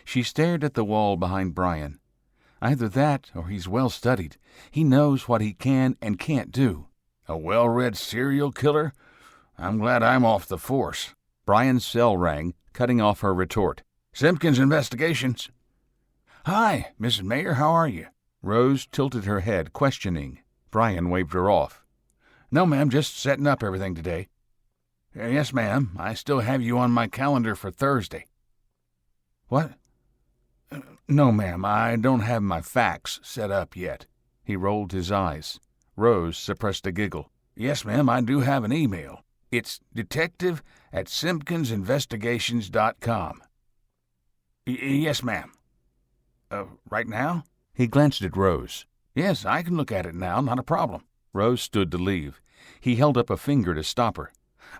She stared at the wall behind Brian. Either that or he's well studied. He knows what he can and can't do. "A well-read serial killer? I'm glad I'm off the force." Brian's cell rang, cutting off her retort. "Simpkins Investigations." "Hi, Mrs. Mayer, how are you?" Rose tilted her head, questioning. Brian waved her off. "No, ma'am, just setting up everything today." "Yes, ma'am, I still have you on my calendar for Thursday." "What?" "No, ma'am, I don't have my fax set up yet." He rolled his eyes. Rose suppressed a giggle. "Yes, ma'am, I do have an email. It's detective@simpkinsinvestigations.com. Yes, ma'am." Right now?" He glanced at Rose. "Yes, I can look at it now, not a problem." Rose stood to leave. He held up a finger to stop her.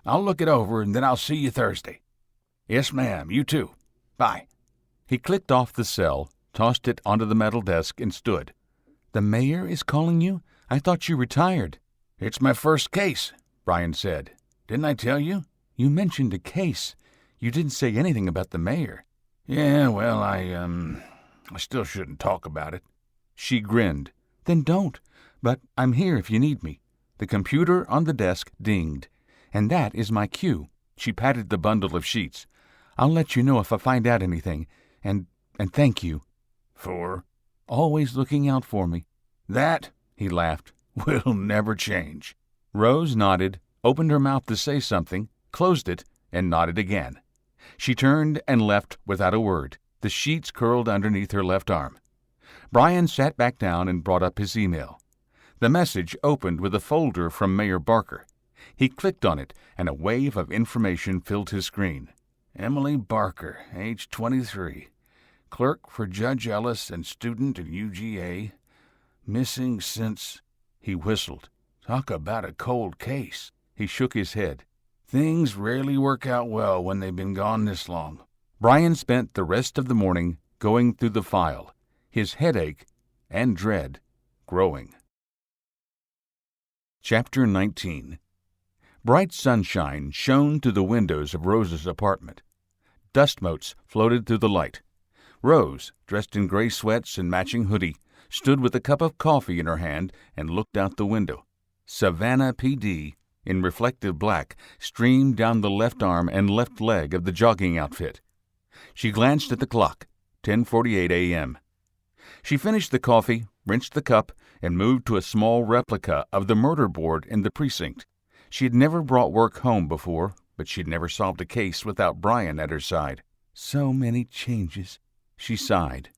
"I'll look it over, and then I'll see you Thursday." "Yes, ma'am, you too. Bye." He clicked off the cell, tossed it onto the metal desk, and stood. The mayor is calling you? I thought you retired. "It's my first case," Brian said. "Didn't I tell you?" You mentioned a case. You didn't say anything about the mayor. "Yeah, well, I still shouldn't talk about it." She grinned. Then don't. But I'm here if you need me. The computer on the desk dinged. And that is my cue. She patted the bundle of sheets. I'll let you know if I find out anything. And thank you. "For?" Always looking out for me. "That," he laughed, "will never change." Rose nodded, opened her mouth to say something, closed it, and nodded again. She turned and left without a word, the sheets curled underneath her left arm. Brian sat back down and brought up his email. The message opened with a folder from Mayor Barker. He clicked on it, and a wave of information filled his screen. "Emily Barker, age 23. Clerk for Judge Ellis and student at UGA. Missing since—" He whistled. "Talk about a cold case." He shook his head. "Things rarely work out well when they've been gone this long." Brian spent the rest of the morning going through the file, his headache and dread growing. Chapter 19. Bright sunshine shone through the windows of Rose's apartment. Dust motes floated through the light. Rose, dressed in gray sweats and matching hoodie, stood with a cup of coffee in her hand and looked out the window. Savannah, PD, in reflective black streamed down the left arm and left leg of the jogging outfit. She glanced at the clock, 10:48 a.m. She finished the coffee, rinsed the cup, and moved to a small replica of the murder board in the precinct. She had never brought work home before, but she'd never solved a case without Brian at her side. So many changes, she sighed.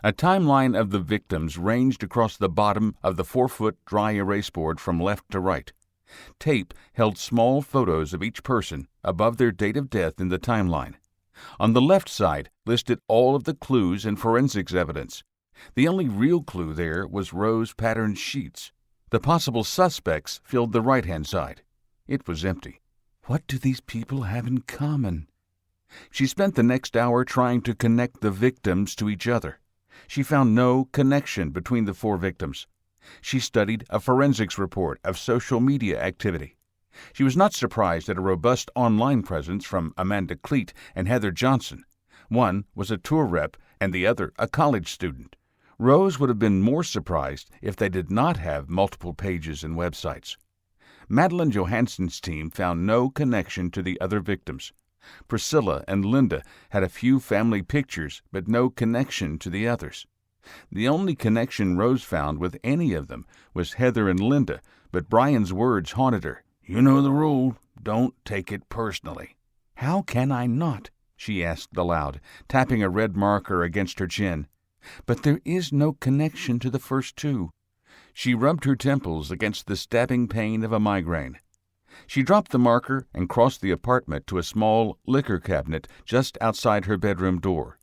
A timeline of the victims ranged across the bottom of the 4-foot dry erase board from left to right. Tape held small photos of each person above their date of death in the timeline. On the left side listed all of the clues and forensics evidence. The only real clue there was Rose patterned sheets. The possible suspects filled the right-hand side. It was empty. What do these people have in common? She spent the next hour trying to connect the victims to each other. She found no connection between the 4 victims. She studied a forensics report of social media activity. She was not surprised at a robust online presence from Amanda Cleet and Heather Johnson. One was a tour rep and the other a college student. Rose would have been more surprised if they did not have multiple pages and websites. Madeline Johansson's team found no connection to the other victims. Priscilla and Linda had a few family pictures, but no connection to the others. The only connection Rose found with any of them was Heather and Linda, but Brian's words haunted her. "You know the rule. Don't take it personally." "How can I not?" she asked aloud, tapping a red marker against her chin. "But there is no connection to the first 2. She rubbed her temples against the stabbing pain of a migraine. She dropped the marker and crossed the apartment to a small liquor cabinet just outside her bedroom door.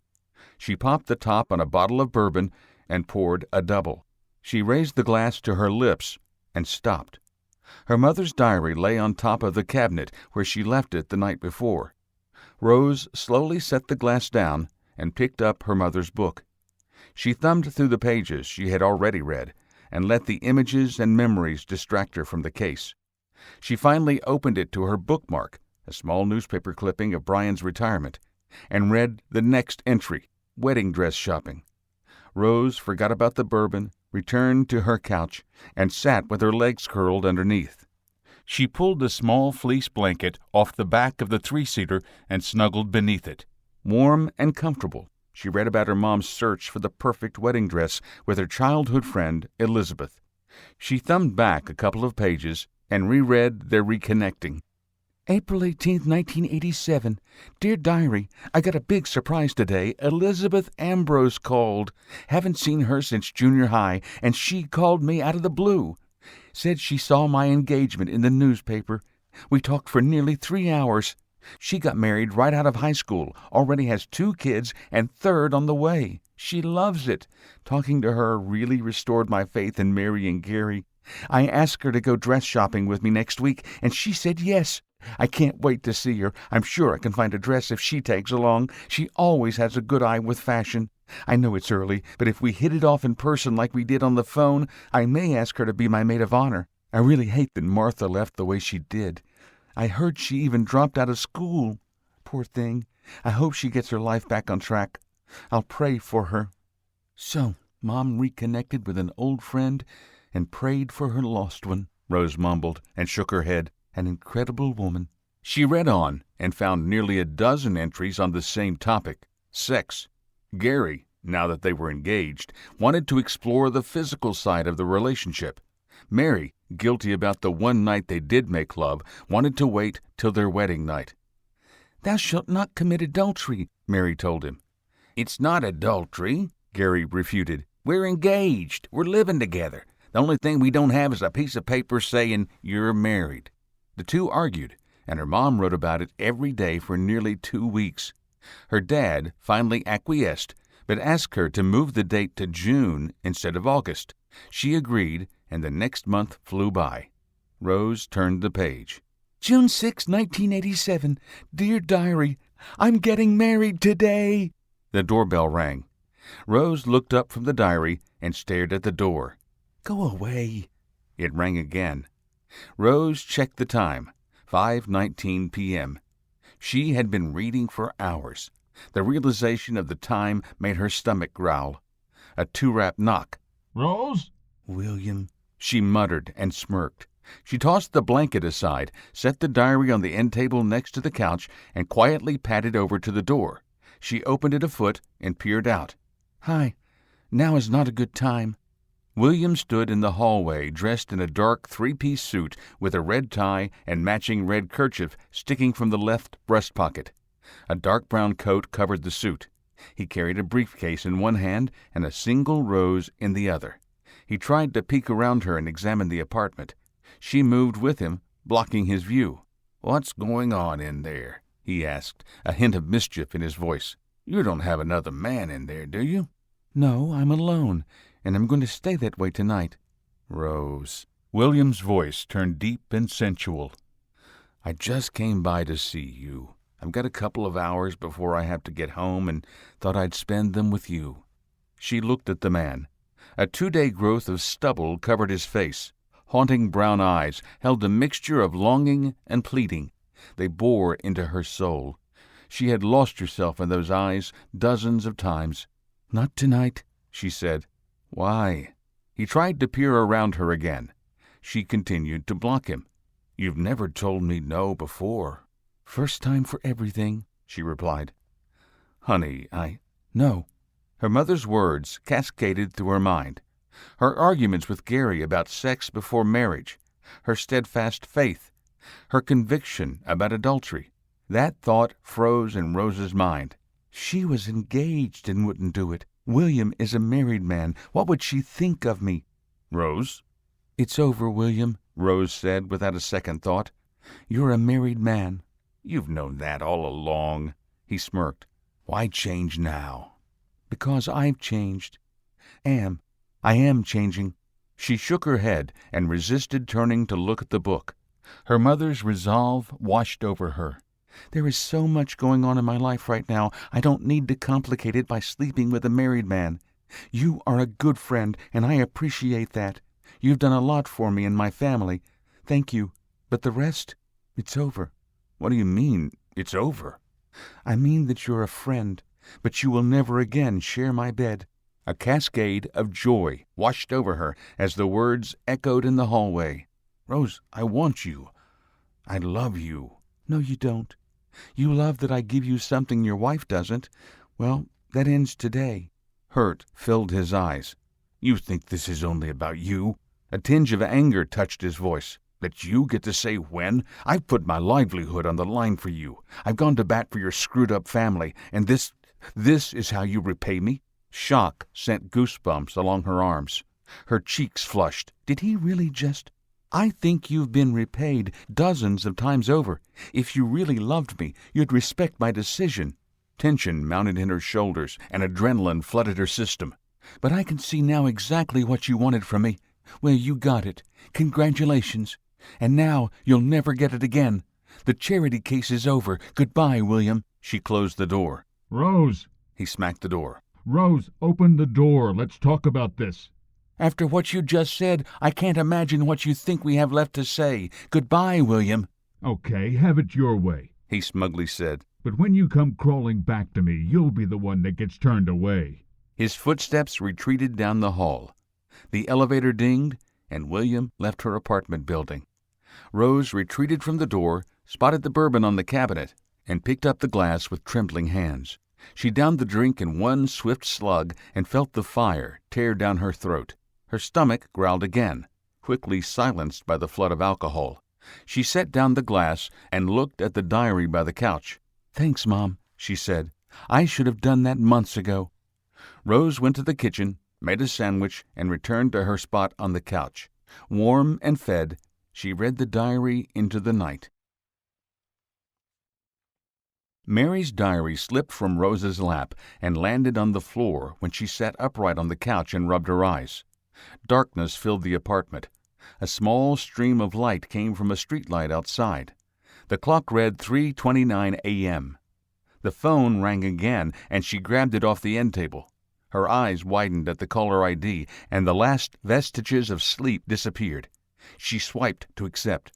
She popped the top on a bottle of bourbon and poured a double. She raised the glass to her lips and stopped. Her mother's diary lay on top of the cabinet where she left it the night before. Rose slowly set the glass down and picked up her mother's book. She thumbed through the pages she had already read and let the images and memories distract her from the case. She finally opened it to her bookmark, a small newspaper clipping of Brian's retirement, and read the next entry, wedding dress shopping. Rose forgot about the bourbon, returned to her couch, and sat with her legs curled underneath. She pulled a small fleece blanket off the back of the 3-seater and snuggled beneath it. Warm and comfortable, she read about her mom's search for the perfect wedding dress with her childhood friend, Elizabeth. She thumbed back a couple of pages and reread their reconnecting. April 18th, 1987. Dear Diary, I got a big surprise today. Elizabeth Ambrose called. Haven't seen her since junior high, and she called me out of the blue. Said she saw my engagement in the newspaper. We talked for nearly 3 hours. She got married right out of high school, already has 2 kids, and 3rd on the way. She loves it. Talking to her really restored my faith in Mary and Gary. I asked her to go dress shopping with me next week, and she said yes. I can't wait to see her. I'm sure I can find a dress if she tags along. She always has a good eye with fashion. I know it's early, but if we hit it off in person like we did on the phone, I may ask her to be my maid of honor. I really hate that Martha left the way she did. I heard she even dropped out of school. Poor thing. I hope she gets her life back on track. I'll pray for her." So, Mom reconnected with an old friend and prayed for her lost one, Rose mumbled and shook her head. An incredible woman. She read on and found nearly a dozen entries on the same topic, sex. Gary, now that they were engaged, wanted to explore the physical side of the relationship. Mary, guilty about the one night they did make love, wanted to wait till their wedding night. "Thou shalt not commit adultery," Mary told him. "It's not adultery," Gary refuted. "We're engaged. We're living together. The only thing we don't have is a piece of paper saying you're married." The two argued, and her mom wrote about it every day for nearly 2 weeks. Her dad finally acquiesced, but asked her to move the date to June instead of August. She agreed, and the next month flew by. Rose turned the page. June 6, 1987. Dear Diary, I'm getting married today. The doorbell rang. Rose looked up from the diary and stared at the door. Go away. It rang again. Rose checked the time, 5:19 p.m. She had been reading for hours. The realization of the time made her stomach growl. A two-rap knock. Rose? William, she muttered and smirked. She tossed the blanket aside, set the diary on the end table next to the couch, and quietly padded over to the door. She opened it a foot and peered out. "Hi. Now is not a good time." William stood in the hallway, dressed in a dark three-piece suit with a red tie and matching red kerchief sticking from the left breast pocket. A dark brown coat covered the suit. He carried a briefcase in one hand and a single rose in the other. He tried to peek around her and examine the apartment. She moved with him, blocking his view. "What's going on in there?" he asked, a hint of mischief in his voice. "You don't have another man in there, do you?" "No, I'm alone, and I'm going to stay that way tonight." "Rose." William's voice turned deep and sensual. "I just came by to see you. I've got a couple of hours before I have to get home and thought I'd spend them with you." She looked at the man. A 2-day growth of stubble covered his face. Haunting brown eyes held a mixture of longing and pleading. They bore into her soul. She had lost herself in those eyes dozens of times. "Not tonight," she said. "Why?" He tried to peer around her again. She continued to block him. "You've never told me no before." "First time for everything," she replied. "Honey, No." Her mother's words cascaded through her mind. Her arguments with Gary about sex before marriage, her steadfast faith, her conviction about adultery. That thought froze in Rose's mind. "She was engaged and wouldn't do it. William is a married man. What would she think of me?" "Rose?" "It's over, William," Rose said without a second thought. "You're a married man." "You've known that all along," he smirked. "Why change now?" "Because I've changed. I am changing." She shook her head and resisted turning to look at the book. Her mother's resolve washed over her. "There is so much going on in my life right now, I don't need to complicate it by sleeping with a married man. You are a good friend, and I appreciate that. You've done a lot for me and my family. Thank you. But the rest, it's over." "What do you mean, it's over?" "I mean that you're a friend, but you will never again share my bed." A cascade of joy washed over her as the words echoed in the hallway. "Rose, I want you. I love you." "No, you don't. You love that I give you something your wife doesn't. Well, that ends today." Hurt filled his eyes. "You think this is only about you?" A tinge of anger touched his voice. "That you get to say when? I've put my livelihood on the line for you. I've gone to bat for your screwed-up family, and this is how you repay me?" Shock sent goosebumps along her arms. Her cheeks flushed. "Did he really just—" "I think you've been repaid dozens of times over. If you really loved me, you'd respect my decision." Tension mounted in her shoulders, and adrenaline flooded her system. "But I can see now exactly what you wanted from me. Well, you got it. Congratulations. And now you'll never get it again. The charity case is over. Goodbye, William." She closed the door. "Rose!" He smacked the door. "Rose, open the door. Let's talk about this." "After what you just said, I can't imagine what you think we have left to say. Goodbye, William." "Okay, have it your way," he smugly said. "but when you come crawling back to me, you'll be the one that gets turned away." His footsteps retreated down the hall. The elevator dinged, and William left her apartment building. Rose retreated from the door, spotted the bourbon on the cabinet, and picked up the glass with trembling hands. She downed the drink in one swift slug and felt the fire tear down her throat. Her stomach growled again, quickly silenced by the flood of alcohol. She set down the glass and looked at the diary by the couch. "Thanks, Mom," she said. "I should have done that months ago." Rose went to the kitchen, made a sandwich, and returned to her spot on the couch. Warm and fed, she read the diary into the night. Mary's diary slipped from Rose's lap and landed on the floor when she sat upright on the couch and rubbed her eyes. Darkness filled the apartment. A small stream of light came from a streetlight outside. The clock read 3:29 a.m. The phone rang again, and she grabbed it off the end table. Her eyes widened at the caller ID, and the last vestiges of sleep disappeared. She swiped to accept.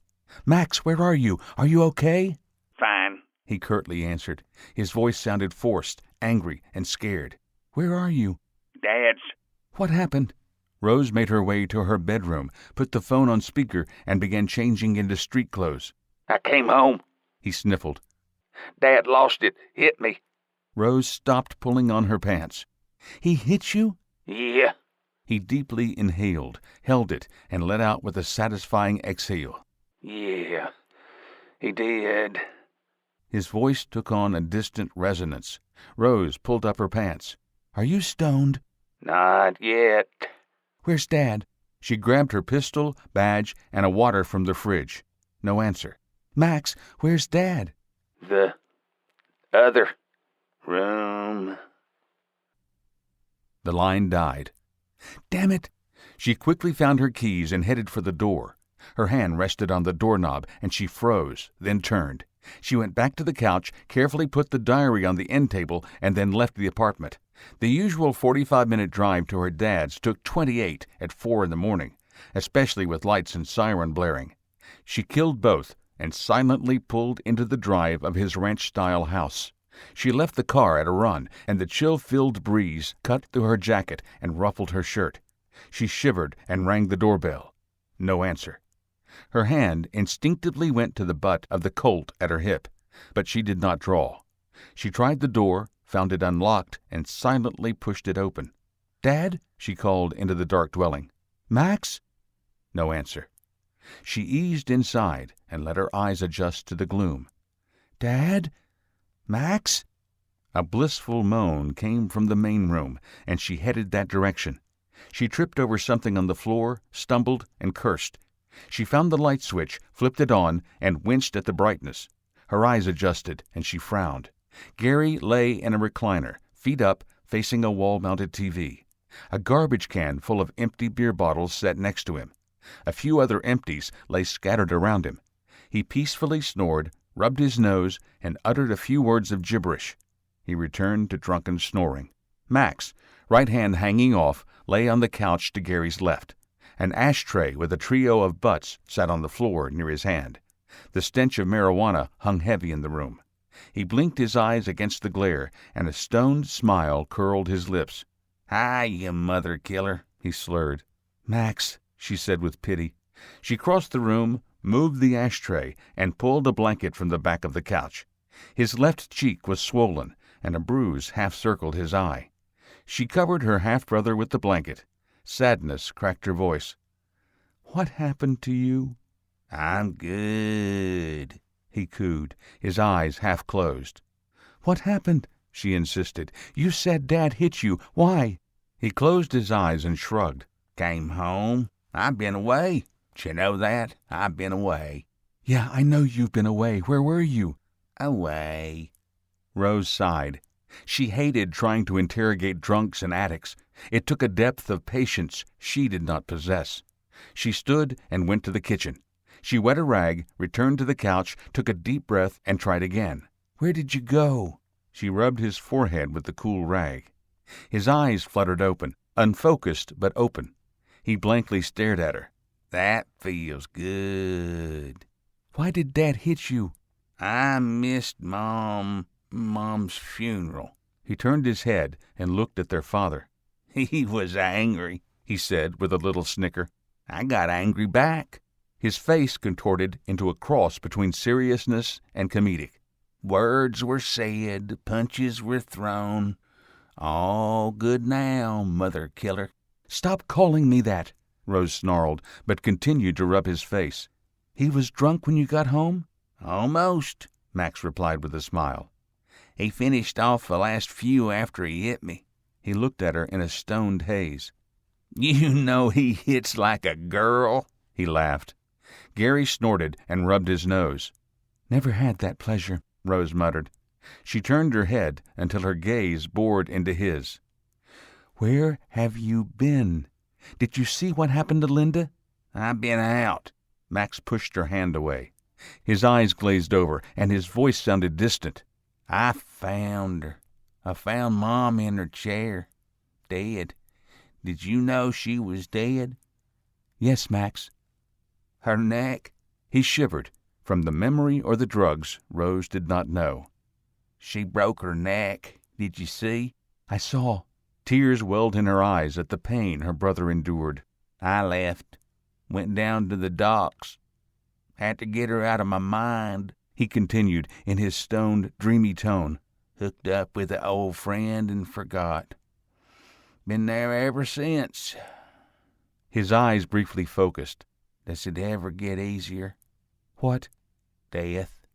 "Max, where are you? Are you okay?" Fine. He curtly answered. His voice sounded forced, angry, and scared. "Where are you?" Dad's. "What happened?" Rose made her way to her bedroom, put the phone on speaker, and began changing into street clothes. I came home. He sniffled. Dad lost it. Hit me. Rose stopped pulling on her pants. He hit you? Yeah. He deeply inhaled, held it, and let out with a satisfying exhale. Yeah, he did. His voice took on a distant resonance. Rose pulled up her pants. Are you stoned? Not yet. Where's Dad? She grabbed her pistol, badge, and a water from the fridge. No answer. Max, where's Dad? The other room. The line died. Damn it! She quickly found her keys and headed for the door. Her hand rested on the doorknob, and she froze, then turned. She went back to the couch, carefully put the diary on the end table, and then left the apartment. The usual 45-minute drive to her dad's took 28 at 4 in the morning, especially with lights and siren blaring. She killed both and silently pulled into the drive of his ranch-style house. She left the car at a run, and the chill-filled breeze cut through her jacket and ruffled her shirt. She shivered and rang the doorbell. No answer. Her hand instinctively went to the butt of the Colt at her hip, but she did not draw. She tried the door, found it unlocked, and silently pushed it open. Dad? She called into the dark dwelling. Max? No answer. She eased inside and let her eyes adjust to the gloom. Dad? Max? A blissful moan came from the main room, and she headed that direction. She tripped over something on the floor, stumbled, and cursed. She found the light switch, flipped it on, and winced at the brightness. Her eyes adjusted, and she frowned. Gary lay in a recliner, feet up, facing a wall-mounted TV. A garbage can full of empty beer bottles sat next to him. A few other empties lay scattered around him. He peacefully snored, rubbed his nose, and uttered a few words of gibberish. He returned to drunken snoring. Max, right hand hanging off, lay on the couch to Gary's left. An ashtray with a trio of butts sat on the floor near his hand. The stench of marijuana hung heavy in the room. He blinked his eyes against the glare, and a stoned smile curled his lips. "Hi, you mother killer," he slurred. "Max," she said with pity. She crossed the room, moved the ashtray, and pulled a blanket from the back of the couch. His left cheek was swollen, and a bruise half-circled his eye. She covered her half-brother with the blanket. Sadness cracked her voice. "What happened to you?" "I'm good," he cooed, his eyes half-closed. "What happened?" she insisted. "You said Dad hit you. Why?" He closed his eyes and shrugged. "Came home. I've been away. D'you know that? I've been away." "Yeah, I know you've been away. Where were you?" "Away." Rose sighed. She hated trying to interrogate drunks and addicts. It took a depth of patience she did not possess. She stood and went to the kitchen. She wet a rag, returned to the couch, took a deep breath, and tried again. "Where did you go?" She rubbed his forehead with the cool rag. His eyes fluttered open, unfocused but open. He blankly stared at her. "That feels good." "Why did Dad hit you?" "I missed Mom's funeral." He turned his head and looked at their father. "He was angry," he said with a little snicker. "I got angry back." His face contorted into a cross between seriousness and comedic. "Words were said, punches were thrown. All good now, mother killer." "Stop calling me that," Rose snarled, but continued to rub his face. "He was drunk when you got home?" "Almost," Max replied with a smile. "He finished off the last few after he hit me." He looked at her in a stoned haze. "You know he hits like a girl," he laughed. Gary snorted and rubbed his nose. "Never had that pleasure," Rose muttered. She turned her head until her gaze bored into his. "Where have you been? Did you see what happened to Linda?" "I've been out." Max pushed her hand away. His eyes glazed over, and his voice sounded distant. "I found her. I found Mom in her chair. Dead. Did you know she was dead?" "Yes, Max." "Her neck?" He shivered. From the memory or the drugs, Rose did not know. "She broke her neck. Did you see?" "I saw." Tears welled in her eyes at the pain her brother endured. I left. Went down to the docks. Had to get her out of my mind, he continued in his stoned, dreamy tone. Hooked up with an old friend and forgot. Been there ever since. His eyes briefly focused. Does it ever get easier? What? Death.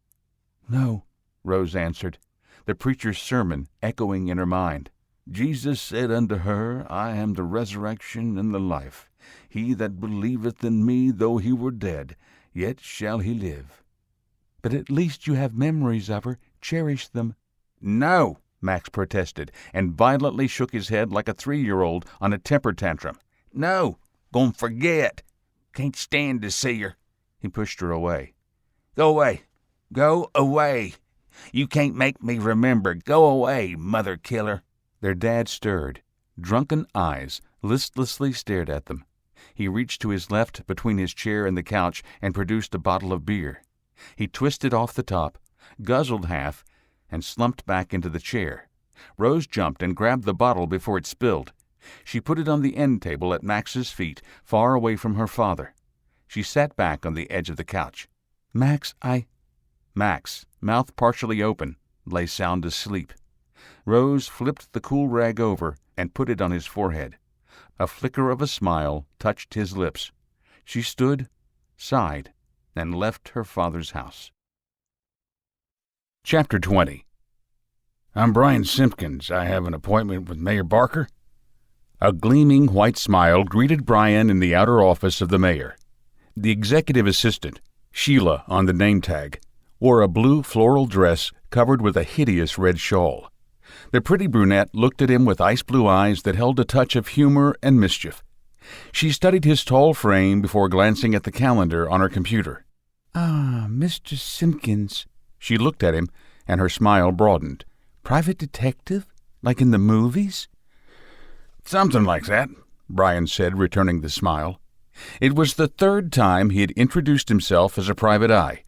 No, Rose answered, the preacher's sermon echoing in her mind. Jesus said unto her, I am the resurrection and the life. He that believeth in me, though he were dead, yet shall he live. But at least you have memories of her. Cherish them. No, Max protested, and violently shook his head like a 3-year-old on a temper tantrum. No, gonna forget. Can't stand to see her. He pushed her away. Go away. Go away. You can't make me remember. Go away, mother killer. Their dad stirred. Drunken eyes listlessly stared at them. He reached to his left between his chair and the couch and produced a bottle of beer. He twisted off the top, guzzled half, and slumped back into the chair. Rose jumped and grabbed the bottle before it spilled. She put it on the end table at Max's feet, far away from her father. She sat back on the edge of the couch. Max, Max, mouth partially open, lay sound asleep. Rose flipped the cool rag over and put it on his forehead. A flicker of a smile touched his lips. She stood, sighed, and left her father's house. Chapter 20. I'm Brian Simpkins. I have an appointment with Mayor Barker. A gleaming white smile greeted Brian in the outer office of the mayor. The executive assistant, Sheila on the name tag, wore a blue floral dress covered with a hideous red shawl. The pretty brunette looked at him with ice-blue eyes that held a touch of humor and mischief. She studied his tall frame before glancing at the calendar on her computer. Ah, Mr. Simpkins. She looked at him, and her smile broadened. Private detective? Like in the movies? Something like that, Brian said, returning the smile. It was the third time he had introduced himself as a private eye,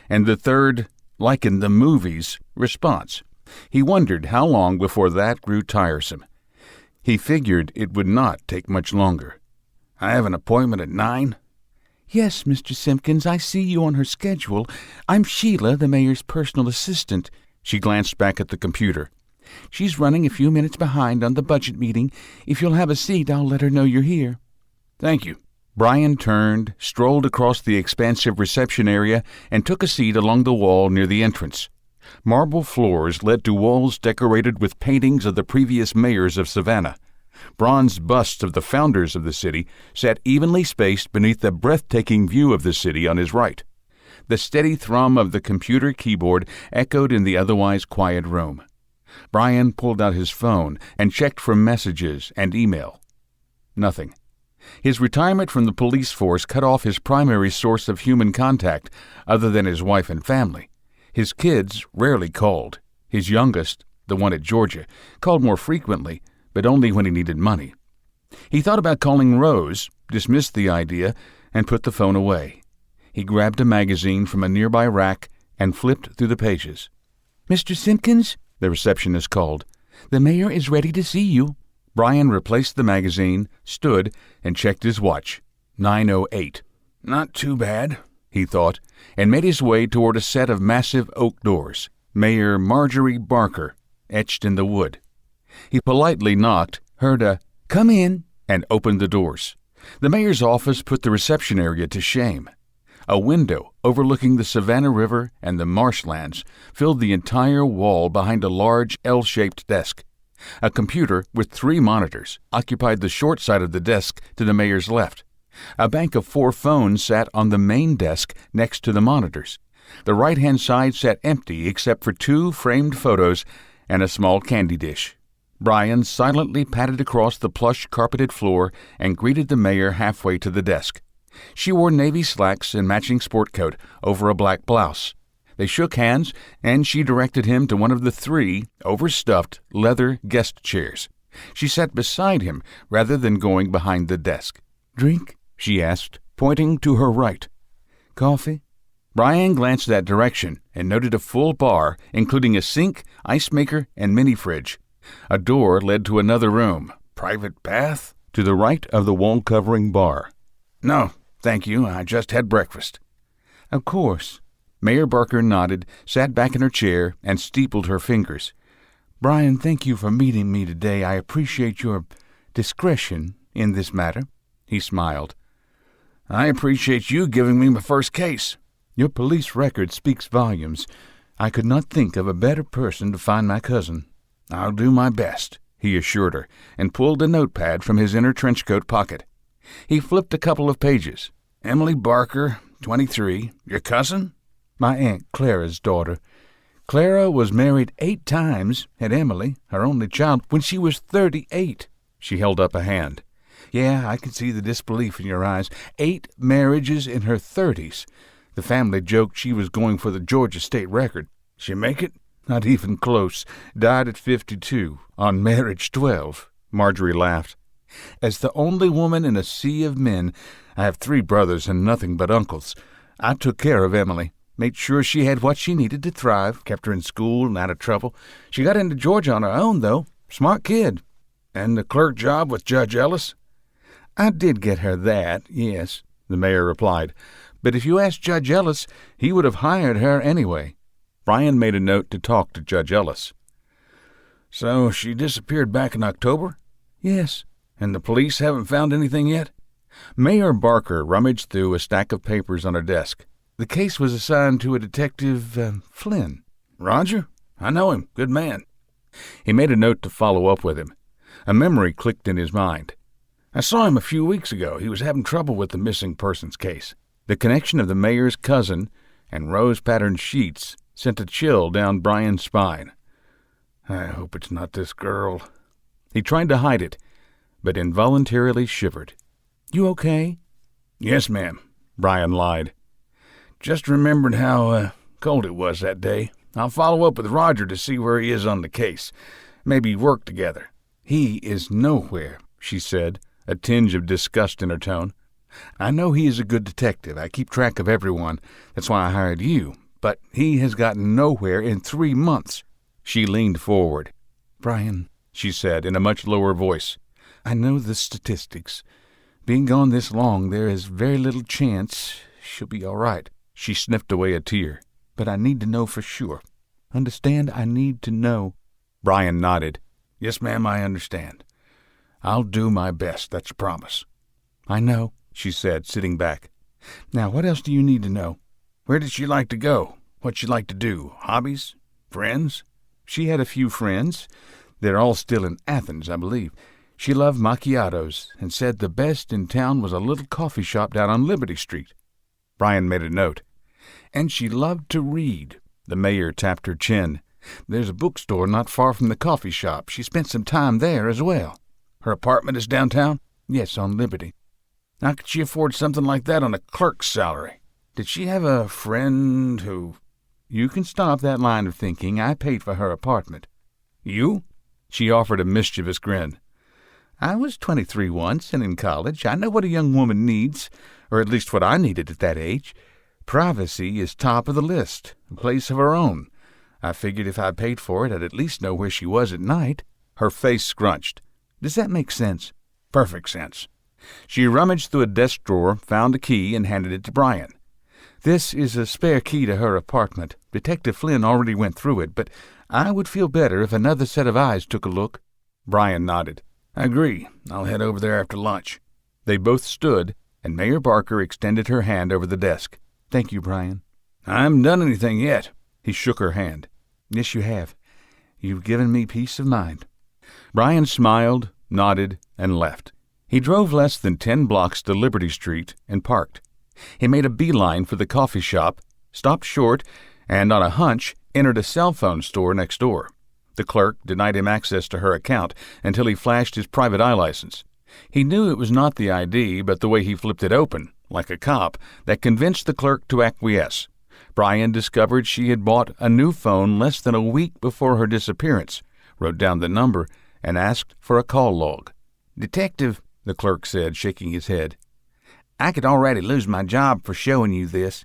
and the third, like in the movies, response. He wondered how long before that grew tiresome. He figured it would not take much longer. I have an appointment at 9. Yes, Mr. Simpkins, I see you on her schedule. I'm Sheila, the mayor's personal assistant. She glanced back at the computer. She's running a few minutes behind on the budget meeting. If you'll have a seat, I'll let her know you're here. Thank you. Brian turned, strolled across the expansive reception area, and took a seat along the wall near the entrance. Marble floors led to walls decorated with paintings of the previous mayors of Savannah. Bronze busts of the founders of the city sat evenly spaced beneath the breathtaking view of the city on his right. The steady thrum of the computer keyboard echoed in the otherwise quiet room. Brian pulled out his phone and checked for messages and email. Nothing. His retirement from the police force cut off his primary source of human contact other than his wife and family. His kids rarely called. His youngest, the one at Georgia, called more frequently, but only when he needed money. He thought about calling Rose, dismissed the idea, and put the phone away. He grabbed a magazine from a nearby rack and flipped through the pages. Mr. Simpkins, the receptionist called. The mayor is ready to see you. Brian replaced the magazine, stood, and checked his watch. 9:08. Not too bad, he thought, and made his way toward a set of massive oak doors. Mayor Marjorie Barker, etched in the wood. He politely knocked, heard a "Come in," and opened the doors. The mayor's office put the reception area to shame. A window overlooking the Savannah River and the marshlands filled the entire wall behind a large L-shaped desk. A computer with 3 monitors occupied the short side of the desk to the mayor's left. A bank of 4 phones sat on the main desk next to the monitors. The right-hand side sat empty except for 2 framed photos and a small candy dish. Brian silently padded across the plush carpeted floor and greeted the mayor halfway to the desk. She wore navy slacks and matching sport coat over a black blouse. They shook hands, and she directed him to one of the 3 overstuffed leather guest chairs. She sat beside him rather than going behind the desk. "Drink?" she asked, pointing to her right. "Coffee?" Brian glanced that direction and noted a full bar, including a sink, ice maker, and mini-fridge. A door led to another room. Private bath? To the right of the wall-covering bar. No, thank you. I just had breakfast. Of course. Mayor Barker nodded, sat back in her chair, and steepled her fingers. Brian, thank you for meeting me today. I appreciate your discretion in this matter. He smiled. I appreciate you giving me my first case. Your police record speaks volumes. I could not think of a better person to find my cousin. I'll do my best, he assured her, and pulled a notepad from his inner trenchcoat pocket. He flipped a couple of pages. Emily Barker, 23. Your cousin? My Aunt Clara's daughter. Clara was married 8 times, had Emily, her only child, when she was 38. She held up a hand. Yeah, I can see the disbelief in your eyes. 8 marriages in her 30s. The family joked she was going for the Georgia state record. She make it? Not even close. Died at 52, on marriage 12. Marjorie laughed. As the only woman in a sea of men, I have 3 brothers and nothing but uncles. I took care of Emily, made sure she had what she needed to thrive, kept her in school and out of trouble. She got into Georgia on her own, though. Smart kid. And the clerk job with Judge Ellis? I did get her that, yes, the mayor replied. But if you asked Judge Ellis, he would have hired her anyway. Brian made a note to talk to Judge Ellis. So she disappeared back in October? Yes. And the police haven't found anything yet? Mayor Barker rummaged through a stack of papers on her desk. The case was assigned to a detective, Flynn. Roger? I know him. Good man. He made a note to follow up with him. A memory clicked in his mind. I saw him a few weeks ago. He was having trouble with the missing persons case. The connection of the mayor's cousin and rose-patterned sheets sent a chill down Brian's spine. I hope it's not this girl. He tried to hide it, but involuntarily shivered. You okay? Yes, ma'am, Brian lied. Just remembered how cold it was that day. I'll follow up with Roger to see where he is on the case. Maybe work together. He is nowhere, she said, a tinge of disgust in her tone. I know he is a good detective. I keep track of everyone. That's why I hired you. But he has gotten nowhere in 3 months. She leaned forward. Brian, she said in a much lower voice, I know the statistics. Being gone this long, there is very little chance she'll be all right. She sniffed away a tear. But I need to know for sure. Understand? I need to know. Brian nodded. Yes, ma'am, I understand. I'll do my best, that's a promise. I know, she said, sitting back. Now, what else do you need to know? Where did she like to go? What'd she like to do? Hobbies? Friends? She had a few friends. They're all still in Athens, I believe. She loved macchiatos and said the best in town was a little coffee shop down on Liberty Street. Brian made a note. And she loved to read. The mayor tapped her chin. There's a bookstore not far from the coffee shop. She spent some time there as well. Her apartment is downtown? Yes, on Liberty. How could she afford something like that on a clerk's salary? Did she have a friend who... You can stop that line of thinking. I paid for her apartment. You? She offered a mischievous grin. I was 23 once and in college. I know what a young woman needs, or at least what I needed at that age. Privacy is top of the list, a place of her own. I figured if I paid for it, I'd at least know where she was at night. Her face scrunched. Does that make sense? Perfect sense. She rummaged through a desk drawer, found a key, and handed it to Brian. This is a spare key to her apartment. Detective Flynn already went through it, but I would feel better if another set of eyes took a look. Brian nodded. I agree. I'll head over there after lunch. They both stood, and Mayor Barker extended her hand over the desk. Thank you, Brian. I haven't done anything yet. He shook her hand. Yes, you have. You've given me peace of mind. Brian smiled, nodded, and left. He drove less than 10 blocks to Liberty Street and parked. He made a beeline for the coffee shop, stopped short, and on a hunch entered a cell phone store next door. The clerk denied him access to her account until he flashed his private eye license. He knew it was not the ID, but the way he flipped it open, like a cop, that convinced the clerk to acquiesce. Brian discovered she had bought a new phone less than a week before her disappearance, wrote down the number, and asked for a call log. Detective, the clerk said, shaking his head, I could already lose my job for showing you this.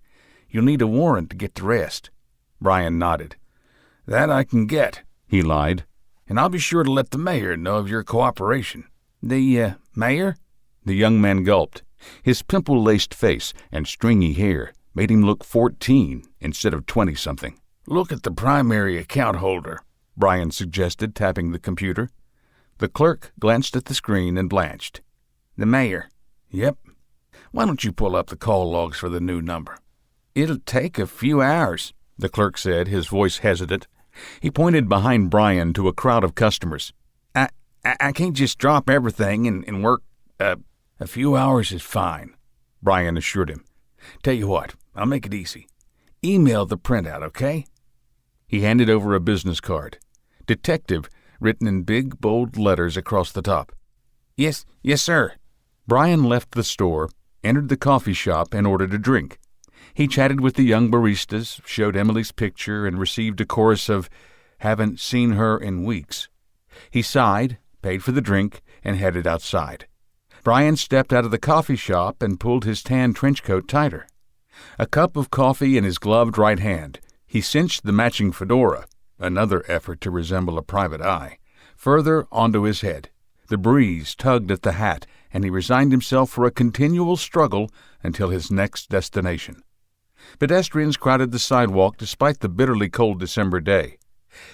You'll need a warrant to get the rest. Brian nodded. That I can get, he lied. and I'll be sure to let the mayor know of your cooperation." "The, mayor?" The young man gulped. His pimple-laced face and stringy hair made him look 14 instead of 20-something. "Look at the primary account holder," Brian suggested, tapping the computer. The clerk glanced at the screen and blanched. "The mayor?" "Yep. Why don't you pull up the call logs for the new number?" "It'll take a few hours," the clerk said, his voice hesitant. He pointed behind Brian to a crowd of customers. I can't just drop everything and work, "A few hours is fine," Brian assured him. "Tell you what, I'll make it easy. Email the printout, okay?" He handed over a business card. Detective, written in big, bold letters across the top. Yes, sir." Brian left the store, entered the coffee shop, and ordered a drink. He chatted with the young baristas, showed Emily's picture, and received a chorus of, "Haven't seen her in weeks." He sighed, paid for the drink, and headed outside. Brian stepped out of the coffee shop and pulled his tan trench coat tighter. A cup of coffee in his gloved right hand, he cinched the matching fedora, another effort to resemble a private eye, further onto his head. The breeze tugged at the hat, and he resigned himself for a continual struggle until his next destination. Pedestrians crowded the sidewalk despite the bitterly cold December day.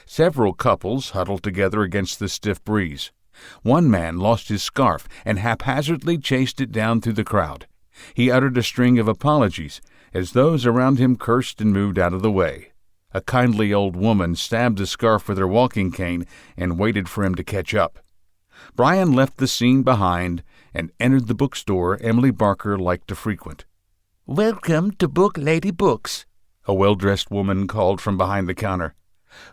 Several couples huddled together against the stiff breeze. One man lost his scarf and haphazardly chased it down through the crowd. He uttered a string of apologies as those around him cursed and moved out of the way. A kindly old woman stabbed the scarf with her walking cane and waited for him to catch up. Brian left the scene behind and entered the bookstore Emily Barker liked to frequent. "Welcome to Book Lady Books," a well-dressed woman called from behind the counter.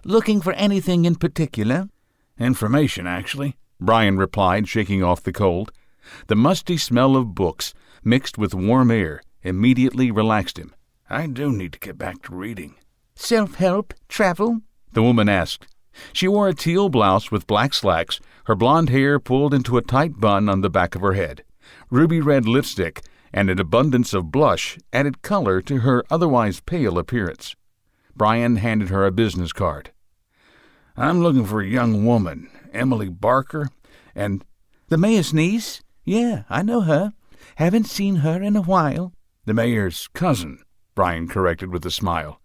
"Looking for anything in particular?" "Information, actually," Brian replied, shaking off the cold. The musty smell of books, mixed with warm air, immediately relaxed him. "I do need to get back to reading." "Self-help? Travel?" the woman asked. She wore a teal blouse with black slacks, her blonde hair pulled into a tight bun on the back of her head. Ruby-red lipstick and an abundance of blush added color to her otherwise pale appearance. Brian handed her a business card. "I'm looking for a young woman, Emily Barker, and—" "The mayor's niece? Yeah, I know her. Haven't seen her in a while." "The mayor's cousin," Brian corrected with a smile.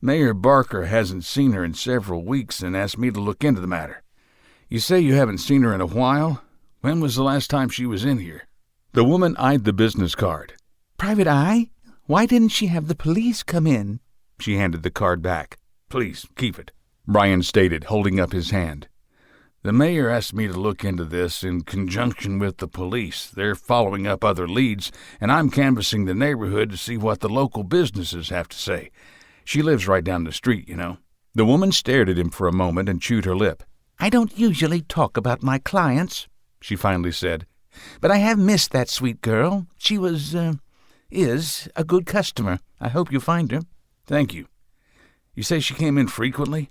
"Mayor Barker hasn't seen her in several weeks and asked me to look into the matter. You say you haven't seen her in a while? When was the last time she was in here?" The woman eyed the business card. "Private eye? Why didn't she have the police come in?" She handed the card back. "Please, keep it," Brian stated, holding up his hand. "The mayor asked me to look into this in conjunction with the police. They're following up other leads, and I'm canvassing the neighborhood to see what the local businesses have to say. She lives right down the street, you know." The woman stared at him for a moment and chewed her lip. "I don't usually talk about my clients," she finally said, "but I have missed that sweet girl. She is a good customer. I hope you find her." "Thank you. You say she came in frequently?"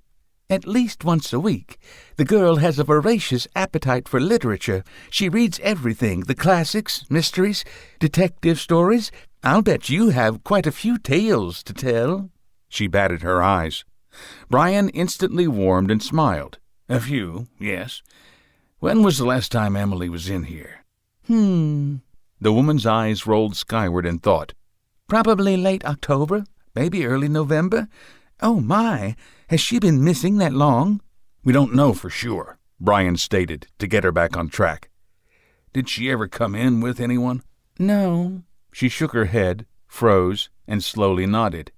"At least once a week. The girl has a voracious appetite for literature. She reads everything, the classics, mysteries, detective stories. I'll bet you have quite a few tales to tell." She batted her eyes. Brian instantly warmed and smiled. "A few, yes. When was the last time Emily was in here?" The woman's eyes rolled skyward in thought. "Probably late October, maybe early November. Oh, my, has she been missing that long?" "We don't know for sure," Brian stated, to get her back on track. "Did she ever come in with anyone?" "No." She shook her head, froze, and slowly nodded.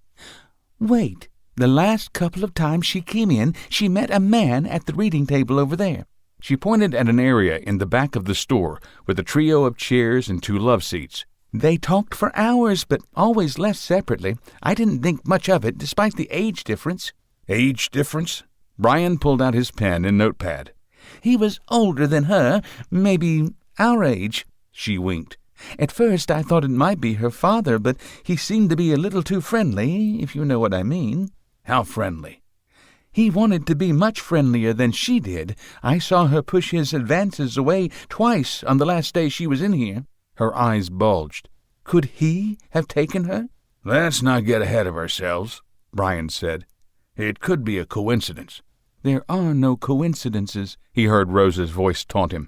"Wait. The last couple of times she came in, she met a man at the reading table over there." She pointed at an area in the back of the store with a trio of chairs and 2 love seats. "They talked for hours, but always left separately. I didn't think much of it, despite the age difference." "Age difference?" Brian pulled out his pen and notepad. "He was older than her, maybe our age." She winked. "At first I thought it might be her father, but he seemed to be a little too friendly, if you know what I mean." "How friendly?" "He wanted to be much friendlier than she did. I saw her push his advances away twice on the last day she was in here." Her eyes bulged. "Could he have taken her?" "Let's not get ahead of ourselves," Brian said. "It could be a coincidence." "There are no coincidences," he heard Rose's voice taunt him.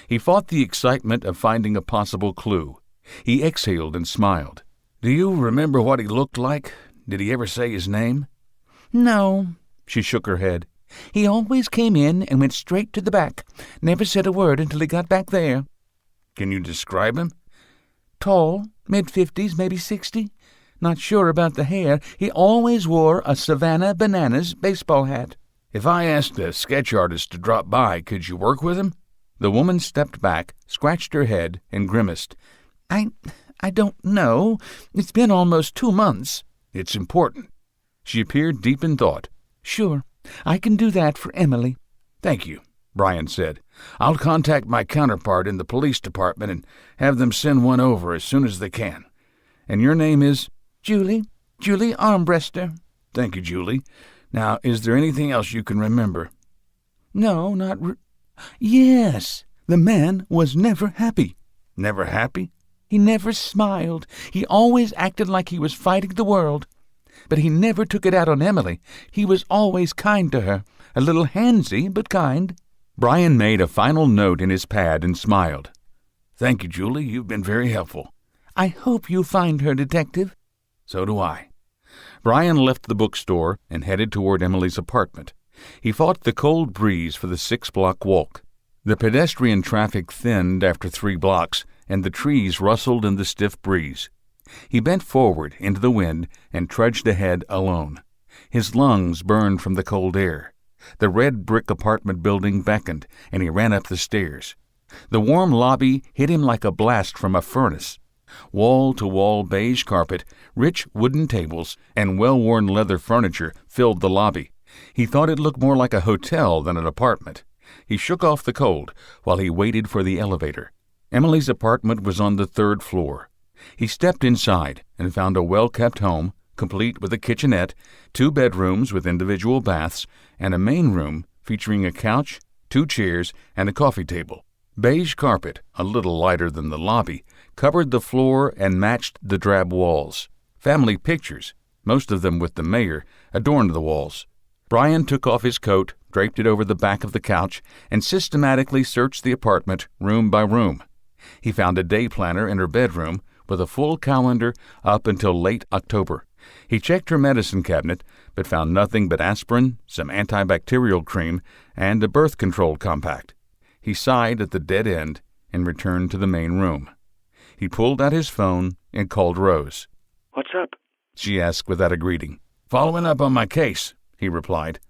He fought the excitement of finding a possible clue. He exhaled and smiled. "Do you remember what he looked like? Did he ever say his name?" "No," she shook her head. "He always came in and went straight to the back. Never said a word until he got back there." "Can you describe him?" "Tall, mid-50s, maybe 60. Not sure about the hair. He always wore a Savannah Bananas baseball hat." "If I asked a sketch artist to drop by, could you work with him?" The woman stepped back, scratched her head, and grimaced. I don't know. It's been almost 2 months." "It's important." She appeared deep in thought. "Sure, I can do that for Emily." "Thank you," Brian said. "I'll contact my counterpart in the police department and have them send one over as soon as they can. And your name is?" Julie Armbruster." "Thank you, Julie. Now, is there anything else you can remember?" "No, Yes, the man was never happy." "Never happy?" "He never smiled. He always acted like he was fighting the world. But he never took it out on Emily. He was always kind to her. A little handsy, but kind." Brian made a final note in his pad and smiled. "Thank you, Julie. You've been very helpful." "I hope you find her, Detective." "So do I." Brian left the bookstore and headed toward Emily's apartment. He fought the cold breeze for the 6-block walk. The pedestrian traffic thinned after 3 blocks, and the trees rustled in the stiff breeze. He bent forward into the wind and trudged ahead alone. His lungs burned from the cold air. The red brick apartment building beckoned, and he ran up the stairs. The warm lobby hit him like a blast from a furnace. Wall-to-wall beige carpet, rich wooden tables, and well-worn leather furniture filled the lobby. He thought it looked more like a hotel than an apartment. He shook off the cold while he waited for the elevator. Emily's apartment was on the 3rd floor. He stepped inside and found a well-kept home, complete with a kitchenette, 2 bedrooms with individual baths, and a main room featuring a couch, 2 chairs, and a coffee table. Beige carpet, a little lighter than the lobby, covered the floor and matched the drab walls. Family pictures, most of them with the mayor, adorned the walls. Brian took off his coat, draped it over the back of the couch, and systematically searched the apartment room by room. He found a day planner in her bedroom with a full calendar up until late October. He checked her medicine cabinet, but found nothing but aspirin, some antibacterial cream, and a birth control compact. He sighed at the dead end and returned to the main room. He pulled out his phone and called Rose. "What's up?" she asked without a greeting. "Following up on my case," he replied.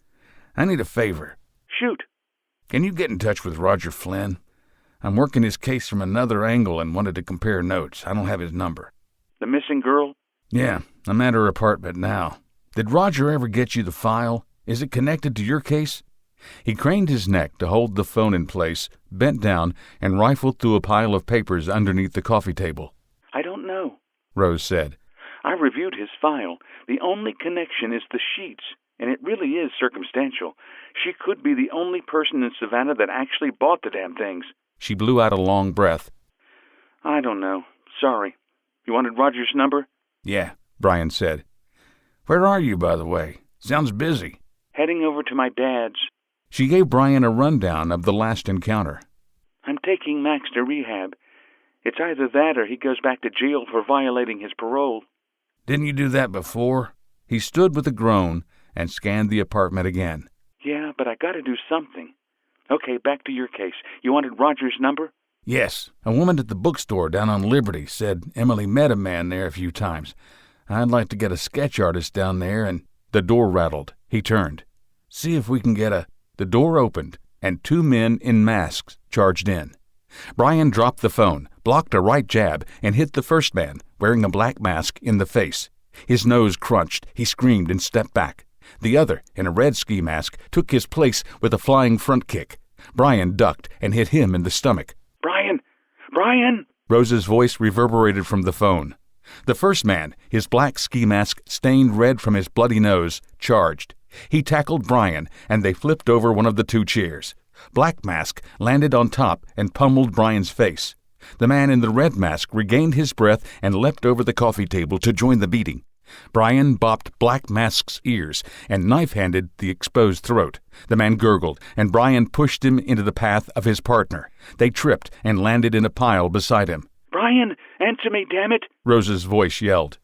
"I need a favor." "Shoot." "Can you get in touch with Roger Flynn? I'm working his case from another angle and wanted to compare notes. I don't have his number." "The missing girl?" "Yeah, I'm at her apartment now. Did Roger ever get you the file? Is it connected to your case?" He craned his neck to hold the phone in place, bent down, and rifled through a pile of papers underneath the coffee table. "I don't know," Rose said. "I reviewed his file. The only connection is the sheets, and it really is circumstantial. She could be the only person in Savannah that actually bought the damn things." She blew out a long breath. "I don't know. Sorry. You wanted Roger's number?" "Yeah," Brian said. "Where are you, by the way? Sounds busy." "Heading over to my dad's." She gave Brian a rundown of the last encounter. "I'm taking Max to rehab. It's either that or he goes back to jail for violating his parole." "Didn't you do that before?" He stood with a groan and scanned the apartment again. "Yeah, but I gotta do something. Okay, back to your case. You wanted Roger's number?" "Yes. A woman at the bookstore down on Liberty said Emily met a man there a few times. I'd like to get a sketch artist down there and—" The door rattled. He turned. "See if we can get a—" The door opened, and 2 men in masks charged in. Brian dropped the phone, blocked a right jab, and hit the first man, wearing a black mask, in the face. His nose crunched. He screamed and stepped back. The other, in a red ski mask, took his place with a flying front kick. Brian ducked and hit him in the stomach. "Brian! Brian!" Rose's voice reverberated from the phone. The first man, his black ski mask stained red from his bloody nose, charged. He tackled Brian, and they flipped over one of the 2 chairs. Black Mask landed on top and pummeled Brian's face. The man in the red mask regained his breath and leapt over the coffee table to join the beating. Brian bopped Black Mask's ears and knife-handed the exposed throat. The man gurgled, and Brian pushed him into the path of his partner. They tripped and landed in a pile beside him. Brian, answer me, damn it! Rose's voice yelled.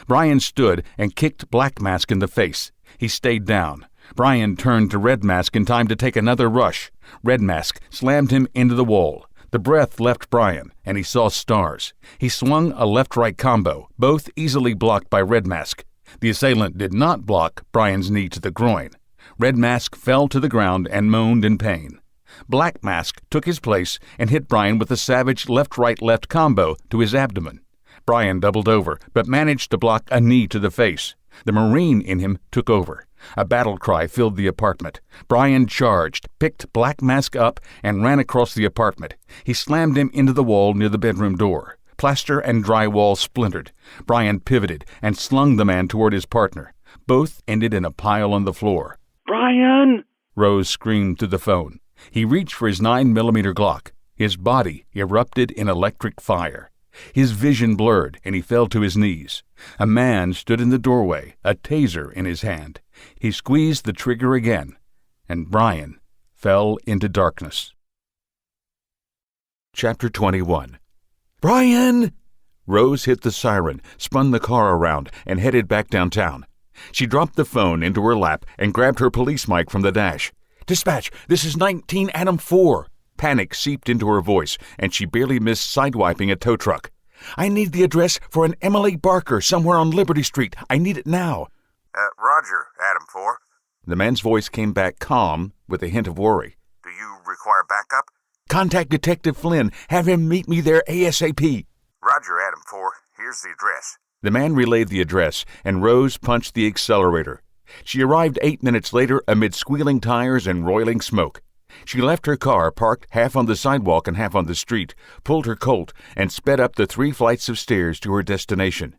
Brian stood and kicked Black Mask in the face. He stayed down. Brian turned to Red Mask in time to take another rush. Red Mask slammed him into the wall. The breath left Brian, and he saw stars. He swung a left-right combo, both easily blocked by Red Mask. The assailant did not block Brian's knee to the groin. Red Mask fell to the ground and moaned in pain. Black Mask took his place and hit Brian with a savage left-right-left combo to his abdomen. Brian doubled over, but managed to block a knee to the face. The Marine in him took over. A battle cry filled the apartment. Brian charged, picked Black Mask up, and ran across the apartment. He slammed him into the wall near the bedroom door. Plaster and drywall splintered. Brian pivoted and slung the man toward his partner. Both ended in a pile on the floor. Brian! Rose screamed through the phone. He reached for his 9mm Glock. His body erupted in electric fire. His vision blurred, and he fell to his knees. A man stood in the doorway, a taser in his hand. He squeezed the trigger again, and Brian fell into darkness. Chapter 21. Brian! Rose hit the siren, spun the car around, and headed back downtown. She dropped the phone into her lap and grabbed her police mic from the dash. "Dispatch, this is 19 Adam 4. Panic seeped into her voice, and she barely missed sidewiping a tow truck. "I need the address for an Emily Barker somewhere on Liberty Street. I need it now." Roger, Adam 4. The man's voice came back calm, with a hint of worry. Do you require backup? "Contact Detective Flynn. Have him meet me there ASAP." Roger, Adam 4. Here's the address. The man relayed the address, and Rose punched the accelerator. She arrived 8 minutes later amid squealing tires and roiling smoke. She left her car parked half on the sidewalk and half on the street, pulled her Colt, and sped up the 3 flights of stairs to her destination.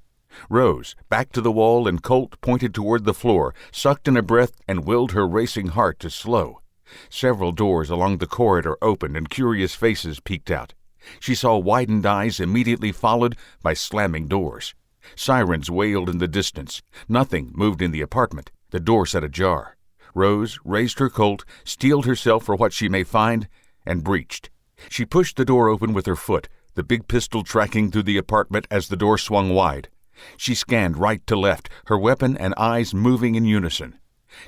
Rose, back to the wall and Colt pointed toward the floor, sucked in a breath and willed her racing heart to slow. Several doors along the corridor opened and curious faces peeked out. She saw widened eyes immediately followed by slamming doors. Sirens wailed in the distance. Nothing moved in the apartment. The door set ajar. Rose raised her Colt, steeled herself for what she may find, and breached. She pushed the door open with her foot, the big pistol tracking through the apartment as the door swung wide. She scanned right to left, her weapon and eyes moving in unison.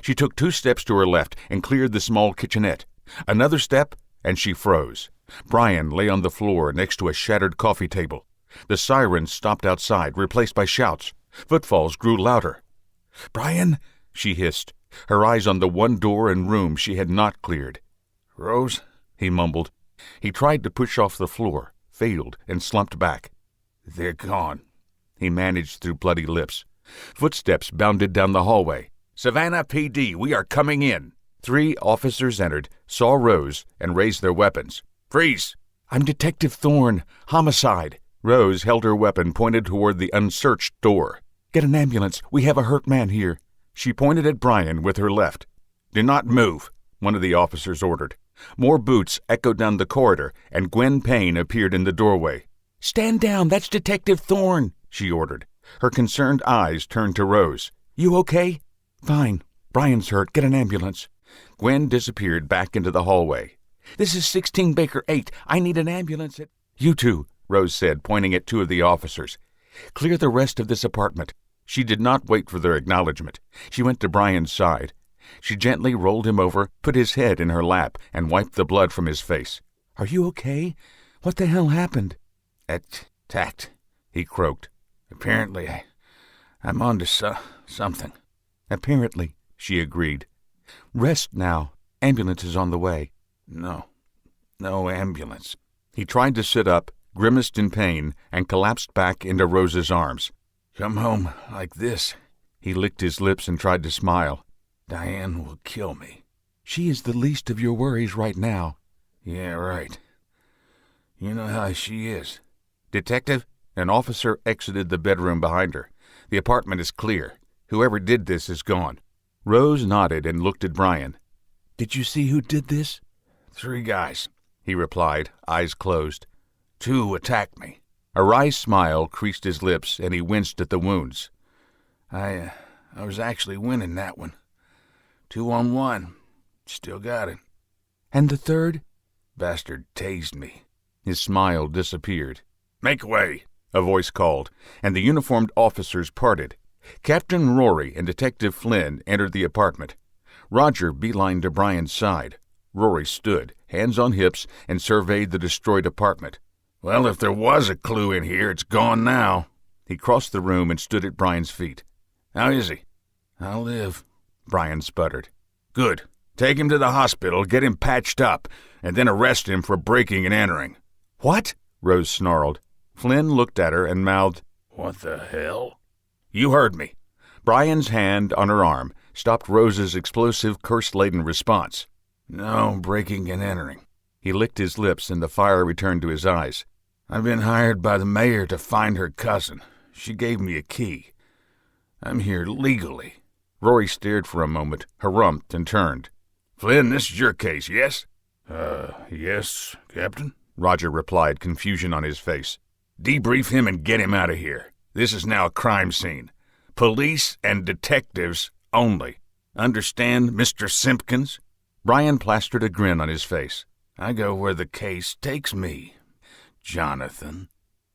She took 2 steps to her left and cleared the small kitchenette. Another step, and she froze. Brian lay on the floor next to a shattered coffee table. The sirens stopped outside, replaced by shouts. Footfalls grew louder. "Brian," she hissed, her eyes on the one door and room she had not cleared. "Rose," he mumbled. He tried to push off the floor, failed, and slumped back. "They're gone," he managed through bloody lips. Footsteps bounded down the hallway. "Savannah PD, we are coming in." 3 officers entered, saw Rose, and raised their weapons. "Freeze!" "I'm Detective Thorne. Homicide." Rose held her weapon pointed toward the unsearched door. "Get an ambulance. We have a hurt man here." She pointed at Brian with her left. "Do not move," one of the officers ordered. More boots echoed down the corridor, and Gwen Payne appeared in the doorway. "Stand down. That's Detective Thorne," she ordered. Her concerned eyes turned to Rose. "You okay?" "Fine. Brian's hurt. Get an ambulance." Gwen disappeared back into the hallway. "This is 16 Baker 8. I need an ambulance at—" "You two," Rose said, pointing at 2 of the officers. "Clear the rest of this apartment." She did not wait for their acknowledgement. She went to Brian's side. She gently rolled him over, put his head in her lap, and wiped the blood from his face. "Are you okay? What the hell happened?" "Attacked," he croaked. "Apparently, I'm on to something." "Apparently," she agreed. "Rest now. Ambulance is on the way." No ambulance." He tried to sit up, grimaced in pain, and collapsed back into Rose's arms. "Come home like this." He licked his lips and tried to smile. "Diane will kill me." "She is the least of your worries right now." "Yeah, right. You know how she is." "Detective?" An officer exited the bedroom behind her. "The apartment is clear. Whoever did this is gone." Rose nodded and looked at Brian. "Did you see who did this?" 3 guys, he replied, eyes closed. 2 attacked me." A wry smile creased his lips, and he winced at the wounds. I was actually winning that one. 2-on-1. Still got it. And the third? Bastard tased me. His smile disappeared. Make way, a voice called, and the uniformed officers parted. Captain Rory and Detective Flynn entered the apartment. Roger beelined to Brian's side. Rory stood, hands on hips, and surveyed the destroyed apartment. Well, if there was a clue in here, it's gone now. He crossed the room and stood at Brian's feet. How is he? I'll live, Brian sputtered. Good. Take him to the hospital, get him patched up, and then arrest him for breaking and entering. What? Rose snarled. Flynn looked at her and mouthed, What the hell? You heard me. Brian's hand on her arm stopped Rose's explosive, curse-laden response. No breaking and entering. He licked his lips and the fire returned to his eyes. I've been hired by the mayor to find her cousin. She gave me a key. I'm here legally. Rory stared for a moment, harumphed, and turned. Flynn, this is your case, yes? Yes, Captain, Roger replied, confusion on his face. Debrief him and get him out of here. This is now a crime scene. Police and detectives only. Understand, Mr. Simpkins? Brian plastered a grin on his face. I go where the case takes me, Jonathan.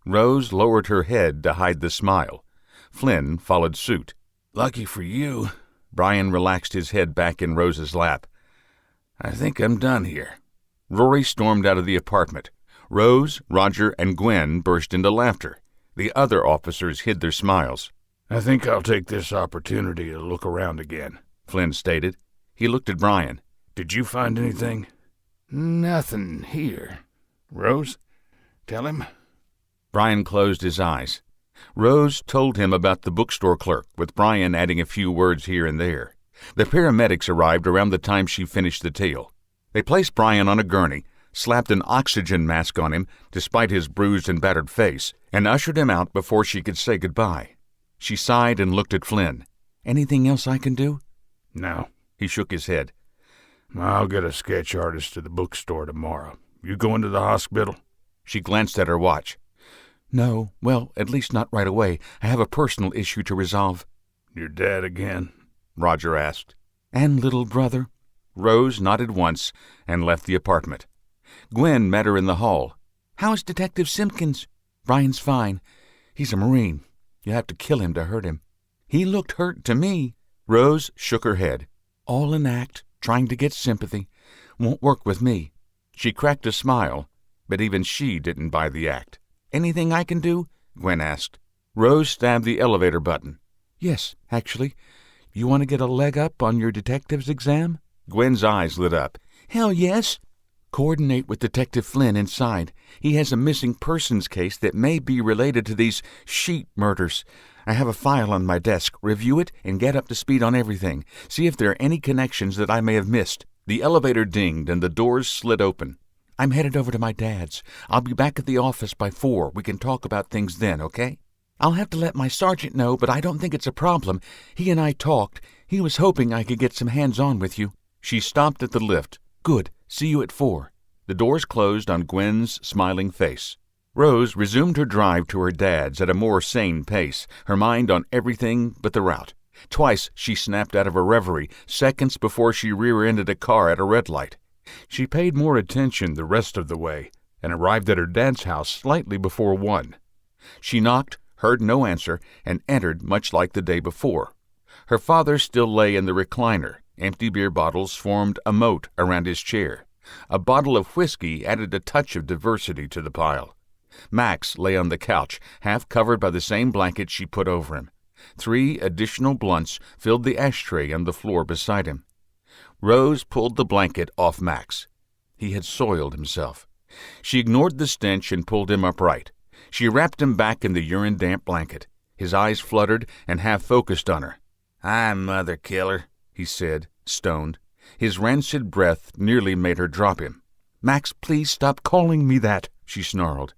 Rose lowered her head to hide the smile. Flynn followed suit. Lucky for you. Brian relaxed his head back in Rose's lap. I think I'm done here. Rory stormed out of the apartment. Rose, Roger, and Gwen burst into laughter. The other officers hid their smiles. I think I'll take this opportunity to look around again, Flynn stated. He looked at Brian. Did you find anything? Nothing here. Rose, tell him. Brian closed his eyes. Rose told him about the bookstore clerk, with Brian adding a few words here and there. The paramedics arrived around the time she finished the tale. They placed Brian on a gurney, slapped an oxygen mask on him, despite his bruised and battered face, and ushered him out before she could say goodbye. She sighed and looked at Flynn. Anything else I can do? No. He shook his head. I'll get a sketch artist to the bookstore tomorrow. You going to the hospital? She glanced at her watch. No, well, at least not right away. I have a personal issue to resolve. Your dad again? Roger asked. And little brother? Rose nodded once and left the apartment. Gwen met her in the hall. How's Detective Simpkins? Brian's fine. He's a Marine. You have to kill him to hurt him. He looked hurt to me. Rose shook her head. All an act, trying to get sympathy. Won't work with me. She cracked a smile, but even she didn't buy the act. Anything I can do? Gwen asked. Rose stabbed the elevator button. Yes, actually. You want to get a leg up on your detective's exam? Gwen's eyes lit up. Hell yes. Coordinate with Detective Flynn inside. He has a missing persons case that may be related to these sheep murders. I have a file on my desk. Review it and get up to speed on everything. See if there are any connections that I may have missed. The elevator dinged and the doors slid open. I'm headed over to my dad's. I'll be back at the office by 4. We can talk about things then, okay? I'll have to let my sergeant know, but I don't think it's a problem. He and I talked. He was hoping I could get some hands-on with you. She stopped at the lift. Good. See you at 4. The doors closed on Gwen's smiling face. Rose resumed her drive to her dad's at a more sane pace, her mind on everything but the route. Twice she snapped out of a reverie, seconds before she rear-ended a car at a red light. She paid more attention the rest of the way and arrived at her dad's house slightly before 1. She knocked, heard no answer, and entered much like the day before. Her father still lay in the recliner. Empty beer bottles formed a moat around his chair. A bottle of whiskey added a touch of diversity to the pile. Max lay on the couch, half covered by the same blanket she put over him. 3 additional blunts filled the ashtray on the floor beside him. Rose pulled the blanket off Max. He had soiled himself. She ignored the stench and pulled him upright. She wrapped him back in the urine-damp blanket. His eyes fluttered and half-focused on her. "I'm Mother Killer," he said, stoned. His rancid breath nearly made her drop him. Max, please stop calling me that, she snarled.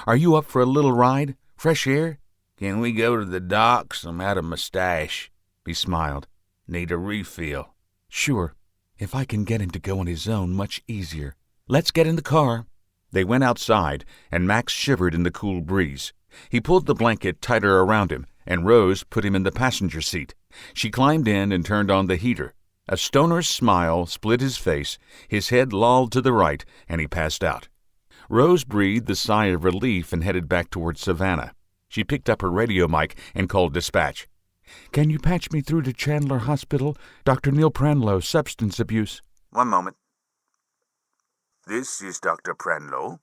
Are you up for a little ride? Fresh air? Can we go to the docks? I'm out of mustache. He smiled. Need a refill. Sure. If I can get him to go on his own, much easier. Let's get in the car. They went outside, and Max shivered in the cool breeze. He pulled the blanket tighter around him, and Rose put him in the passenger seat. She climbed in and turned on the heater. A stoner's smile split his face, his head lolled to the right, and he passed out. Rose breathed a sigh of relief and headed back towards Savannah. She picked up her radio mic and called dispatch. "Can you patch me through to Chandler Hospital? Dr. Neil Pranlow, substance abuse." One moment. This is Dr. Pranlow.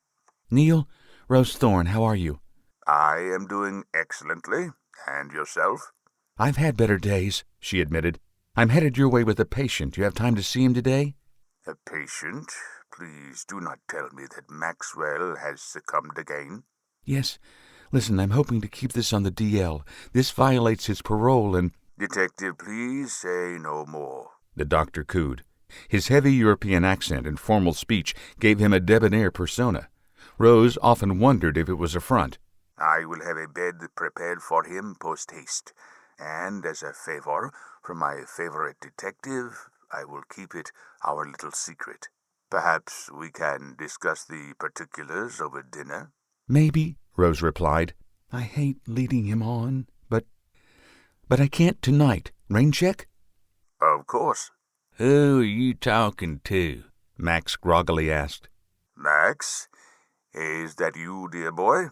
"Neil, Rose Thorne, how are you?" I am doing excellently. And yourself? "I've had better days," she admitted. "I'm headed your way with a patient. You have time to see him today?" A patient? Please do not tell me that Maxwell has succumbed again. "Yes. Listen, I'm hoping to keep this on the DL. This violates his parole and—" Detective, please say no more. The doctor cooed. His heavy European accent and formal speech gave him a debonair persona. Rose often wondered if it was a front. I will have a bed prepared for him post-haste, and as a favor from my favorite detective, I will keep it our little secret. Perhaps we can discuss the particulars over dinner? "Maybe," Rose replied. "I hate leading him on, but I can't tonight. Rain check?" Of course. Who are you talking to? Max groggily asked. Max, is that you, dear boy?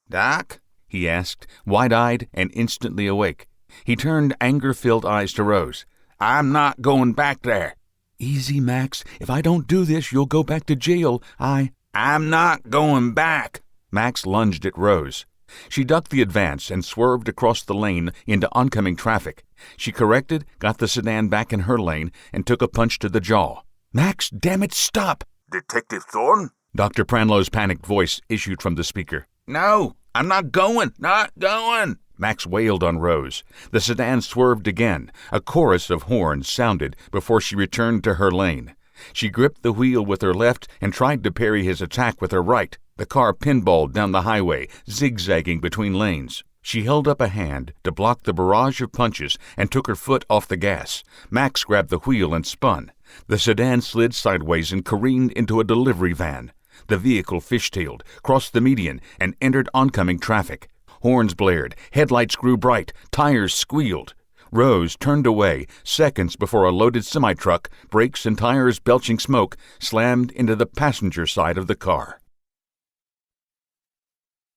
Doc? He asked, wide-eyed and instantly awake. He turned anger-filled eyes to Rose. I'm not going back there. "Easy, Max. If I don't do this, you'll go back to jail. I'm not going back." Max lunged at Rose. She ducked the advance and swerved across the lane into oncoming traffic. She corrected, got the sedan back in her lane, and took a punch to the jaw. "Max, damn it, stop!" Detective Thorne? Dr. Pranlow's panicked voice issued from the speaker. No, I'm not going. Not going. Max wailed on Rose. The sedan swerved again. A chorus of horns sounded before she returned to her lane. She gripped the wheel with her left and tried to parry his attack with her right. The car pinballed down the highway, zigzagging between lanes. She held up a hand to block the barrage of punches and took her foot off the gas. Max grabbed the wheel and spun. The sedan slid sideways and careened into a delivery van. The vehicle fishtailed, crossed the median, and entered oncoming traffic. Horns blared, headlights grew bright, tires squealed. Rose turned away seconds before a loaded semi-truck, brakes and tires belching smoke, slammed into the passenger side of the car.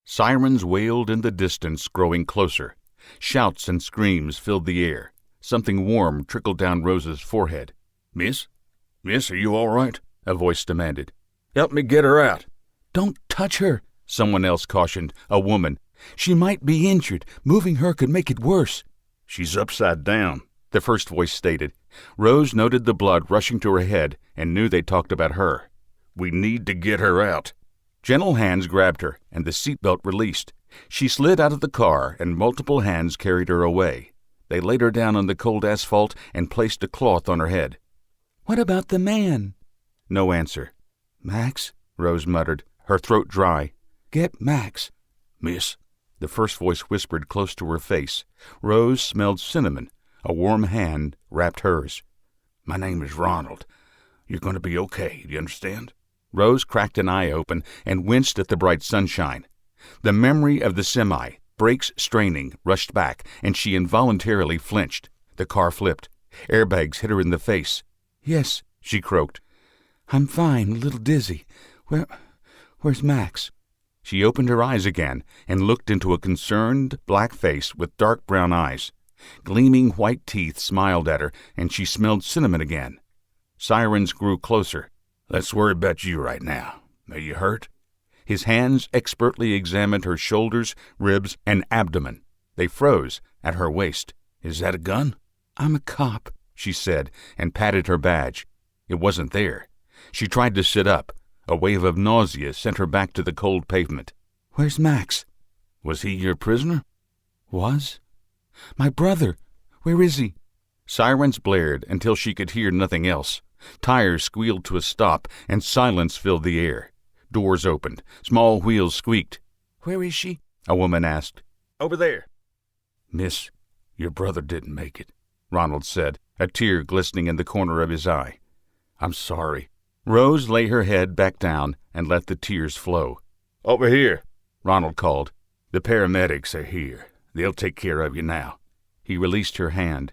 Sirens wailed in the distance, growing closer. Shouts and screams filled the air. Something warm trickled down Rose's forehead. Miss, are you all right? A voice demanded. Help me get her out. "Don't touch her," Someone else cautioned, a woman. "She might be injured. Moving her could make it worse." She's upside down, the first voice stated. Rose noted the blood rushing to her head and knew they talked about her. We need to get her out. Gentle hands grabbed her, and the seatbelt released. She slid out of the car, and multiple hands carried her away. They laid her down on the cold asphalt and placed a cloth on her head. "What about the man?" No answer. "Max," Rose muttered, her throat dry. "Get Max." Miss, the first voice whispered close to her face. Rose smelled cinnamon. A warm hand wrapped hers. my name is Ronald. You're going to be okay, do you understand? Rose cracked an eye open and winced at the bright sunshine. The memory of the semi, brakes straining, rushed back, and she involuntarily flinched. The car flipped. Airbags hit her in the face. "Yes," she croaked. "I'm fine, a little dizzy. Where's Max?" She opened her eyes again and looked into a concerned black face with dark brown eyes. Gleaming white teeth smiled at her, and she smelled cinnamon again. Sirens grew closer. Let's worry about you right now. Are you hurt? His hands expertly examined her shoulders, ribs, and abdomen. They froze at her waist. Is that a gun? "I'm a cop," she said, and patted her badge. It wasn't there. She tried to sit up. A wave of nausea sent her back to the cold pavement. "Where's Max?" Was he your prisoner? "Was? My brother. Where is he?" Sirens blared until she could hear nothing else. Tires squealed to a stop, and silence filled the air. Doors opened. Small wheels squeaked. "Where is she?" a woman asked. Over there. "Miss, your brother didn't make it," Ronald said, a tear glistening in the corner of his eye. "I'm sorry." Rose lay her head back down and let the tears flow. Over here, Ronald called. the paramedics are here. They'll take care of you now." He released her hand.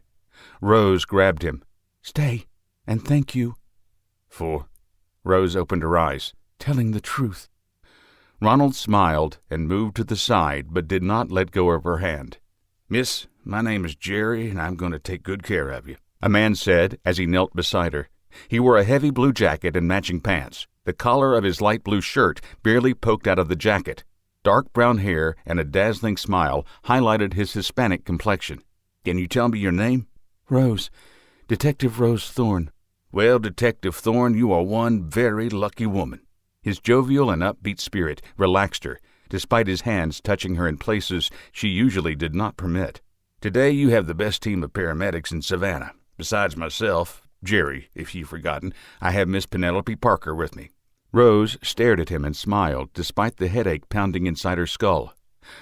Rose grabbed him. "Stay, and thank you." "For?" Rose opened her eyes. "Telling the truth." Ronald smiled and moved to the side, but did not let go of her hand. "Miss, my name is Jerry, and I'm going to take good care of you," a man said as he knelt beside her. He wore a heavy blue jacket and matching pants. The collar of his light blue shirt barely poked out of the jacket. Dark brown hair and a dazzling smile highlighted his Hispanic complexion. "Can you tell me your name?" "Rose. Detective Rose Thorne." "Well, Detective Thorne, you are one very lucky woman." His jovial and upbeat spirit relaxed her, despite his hands touching her in places she usually did not permit. "Today you have the best team of paramedics in Savannah. Besides myself, Jerry, if you've forgotten, I have Miss Penelope Parker with me." Rose stared at him and smiled, despite the headache pounding inside her skull.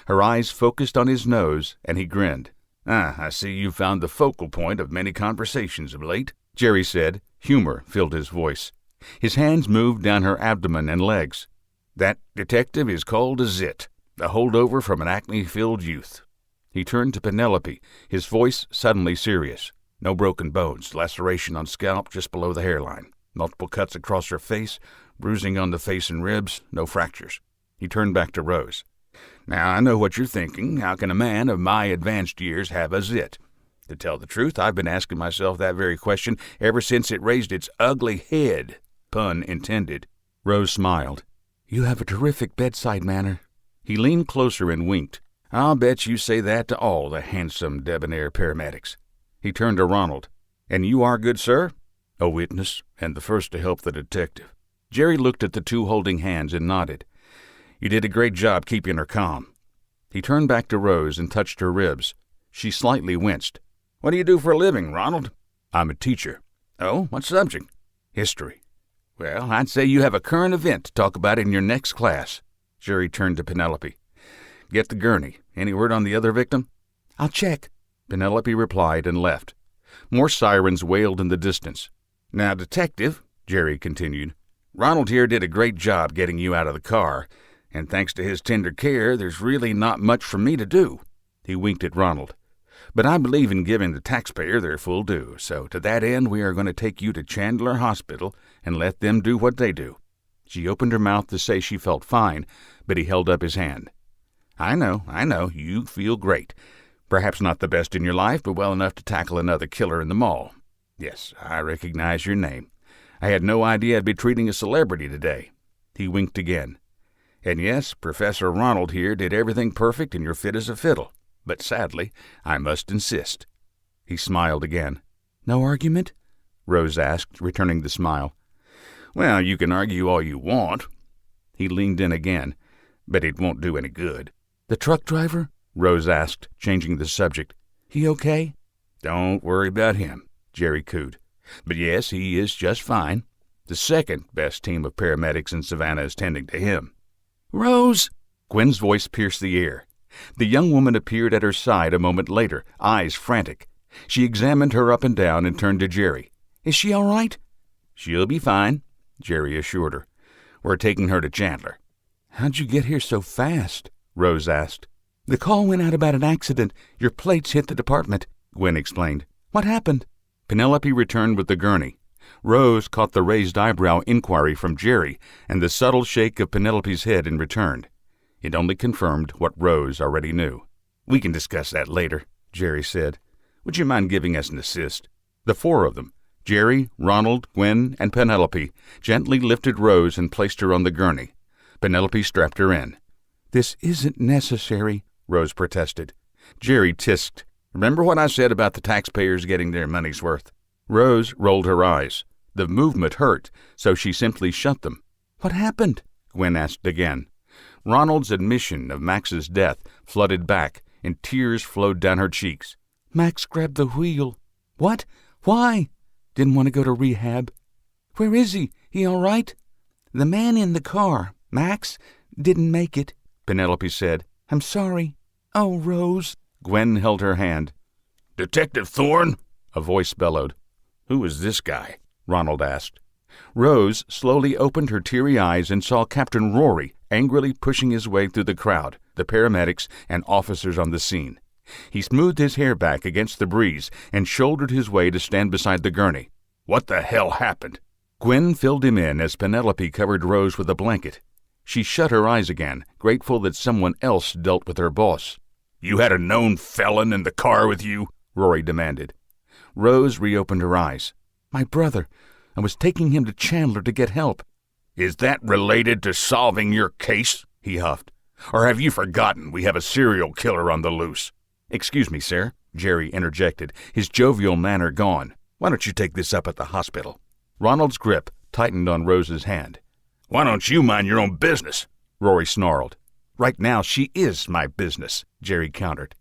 Her eyes focused on his nose, and he grinned. "I see you found the focal point of many conversations of late," Jerry said. Humor filled his voice. His hands moved down her abdomen and legs. "That detective is called a Zit, a holdover from an acne-filled youth." He turned to Penelope, his voice suddenly serious. "No broken bones, laceration on scalp just below the hairline, multiple cuts across her face, bruising on the face and ribs, no fractures." He turned back to Rose. "Now, I know what you're thinking. How can a man of my advanced years have a Zit? To tell the truth, I've been asking myself that very question ever since it raised its ugly head. Pun intended." Rose smiled. "You have a terrific bedside manner." He leaned closer and winked. "I'll bet you say that to all the handsome, debonair paramedics." He turned to Ronald. "And you are, good sir?" "A witness, and the first to help the detective." Jerry looked at the two holding hands and nodded. "You did a great job keeping her calm." He turned back to Rose and touched her ribs. She slightly winced. "What do you do for a living, Ronald?" "I'm a teacher." "Oh, what subject?" "History." "Well, I'd say you have a current event to talk about in your next class." Jerry turned to Penelope. "Get the gurney. Any word on the other victim?" "I'll check." Penelope replied and left. More sirens wailed in the distance. "Now, Detective," Jerry continued, "Ronald here did a great job getting you out of the car, and thanks to his tender care, there's really not much for me to do." He winked at Ronald. "But I believe in giving the taxpayer their full due, so to that end we are going to take you to Chandler Hospital and let them do what they do." She opened her mouth to say she felt fine, but he held up his hand. I know, you feel great. Perhaps not the best in your life, but well enough to tackle another killer in the mall. Yes, I recognize your name. I had no idea I'd be treating a celebrity today." He winked again. "And yes, Professor Ronald here did everything perfect and you're fit as a fiddle. But sadly, I must insist." He smiled again. "No argument?" Rose asked, returning the smile. "Well, you can argue all you want." He leaned in again, "but it won't do any good." "The truck driver?" Rose asked, changing the subject. "He okay?" "Don't worry about him," Jerry cooed. "But yes, he is just fine. The second best team of paramedics in Savannah is tending to him." "Rose!" Gwen's voice pierced the air. The young woman appeared at her side a moment later, eyes frantic. She examined her up and down and turned to Jerry. "Is she all right?" "She'll be fine," Jerry assured her. "We're taking her to Chandler." "How'd you get here so fast?" Rose asked. "The call went out about an accident. Your plates hit the department," Gwen explained. "What happened?" Penelope returned with the gurney. Rose caught the raised eyebrow inquiry from Jerry and the subtle shake of Penelope's head in return. It only confirmed what Rose already knew. "We can discuss that later," Jerry said. "Would you mind giving us an assist?" The four of them, Jerry, Ronald, Gwen, and Penelope, gently lifted Rose and placed her on the gurney. Penelope strapped her in. "This isn't necessary," Rose protested. Jerry tisked. "Remember what I said about the taxpayers getting their money's worth?" Rose rolled her eyes. The movement hurt, so she simply shut them. "What happened?" Gwen asked again. Ronald's admission of Max's death flooded back, and tears flowed down her cheeks. "Max grabbed the wheel." "What? Why?" "Didn't want to go to rehab." "Where is he? He all right?" "The man in the car, Max, didn't make it," Penelope said. "I'm sorry." "Oh, Rose." Gwen held her hand. "Detective Thorne!" a voice bellowed. "Who is this guy?" Ronald asked. Rose slowly opened her teary eyes and saw Captain Rory angrily pushing his way through the crowd, the paramedics, and officers on the scene. He smoothed his hair back against the breeze and shouldered his way to stand beside the gurney. "What the hell happened?" Gwen filled him in as Penelope covered Rose with a blanket. She shut her eyes again, grateful that someone else dealt with her boss. "You had a known felon in the car with you?" Rory demanded. Rose reopened her eyes. "My brother. I was taking him to Chandler to get help." "Is that related to solving your case?" he huffed. "Or have you forgotten we have a serial killer on the loose?" "Excuse me, sir," Jerry interjected, his jovial manner gone. "Why don't you take this up at the hospital?" Ronald's grip tightened on Rose's hand. "Why don't you mind your own business?" Rory snarled. "Right now she is my business," Jerry countered.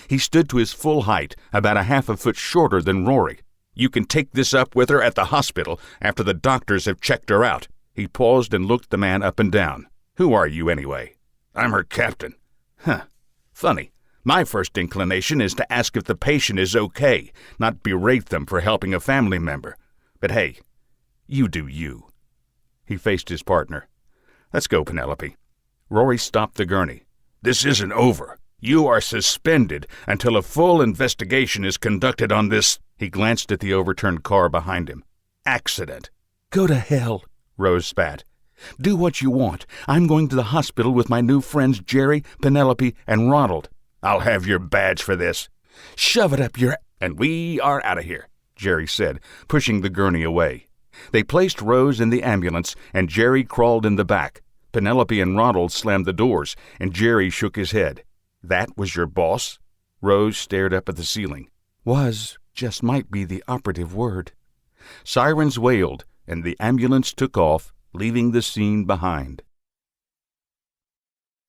He stood to his full height, about a half a foot shorter than Rory. "You can take this up with her at the hospital after the doctors have checked her out." He paused and looked the man up and down. "Who are you, anyway?" "I'm her captain." "Huh. Funny. My first inclination is to ask if the patient is okay, not berate them for helping a family member. But hey, you do you." He faced his partner. "Let's go, Penelope." Rory stopped the gurney. "This isn't over. You are suspended until a full investigation is conducted on this—" He glanced at the overturned car behind him. "Accident." "Go to hell," Rose spat. "Do what you want. I'm going to the hospital with my new friends Jerry, Penelope, and Ronald." "I'll have your badge for this." "Shove it up your—" "And we are out of here," Jerry said, pushing the gurney away. They placed Rose in the ambulance, and Jerry crawled in the back. Penelope and Ronald slammed the doors, and Jerry shook his head. "That was your boss?" Rose stared up at the ceiling. "Was just might be the operative word." Sirens wailed, and the ambulance took off, leaving the scene behind.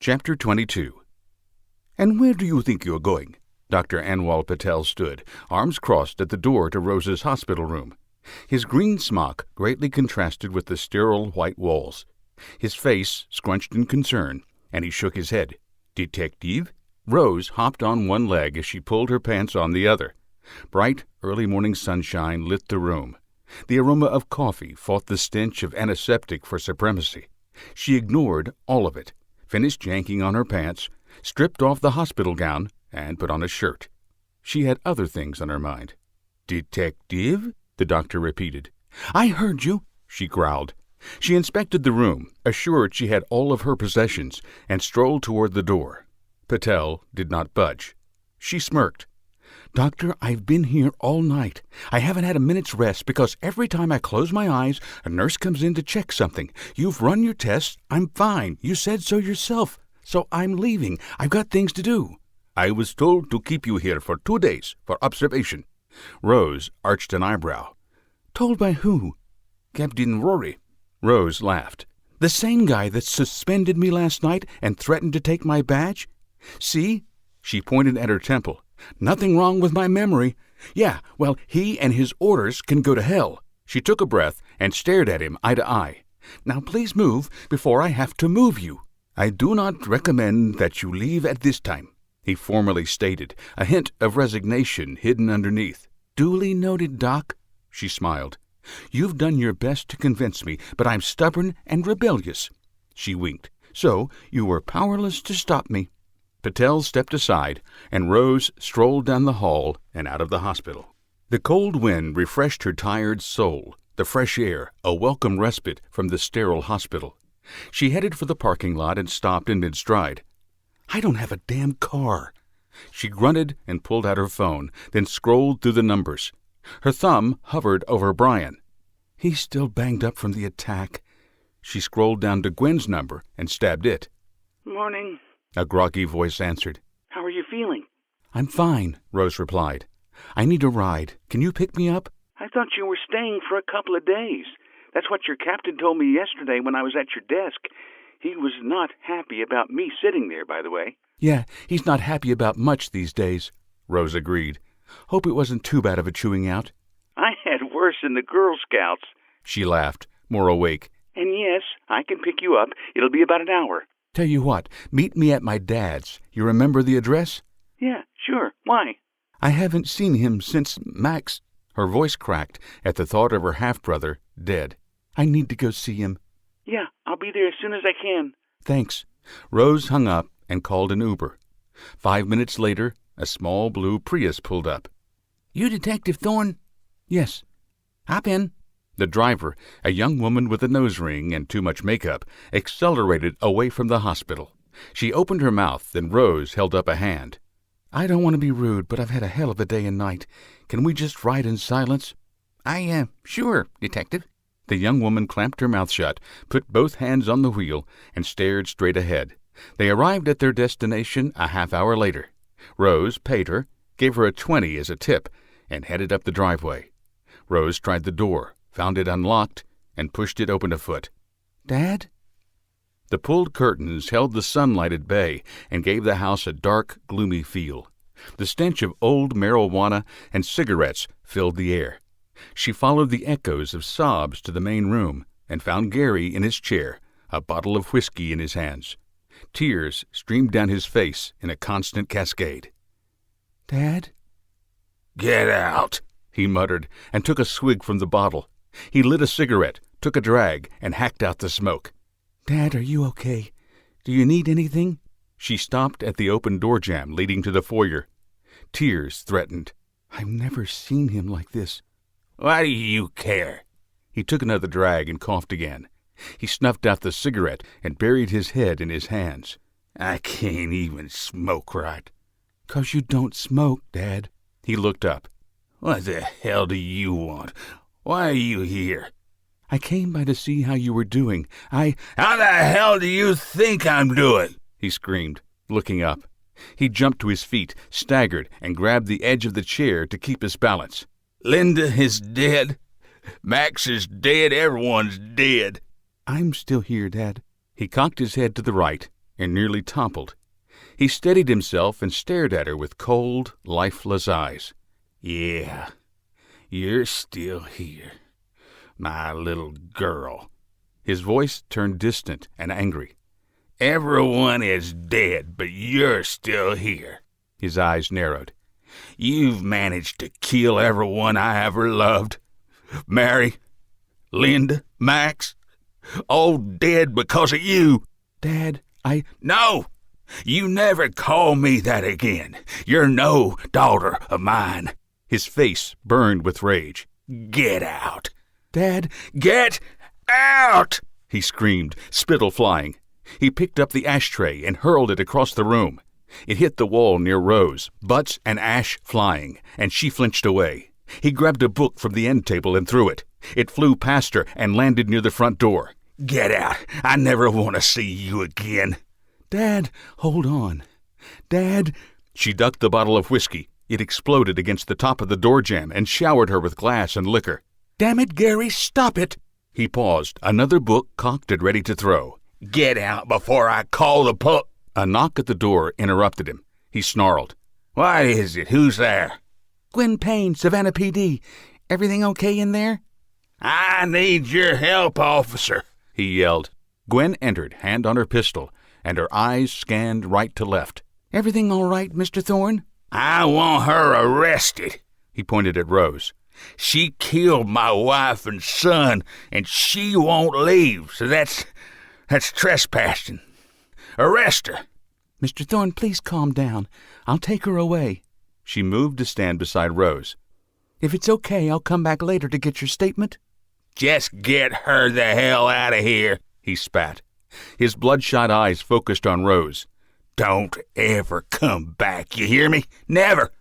Chapter 22. "And where do you think you're going?" Dr. Anwar Patel stood, arms crossed at the door to Rose's hospital room. His green smock greatly contrasted with the sterile white walls. His face scrunched in concern, and he shook his head. "Detective?" Rose hopped on one leg as she pulled her pants on the other. Bright, early morning sunshine lit the room. The aroma of coffee fought the stench of antiseptic for supremacy. She ignored all of it, finished yanking on her pants, stripped off the hospital gown, and put on a shirt. She had other things on her mind. "Detective?" the doctor repeated. "I heard you," she growled. She inspected the room, assured she had all of her possessions, and strolled toward the door. Patel did not budge. She smirked. "Doctor, I've been here all night. I haven't had a minute's rest because every time I close my eyes, a nurse comes in to check something. You've run your tests. I'm fine. You said so yourself. So I'm leaving. I've got things to do." "I was told to keep you here for 2 days for observation." Rose arched an eyebrow. "Told by who?" "Captain Rory." Rose laughed. "The same guy that suspended me last night and threatened to take my badge? See?" She pointed at her temple. "Nothing wrong with my memory. Yeah, well, he and his orders can go to hell." She took a breath and stared at him eye to eye. "Now please move before I have to move you." "I do not recommend that you leave at this time," he formally stated, a hint of resignation hidden underneath. "Duly noted, Doc," she smiled. "You've done your best to convince me, but I'm stubborn and rebellious." She winked. "So you were powerless to stop me." Patel stepped aside, and Rose strolled down the hall and out of the hospital. The cold wind refreshed her tired soul, the fresh air a welcome respite from the sterile hospital. She headed for the parking lot and stopped in mid-stride. "I don't have a damn car." She grunted and pulled out her phone, then scrolled through the numbers. Her thumb hovered over Brian. "He's still banged up from the attack." She scrolled down to Gwen's number and stabbed it. "Morning," a groggy voice answered. "How are you feeling?" "I'm fine," Rose replied. "I need a ride. Can you pick me up?" "I thought you were staying for a couple of days. That's what your captain told me yesterday when I was at your desk. He was not happy about me sitting there, by the way." "Yeah, he's not happy about much these days," Rose agreed. "Hope it wasn't too bad of a chewing out." "I had worse in the Girl Scouts." She laughed, more awake. "And yes, I can pick you up. It'll be about an hour." "Tell you what, meet me at my dad's. You remember the address?" "Yeah, sure. Why?" "I haven't seen him since Max—" Her voice cracked at the thought of her half-brother, dead. "I need to go see him." "Yeah, I'll be there as soon as I can." "Thanks." Rose hung up and called an Uber. 5 minutes later, A small blue Prius pulled up. "You Detective Thorne?" Yes. Hop in. The driver, a young woman with a nose ring and too much makeup, accelerated away from the hospital. She opened her mouth, then Rose held up a hand. I don't want to be rude, but I've had a hell of a day and night. Can we just ride in silence? Sure, Detective. The young woman clamped her mouth shut, put both hands on the wheel, and stared straight ahead. They arrived at their destination a half-hour later. Rose paid her, gave her a 20 as a tip, and headed up the driveway. Rose tried the door, found it unlocked, and pushed it open a foot. Dad? The pulled curtains held the sunlight at bay and gave the house a dark, gloomy feel. The stench of old marijuana and cigarettes filled the air. She followed the echoes of sobs to the main room and found Gary in his chair, a bottle of whiskey in his hands. Tears streamed down his face in a constant cascade. Dad? Get out, he muttered, and took a swig from the bottle. He lit a cigarette, took a drag, and hacked out the smoke. Dad, are you okay? Do you need anything? She stopped at the open door jamb leading to the foyer. Tears threatened. I've never seen him like this. Why do you care? He took another drag and coughed again. He snuffed out the cigarette and buried his head in his hands. I can't even smoke right. 'Cause you don't smoke, Dad. He looked up. What the hell do you want? Why are you here? I came by to see how you were doing. How the hell do you think I'm doing? He screamed, looking up. He jumped to his feet, staggered, and grabbed the edge of the chair to keep his balance. Linda is dead. Max is dead. Everyone's dead. I'm still here, Dad. He cocked his head to the right and nearly toppled. He steadied himself and stared at her with cold, lifeless eyes. Yeah, you're still here. My little girl. His voice turned distant and angry. Everyone is dead, but you're still here. His eyes narrowed. You've managed to kill everyone I ever loved. Mary, Linda, Max, all dead because of you. Dad, No! You never call me that again. You're no daughter of mine. His face burned with rage. Get out. Dad, get out! He screamed, spittle flying. He picked up the ashtray and hurled it across the room. It hit the wall near Rose, butts and ash flying, and she flinched away. He grabbed a book from the end table and threw it. It flew past her and landed near the front door. Get out. I never want to see you again. Dad, hold on. Dad. She ducked the bottle of whiskey. It exploded against the top of the door jamb and showered her with glass and liquor. Damn it, Gary, stop it. He paused, another book cocked and ready to throw. Get out before I call the A knock at the door interrupted him. He snarled. What is it? Who's there? Gwen Payne, Savannah PD. Everything okay in there? I need your help, officer, he yelled. Gwen entered, hand on her pistol, and her eyes scanned right to left. Everything all right, Mr. Thorne? I want her arrested. He pointed at Rose. She killed my wife and son, and she won't leave, so that's trespassing. Arrest her. Mr. Thorne, please calm down. I'll take her away. She moved to stand beside Rose. If it's okay, I'll come back later to get your statement. Just get her the hell out of here, he spat. His bloodshot eyes focused on Rose. Don't ever come back, you hear me? Never.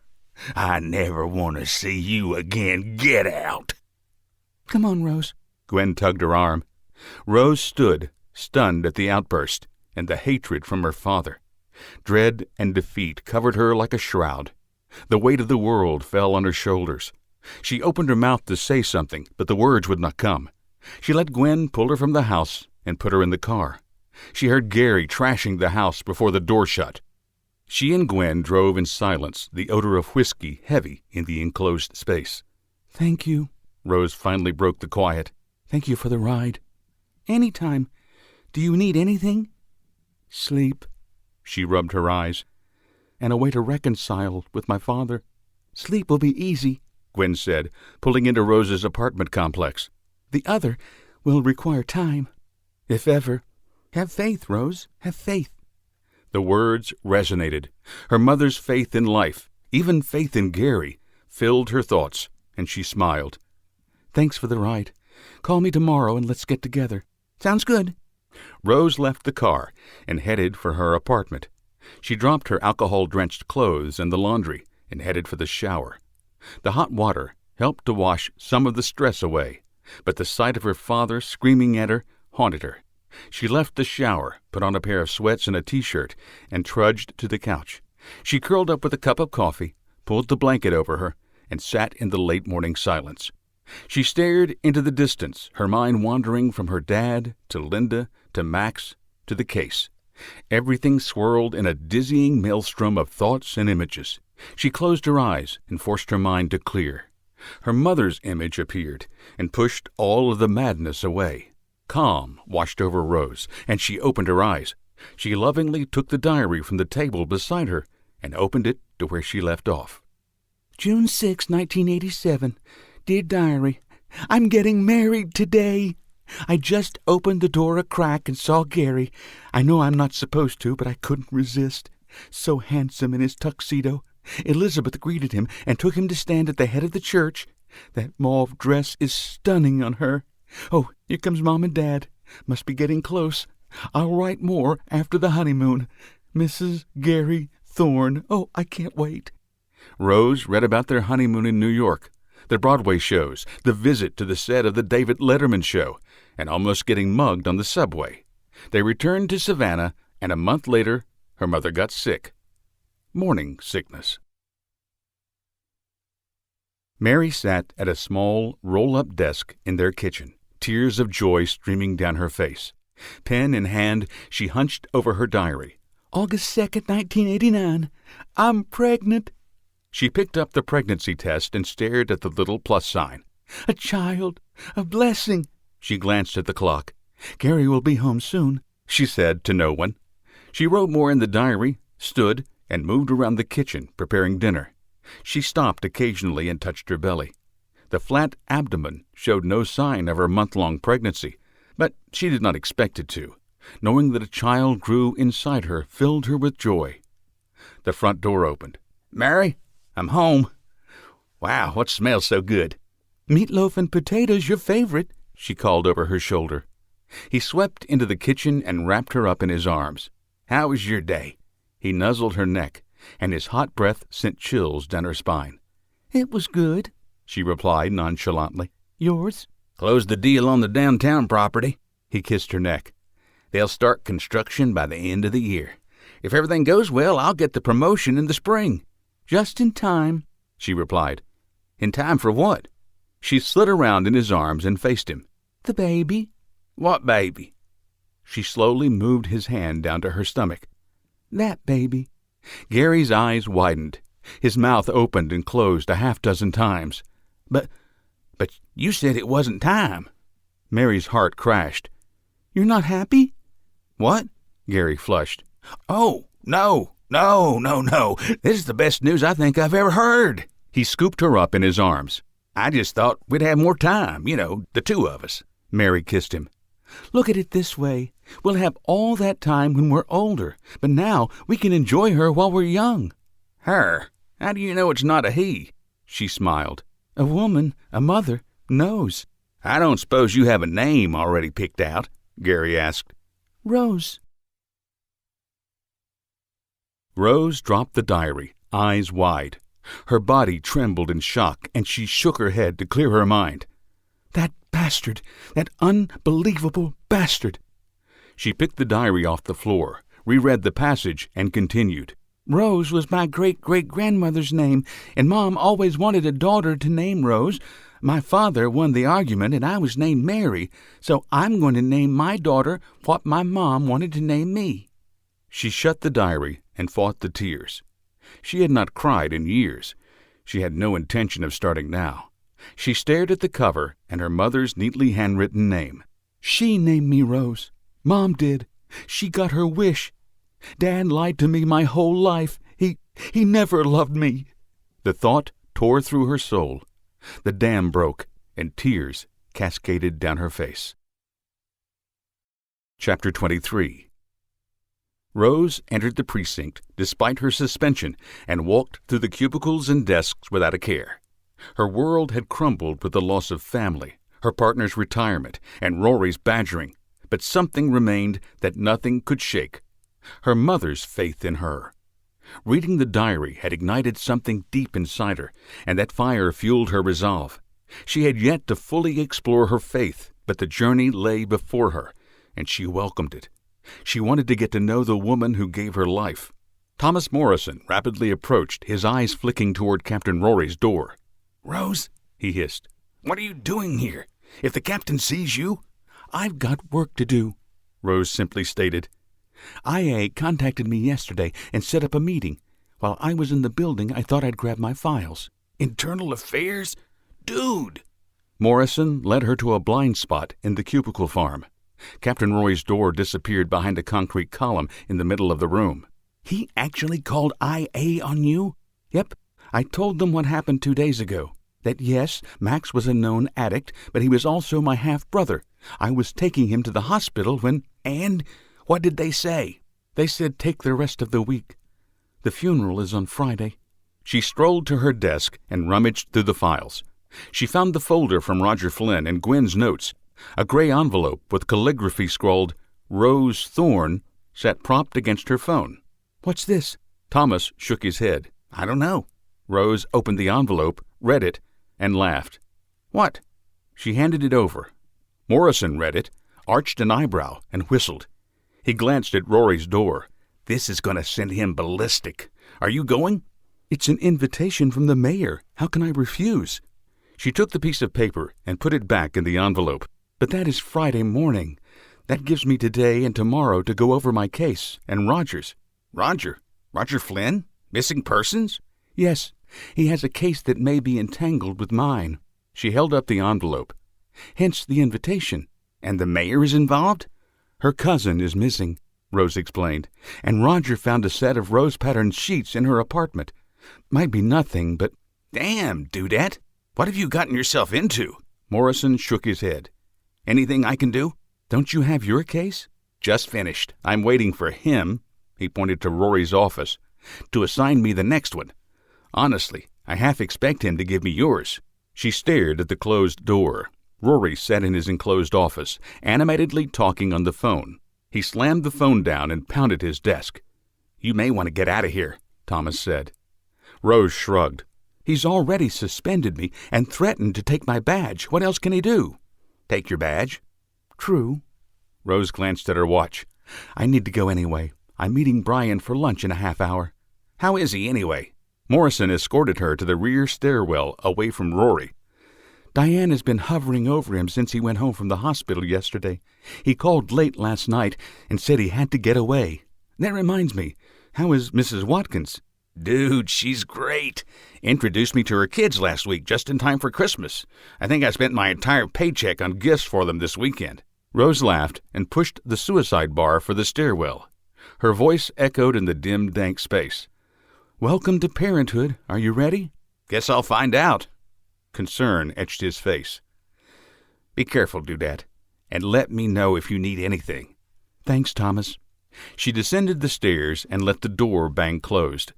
I never want to see you again. Get out. Come on, Rose. Gwen tugged her arm. Rose stood, stunned at the outburst and the hatred from her father. Dread and defeat covered her like a shroud. The weight of the world fell on her shoulders. She opened her mouth to say something, but the words would not come. She let Gwen pull her from the house and put her in the car. She heard Gary trashing the house before the door shut. She and Gwen drove in silence, the odor of whiskey heavy in the enclosed space. Thank you. Rose finally broke the quiet. Thank you for the ride. Anytime. Do you need anything? Sleep. She rubbed her eyes. And a way to reconcile with my father. Sleep will be easy, Gwen said, pulling into Rose's apartment complex. The other will require time, if ever. Have faith, Rose. Have faith. The words resonated. Her mother's faith in life, even faith in Gary, filled her thoughts, and she smiled. Thanks for the ride. Call me tomorrow and let's get together. Sounds good. Rose left the car and headed for her apartment. She dropped her alcohol-drenched clothes in the laundry and headed for the shower. The hot water helped to wash some of the stress away, but the sight of her father screaming at her haunted her. She left the shower, put on a pair of sweats and a T-shirt, and trudged to the couch. She curled up with a cup of coffee, pulled the blanket over her, and sat in the late morning silence. She stared into the distance, her mind wandering from her dad to Linda to Max to the case. Everything swirled in a dizzying maelstrom of thoughts and images. She closed her eyes and forced her mind to clear. Her mother's image appeared and pushed all of the madness away. Calm washed over Rose, and she opened her eyes. She lovingly took the diary from the table beside her and opened it to where she left off. June 6, 1987. Dear Diary, I'm getting married today. I just opened the door a crack and saw Gary. I know I'm not supposed to, but I couldn't resist. So handsome in his tuxedo. Elizabeth greeted him and took him to stand at the head of the church. That mauve dress is stunning on her. Oh, here comes Mom and Dad. Must be getting close. I'll write more after the honeymoon. Mrs. Gary Thorne. Oh, I can't wait. Rose read about their honeymoon in New York, the Broadway shows, the visit to the set of the David Letterman show, and almost getting mugged on the subway. They returned to Savannah, and a month later, her mother got sick. Morning sickness. Mary sat at a small, roll-up desk in their kitchen, tears of joy streaming down her face. Pen in hand, she hunched over her diary. August 2nd, 1989. I'm pregnant. She picked up the pregnancy test and stared at the little plus sign. A child. A blessing. She glanced at the clock. Gary will be home soon, she said to no one. She wrote more in the diary, stood, and moved around the kitchen, preparing dinner. She stopped occasionally and touched her belly. The flat abdomen showed no sign of her month-long pregnancy, but she did not expect it to. Knowing that a child grew inside her filled her with joy. The front door opened. "Mary, I'm home. Wow, what smells so good?" "Meatloaf and potatoes, your favorite," she called over her shoulder. He swept into the kitchen and wrapped her up in his arms. "How was your day?" He nuzzled her neck, and his hot breath sent chills down her spine. "It was good," she replied nonchalantly. "Yours?" "Closed the deal on the downtown property." He kissed her neck. "They'll start construction by the end of the year. If everything goes well, I'll get the promotion in the spring." "Just in time," she replied. "In time for what?" She slid around in his arms and faced him. "The baby." "What baby?" She slowly moved his hand down to her stomach. "That baby." Gary's eyes widened. His mouth opened and closed a half-dozen times. But you said it wasn't time." Mary's heart crashed. "You're not happy?" "What?" Gary flushed. "Oh, no. This is the best news I think I've ever heard." He scooped her up in his arms. "I just thought we'd have more time, the two of us." Mary kissed him. "Look at it this way. We'll have all that time when we're older, but now we can enjoy her while we're young." "Her? How do you know it's not a he?" She smiled. "A woman, a mother, knows." "I don't suppose you have a name already picked out?" Gary asked. "Rose." Rose dropped the diary, eyes wide. Her body trembled in shock, and she shook her head to clear her mind. "That bastard! That unbelievable bastard!" She picked the diary off the floor, reread the passage, and continued. "Rose was my great-great-grandmother's name, and Mom always wanted a daughter to name Rose. My father won the argument, and I was named Mary, so I'm going to name my daughter what my mom wanted to name me." She shut the diary and fought the tears. She had not cried in years. She had no intention of starting now. She stared at the cover and her mother's neatly handwritten name. "She named me Rose. Mom did. She got her wish. Dad lied to me my whole life. He never loved me." The thought tore through her soul. The dam broke, and tears cascaded down her face. Chapter 23. Rose entered the precinct despite her suspension and walked through the cubicles and desks without a care. Her world had crumbled with the loss of family, her partner's retirement, and Rory's badgering, but something remained that nothing could shake: her mother's faith in her. Reading the diary had ignited something deep inside her, and that fire fueled her resolve. She had yet to fully explore her faith, but the journey lay before her, and she welcomed it. She wanted to get to know the woman who gave her life. Thomas Morrison rapidly approached, his eyes flicking toward Captain Rory's door. "Rose," he hissed, "what are you doing here? If the captain sees you—" "I've got work to do," Rose simply stated. "IA contacted me yesterday and set up a meeting. While I was in the building, I thought I'd grab my files." "Internal affairs? Dude!" Morrison led her to a blind spot in the cubicle farm. Captain Roy's door disappeared behind a concrete column in the middle of the room. "He actually called IA on you?" "Yep. I told them what happened 2 days ago. That yes, Max was a known addict, but he was also my half-brother. I was taking him to the hospital when—" "And what did they say?" "They said take the rest of the week. The funeral is on Friday." She strolled to her desk and rummaged through the files. She found the folder from Roger Flynn and Gwen's notes. A gray envelope with calligraphy scrawled Rose Thorne sat propped against her phone. "What's this?" Thomas shook his head. "I don't know." Rose opened the envelope, read it, and laughed. "What?" She handed it over. Morrison read it, arched an eyebrow, and whistled. He glanced at Rory's door. "This is going to send him ballistic. Are you going?" "It's an invitation from the mayor. How can I refuse?" She took the piece of paper and put it back in the envelope. "But that is Friday morning. That gives me today and tomorrow to go over my case, and Roger's." "Roger? Roger Flynn? Missing persons?" "Yes. He has a case that may be entangled with mine." She held up the envelope. "Hence the invitation." "And the mayor is involved?" "Her cousin is missing," Rose explained, "and Roger found a set of rose-patterned sheets in her apartment. Might be nothing, but—" "Damn, Dudette. What have you gotten yourself into?" Morrison shook his head. "Anything I can do?" "Don't you have your case?" "Just finished. I'm waiting for him," he pointed to Rory's office, "to assign me the next one. Honestly, I half expect him to give me yours." She stared at the closed door. Rory sat in his enclosed office, animatedly talking on the phone. He slammed the phone down and pounded his desk. "You may want to get out of here," Thomas said. Rose shrugged. "He's already suspended me and threatened to take my badge. What else can he do?" "Take your badge?" "True." Rose glanced at her watch. "I need to go anyway. I'm meeting Brian for lunch in a half hour." "How is he, anyway?" Morrison escorted her to the rear stairwell away from Rory. "Diane has been hovering over him since he went home from the hospital yesterday. He called late last night and said he had to get away. That reminds me, how is Mrs. Watkins?" "Dude, she's great. Introduced me to her kids last week, just in time for Christmas. I think I spent my entire paycheck on gifts for them this weekend." Rose laughed and pushed the suicide bar for the stairwell. Her voice echoed in the dim, dank space. "Welcome to parenthood. Are you ready?" "Guess I'll find out." Concern etched his face. "Be careful, Dudette, and let me know if you need anything." "Thanks, Thomas." She descended the stairs and let the door bang closed.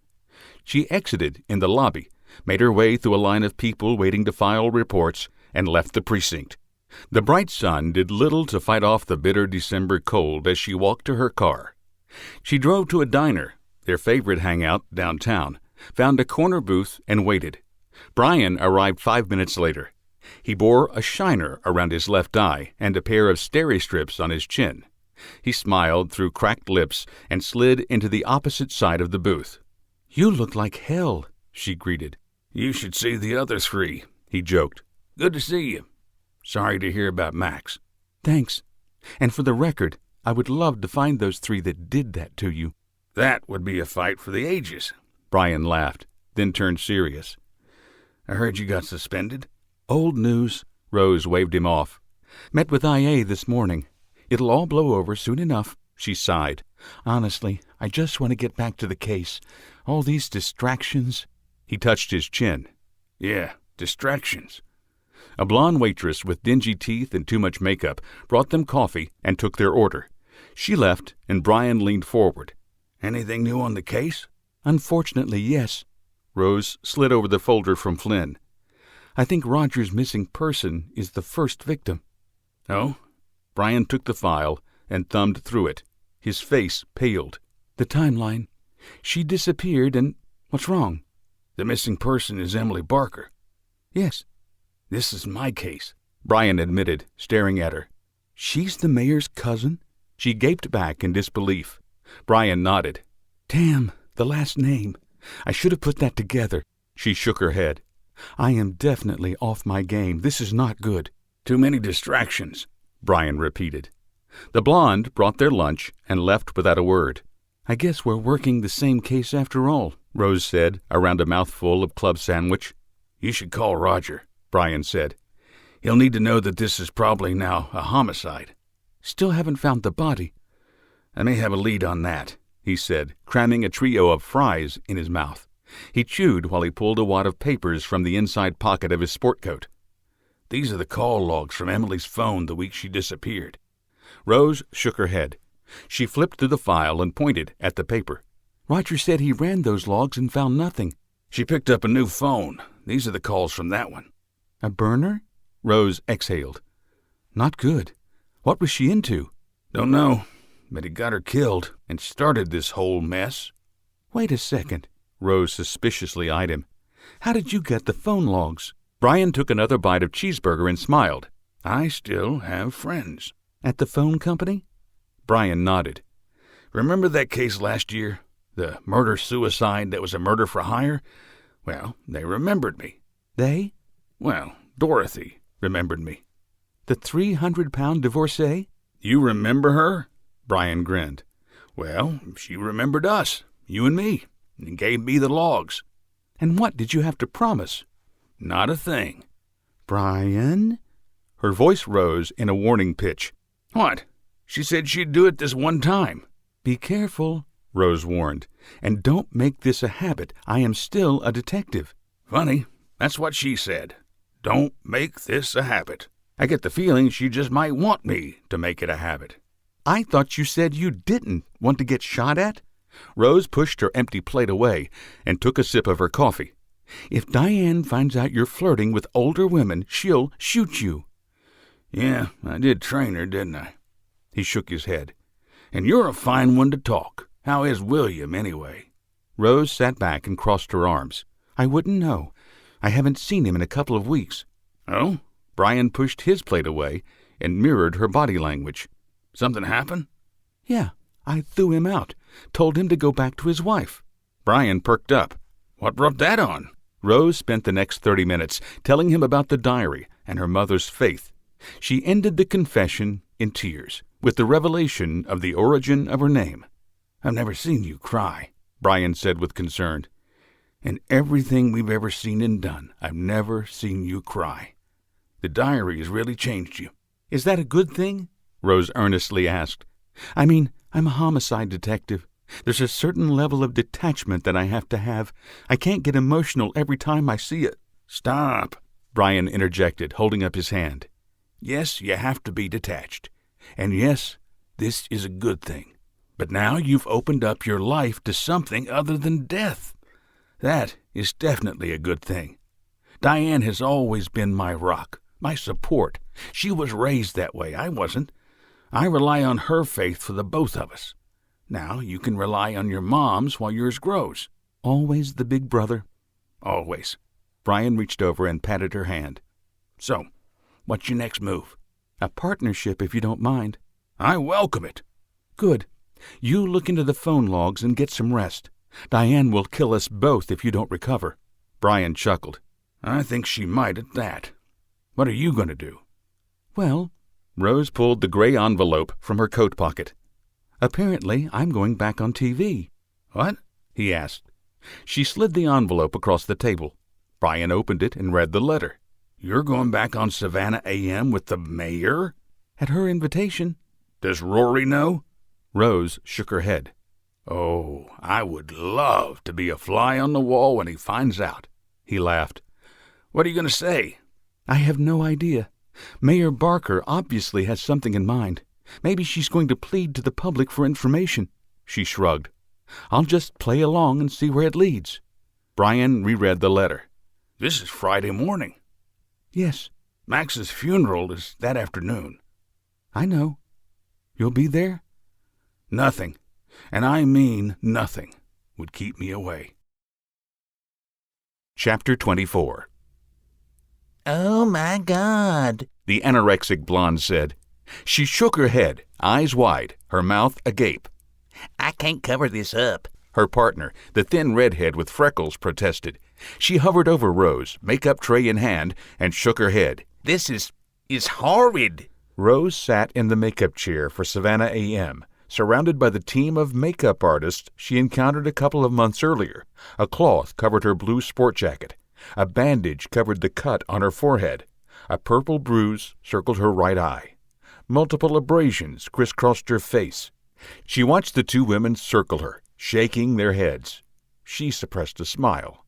She exited in the lobby, made her way through a line of people waiting to file reports, and left the precinct. The bright sun did little to fight off the bitter December cold as she walked to her car. She drove to a diner, their favorite hangout downtown, found a corner booth, and waited. Brian arrived 5 minutes later. He bore a shiner around his left eye and a pair of steri-strips on his chin. He smiled through cracked lips and slid into the opposite side of the booth. "You look like hell," she greeted. "You should see the other three," he joked. "Good to see you. Sorry to hear about Max." "Thanks. And for the record, I would love to find those 3 that did that to you." "That would be a fight for the ages." Brian laughed, then turned serious. "I heard you got suspended." "Old news." Rose waved him off. "Met with IA this morning. It'll all blow over soon enough." She sighed. "Honestly, I just want to get back to the case. All these distractions." He touched his chin. "Yeah, distractions." A blonde waitress with dingy teeth and too much makeup brought them coffee and took their order. She left, and Brian leaned forward. Anything new on the case? Unfortunately, yes. Rose slid over the folder from Flynn. I think Roger's missing person is the first victim. Oh? Brian took the file and thumbed through it. His face paled. The timeline. She disappeared and... What's wrong? The missing person is Emily Barker. Yes. This is my case, Brian admitted, staring at her. She's the mayor's cousin? She gaped back in disbelief. Brian nodded. Damn, the last name. I should have put that together. She shook her head. I am definitely off my game. This is not good. Too many distractions, Brian repeated. The blonde brought their lunch and left without a word. I guess we're working the same case after all, Rose said, around a mouthful of club sandwich. You should call Roger, Brian said. He'll need to know that this is probably now a homicide. Still haven't found the body. I may have a lead on that, he said, cramming a trio of fries in his mouth. He chewed while he pulled a wad of papers from the inside pocket of his sport coat. These are the call logs from Emily's phone the week she disappeared. Rose shook her head. She flipped through the file and pointed at the paper. Roger said he ran those logs and found nothing. She picked up a new phone. These are the calls from that one. A burner? Rose exhaled. Not good. What was she into? Don't know, but he got her killed and started this whole mess. Wait a second. Rose suspiciously eyed him. How did you get the phone logs? Brian took another bite of cheeseburger and smiled. I still have friends. At the phone company? Brian nodded. Remember that case last year? The murder-suicide that was a murder for hire? Well, they remembered me. They? Well, Dorothy remembered me. The 300-pound divorcee? You remember her? Brian grinned. Well, she remembered us, you and me, and gave me the logs. And what did you have to promise? Not a thing. Brian? Her voice rose in a warning pitch. What? She said she'd do it this one time. Be careful, Rose warned. And don't make this a habit. I am still a detective. Funny. That's what she said. Don't make this a habit. I get the feeling she just might want me to make it a habit. I thought you said you didn't want to get shot at? Rose pushed her empty plate away and took a sip of her coffee. If Diane finds out you're flirting with older women, she'll shoot you. Yeah, I did train her, didn't I? He shook his head. And you're a fine one to talk. How is William, anyway? Rose sat back and crossed her arms. I wouldn't know. I haven't seen him in a couple of weeks. Oh? Brian pushed his plate away and mirrored her body language. Something happened? Yeah, I threw him out. Told him to go back to his wife. Brian perked up. What rubbed that on? Rose spent the next 30 minutes telling him about the diary and her mother's faith. She ended the confession in tears, with the revelation of the origin of her name. I've never seen you cry, Brian said with concern. In everything we've ever seen and done, I've never seen you cry. The diary has really changed you. Is that a good thing? Rose earnestly asked. I mean, I'm a homicide detective. There's a certain level of detachment that I have to have. I can't get emotional every time I see it. Stop, Brian interjected, holding up his hand. Yes, you have to be detached. And yes, this is a good thing. But now you've opened up your life to something other than death. That is definitely a good thing. Diane has always been my rock, my support. She was raised that way. I wasn't. I rely on her faith for the both of us. Now you can rely on your mom's while yours grows. Always the big brother. Always. Brian reached over and patted her hand. So, what's your next move? A partnership, if you don't mind. I welcome it. Good. You look into the phone logs and get some rest. Diane will kill us both if you don't recover. Brian chuckled. I think she might at that. What are you going to do? Well, Rose pulled the gray envelope from her coat pocket. Apparently, I'm going back on TV. What? He asked. She slid the envelope across the table. Brian opened it and read the letter. You're going back on Savannah AM with the mayor? At her invitation. Does Rory know? Rose shook her head. Oh, I would love to be a fly on the wall when he finds out. He laughed. What are you going to say? I have no idea. Mayor Barker obviously has something in mind. Maybe she's going to plead to the public for information. She shrugged. I'll just play along and see where it leads." Brian reread the letter. "This is Friday morning. "Yes, Max's funeral is that afternoon." I know. You'll be there?" "Nothing, and I mean nothing, would keep me away." Chapter 24. "Oh, my God," the anorexic blonde said. She shook her head, eyes wide, her mouth agape. "I can't cover this up." Her partner, the thin redhead with freckles, protested. She hovered over Rose, makeup tray in hand, and shook her head. "This is horrid." Rose sat in the makeup chair for Savannah A.M., surrounded by the team of makeup artists she encountered a couple of months earlier. A cloth covered her blue sport jacket. A bandage covered the cut on her forehead. A purple bruise circled her right eye. Multiple abrasions crisscrossed her face. She watched the two women circle her, shaking their heads. She suppressed a smile.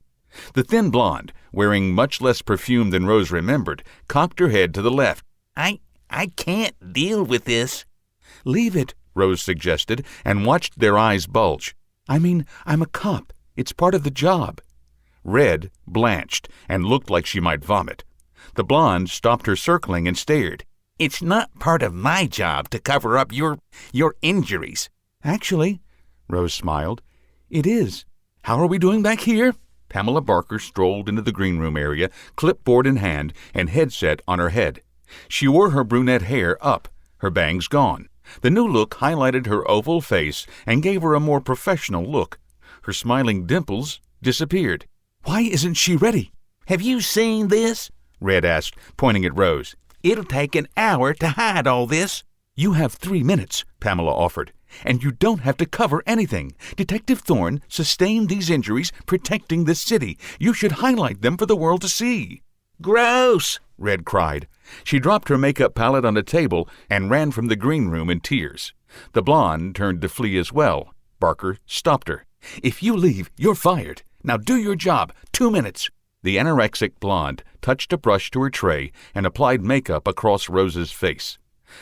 The thin blonde, wearing much less perfume than Rose remembered, cocked her head to the left. I can't deal with this." "Leave it," Rose suggested, and watched their eyes bulge. I'm a cop. It's part of the job." Red blanched and looked like she might vomit. The blonde stopped her circling and stared. "It's not part of my job to cover up your injuries." "Actually," Rose smiled, "it is. How are we doing back here?" Pamela Barker strolled into the green room area, clipboard in hand and headset on her head. She wore her brunette hair up, her bangs gone. The new look highlighted her oval face and gave her a more professional look. Her smiling dimples disappeared. "Why isn't she ready?" "Have you seen this?" Red asked, pointing at Rose. "It'll take an hour to hide all this." "You have 3 minutes," Pamela offered, "and you don't have to cover anything. Detective Thorne sustained these injuries protecting the city. You should highlight them for the world to see." "Gross!" Red cried. She dropped her makeup palette on a table and ran from the green room in tears. The blonde turned to flee as well. Barker stopped her. "If you leave, you're fired. Now do your job. 2 minutes." The anorexic blonde touched a brush to her tray and applied makeup across Rose's face.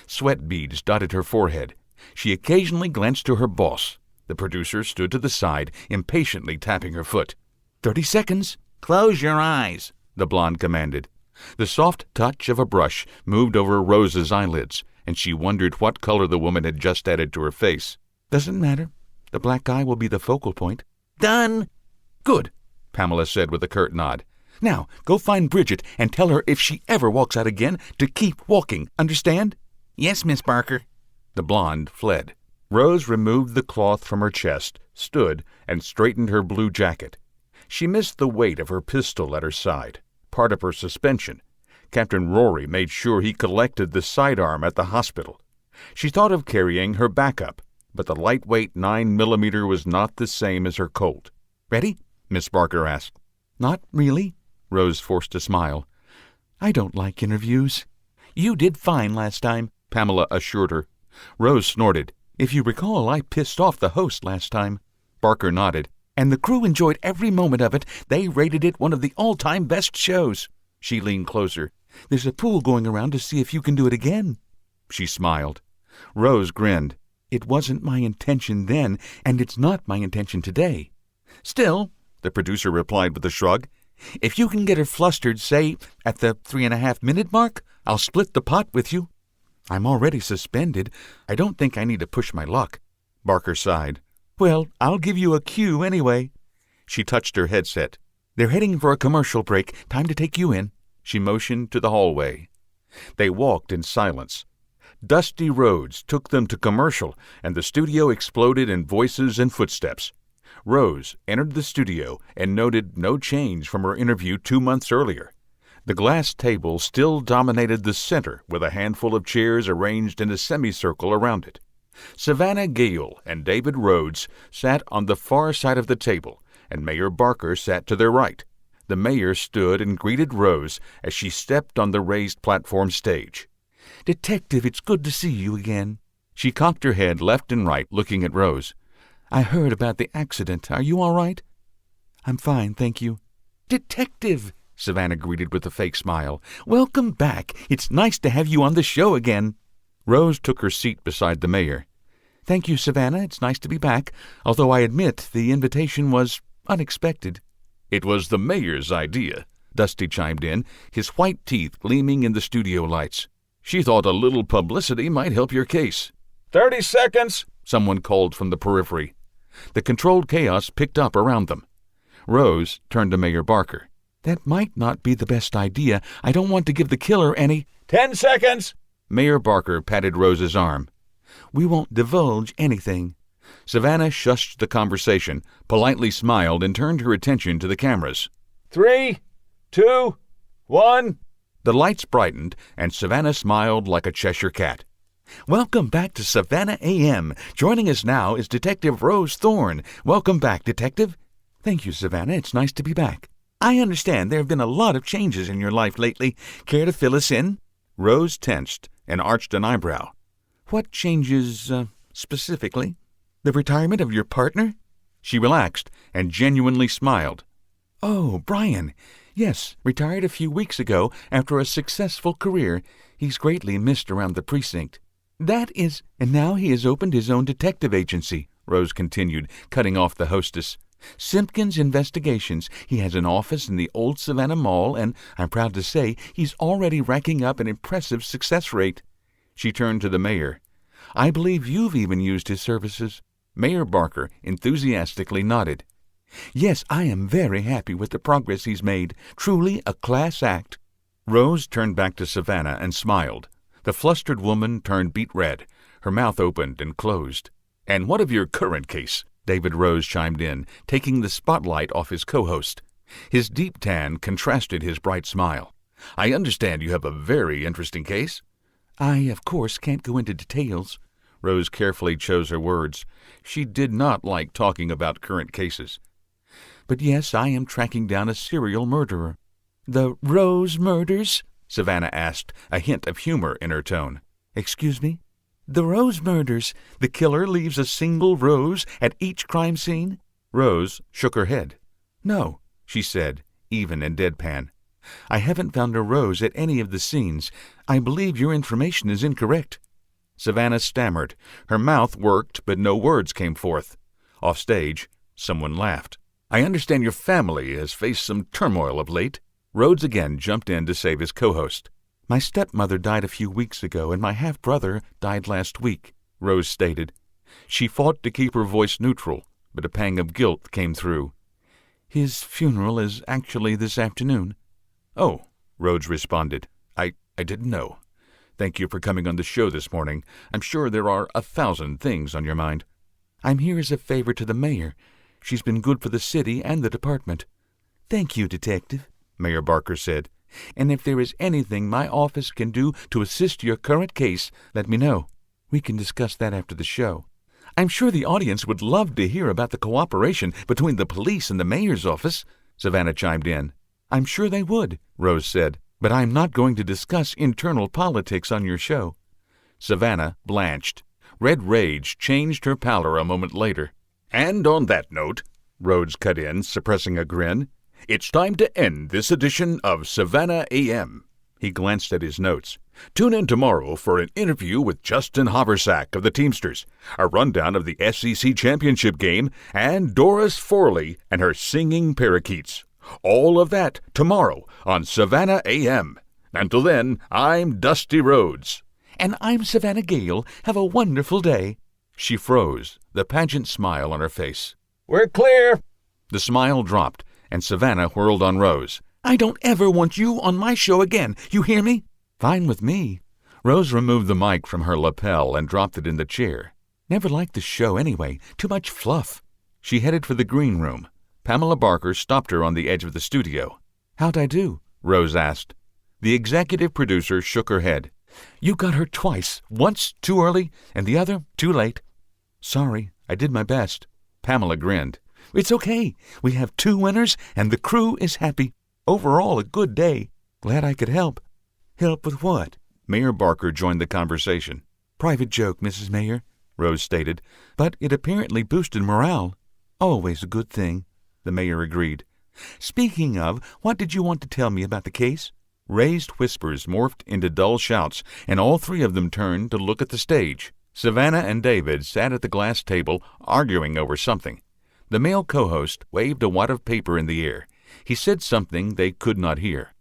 Sweat beads dotted her forehead. She occasionally glanced to her boss. The producer stood to the side, impatiently tapping her foot. 30 seconds. "Close your eyes," the blonde commanded. The soft touch of a brush moved over Rose's eyelids, and she wondered what color the woman had just added to her face. "Doesn't matter. The black eye will be the focal point." "Done." "Good," Pamela said with a curt nod. "Now, go find Bridget and tell her if she ever walks out again to keep walking. Understand?" "Yes, Miss Barker." The blonde fled. Rose removed the cloth from her chest, stood, and straightened her blue jacket. She missed the weight of her pistol at her side, part of her suspension. Captain Rory made sure he collected the sidearm at the hospital. She thought of carrying her backup, but the lightweight 9mm was not the same as her Colt. "Ready?" Miss Barker asked. "Not really," Rose forced a smile. "I don't like interviews." "You did fine last time," Pamela assured her. Rose snorted. "If you recall, I pissed off the host last time." Barker nodded. "And the crew enjoyed every moment of it. They rated it one of the all-time best shows." She leaned closer. "There's a pool going around to see if you can do it again." She smiled. Rose grinned. "It wasn't my intention then, and it's not my intention today." "Still," the producer replied with a shrug, "if you can get her flustered, say, at the 3.5-minute mark, I'll split the pot with you." "I'm already suspended. I don't think I need to push my luck." Barker sighed. "Well, I'll give you a cue anyway." She touched her headset. "They're heading for a commercial break. Time to take you in." She motioned to the hallway. They walked in silence. Dusty roads took them to commercial, and the studio exploded in voices and footsteps. Rose entered the studio and noted no change from her interview 2 months earlier. The glass table still dominated the center with a handful of chairs arranged in a semicircle around it. Savannah Gale and David Rhodes sat on the far side of the table, and Mayor Barker sat to their right. The mayor stood and greeted Rose as she stepped on the raised platform stage. "Detective, it's good to see you again." She cocked her head left and right, looking at Rose. "I heard about the accident. Are you all right?" "I'm fine, thank you." "Detective," Savannah greeted with a fake smile. "Welcome back. It's nice to have you on the show again." Rose took her seat beside the mayor. Thank you, Savannah. It's nice to be back, although I admit the invitation was unexpected. It was the mayor's idea, Dusty chimed in, his white teeth gleaming in the studio lights. She thought a little publicity might help your case. 30 seconds, someone called from the periphery. The controlled chaos picked up around them. Rose turned to Mayor Barker. That might not be the best idea. I don't want to give the killer any— 10 seconds. Mayor Barker patted Rose's arm. We won't divulge anything. Savannah shushed the conversation, politely smiled, and turned her attention to the cameras. 3, 2, 1. The lights brightened, and Savannah smiled like a Cheshire cat. Welcome back to Savannah AM. Joining us now is Detective Rose Thorne. Welcome back, Detective. Thank you, Savannah. It's nice to be back. I understand there have been a lot of changes in your life lately. Care to fill us in? Rose tensed and arched an eyebrow. What changes, specifically? The retirement of your partner? She relaxed and genuinely smiled. Oh, Brian. Yes, retired a few weeks ago after a successful career. He's greatly missed around the precinct. That is— And now he has opened his own detective agency, Rose continued, cutting off the hostess. Simpkins Investigations. He has an office in the old Savannah Mall, and I'm proud to say he's already racking up an impressive success rate. She turned to the mayor. I believe you've even used his services. Mayor Barker enthusiastically nodded. Yes, I am very happy with the progress he's made. Truly a class act. Rose turned back to Savannah and smiled. The flustered woman turned beet red. Her mouth opened and closed. And what of your current case? David Rose chimed in, taking the spotlight off his co-host. His deep tan contrasted his bright smile. I understand you have a very interesting case. I, of course, can't go into details. Rose carefully chose her words. She did not like talking about current cases. But yes, I am tracking down a serial murderer. The Rose murders? Savannah asked, a hint of humor in her tone. Excuse me? The Rose murders. The killer leaves a single rose at each crime scene? Rose shook her head. No, she said, even and deadpan. I haven't found a rose at any of the scenes. I believe your information is incorrect. Savannah stammered. Her mouth worked, but no words came forth. Off stage, someone laughed. I understand your family has faced some turmoil of late. Rhodes again jumped in to save his co-host. My stepmother died a few weeks ago, and my half-brother died last week, Rose stated. She fought to keep her voice neutral, but a pang of guilt came through. His funeral is actually this afternoon. Oh, Rhodes responded. I didn't know. Thank you for coming on the show this morning. I'm sure there are 1,000 things on your mind. I'm here as a favor to the mayor. She's been good for the city and the department. Thank you, Detective, Mayor Barker said. And if there is anything my office can do to assist your current case, let me know. We can discuss that after the show. I'm sure the audience would love to hear about the cooperation between the police and the mayor's office, Savannah chimed in. I'm sure they would, Rose said, but I'm not going to discuss internal politics on your show. Savannah blanched. Red rage changed her pallor a moment later. And on that note, Rhodes cut in, suppressing a grin, it's time to end this edition of Savannah AM. He glanced at his notes. Tune in tomorrow for an interview with Justin Haversack of the Teamsters, a rundown of the SEC Championship game, and Doris Forley and her singing parakeets. All of that tomorrow on Savannah AM. Until then, I'm Dusty Rhodes. And I'm Savannah Gale. Have a wonderful day. She froze, the pageant smile on her face. We're clear. The smile dropped, and Savannah whirled on Rose. I don't ever want you on my show again. You hear me? Fine with me. Rose removed the mic from her lapel and dropped it in the chair. Never liked the show anyway. Too much fluff. She headed for the green room. Pamela Barker stopped her on the edge of the studio. How'd I do? Rose asked. The executive producer shook her head. You got her twice. Once too early, and the other too late. Sorry, I did my best. Pamela grinned. It's okay. We have 2 winners, and the crew is happy. Overall, a good day. Glad I could help. Help with what? Mayor Barker joined the conversation. Private joke, Mrs. Mayor, Rose stated, but it apparently boosted morale. Always a good thing, the mayor agreed. Speaking of, what did you want to tell me about the case? Raised whispers morphed into dull shouts, and all 3 of them turned to look at the stage. Savannah and David sat at the glass table arguing over something. The male co-host waved a wad of paper in the air. He said something they could not hear.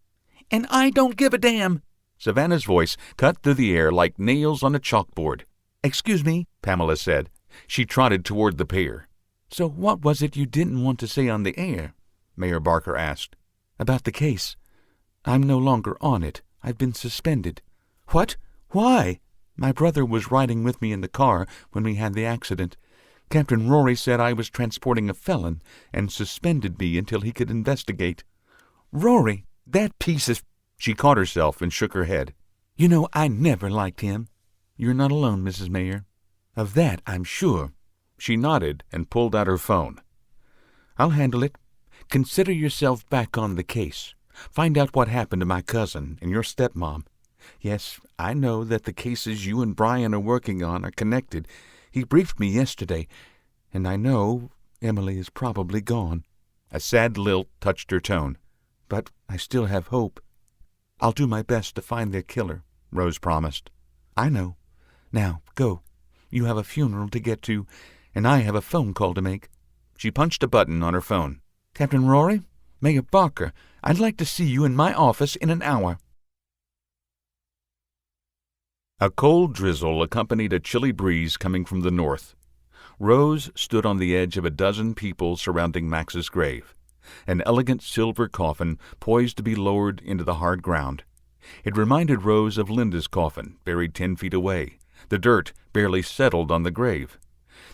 "And I don't give a damn." Savannah's voice cut through the air like nails on a chalkboard. "Excuse me," Pamela said. She trotted toward the pair. "So what was it you didn't want to say on the air?" Mayor Barker asked. "About the case. I'm no longer on it. I've been suspended." "What? Why?" "My brother was riding with me in the car when we had the accident. Captain Rory said I was transporting a felon and suspended me until he could investigate." "Rory? That piece of—" She caught herself and shook her head. "You know, I never liked him. You're not alone, Mrs. Mayor. Of that I'm sure." She nodded and pulled out her phone. "I'll handle it. Consider yourself back on the case. Find out what happened to my cousin and your stepmom. Yes, I know that the cases you and Brian are working on are connected. He briefed me yesterday, and I know Emily is probably gone." A sad lilt touched her tone. "But I still have hope. I'll do my best to find their killer," Rose promised. "I know. Now, go. You have a funeral to get to, and I have a phone call to make." She punched a button on her phone. "Captain Rory, Mayor Barker, I'd like to see you in my office in an hour." A cold drizzle accompanied a chilly breeze coming from the north. Rose stood on the edge of a dozen people surrounding Max's grave, an elegant silver coffin poised to be lowered into the hard ground. It reminded Rose of Linda's coffin, buried 10 feet away, the dirt barely settled on the grave.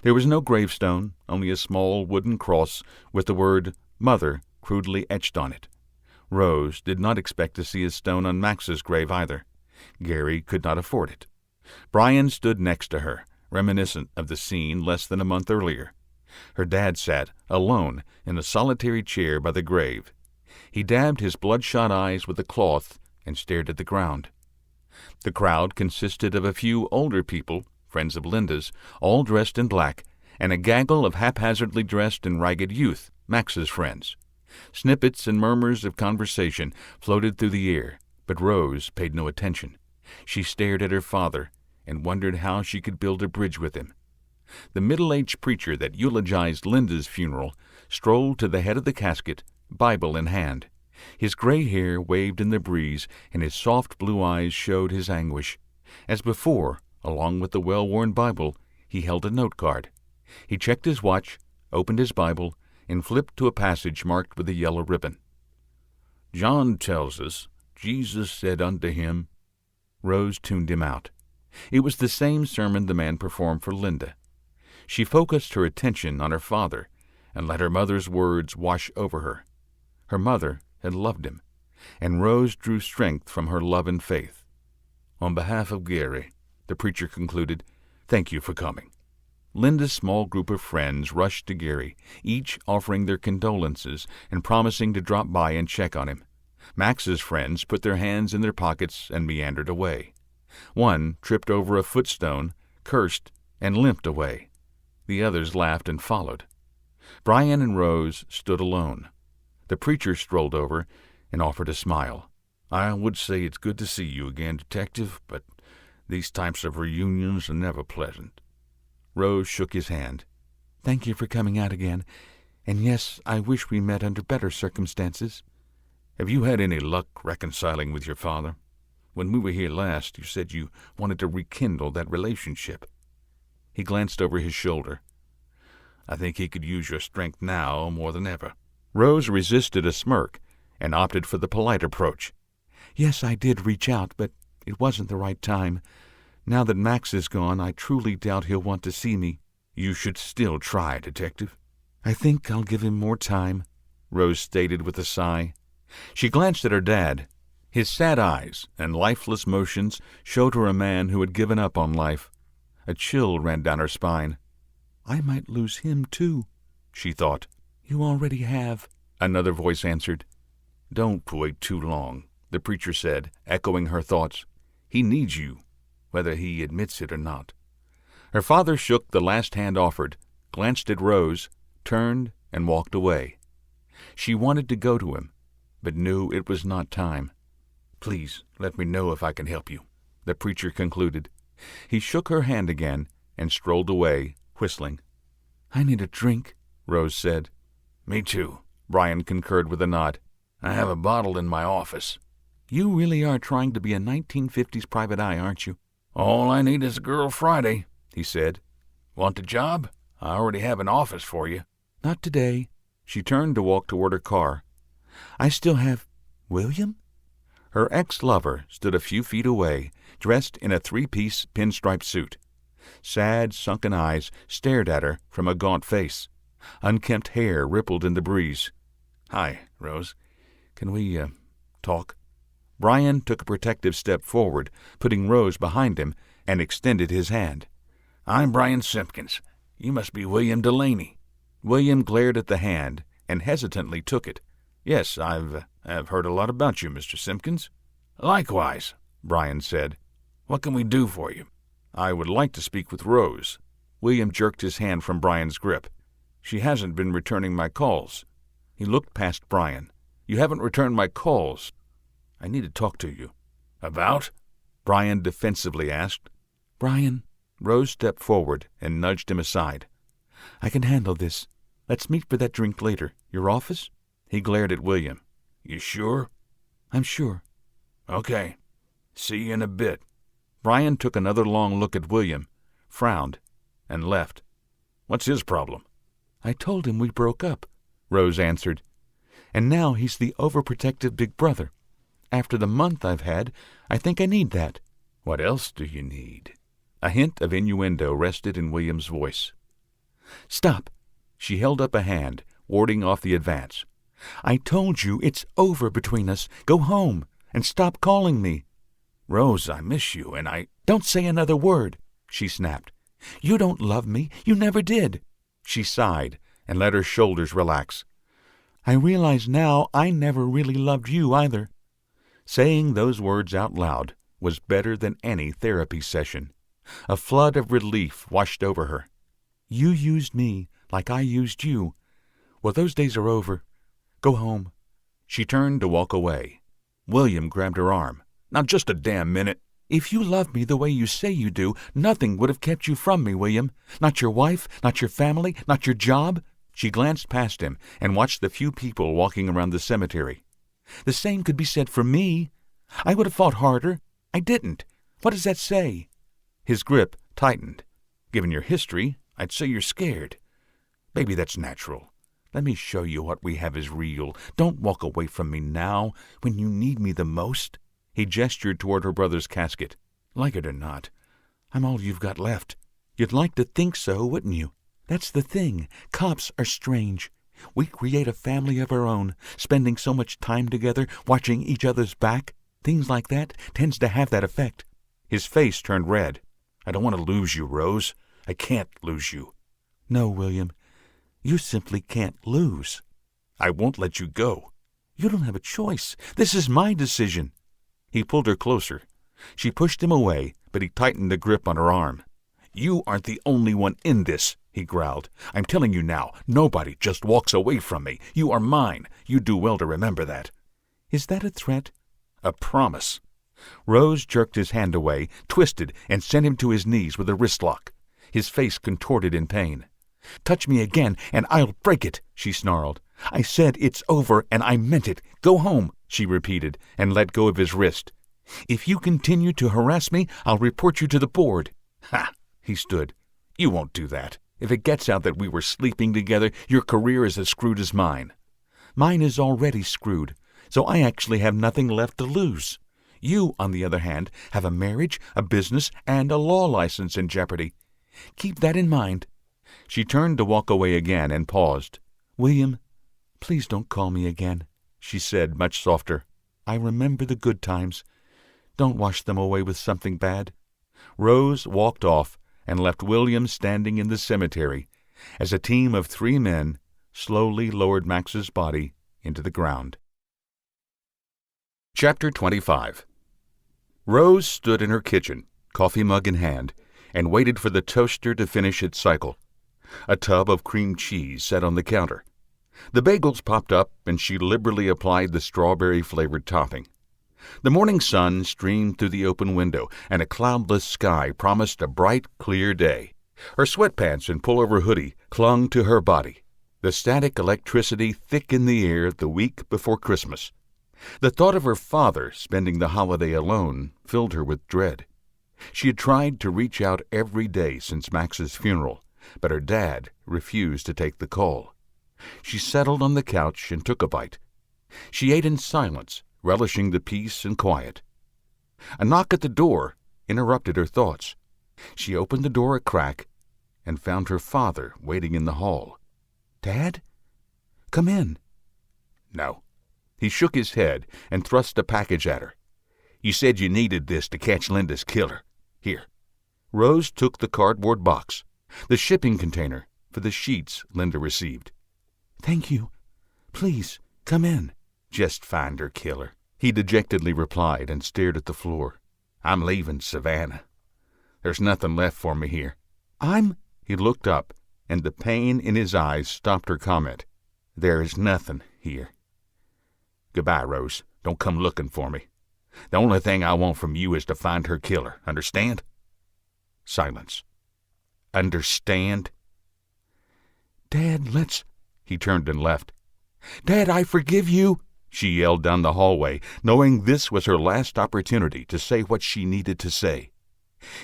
There was no gravestone, only a small wooden cross with the word Mother crudely etched on it. Rose did not expect to see a stone on Max's grave either. Gary could not afford it. Brian stood next to her, reminiscent of the scene less than a month earlier. Her dad sat, alone, in a solitary chair by the grave. He dabbed his bloodshot eyes with a cloth and stared at the ground. The crowd consisted of a few older people, friends of Linda's, all dressed in black, and a gaggle of haphazardly dressed and ragged youth, Max's friends. Snippets and murmurs of conversation floated through the air, but Rose paid no attention. She stared at her father and wondered how she could build a bridge with him. The middle-aged preacher that eulogized Linda's funeral strolled to the head of the casket, Bible in hand. His gray hair waved in the breeze, and his soft blue eyes showed his anguish. As before, along with the well-worn Bible, he held a note card. He checked his watch, opened his Bible, and flipped to a passage marked with a yellow ribbon. "John tells us, Jesus said unto him—" Rose tuned him out. It was the same sermon the man performed for Linda. She focused her attention on her father and let her mother's words wash over her. Her mother had loved him, and Rose drew strength from her love and faith. "On behalf of Gary," the preacher concluded, "thank you for coming." Linda's small group of friends rushed to Gary, each offering their condolences and promising to drop by and check on him. Max's friends put their hands in their pockets and meandered away. One tripped over a footstone, cursed, and limped away. The others laughed and followed. Brian and Rose stood alone. The preacher strolled over and offered a smile. "I would say it's good to see you again, Detective, but these types of reunions are never pleasant." Rose shook his hand. "Thank you for coming out again. And yes, I wish we met under better circumstances." "Have you had any luck reconciling with your father? When we were here last, you said you wanted to rekindle that relationship." He glanced over his shoulder. "I think he could use your strength now more than ever." Rose resisted a smirk and opted for the polite approach. "Yes, I did reach out, but it wasn't the right time. Now that Max is gone, I truly doubt he'll want to see me." "You should still try, Detective." "I think I'll give him more time," Rose stated with a sigh. She glanced at her dad. His sad eyes and lifeless motions showed her a man who had given up on life. A chill ran down her spine. "I might lose him, too," she thought. "You already have," another voice answered. "Don't wait too long," the preacher said, echoing her thoughts. "He needs you, whether he admits it or not." Her father shook the last hand offered, glanced at Rose, turned, and walked away. She wanted to go to him, but knew it was not time. "Please let me know if I can help you," the preacher concluded. He shook her hand again and strolled away, whistling. "I need a drink," Rose said. Me too. Brian concurred with a nod. I have a bottle in my office. "You really are trying to be a 1950s private eye, aren't you?" All I need is a girl Friday, he said. Want the job? I already have an office for you. "Not today." She turned to walk toward her car. "I still have William?" Her ex-lover stood a few feet away, dressed in a three-piece pinstripe suit. Sad, sunken eyes stared at her from a gaunt face. Unkempt hair rippled in the breeze. Hi, Rose. Can we, talk? Brian took a protective step forward, putting Rose behind him, and extended his hand. I'm Brian Simpkins. You must be William Delaney. William glared at the hand and hesitantly took it. Yes, I've heard a lot about you, Mr. Simpkins. Likewise, Brian said. What can we do for you? I would like to speak with Rose. William jerked his hand from Brian's grip. She hasn't been returning my calls. He looked past Brian. You haven't returned my calls. I need to talk to you. About? Brian defensively asked. "Brian." Rose stepped forward and nudged him aside. "I can handle this. Let's meet for that drink later. Your office?" He glared at William. You sure? "I'm sure." Okay. See you in a bit. Brian took another long look at William, frowned, and left. What's his problem? "I told him we broke up," Rose answered. "And now he's the overprotective big brother. After the month I've had, I think I need that." What else do you need? A hint of innuendo rested in William's voice. "Stop." She held up a hand, warding off the advance. "I told you it's over between us. Go home and stop calling me." Rose, I miss you, and I— "Don't say another word," she snapped. "You don't love me. You never did." She sighed and let her shoulders relax. "I realize now I never really loved you either." Saying those words out loud was better than any therapy session. A flood of relief washed over her. "You used me like I used you. Well, those days are over. Go home." She turned to walk away. William grabbed her arm. Now just a damn minute. "If you loved me the way you say you do, nothing would have kept you from me, William. Not your wife, not your family, not your job." She glanced past him and watched the few people walking around the cemetery. "The same could be said for me. I would have fought harder. I didn't. What does that say?" His grip tightened. "Given your history, I'd say you're scared. Baby, that's natural. Let me show you what we have is real. Don't walk away from me now, when you need me the most." He gestured toward her brother's casket. "Like it or not, I'm all you've got left." "You'd like to think so, wouldn't you? That's the thing. Cops are strange. We create a family of our own, spending so much time together, watching each other's back. Things like that tends to have that effect." His face turned red. "I don't want to lose you, Rose. I can't lose you." "No, William. You simply can't lose." "I won't let you go." "You don't have a choice. This is my decision." He pulled her closer. She pushed him away, but he tightened the grip on her arm. "You aren't the only one in this," he growled. "I'm telling you now, nobody just walks away from me. You are mine. You do well to remember that." "Is that a threat?" "A promise." Rose jerked his hand away, twisted, and sent him to his knees with a wrist lock. His face contorted in pain. "Touch me again, and I'll break it," she snarled. "I said it's over, and I meant it. Go home," she repeated, and let go of his wrist. "If you continue to harass me, I'll report you to the board." "Ha!" He stood. "You won't do that. If it gets out that we were sleeping together, your career is as screwed as mine." "Mine is already screwed, so I actually have nothing left to lose. You, on the other hand, have a marriage, a business, and a law license in jeopardy. Keep that in mind." She turned to walk away again and paused. "William, please don't call me again," she said, much softer. "I remember the good times. Don't wash them away with something bad." Rose walked off and left William standing in the cemetery as a team of 3 men slowly lowered Max's body into the ground. Chapter 25. Rose stood in her kitchen, coffee mug in hand, and waited for the toaster to finish its cycle. A tub of cream cheese sat on the counter. The bagels popped up, and she liberally applied the strawberry-flavored topping. The morning sun streamed through the open window, and a cloudless sky promised a bright, clear day. Her sweatpants and pullover hoodie clung to her body. The static electricity thick in the air the week before Christmas. The thought of her father spending the holiday alone filled her with dread. She had tried to reach out every day since Max's funeral, but her dad refused to take the call. She settled on the couch and took a bite. She ate in silence, relishing the peace and quiet. A knock at the door interrupted her thoughts. She opened the door a crack and found her father waiting in the hall. "Dad? Come in." "No." He shook his head and thrust a package at her. "You said you needed this to catch Linda's killer. Here." Rose took the cardboard box, the shipping container for the sheets Linda received. "Thank you. Please, come in." "Just find her killer," he dejectedly replied and stared at the floor. "I'm leaving Savannah. There's nothing left for me here." He looked up, and the pain in his eyes stopped her comment. "There is nothing here. Goodbye, Rose. Don't come looking for me. The only thing I want from you is to find her killer. Understand?" Silence. "Understand?" "Dad, let's—" He turned and left. "Dad, I forgive you," she yelled down the hallway, knowing this was her last opportunity to say what she needed to say.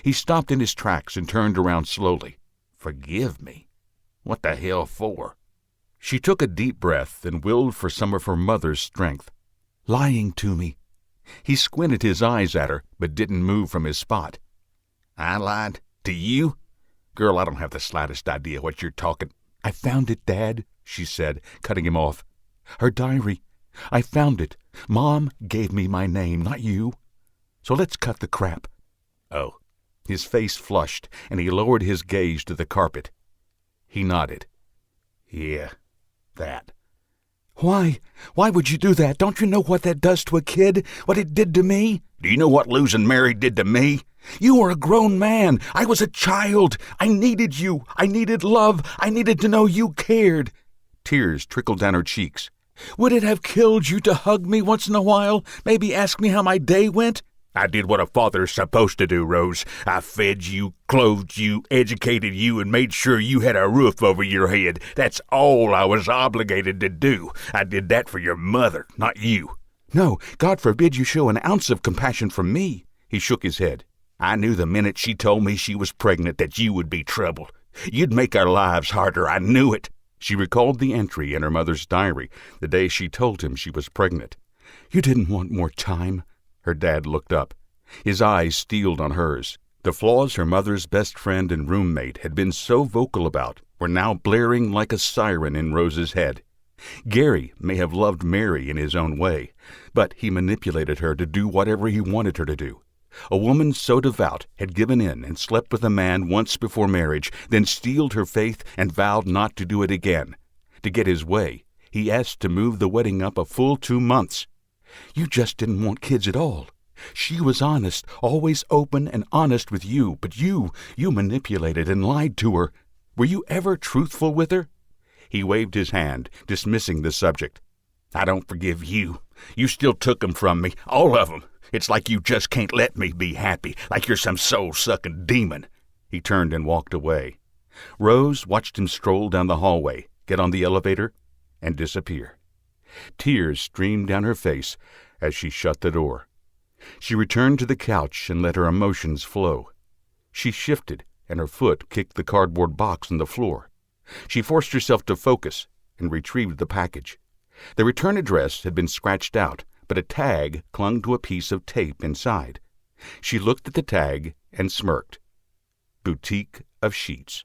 He stopped in his tracks and turned around slowly. "Forgive me? What the hell for?" She took a deep breath and willed for some of her mother's strength. "Lying to me." He squinted his eyes at her, but didn't move from his spot. "I lied? To you? Girl, I don't have the slightest idea what you're talking—" "I found it, Dad," she said, cutting him off. "Her diary. I found it. Mom gave me my name, not you. So let's cut the crap." "Oh." His face flushed, and he lowered his gaze to the carpet. He nodded. "Yeah, that." "Why? Why would you do that? Don't you know what that does to a kid? What it did to me?" "Do you know what losing Mary did to me?" "You were a grown man. I was a child. I needed you. I needed love. I needed to know you cared." Tears trickled down her cheeks. "Would it have killed you to hug me once in a while? Maybe ask me how my day went?" "I did what a father's supposed to do, Rose. I fed you, clothed you, educated you, and made sure you had a roof over your head. That's all I was obligated to do. I did that for your mother, not you." "No, God forbid you show an ounce of compassion for me." He shook his head. "I knew the minute she told me she was pregnant that you would be trouble. You'd make our lives harder. I knew it." She recalled the entry in her mother's diary the day she told him she was pregnant. "You didn't want more time." Her dad looked up. His eyes steeled on hers. The flaws her mother's best friend and roommate had been so vocal about were now blaring like a siren in Rose's head. Gary may have loved Mary in his own way, but he manipulated her to do whatever he wanted her to do. A woman so devout had given in and slept with a man once before marriage, then steeled her faith and vowed not to do it again. To get his way, he asked to move the wedding up a full 2 months. "You just didn't want kids at all. She was honest, always open and honest with you, but you manipulated and lied to her. Were you ever truthful with her?" He waved his hand, dismissing the subject. "I don't forgive you. You still took them from me, all of them. It's like you just can't let me be happy, like you're some soul-sucking demon." He turned and walked away. Rose watched him stroll down the hallway, get on the elevator, and disappear. Tears streamed down her face as she shut the door. She returned to the couch and let her emotions flow. She shifted, and her foot kicked the cardboard box on the floor. She forced herself to focus and retrieved the package. The return address had been scratched out, but a tag clung to a piece of tape inside. She looked at the tag and smirked. Boutique of Sheets.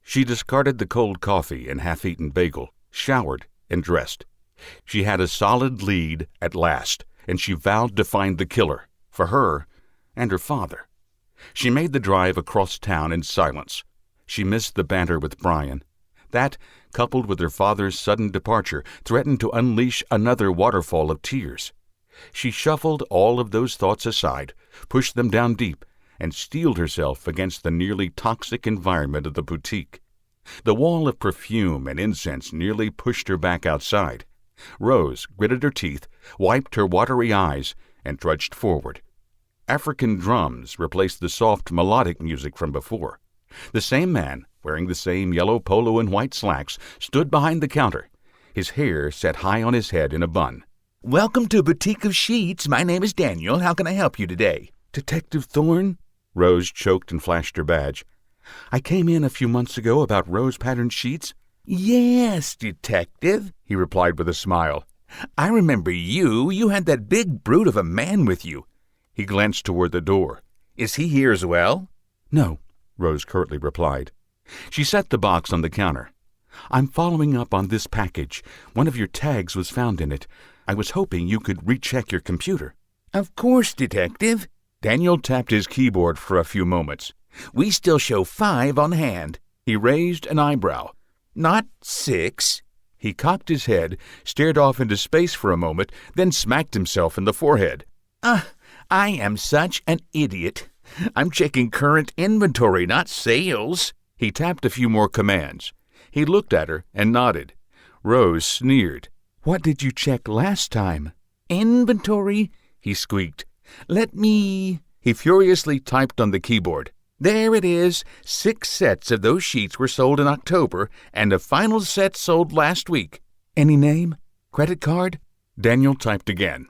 She discarded the cold coffee and half-eaten bagel, showered, and dressed. She had a solid lead at last, and she vowed to find the killer, for her and her father. She made the drive across town in silence. She missed the banter with Brian. That, coupled with her father's sudden departure, threatened to unleash another waterfall of tears. She shuffled all of those thoughts aside, pushed them down deep, and steeled herself against the nearly toxic environment of the boutique. The wall of perfume and incense nearly pushed her back outside. Rose gritted her teeth, wiped her watery eyes, and trudged forward. African drums replaced the soft melodic music from before. The same man, wearing the same yellow polo and white slacks, stood behind the counter, his hair set high on his head in a bun. "Welcome to Boutique of Sheets. My name is Daniel. How can I help you today?" "Detective Thorne?" Rose choked and flashed her badge. "I came in a few months ago about rose-patterned sheets." "Yes, detective," he replied with a smile. "I remember you. You had that big brute of a man with you." He glanced toward the door. "Is he here as well?" "No," Rose curtly replied. She set the box on the counter. "I'm following up on this package. One of your tags was found in it. I was hoping you could recheck your computer." "Of course, detective." Daniel tapped his keyboard for a few moments. "We still show 5 on hand." He raised an eyebrow. "Not 6. He cocked his head, stared off into space for a moment, then smacked himself in the forehead. I am such an idiot. I'm checking current inventory, not sales." He tapped a few more commands. He looked at her and nodded. Rose sneered. "What did you check last time?" "Inventory," he squeaked. "Let me—" He furiously typed on the keyboard. "There it is. 6 sets of those sheets were sold in October, and a final set sold last week." "Any name? Credit card?" Daniel typed again.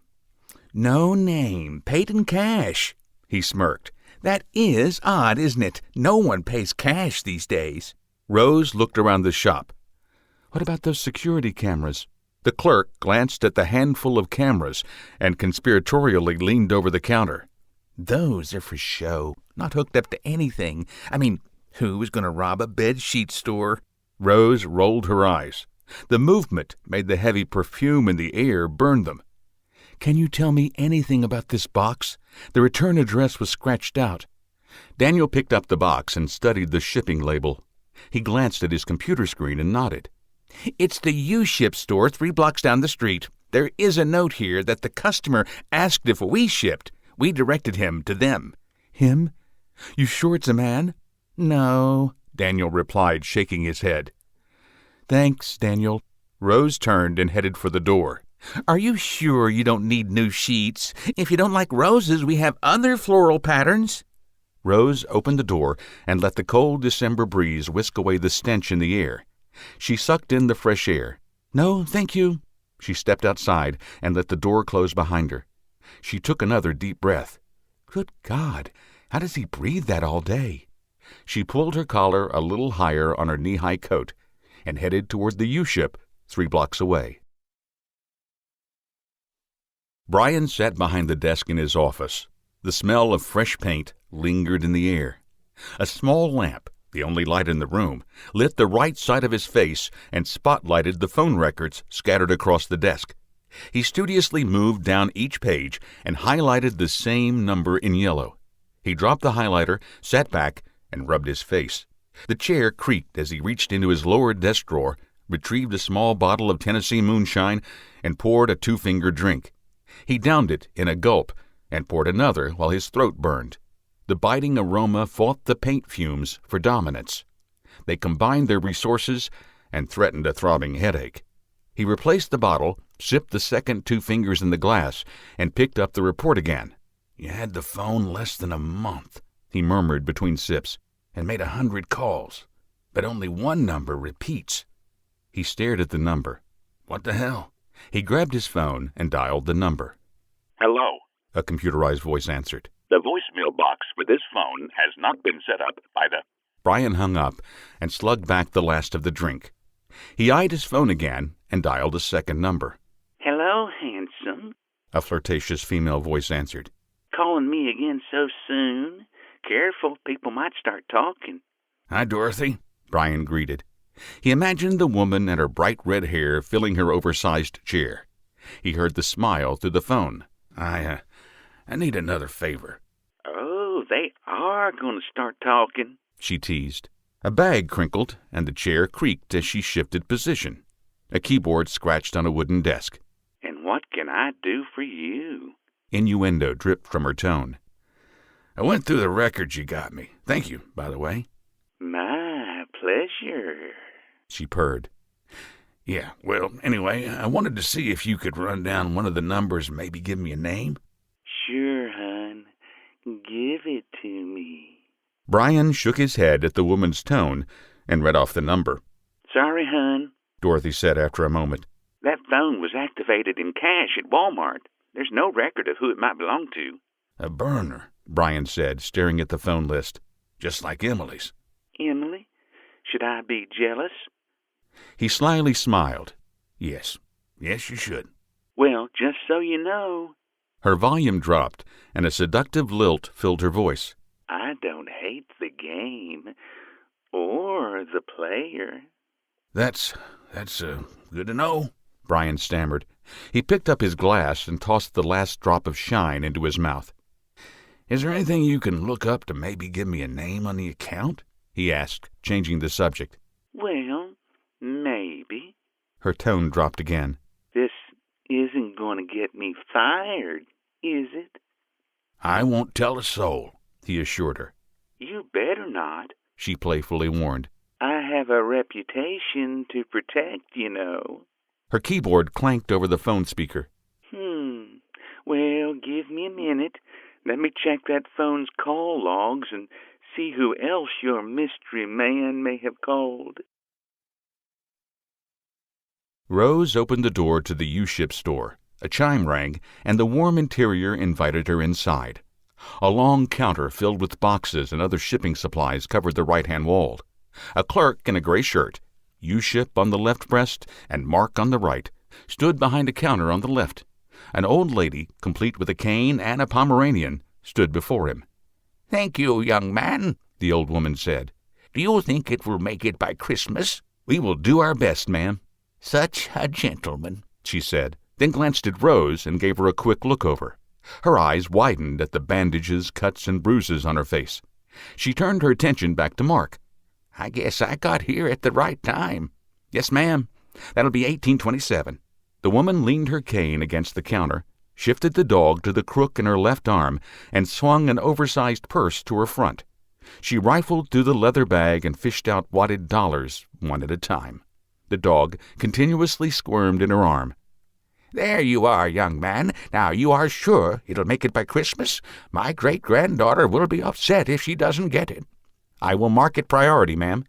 "No name. Paid in cash." He smirked. "That is odd, isn't it? No one pays cash these days." Rose looked around the shop. "What about those security cameras?" The clerk glanced at the handful of cameras and conspiratorially leaned over the counter. "Those are for show, not hooked up to anything. I mean, who is going to rob a bed-sheet store?" Rose rolled her eyes. The movement made the heavy perfume in the air burn them. "Can you tell me anything about this box? The return address was scratched out." Daniel picked up the box and studied the shipping label. He glanced at his computer screen and nodded. "It's the U-Ship store 3 blocks down the street. There is a note here that the customer asked if we shipped. We directed him to them." "Him? You sure it's a man?" "No," Daniel replied, shaking his head. "Thanks, Daniel." Rose turned and headed for the door. "Are you sure you don't need new sheets? If you don't like roses, we have other floral patterns." Rose opened the door and let the cold December breeze whisk away the stench in the air. She sucked in the fresh air. "No, thank you." She stepped outside and let the door close behind her. She took another deep breath. Good God, how does he breathe that all day? She pulled her collar a little higher on her knee-high coat and headed toward the U-Ship 3 blocks away. Brian sat behind the desk in his office. The smell of fresh paint lingered in the air. A small lamp, the only light in the room, lit the right side of his face and spotlighted the phone records scattered across the desk. He studiously moved down each page and highlighted the same number in yellow. He dropped the highlighter, sat back, and rubbed his face. The chair creaked as he reached into his lower desk drawer, retrieved a small bottle of Tennessee moonshine, and poured a 2-finger drink. He downed it in a gulp and poured another while his throat burned. The biting aroma fought the paint fumes for dominance. They combined their resources and threatened a throbbing headache. He replaced the bottle, sipped the second 2 fingers in the glass, and picked up the report again. "You had the phone less than a month," he murmured between sips, "and made 100 calls. But only one number repeats." He stared at the number. What the hell? He grabbed his phone and dialed the number. "Hello," a computerized voice answered. "The voicemail box for this phone has not been set up by the—" Brian hung up and slugged back the last of the drink. He eyed his phone again and dialed a second number. Hello, handsome, A flirtatious female voice answered. calling me again so soon? Careful, people might start talking. "Hi, Dorothy," Brian greeted. He imagined the woman and her bright red hair filling her oversized chair. He heard the smile through the phone. I need another favor." Oh, they are going to start talking, she teased. A bag crinkled, and the chair creaked as she shifted position. A keyboard scratched on a wooden desk. And what can I do for you? Innuendo dripped from her tone. "I went through the records you got me. Thank you, by the way." My pleasure, she purred. "Yeah, well, anyway, I wanted to see if you could run down one of the numbers and maybe give me a name." Give it to me. Brian shook his head at the woman's tone and read off the number. Sorry, hon, Dorothy said after a moment. that phone was activated in cash at Walmart. There's no record of who it might belong to. A burner, Brian said, staring at the phone list. Just like Emily's. Emily? Should I be jealous? He slyly smiled. Yes, you should. Well, just so you know, Her volume dropped, and a seductive lilt filled her voice. I don't hate the game or the player. That's good to know, Brian stammered. He picked up his glass and tossed the last drop of shine into his mouth. Is there anything you can look up to maybe give me a name on the account? He asked, changing the subject. Well, maybe. Her tone dropped again. This isn't going to get me fired, is it? I won't tell a soul, he assured her. You better not. She playfully warned. I have a reputation to protect, you know. Her keyboard clanked over the phone speaker. Well, give me a minute. Let me check that phone's call logs and see who else your mystery man may have called. Rose opened the door to the U-Ship store. A chime rang, and the warm interior invited her inside. A long counter filled with boxes and other shipping supplies covered the right-hand wall. A clerk in a gray shirt, U-Ship on the left breast and Mark on the right, stood behind a counter on the left. An old lady, complete with a cane and a Pomeranian, stood before him. Thank you, young man, the old woman said. Do you think it will make it by Christmas? We will do our best, ma'am. Such a gentleman, she said, then glanced at Rose and gave her a quick look over. Her eyes widened at the bandages, cuts, and bruises on her face. She turned her attention back to Mark. I guess I got here at the right time. Yes, ma'am. That'll be 1827. The woman leaned her cane against the counter, shifted the dog to the crook in her left arm, and swung an oversized purse to her front. She rifled through the leather bag and fished out wadded dollars, one at a time. The dog continuously squirmed in her arm. There you are, young man. Now you are sure it'll make it by Christmas? My great-granddaughter will be upset if she doesn't get it. I will mark it priority, ma'am.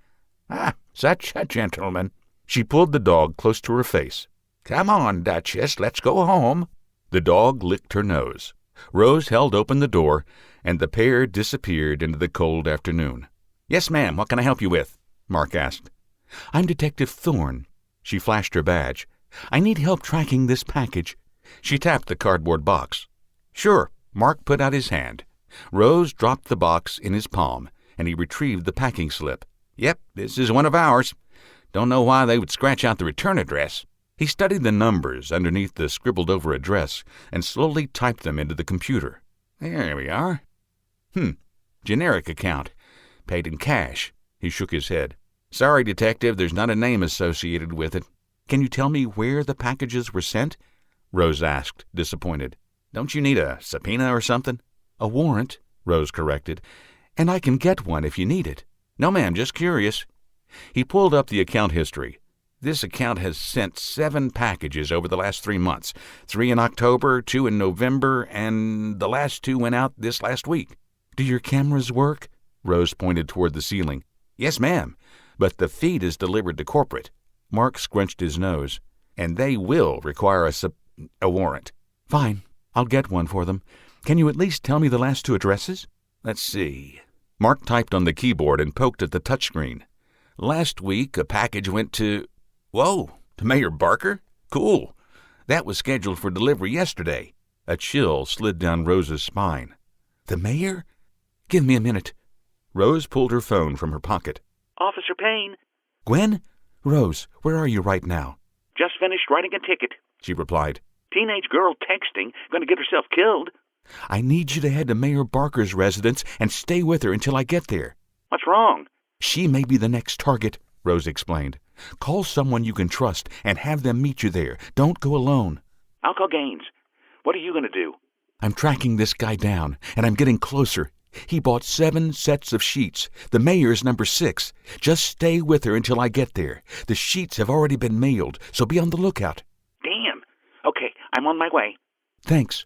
Ah, such a gentleman. She pulled the dog close to her face. Come on, Duchess, let's go home. The dog licked her nose. Rose held open the door, and the pair disappeared into the cold afternoon. Yes, ma'am, what can I help you with? Mark asked. I'm Detective Thorne. She flashed her badge. I need help tracking this package. She tapped the cardboard box. Sure. Mark put out his hand. Rose dropped the box in his palm, and he retrieved the packing slip. Yep, this is one of ours. Don't know why they would scratch out the return address. He studied the numbers underneath the scribbled-over address and slowly typed them into the computer. There we are. Generic account. Paid in cash. He shook his head. Sorry, Detective, there's not a name associated with it. Can you tell me where the packages were sent? Rose asked, disappointed. Don't you need a subpoena or something? A warrant, Rose corrected. And I can get one if you need it. No, ma'am, just curious. He pulled up the account history. This account has sent 7 packages over the last 3 months. 3 in October, 2 in November, and the last 2 went out this last week. Do your cameras work? Rose pointed toward the ceiling. Yes, ma'am, but the feed is delivered to corporate. Mark scrunched his nose. And they will require a warrant. Fine, I'll get one for them. Can you at least tell me the last 2 addresses? Let's see. Mark typed on the keyboard and poked at the touchscreen. Last week, a package went to... Whoa, to Mayor Barker? Cool. That was scheduled for delivery yesterday. A chill slid down Rose's spine. The mayor? Give me a minute. Rose pulled her phone from her pocket. Officer Payne. Gwen? Rose, where are you right now? Just finished writing a ticket. She replied. Teenage girl texting, gonna get herself killed. I need you to head to Mayor Barker's residence and stay with her until I get there. What's wrong? She may be the next target, Rose explained. Call someone you can trust and have them meet you there. Don't go alone. I'll call Gaines. What are you gonna do? I'm tracking this guy down, and I'm getting closer. He bought 7 sets of sheets. The mayor's number 6. Just stay with her until I get there. The sheets have already been mailed, so be on the lookout. Damn. Okay, I'm on my way. Thanks.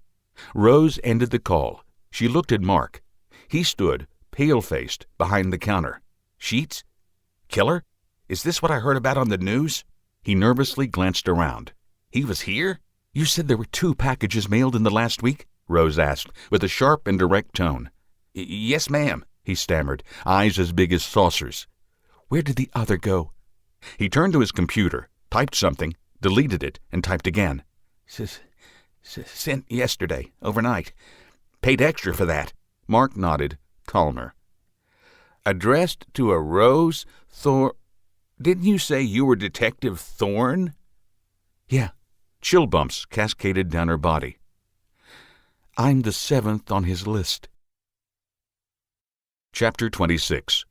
Rose ended the call. She looked at Mark. He stood, pale-faced, behind the counter. Sheets? Killer? Is this what I heard about on the news? He nervously glanced around. He was here? You said there were 2 packages mailed in the last week? Rose asked, with a sharp and direct tone. Yes, ma'am, he stammered, eyes as big as saucers. Where did the other go? He turned to his computer, typed something, deleted it, and typed again. Sent yesterday, overnight. Paid extra for that. Mark nodded, calmer. Addressed to a Rose Thorne. Didn't you say you were Detective Thorne? Yeah. Chill bumps cascaded down her body. I'm the 7th on his list. Chapter 26.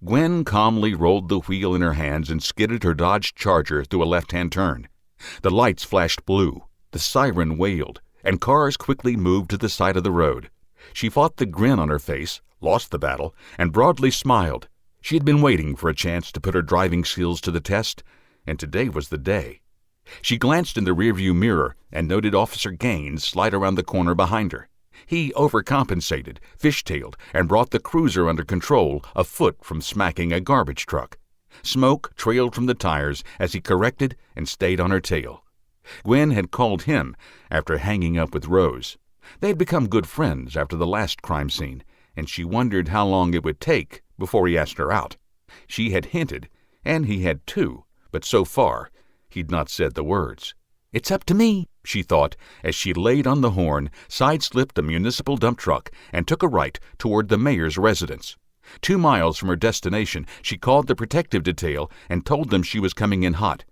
Gwen calmly rolled the wheel in her hands and skidded her Dodge Charger through a left-hand turn. The lights flashed blue, the siren wailed, and cars quickly moved to the side of the road. She fought the grin on her face, lost the battle, and broadly smiled. She had been waiting for a chance to put her driving skills to the test, and today was the day. She glanced in the rearview mirror and noted Officer Gaines slide around the corner behind her. He overcompensated, fishtailed, and brought the cruiser under control a foot from smacking a garbage truck. Smoke trailed from the tires as he corrected and stayed on her tail. Gwen had called him after hanging up with Rose. They had become good friends after the last crime scene, and she wondered how long it would take before he asked her out. She had hinted, and he had too, but so far he'd not said the words. It's up to me, she thought, as she laid on the horn, sideslipped a municipal dump truck, and took a right toward the mayor's residence. 2 miles from her destination, she called the protective detail and told them she was coming in hot.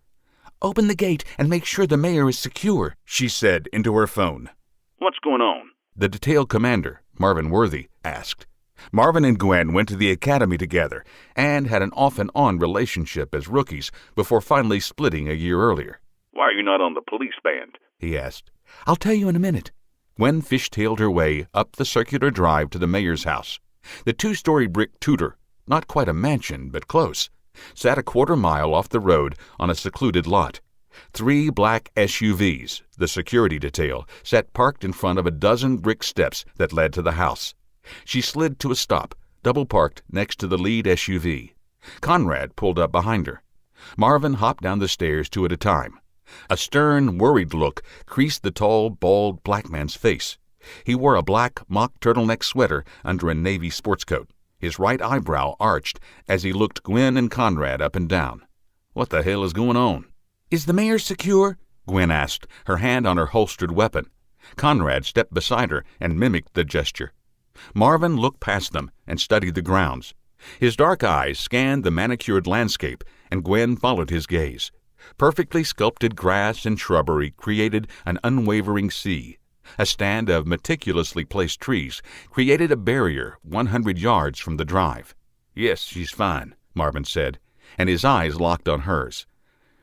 Open the gate and make sure the mayor is secure, she said into her phone. What's going on? The detail commander, Marvin Worthy, asked. Marvin and Gwen went to the academy together and had an off-and-on relationship as rookies before finally splitting a year earlier. Why are you not on the police band? He asked. I'll tell you in a minute. Gwen fishtailed her way up the circular drive to the mayor's house. The 2-story brick Tudor, not quite a mansion, but close, sat a quarter-mile off the road on a secluded lot. 3 black SUVs, the security detail, sat parked in front of a dozen brick steps that led to the house. She slid to a stop, double-parked next to the lead SUV. Conrad pulled up behind her. Marvin hopped down the stairs 2 at a time. A stern, worried look creased the tall, bald black man's face. He wore a black mock turtleneck sweater under a navy sports coat. His right eyebrow arched as he looked Gwen and Conrad up and down. What the hell is going on? Is the mayor secure? Gwen asked, her hand on her holstered weapon. Conrad stepped beside her and mimicked the gesture. Marvin looked past them and studied the grounds. His dark eyes scanned the manicured landscape, and Gwen followed his gaze. Perfectly sculpted grass and shrubbery created an unwavering sea. A stand of meticulously placed trees created a barrier 100 yards from the drive. Yes, she's fine, Marvin said, and his eyes locked on hers.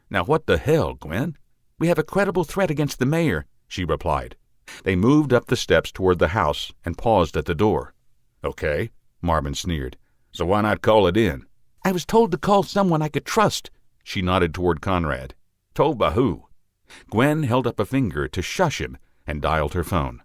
Now what the hell, Gwen? We have a credible threat against the mayor, she replied. They moved up the steps toward the house and paused at the door. Okay, Marvin sneered. So why not call it in? I was told to call someone I could trust. She nodded toward Conrad. Told by who? Gwen held up a finger to shush him and dialed her phone.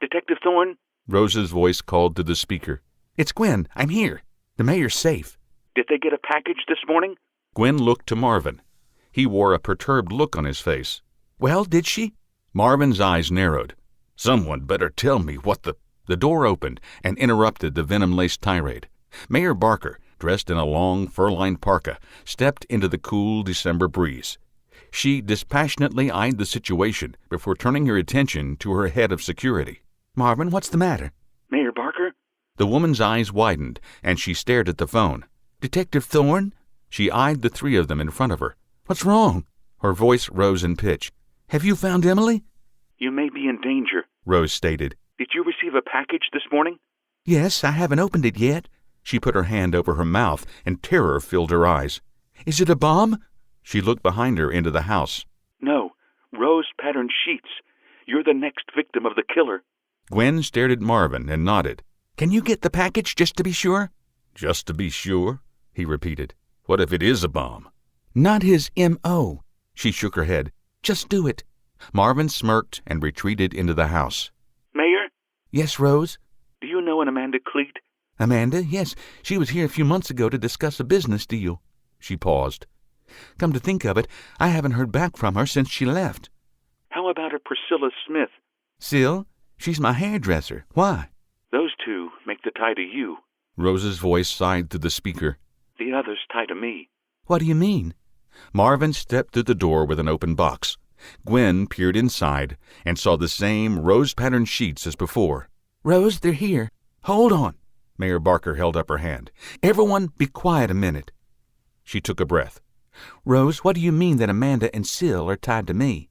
Detective Thorne? Rose's voice called to the speaker. It's Gwen. I'm here. The mayor's safe. Did they get a package this morning? Gwen looked to Marvin. He wore a perturbed look on his face. Well, did she? Marvin's eyes narrowed. Someone better tell me what the... The door opened and interrupted the venom-laced tirade. Mayor Barker, dressed in a long, fur-lined parka, stepped into the cool December breeze. She dispassionately eyed the situation before turning her attention to her head of security. Marvin, what's the matter? Mayor Barker? The woman's eyes widened, and she stared at the phone. Detective Thorne? She eyed the 3 of them in front of her. What's wrong? Her voice rose in pitch. Have you found Emily? You may be in danger, Rose stated. Did you receive a package this morning? Yes, I haven't opened it yet. She put her hand over her mouth, and terror filled her eyes. Is it a bomb? She looked behind her into the house. No, rose-patterned sheets. You're the next victim of the killer. Gwen stared at Marvin and nodded. Can you get the package just to be sure? Just to be sure, he repeated. What if it is a bomb? Not his M.O. She shook her head. Just do it. Marvin smirked and retreated into the house. Mayor? Yes, Rose? Do you know an Amanda Cleet? Amanda? Yes, she was here a few months ago to discuss a business deal. She paused. Come to think of it, I haven't heard back from her since she left. How about a Priscilla Smith? Sil? She's my hairdresser. Why? Those two make the tie to you. Rose's voice sighed through the speaker. The others tie to me. What do you mean? Marvin stepped through the door with an open box. Gwen peered inside and saw the same rose-patterned sheets as before. Rose, they're here. Hold on. Mayor Barker held up her hand. Everyone be quiet a minute. She took a breath. Rose, what do you mean that Amanda and Sil are tied to me?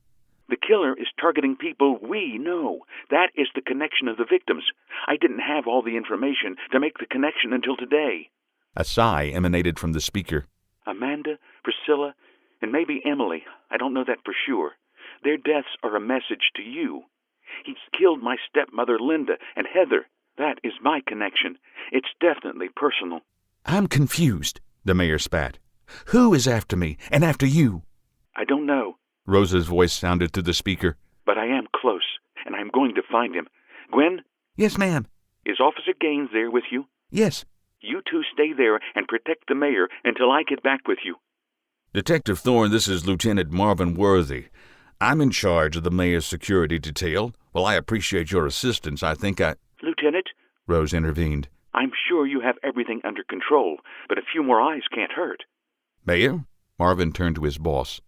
The killer is targeting people we know. That is the connection of the victims. I didn't have all the information to make the connection until today. A sigh emanated from the speaker. Amanda, Priscilla, and maybe Emily. I don't know that for sure. Their deaths are a message to you. He's killed my stepmother Linda and Heather. That is my connection. It's definitely personal. I'm confused, the mayor spat. Who is after me and after you? I don't know. Rose's voice sounded through the speaker. But I am close, and I'm going to find him. Gwen? Yes, ma'am. Is Officer Gaines there with you? Yes. You two stay there and protect the mayor until I get back with you. Detective Thorne, this is Lieutenant Marvin Worthy. I'm in charge of the mayor's security detail. While I appreciate your assistance, I think Lieutenant? Rose intervened. I'm sure you have everything under control, but a few more eyes can't hurt. Mayor? Marvin turned to his boss.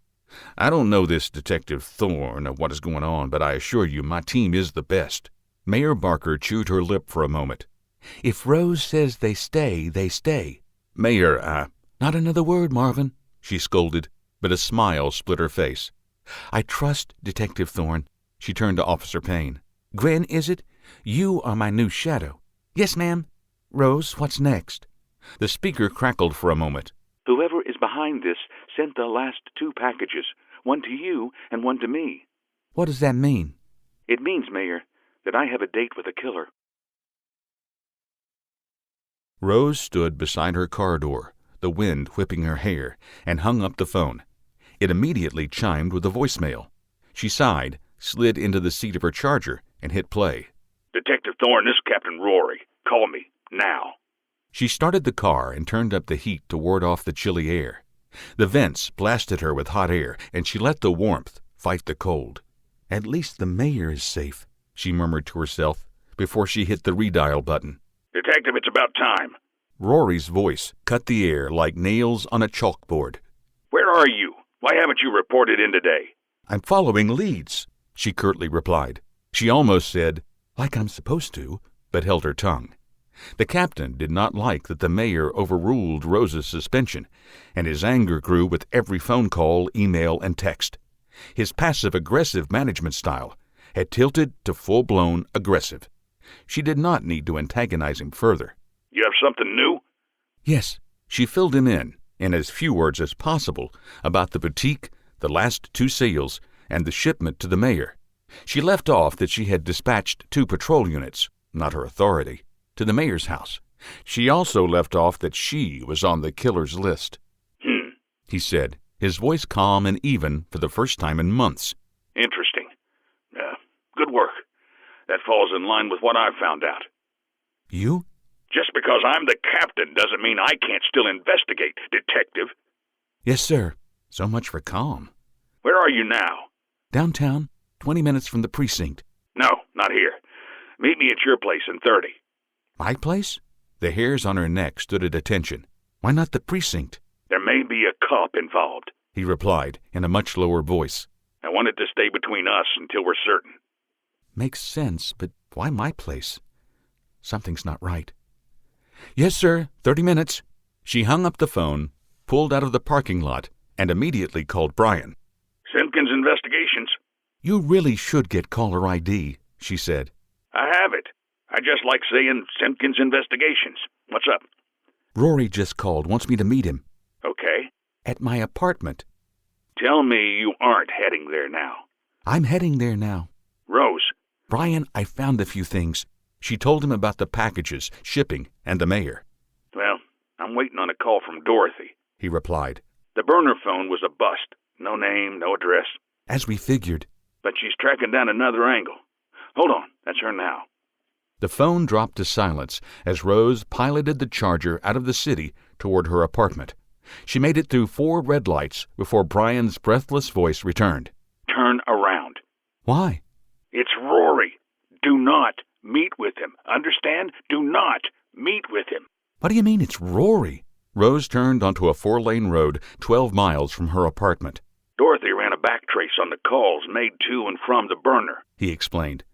I don't know this Detective Thorne or what is going on, but I assure you my team is the best. Mayor Barker chewed her lip for a moment. If Rose says they stay, they stay. Mayor, Not another word, Marvin, she scolded, but a smile split her face. I trust Detective Thorne. She turned to Officer Payne. Gwen, is it? You are my new shadow. Yes, ma'am. Rose, what's next? The speaker crackled for a moment. Whoever is behind this sent the last 2 packages, one to you and one to me. What does that mean? It means, Mayor, that I have a date with a killer. Rose stood beside her car door, the wind whipping her hair, and hung up the phone. It immediately chimed with a voicemail. She sighed, slid into the seat of her Charger, and hit play. Detective Thorne, this is Captain Rory. Call me, now. She started the car and turned up the heat to ward off the chilly air. The vents blasted her with hot air, and she let the warmth fight the cold. At least the mayor is safe, she murmured to herself before she hit the redial button. Detective, it's about time. Rory's voice cut the air like nails on a chalkboard. Where are you? Why haven't you reported in today? I'm following leads, she curtly replied. She almost said, like I'm supposed to, but held her tongue. The captain did not like that the mayor overruled Rose's suspension, and his anger grew with every phone call, email, and text. His passive-aggressive management style had tilted to full-blown aggressive. She did not need to antagonize him further. You have something new? Yes, she filled him in as few words as possible, about the boutique, the last 2 sales, and the shipment to the mayor. She left off that she had dispatched 2 patrol units, not her authority, to the mayor's house. She also left off that she was on the killer's list. He said, his voice calm and even for the first time in months. Interesting. Good work. That falls in line with what I've found out. You? Just because I'm the captain doesn't mean I can't still investigate, Detective. Yes, sir. So much for calm. Where are you now? Downtown, 20 minutes from the precinct. No, not here. Meet me at your place in 30. My place? The hairs on her neck stood at attention. Why not the precinct? There may be a cop involved, he replied in a much lower voice. I want it to stay between us until we're certain. Makes sense, but why my place? Something's not right. Yes, sir, 30 minutes. She hung up the phone, pulled out of the parking lot, and immediately called Brian. Simpkins Investigations. You really should get caller ID, she said. I have it. I just like saying Simpkins Investigations. What's up? Rory just called, wants me to meet him. Okay. At my apartment. Tell me you aren't heading there now. I'm heading there now. Rose. Brian, I found a few things. She told him about the packages, shipping, and the mayor. Well, I'm waiting on a call from Dorothy, he replied. The burner phone was a bust. No name, no address. As we figured. But she's tracking down another angle. Hold on, that's her now. The phone dropped to silence as Rose piloted the Charger out of the city toward her apartment. She made it through 4 red lights before Brian's breathless voice returned. Turn around. Why? It's Rory. Do not meet with him. Understand? Do not meet with him. What do you mean it's Rory? Rose turned onto a 4-lane road 12 miles from her apartment. Dorothy ran a backtrace on the calls made to and from the burner, he explained.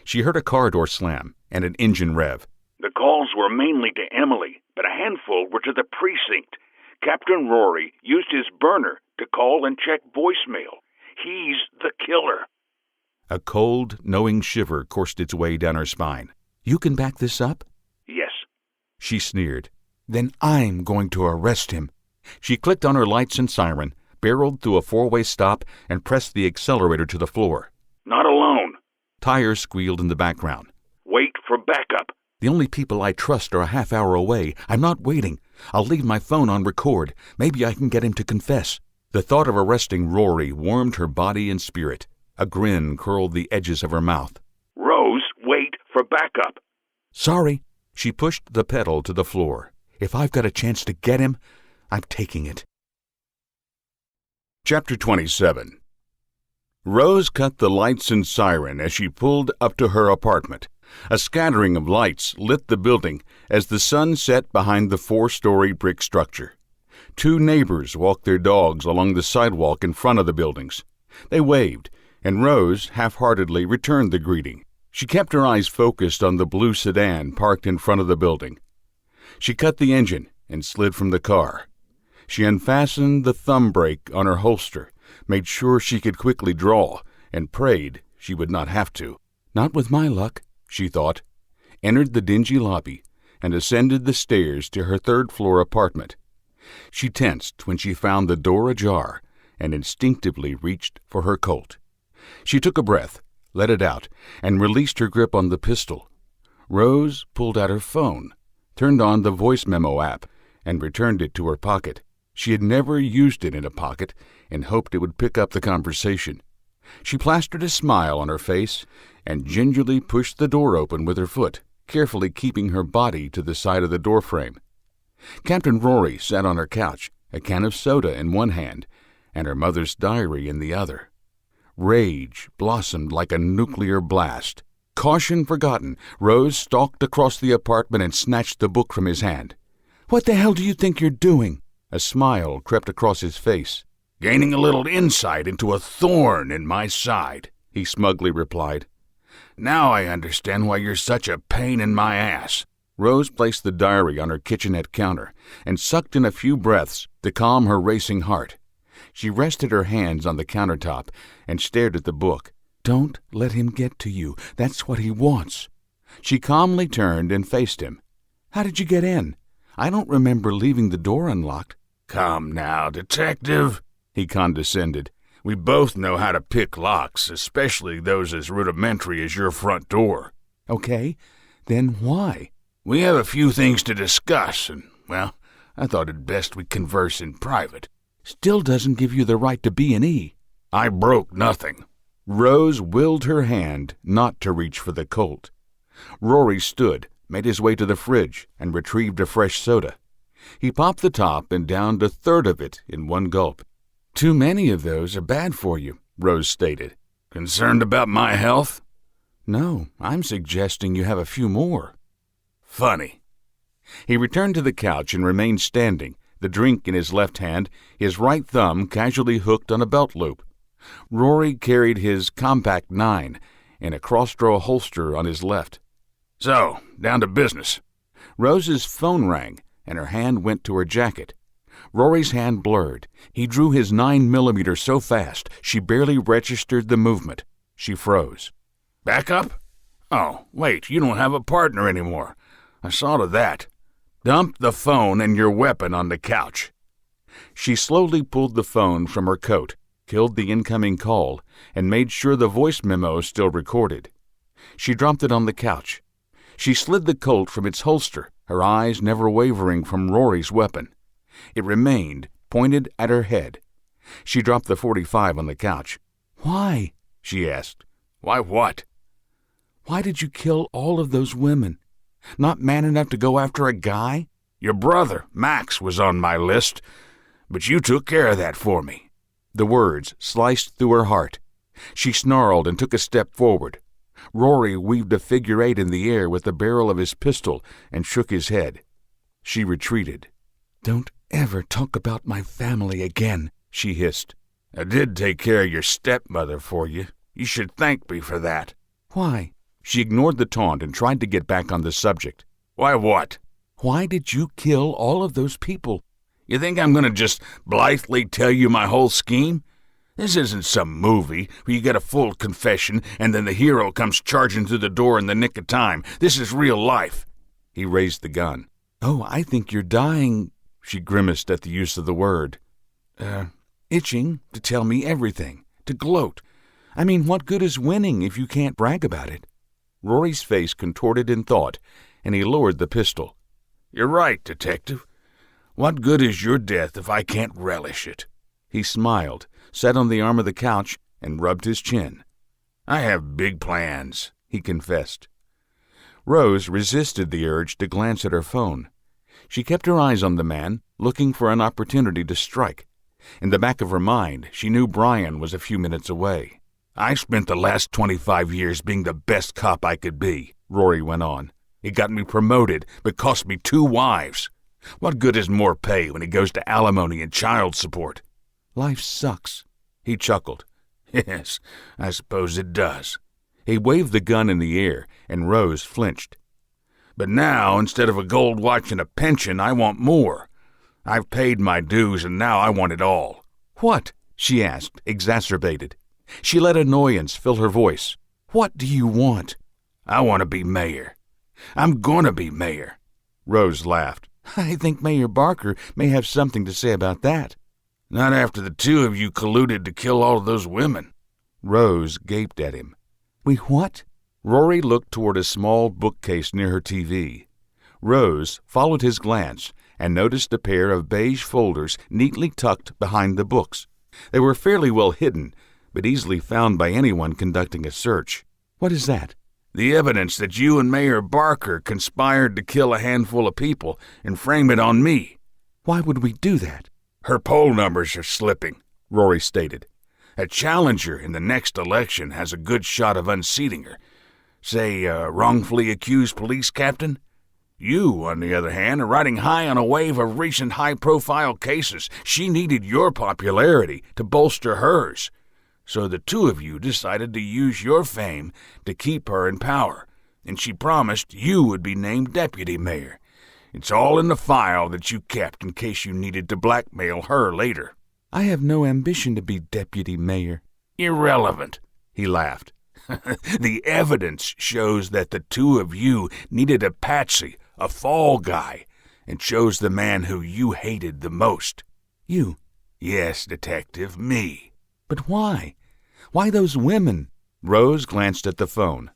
She heard a car door slam and an engine rev. The calls were mainly to Emily, but a handful were to the precinct. Captain Rory used his burner to call and check voicemail. He's the killer. A cold, knowing shiver coursed its way down her spine. You can back this up? Yes. She sneered. Then I'm going to arrest him. She clicked on her lights and siren, barreled through a 4-way stop, and pressed the accelerator to the floor. Not alone. Tires squealed in the background. Wait for backup. The only people I trust are a half hour away. I'm not waiting. I'll leave my phone on record. Maybe I can get him to confess. The thought of arresting Rory warmed her body and spirit. A grin curled the edges of her mouth. Rose, wait for backup. Sorry. She pushed the pedal to the floor. If I've got a chance to get him, I'm taking it. Chapter 27. Rose cut the lights and siren as she pulled up to her apartment. A scattering of lights lit the building as the sun set behind the 4-story brick structure. 2 neighbors walked their dogs along the sidewalk in front of the buildings. They waved, and Rose half-heartedly returned the greeting. She kept her eyes focused on the blue sedan parked in front of the building. She cut the engine and slid from the car. She unfastened the thumb brake on her holster, made sure she could quickly draw, and prayed she would not have to. Not with my luck, she thought, entered the dingy lobby, and ascended the stairs to her 3rd-floor apartment. She tensed when she found the door ajar and instinctively reached for her Colt. She took a breath, let it out, and released her grip on the pistol. Rose pulled out her phone, turned on the voice memo app, and returned it to her pocket. She had never used it in a pocket and hoped it would pick up the conversation. She plastered a smile on her face and gingerly pushed the door open with her foot, carefully keeping her body to the side of the doorframe. Captain Rory sat on her couch, a can of soda in one hand and her mother's diary in the other. Rage blossomed like a nuclear blast. Caution forgotten, Rose stalked across the apartment and snatched the book from his hand. "What the hell do you think you're doing?" A smile crept across his face. "Gaining a little insight into a thorn in my side," he smugly replied. "Now I understand why you're such a pain in my ass." Rose placed the diary on her kitchenette counter and sucked in a few breaths to calm her racing heart. She rested her hands on the countertop and stared at the book. Don't let him get to you. That's what he wants. She calmly turned and faced him. How did you get in? I don't remember leaving the door unlocked. "Come now, detective," he condescended. "We both know how to pick locks, especially those as rudimentary as your front door." Okay, then why? "We have a few things to discuss, and, well, I thought it best we converse in private." Still doesn't give you the right to B&E. "I broke nothing." Rose willed her hand not to reach for the Colt. Rory stood, made his way to the fridge, and retrieved a fresh soda. He popped the top and downed a third of it in one gulp. Too many of those are bad for you, Rose stated. "Concerned about my health?" "No, I'm suggesting you have a few more." "Funny." He returned to the couch and remained standing, the drink in his left hand, his right thumb casually hooked on a belt loop. Rory carried his compact 9 in a cross-draw holster on his left. "So, down to business." Rose's phone rang, and her hand went to her jacket. Rory's hand blurred. He drew his 9mm so fast she barely registered the movement. She froze. "Back up? Oh, wait, you don't have a partner anymore. I saw to that. Dump the phone and your weapon on the couch." She slowly pulled the phone from her coat, killed the incoming call, and made sure the voice memo still recorded. She dropped it on the couch. She slid the Colt from its holster, her eyes never wavering from Rory's weapon. It remained pointed at her head. She dropped the .45 on the couch. "Why?" she asked. "Why what?" Why did you kill all of those women? Not man enough to go after a guy? Your brother, Max, was on my list, but you took care of that for me." The words sliced through her heart. She snarled and took a step forward. Rory weaved a figure 8 in the air with the barrel of his pistol and shook his head. She retreated. "Don't ever talk about my family again," she hissed. "I did take care of your stepmother for you. You should thank me for that." "Why?" She ignored the taunt and tried to get back on the subject. "Why what?" "Why did you kill all of those people?" "You think I'm going to just blithely tell you my whole scheme? This isn't some movie where you get a full confession and then the hero comes charging through the door in the nick of time. This is real life." He raised the gun. "Oh, I think you're dying," she grimaced at the use of the word. Itching to tell me everything, to gloat. I mean, what good is winning if you can't brag about it?" Rory's face contorted in thought, and he lowered the pistol. "You're right, Detective. What good is your death if I can't relish it?" He smiled, sat on the arm of the couch, and rubbed his chin. "I have big plans," he confessed. Rose resisted the urge to glance at her phone. She kept her eyes on the man, looking for an opportunity to strike. In the back of her mind, she knew Brian was a few minutes away. "I spent the last 25 years being the best cop I could be," Rory went on. "It got me promoted, but cost me 2 wives. What good is more pay when it goes to alimony and child support?" "Life sucks," he chuckled. "Yes, I suppose it does." He waved the gun in the air, and Rose flinched. "But now, instead of a gold watch and a pension, I want more. I've paid my dues, and now I want it all." "What?" she asked, exacerbated. She let annoyance fill her voice. "What do you want?" "I want to be mayor. I'm gonna be mayor." Rose laughed. "I think Mayor Barker may have something to say about that." "Not after the 2 of you colluded to kill all of those women." Rose gaped at him. "We what?" Rory looked toward a small bookcase near her TV. Rose followed his glance and noticed a pair of beige folders neatly tucked behind the books. They were fairly well hidden, but easily found by anyone conducting a search. "What is that?" "The evidence that you and Mayor Barker conspired to kill a handful of people and frame it on me." "Why would we do that?" "Her poll numbers are slipping," Rory stated. "A challenger in the next election has a good shot of unseating her. Say, a wrongfully accused police captain. You, on the other hand, are riding high on a wave of recent high-profile cases. She needed your popularity to bolster hers. So the 2 of you decided to use your fame to keep her in power, and she promised you would be named deputy mayor. It's all in the file that you kept in case you needed to blackmail her later." "I have no ambition to be deputy mayor." "Irrelevant," he laughed. "The evidence shows that the 2 of you needed a patsy, a fall guy, and chose the man who you hated the most." "You?" "Yes, Detective, me." "But why? Why those women?" Rose glanced at the phone.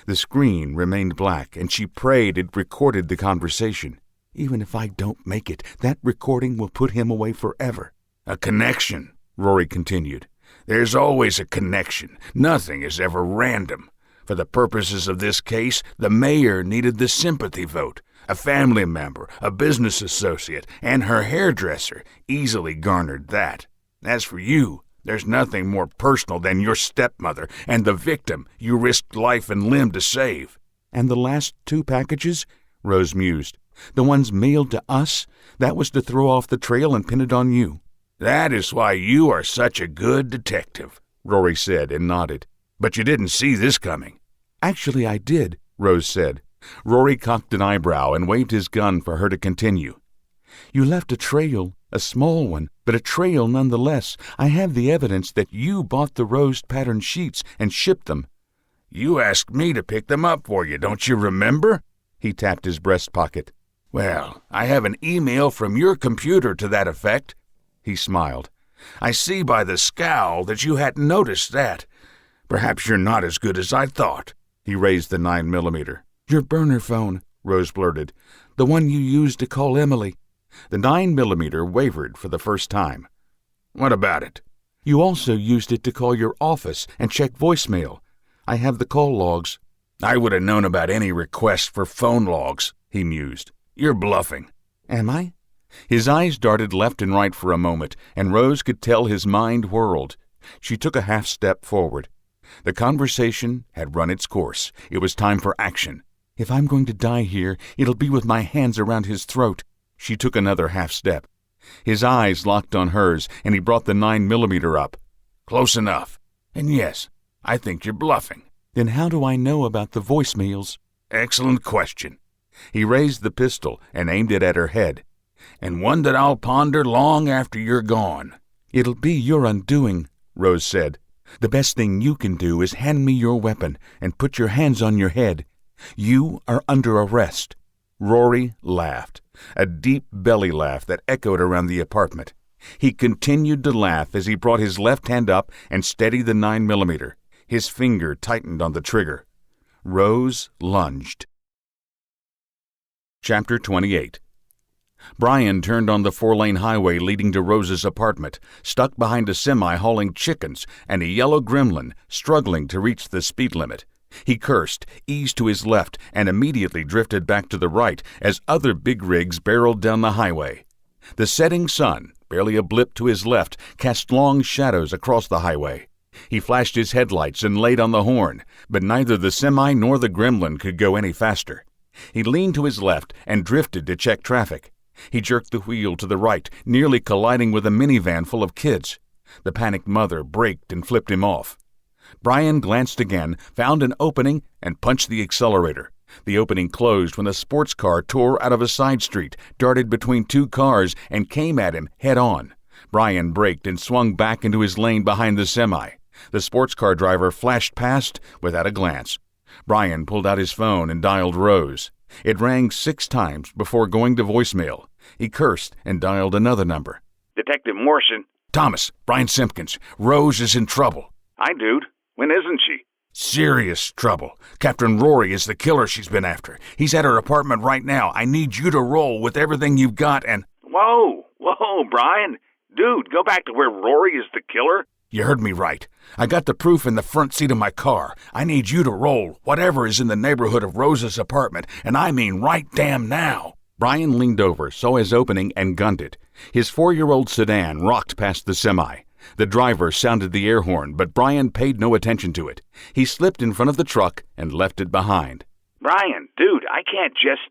The screen remained black, and she prayed it recorded the conversation. "Even if I don't make it, that recording will put him away forever." "A connection," Rory continued. "There's always a connection. Nothing is ever random. For the purposes of this case, the mayor needed the sympathy vote. A family member, a business associate, and her hairdresser easily garnered that. As for you, there's nothing more personal than your stepmother and the victim you risked life and limb to save." "And the last 2 packages?" Rose mused. "The ones mailed to us? That was to throw off the trail and pin it on you." "That is why you are such a good detective," Rory said and nodded. "But you didn't see this coming." "Actually, I did," Rose said. Rory cocked an eyebrow and waved his gun for her to continue. "You left a trail, a small one, but a trail nonetheless. I have the evidence that you bought the rose-patterned sheets and shipped them." "You asked me to pick them up for you, don't you remember?" He tapped his breast pocket. "Well, I have an email from your computer to that effect." He smiled. "I see by the scowl that you hadn't noticed that. Perhaps you're not as good as I thought." He raised the 9mm. "Your burner phone," Rose blurted. "The one you used to call Emily." The 9mm wavered for the first time. "What about it?" "You also used it to call your office and check voicemail. I have the call logs." I would have known about any request for phone logs, he mused. You're bluffing. Am I? His eyes darted left and right for a moment, and Rose could tell his mind whirled. She took a half step forward. The conversation had run its course. It was time for action. If I'm going to die here, it'll be with my hands around his throat. She took another half step. His eyes locked on hers, and he brought the 9mm up. Close enough. And yes, I think you're bluffing. Then how do I know about the voicemails? Excellent question. He raised the pistol and aimed it at her head. And one that I'll ponder long after you're gone. It'll be your undoing, Rose said. The best thing you can do is hand me your weapon and put your hands on your head. You are under arrest. Rory laughed, a deep belly laugh that echoed around the apartment. He continued to laugh as he brought his left hand up and steadied the 9mm. His finger tightened on the trigger. Rose lunged. Chapter 28. Brian turned on the 4-lane highway leading to Rose's apartment, stuck behind a semi hauling chickens and a yellow gremlin struggling to reach the speed limit. He cursed, eased to his left, and immediately drifted back to the right as other big rigs barreled down the highway. The setting sun, barely a blip to his left, cast long shadows across the highway. He flashed his headlights and laid on the horn, but neither the semi nor the gremlin could go any faster. He leaned to his left and drifted to check traffic. He jerked the wheel to the right, nearly colliding with a minivan full of kids. The panicked mother braked and flipped him off. Brian glanced again, found an opening, and punched the accelerator. The opening closed when a sports car tore out of a side street, darted between two cars, and came at him head-on. Brian braked and swung back into his lane behind the semi. The sports car driver flashed past without a glance. Brian pulled out his phone and dialed Rose. It rang 6 times before going to voicemail. He cursed and dialed another number. Detective Morrison. Thomas, Brian Simpkins. Rose is in trouble. Hi, dude. When isn't she? Serious trouble. Captain Rory is the killer she's been after. He's at her apartment right now. I need you to roll with everything you've got and... Whoa, Brian. Dude, go back to where Rory is the killer. You heard me right. I got the proof in the front seat of my car. I need you to roll whatever is in the neighborhood of Rose's apartment, and I mean right damn now. Brian leaned over, saw his opening, and gunned it. His 4-year-old sedan rocked past the semi. The driver sounded the air horn, but Brian paid no attention to it. He slipped in front of the truck and left it behind. Brian, dude, I can't just,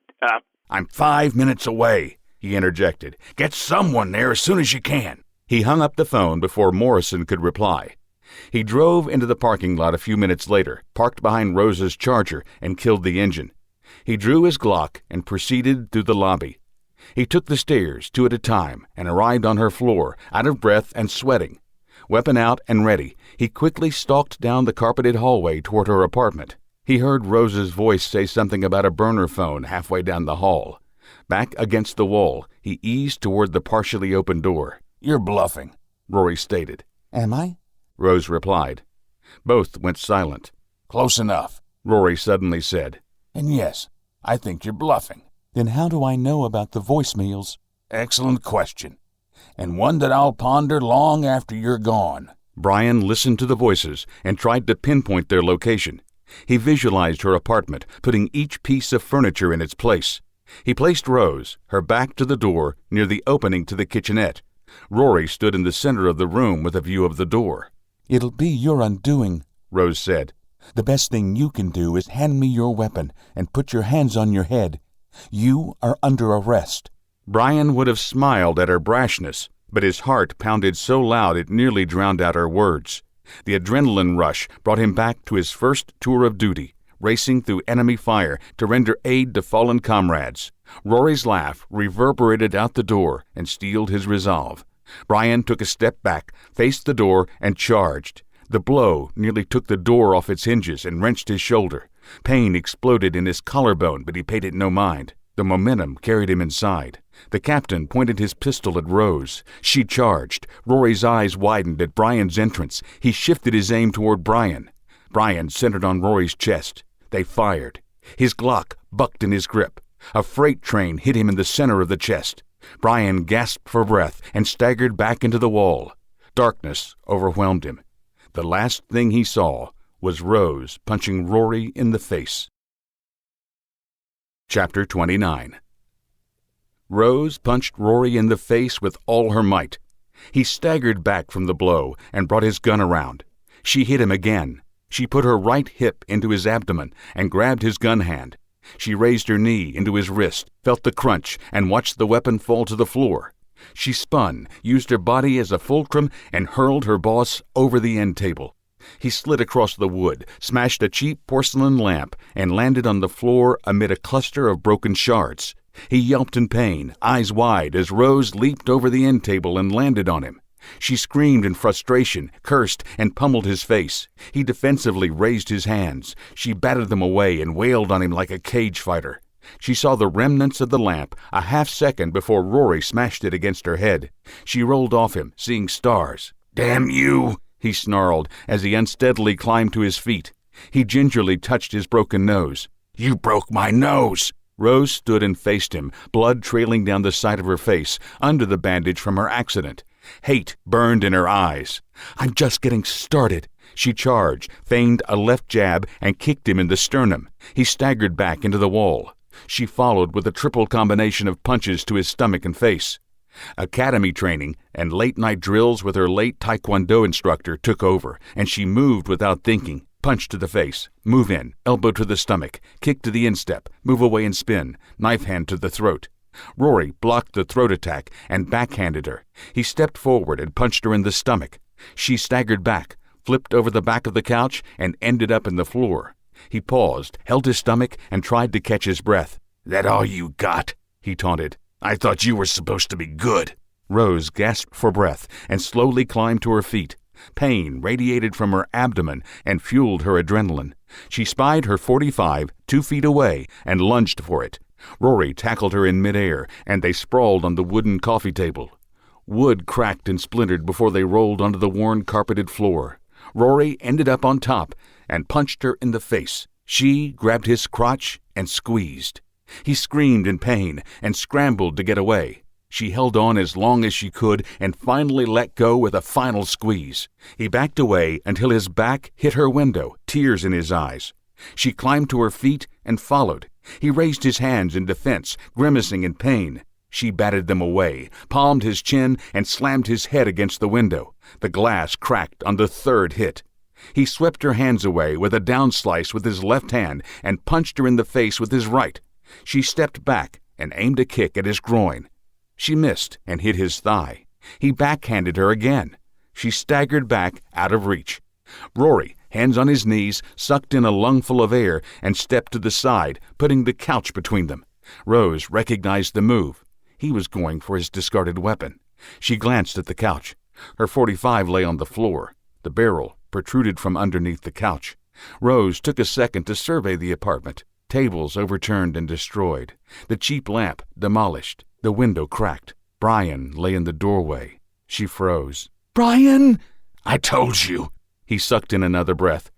I'm 5 minutes away, he interjected. Get someone there as soon as you can. He hung up the phone before Morrison could reply. He drove into the parking lot a few minutes later, parked behind Rose's Charger, and killed the engine. He drew his Glock and proceeded through the lobby. He took the stairs 2 at a time and arrived on her floor, out of breath and sweating. Weapon out and ready, he quickly stalked down the carpeted hallway toward her apartment. He heard Rose's voice say something about a burner phone halfway down the hall. Back against the wall, he eased toward the partially open door. You're bluffing, Rory stated. Am I? Rose replied. Both went silent. Close enough, Rory suddenly said. And yes, I think you're bluffing. Then how do I know about the voicemails? Excellent question. And one that I'll ponder long after you're gone. Brian listened to the voices and tried to pinpoint their location. He visualized her apartment, putting each piece of furniture in its place. He placed Rose, her back to the door, near the opening to the kitchenette. Rory stood in the center of the room with a view of the door. It'll be your undoing, Rose said. The best thing you can do is hand me your weapon and put your hands on your head. You are under arrest. Brian would have smiled at her brashness, but his heart pounded so loud it nearly drowned out her words. The adrenaline rush brought him back to his first tour of duty, racing through enemy fire to render aid to fallen comrades. Rory's laugh reverberated out the door and steeled his resolve. Brian took a step back, faced the door, and charged. The blow nearly took the door off its hinges and wrenched his shoulder. Pain exploded in his collarbone, but he paid it no mind. The momentum carried him inside. The captain pointed his pistol at Rose. She charged. Rory's eyes widened at Brian's entrance. He shifted his aim toward Brian. Brian centered on Rory's chest. They fired. His Glock bucked in his grip. A freight train hit him in the center of the chest. Brian gasped for breath and staggered back into the wall. Darkness overwhelmed him. The last thing he saw was Rose punching Rory in the face. Chapter 29. Rose punched Rory in the face with all her might. He staggered back from the blow and brought his gun around. She hit him again. She put her right hip into his abdomen and grabbed his gun hand. She raised her knee into his wrist, felt the crunch, and watched the weapon fall to the floor. She spun, used her body as a fulcrum, and hurled her boss over the end table. He slid across the wood, smashed a cheap porcelain lamp, and landed on the floor amid a cluster of broken shards. He yelped in pain, eyes wide, as Rose leaped over the end table and landed on him. She screamed in frustration, cursed, and pummeled his face. He defensively raised his hands. She batted them away and wailed on him like a cage fighter. She saw the remnants of the lamp a half-second before Rory smashed it against her head. She rolled off him, seeing stars. "Damn you!" he snarled as he unsteadily climbed to his feet. He gingerly touched his broken nose. "You broke my nose!" Rose stood and faced him, blood trailing down the side of her face, under the bandage from her accident. Hate burned in her eyes. "I'm just getting started." She charged, feigned a left jab, and kicked him in the sternum. He staggered back into the wall. She followed with a triple combination of punches to his stomach and face. Academy training and late-night drills with her late Taekwondo instructor took over, and she moved without thinking. Punch to the face, move in, elbow to the stomach, kick to the instep, move away and spin, knife hand to the throat. Rory blocked the throat attack and backhanded her. He stepped forward and punched her in the stomach. She staggered back, flipped over the back of the couch, and ended up in the floor. He paused, held his stomach, and tried to catch his breath. "That all you got?" he taunted. "I thought you were supposed to be good." Rose gasped for breath and slowly climbed to her feet. Pain radiated from her abdomen and fueled her adrenaline. She spied her .45 2 feet away and lunged for it. Rory tackled her in midair, and they sprawled on the wooden coffee table. Wood cracked and splintered before they rolled onto the worn carpeted floor. Rory ended up on top and punched her in the face. She grabbed his crotch and squeezed. He screamed in pain and scrambled to get away. She held on as long as she could and finally let go with a final squeeze. He backed away until his back hit her window, tears in his eyes. She climbed to her feet and followed. He raised his hands in defense, grimacing in pain. She batted them away, palmed his chin, and slammed his head against the window. The glass cracked on the third hit. He swept her hands away with a down slice with his left hand and punched her in the face with his right. She stepped back and aimed a kick at his groin. She missed and hit his thigh. He backhanded her again. She staggered back out of reach. Rory, hands on his knees, sucked in a lungful of air and stepped to the side, putting the couch between them. Rose recognized the move. He was going for his discarded weapon. She glanced at the couch. Her .45 lay on the floor. The barrel protruded from underneath the couch. Rose took a second to survey the apartment. Tables overturned and destroyed. The cheap lamp demolished. The window cracked. Brian lay in the doorway. She froze. "Brian!" "I told you." He sucked in another breath.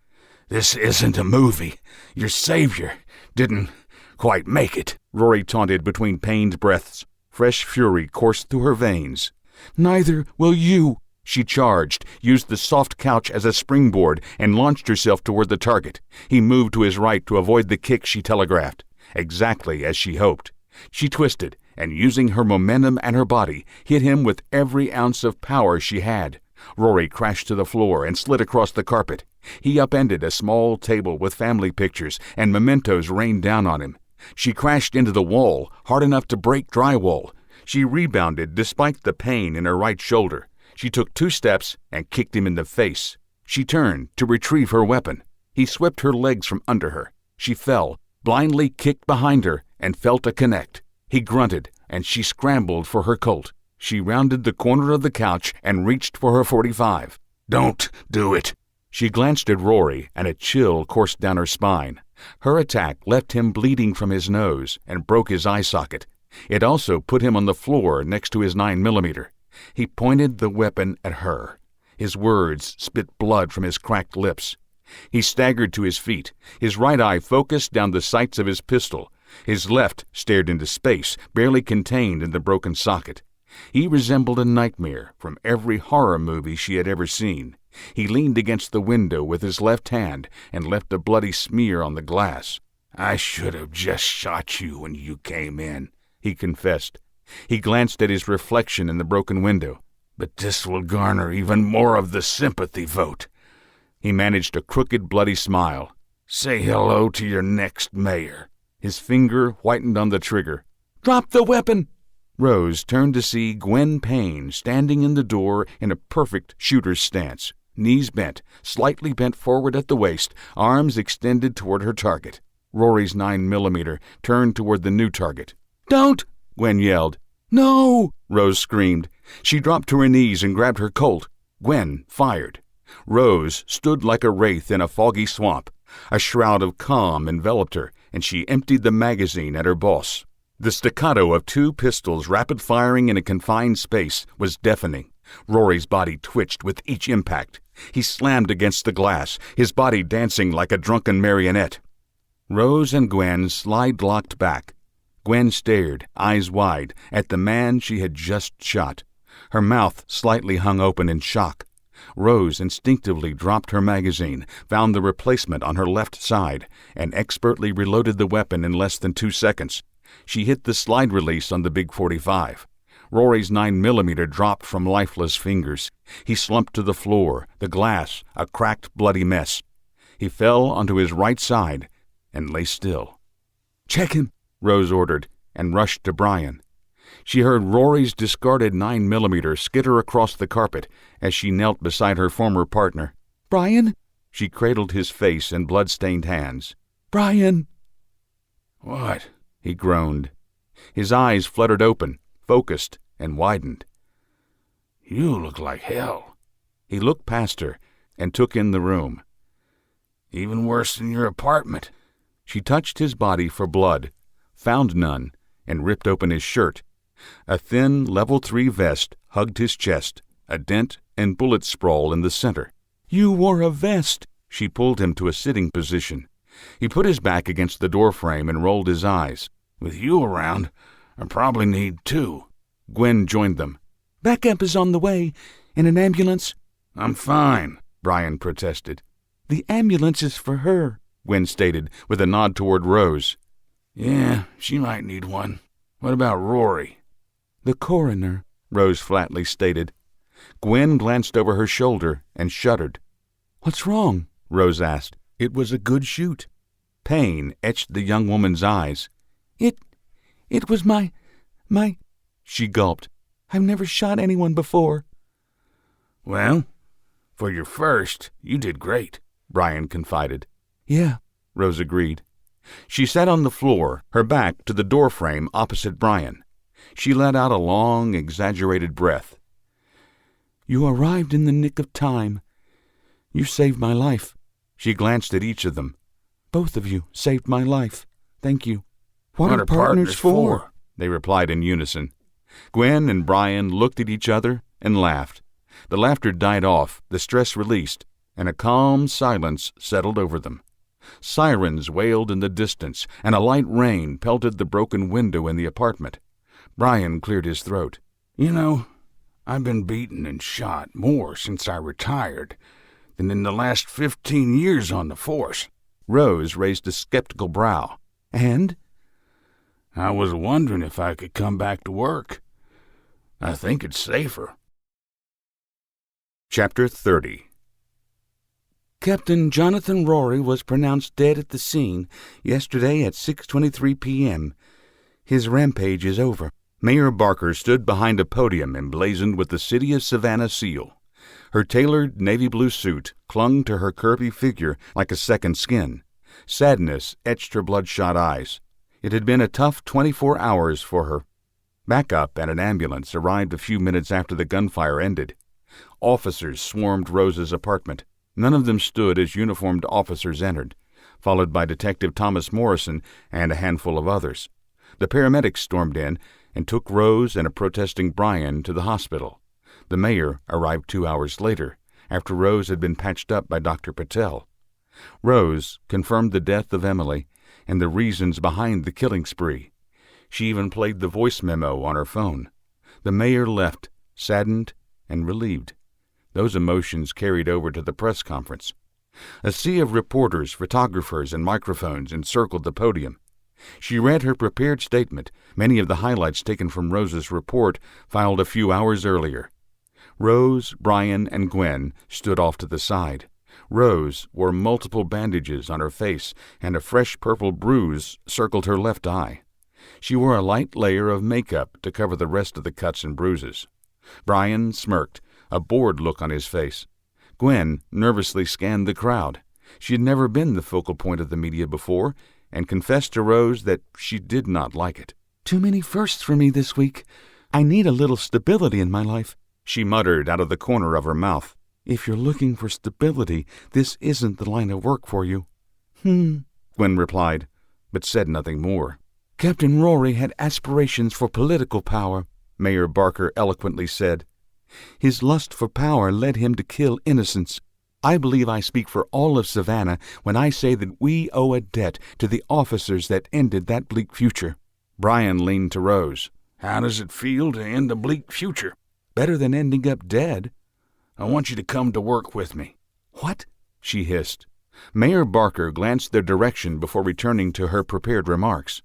"This isn't a movie. Your savior didn't quite make it," Rory taunted between pained breaths. Fresh fury coursed through her veins. "Neither will you." She charged, used the soft couch as a springboard, and launched herself toward the target. He moved to his right to avoid the kick she telegraphed. Exactly as she hoped. She twisted, and using her momentum and her body, hit him with every ounce of power she had. Rory crashed to the floor and slid across the carpet. He upended a small table with family pictures, and mementos rained down on him. She crashed into the wall, hard enough to break drywall. She rebounded despite the pain in her right shoulder. She took 2 steps and kicked him in the face. She turned to retrieve her weapon. He swept her legs from under her. She fell, blindly kicked behind her, and felt a connect. He grunted, and she scrambled for her Colt. She rounded the corner of the couch and reached for her .45. "Don't do it." She glanced at Rory, and a chill coursed down her spine. Her attack left him bleeding from his nose and broke his eye socket. It also put him on the floor next to his 9mm. He pointed the weapon at her. His words spit blood from his cracked lips. He staggered to his feet, his right eye focused down the sights of his pistol. His left stared into space, barely contained in the broken socket. He resembled a nightmare from every horror movie she had ever seen. He leaned against the window with his left hand and left a bloody smear on the glass. "I should have just shot you when you came in," he confessed. He glanced at his reflection in the broken window. "But this will garner even more of the sympathy vote." He managed a crooked, bloody smile. "Say hello to your next mayor." His finger whitened on the trigger. "Drop the weapon!" Rose turned to see Gwen Payne standing in the door in a perfect shooter's stance, knees bent, slightly bent forward at the waist, arms extended toward her target. Rory's 9mm turned toward the new target. "Don't!" Gwen yelled. "No!" Rose screamed. She dropped to her knees and grabbed her Colt. Gwen fired. Rose stood like a wraith in a foggy swamp. A shroud of calm enveloped her, and she emptied the magazine at her boss. The staccato of 2 pistols rapid-firing in a confined space was deafening. Rory's body twitched with each impact. He slammed against the glass, his body dancing like a drunken marionette. Rose and Gwen slide-locked back. Gwen stared, eyes wide, at the man she had just shot. Her mouth slightly hung open in shock. Rose instinctively dropped her magazine, found the replacement on her left side, and expertly reloaded the weapon in less than 2 seconds. She hit the slide release on the big .45. Rory's 9mm dropped from lifeless fingers. He slumped to the floor, the glass a cracked, bloody mess. He fell onto his right side and lay still. "Check him," Rose ordered, and rushed to Brian. She heard Rory's discarded 9mm skitter across the carpet as she knelt beside her former partner. "Brian?" She cradled his face in blood-stained hands. "Brian!" "What?" he groaned. His eyes fluttered open, focused, and widened. "You look like hell." He looked past her and took in the room. "Even worse than your apartment." She touched his body for blood, found none, and ripped open his shirt. A thin level 3 vest hugged his chest, a dent and bullet sprawl in the center. "You wore a vest." She pulled him to a sitting position. He put his back against the doorframe and rolled his eyes. "With you around, I probably need 2. Gwen joined them. "Backup is on the way. In an ambulance." "I'm fine," Brian protested. "The ambulance is for her," Gwen stated, with a nod toward Rose. "Yeah, she might need one. What about Rory?" "The coroner," Rose flatly stated. Gwen glanced over her shoulder and shuddered. "What's wrong?" Rose asked. "It was a good shoot." Pain etched the young woman's eyes. It was my... She gulped. "I've never shot anyone before." "Well, for your first, you did great," Brian confided. "Yeah," Rose agreed. She sat on the floor, her back to the doorframe opposite Brian. She let out a long, exaggerated breath. "You arrived in the nick of time. You saved my life." She glanced at each of them. "Both of you saved my life. Thank you." What are partners for?" They replied in unison. Gwen and Brian looked at each other and laughed. The laughter died off, the stress released, and a calm silence settled over them. Sirens wailed in the distance, and a light rain pelted the broken window in the apartment. Brian cleared his throat. "You know, I've been beaten and shot more since I retired than in the last 15 years on the force." Rose raised a skeptical brow. "And?" "I was wondering if I could come back to work. I think it's safer." Chapter 30. Captain Jonathan Rory was pronounced dead at the scene yesterday at 6:23 p.m. His rampage is over. Mayor Barker stood behind a podium emblazoned with the City of Savannah seal. Her tailored navy blue suit clung to her Kirby figure like a second skin. Sadness etched her bloodshot eyes. It had been a tough 24 hours for her. Backup and an ambulance arrived a few minutes after the gunfire ended. Officers swarmed Rose's apartment. None of them stood as uniformed officers entered, followed by Detective Thomas Morrison and a handful of others. The paramedics stormed in and took Rose and a protesting Brian to the hospital. The mayor arrived 2 hours later, after Rose had been patched up by Dr. Patel. Rose confirmed the death of Emily and the reasons behind the killing spree. She even played the voice memo on her phone. The mayor left, saddened and relieved. Those emotions carried over to the press conference. A sea of reporters, photographers, and microphones encircled the podium. She read her prepared statement, many of the highlights taken from Rose's report, filed a few hours earlier. Rose, Brian, and Gwen stood off to the side. Rose wore multiple bandages on her face, and a fresh purple bruise circled her left eye. She wore a light layer of makeup to cover the rest of the cuts and bruises. Brian smirked, a bored look on his face. Gwen nervously scanned the crowd. She had never been the focal point of the media before, and confessed to Rose that she did not like it. "Too many firsts for me this week. I need a little stability in my life," she muttered out of the corner of her mouth. "If you're looking for stability, this isn't the line of work for you." Gwen replied, but said nothing more. "Captain Rory had aspirations for political power," Mayor Barker eloquently said. "His lust for power led him to kill innocents. I believe I speak for all of Savannah when I say that we owe a debt to the officers that ended that bleak future." Brian leaned to Rose. "How does it feel to end a bleak future?" "Better than ending up dead." "I want you to come to work with me." "What?" she hissed. Mayor Barker glanced their direction before returning to her prepared remarks.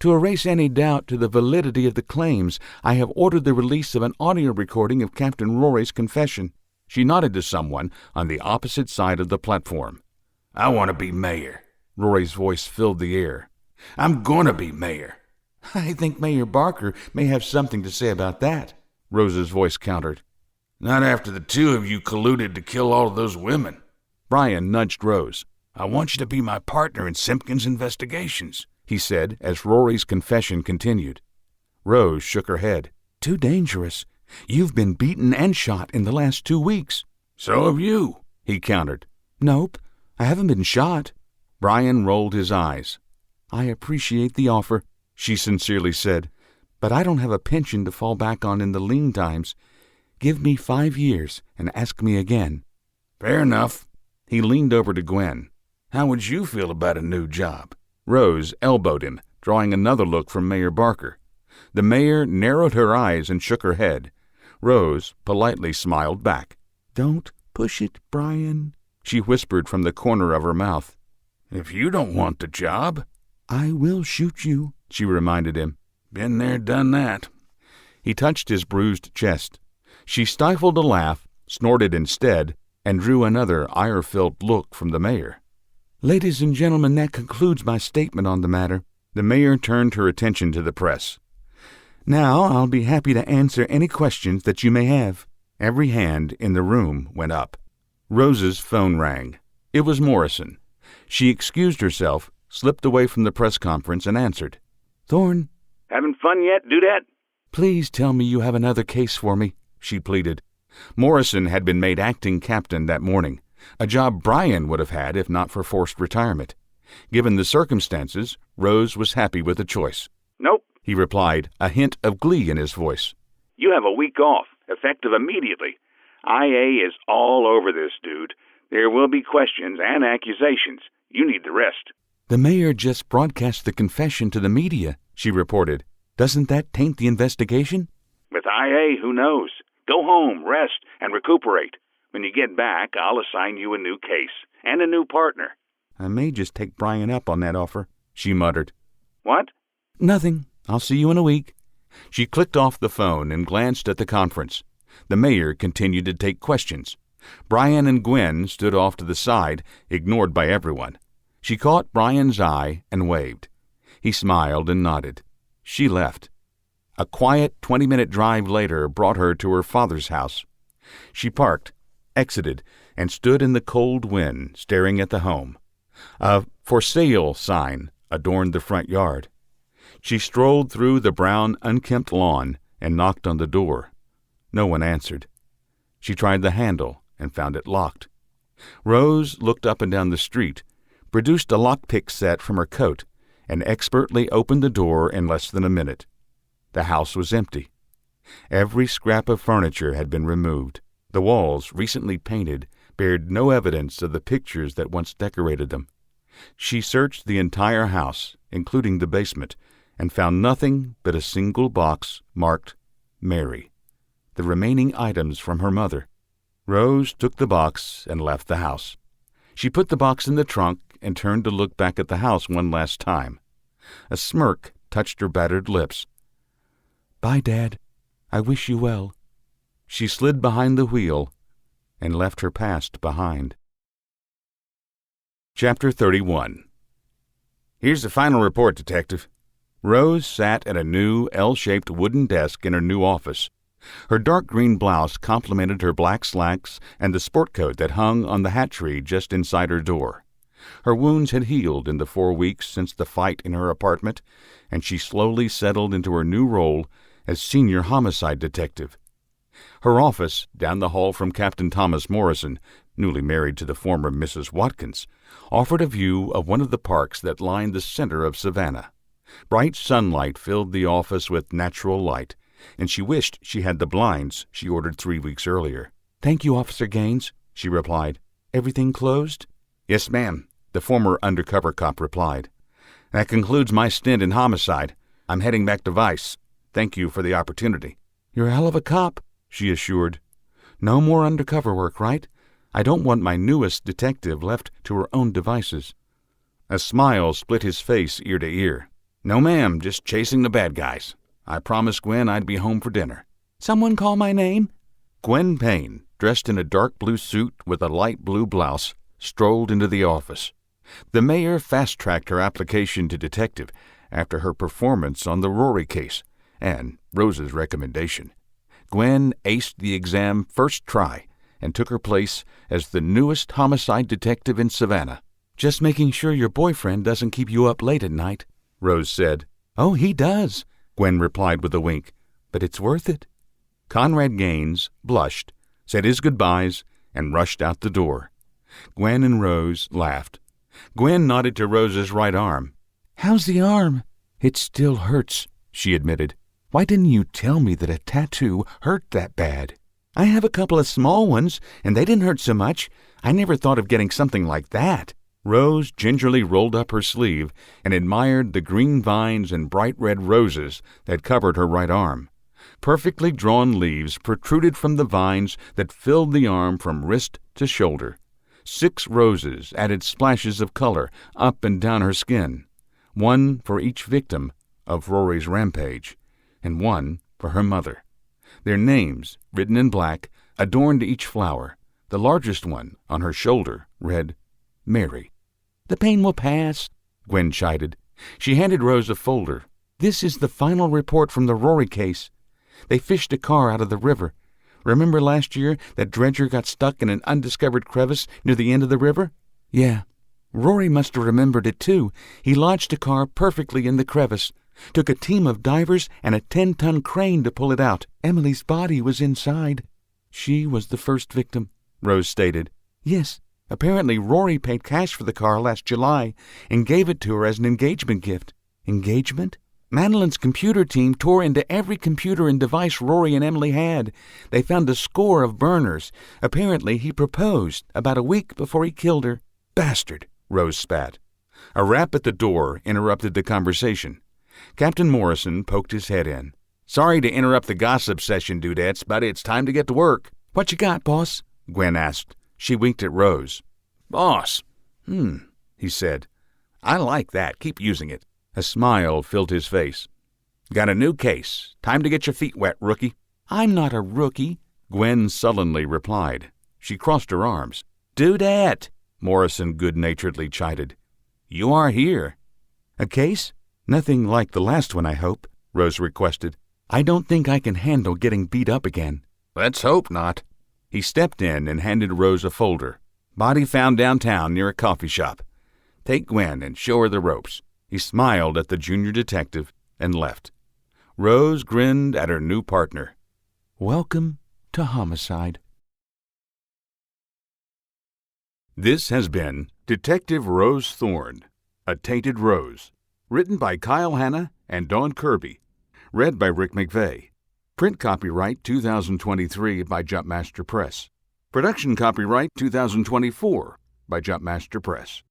"To erase any doubt to the validity of the claims, I have ordered the release of an audio recording of Captain Rory's confession." She nodded to someone on the opposite side of the platform. "I want to be mayor." Rory's voice filled the air. "I'm going to be mayor." "I think Mayor Barker may have something to say about that," Rose's voice countered. "Not after the two of you colluded to kill all of those women." Brian nudged Rose. "I want you to be my partner in Simpkins Investigations," he said as Rory's confession continued. Rose shook her head. "Too dangerous. You've been beaten and shot in the last 2 weeks." "So have you," he countered. "Nope, I haven't been shot." Brian rolled his eyes. "I appreciate the offer," she sincerely said, "but I don't have a pension to fall back on in the lean times. Give me 5 years and ask me again." "Fair enough." He leaned over to Gwen. "How would you feel about a new job?" Rose elbowed him, drawing another look from Mayor Barker. The mayor narrowed her eyes and shook her head. Rose politely smiled back. "Don't push it, Brian," she whispered from the corner of her mouth. "If you don't want the job—" "I will shoot you," she reminded him. "Been there, done that." He touched his bruised chest. She stifled a laugh, snorted instead, and drew another ire-filled look from the mayor. "Ladies and gentlemen, that concludes my statement on the matter." The mayor turned her attention to the press. "Now I'll be happy to answer any questions that you may have." Every hand in the room went up. Rose's phone rang. It was Morrison. She excused herself, slipped away from the press conference, and answered. "Thorne." "Having fun yet, Dudette?" "Please tell me you have another case for me," she pleaded. Morrison had been made acting captain that morning, a job Brian would have had if not for forced retirement. Given the circumstances, Rose was happy with the choice. "Nope," he replied, a hint of glee in his voice. "You have a week off, effective immediately. IA is all over this, dude. There will be questions and accusations. You need the rest." "The mayor just broadcast the confession to the media," she reported. "Doesn't that taint the investigation?" "With IA, who knows? Go home, rest, and recuperate. When you get back, I'll assign you a new case and a new partner." "I may just take Brian up on that offer," she muttered. "What?" "Nothing. I'll see you in a week." She clicked off the phone and glanced at the conference. The mayor continued to take questions. Brian and Gwen stood off to the side, ignored by everyone. She caught Brian's eye and waved. He smiled and nodded. She left. A quiet 20-minute drive later brought her to her father's house. She parked, exited, and stood in the cold wind, staring at the home. A "For Sale" sign adorned the front yard. She strolled through the brown, unkempt lawn and knocked on the door. No one answered. She tried the handle and found it locked. Rose looked up and down the street, produced a lockpick set from her coat, and expertly opened the door in less than a minute. The house was empty. Every scrap of furniture had been removed. The walls, recently painted, bared no evidence of the pictures that once decorated them. She searched the entire house, including the basement, and found nothing but a single box marked Mary. The remaining items from her mother. Rose took the box and left the house. She put the box in the trunk and turned to look back at the house one last time. A smirk touched her battered lips. "Bye, Dad. I wish you well." She slid behind the wheel and left her past behind. Chapter 31. Here's the final report, Detective. Rose sat at a new L-shaped wooden desk in her new office. Her dark green blouse complemented her black slacks and the sport coat that hung on the hat tree just inside her door. Her wounds had healed in the 4 weeks since the fight in her apartment, and she slowly settled into her new role as senior homicide detective. Her office, down the hall from Captain Thomas Morrison, newly married to the former Mrs. Watkins, offered a view of one of the parks that lined the center of Savannah. Bright sunlight filled the office with natural light, and she wished she had the blinds she ordered 3 weeks earlier. "Thank you, Officer Gaines," she replied. "Everything closed?" "Yes, ma'am," the former undercover cop replied. "That concludes my stint in homicide. I'm heading back to Vice. Thank you for the opportunity." "You're a hell of a cop," she assured. "No more undercover work, right? I don't want my newest detective left to her own devices." A smile split his face ear to ear. "No, ma'am, just chasing the bad guys. I promised Gwen I'd be home for dinner." "Someone call my name?" Gwen Payne, dressed in a dark blue suit with a light blue blouse, strolled into the office. The mayor fast-tracked her application to detective after her performance on the Rory case and Rose's recommendation. Gwen aced the exam first try and took her place as the newest homicide detective in Savannah. "Just making sure your boyfriend doesn't keep you up late at night," Rose said. "Oh, he does," Gwen replied with a wink. "but it's worth it." Conrad Gaines blushed, said his goodbyes, and rushed out the door. Gwen and Rose laughed. Gwen nodded to Rose's right arm. "How's the arm?" "It still hurts," she admitted. "Why didn't you tell me that a tattoo hurt that bad?" "I have a couple of small ones, and they didn't hurt so much. I never thought of getting something like that." Rose gingerly rolled up her sleeve and admired the green vines and bright red roses that covered her right arm. Perfectly drawn leaves protruded from the vines that filled the arm from wrist to shoulder. 6 roses added splashes of color up and down her skin, one for each victim of Rory's rampage, and one for her mother. Their names, written in black, adorned each flower. The largest one, on her shoulder, read, Mary. "The pain will pass," Gwen chided. She handed Rose a folder. "This is the final report from the Rory case. They fished a car out of the river. Remember last year that dredger got stuck in an undiscovered crevice near the end of the river? Yeah. Rory must have remembered it, too. He lodged a car perfectly in the crevice. Took a team of divers and a 10-ton crane to pull it out. Emily's body was inside." "She was the first victim," Rose stated. "Yes. Apparently Rory paid cash for the car last July and gave it to her as an engagement gift." "Engagement?" "Madeline's computer team tore into every computer and device Rory and Emily had. They found a score of burners. Apparently he proposed about a week before he killed her." "Bastard," Rose spat. A rap at the door interrupted the conversation. Captain Morrison poked his head in. "Sorry to interrupt the gossip session, dudettes, but it's time to get to work." "What you got, boss?" Gwen asked. She winked at Rose. "Boss? He said. "I like that. Keep using it." A smile filled his face. "Got a new case. Time to get your feet wet, rookie." "I'm not a rookie," Gwen sullenly replied. She crossed her arms. "Dudette," Morrison good-naturedly chided. "You are here." "A case? Nothing like the last one, I hope," Rose requested. "I don't think I can handle getting beat up again." "Let's hope not." He stepped in and handed Rose a folder. "Body found downtown near a coffee shop. Take Gwen and show her the ropes." He smiled at the junior detective and left. Rose grinned at her new partner. Welcome to homicide. This has been Detective Rose Thorne, A Tainted Rose, written by Kyle Hanna and Dawn Kirby, read by Rick McVey. Print copyright 2023 by Jumpmaster Press. Production copyright 2024 by Jumpmaster Press.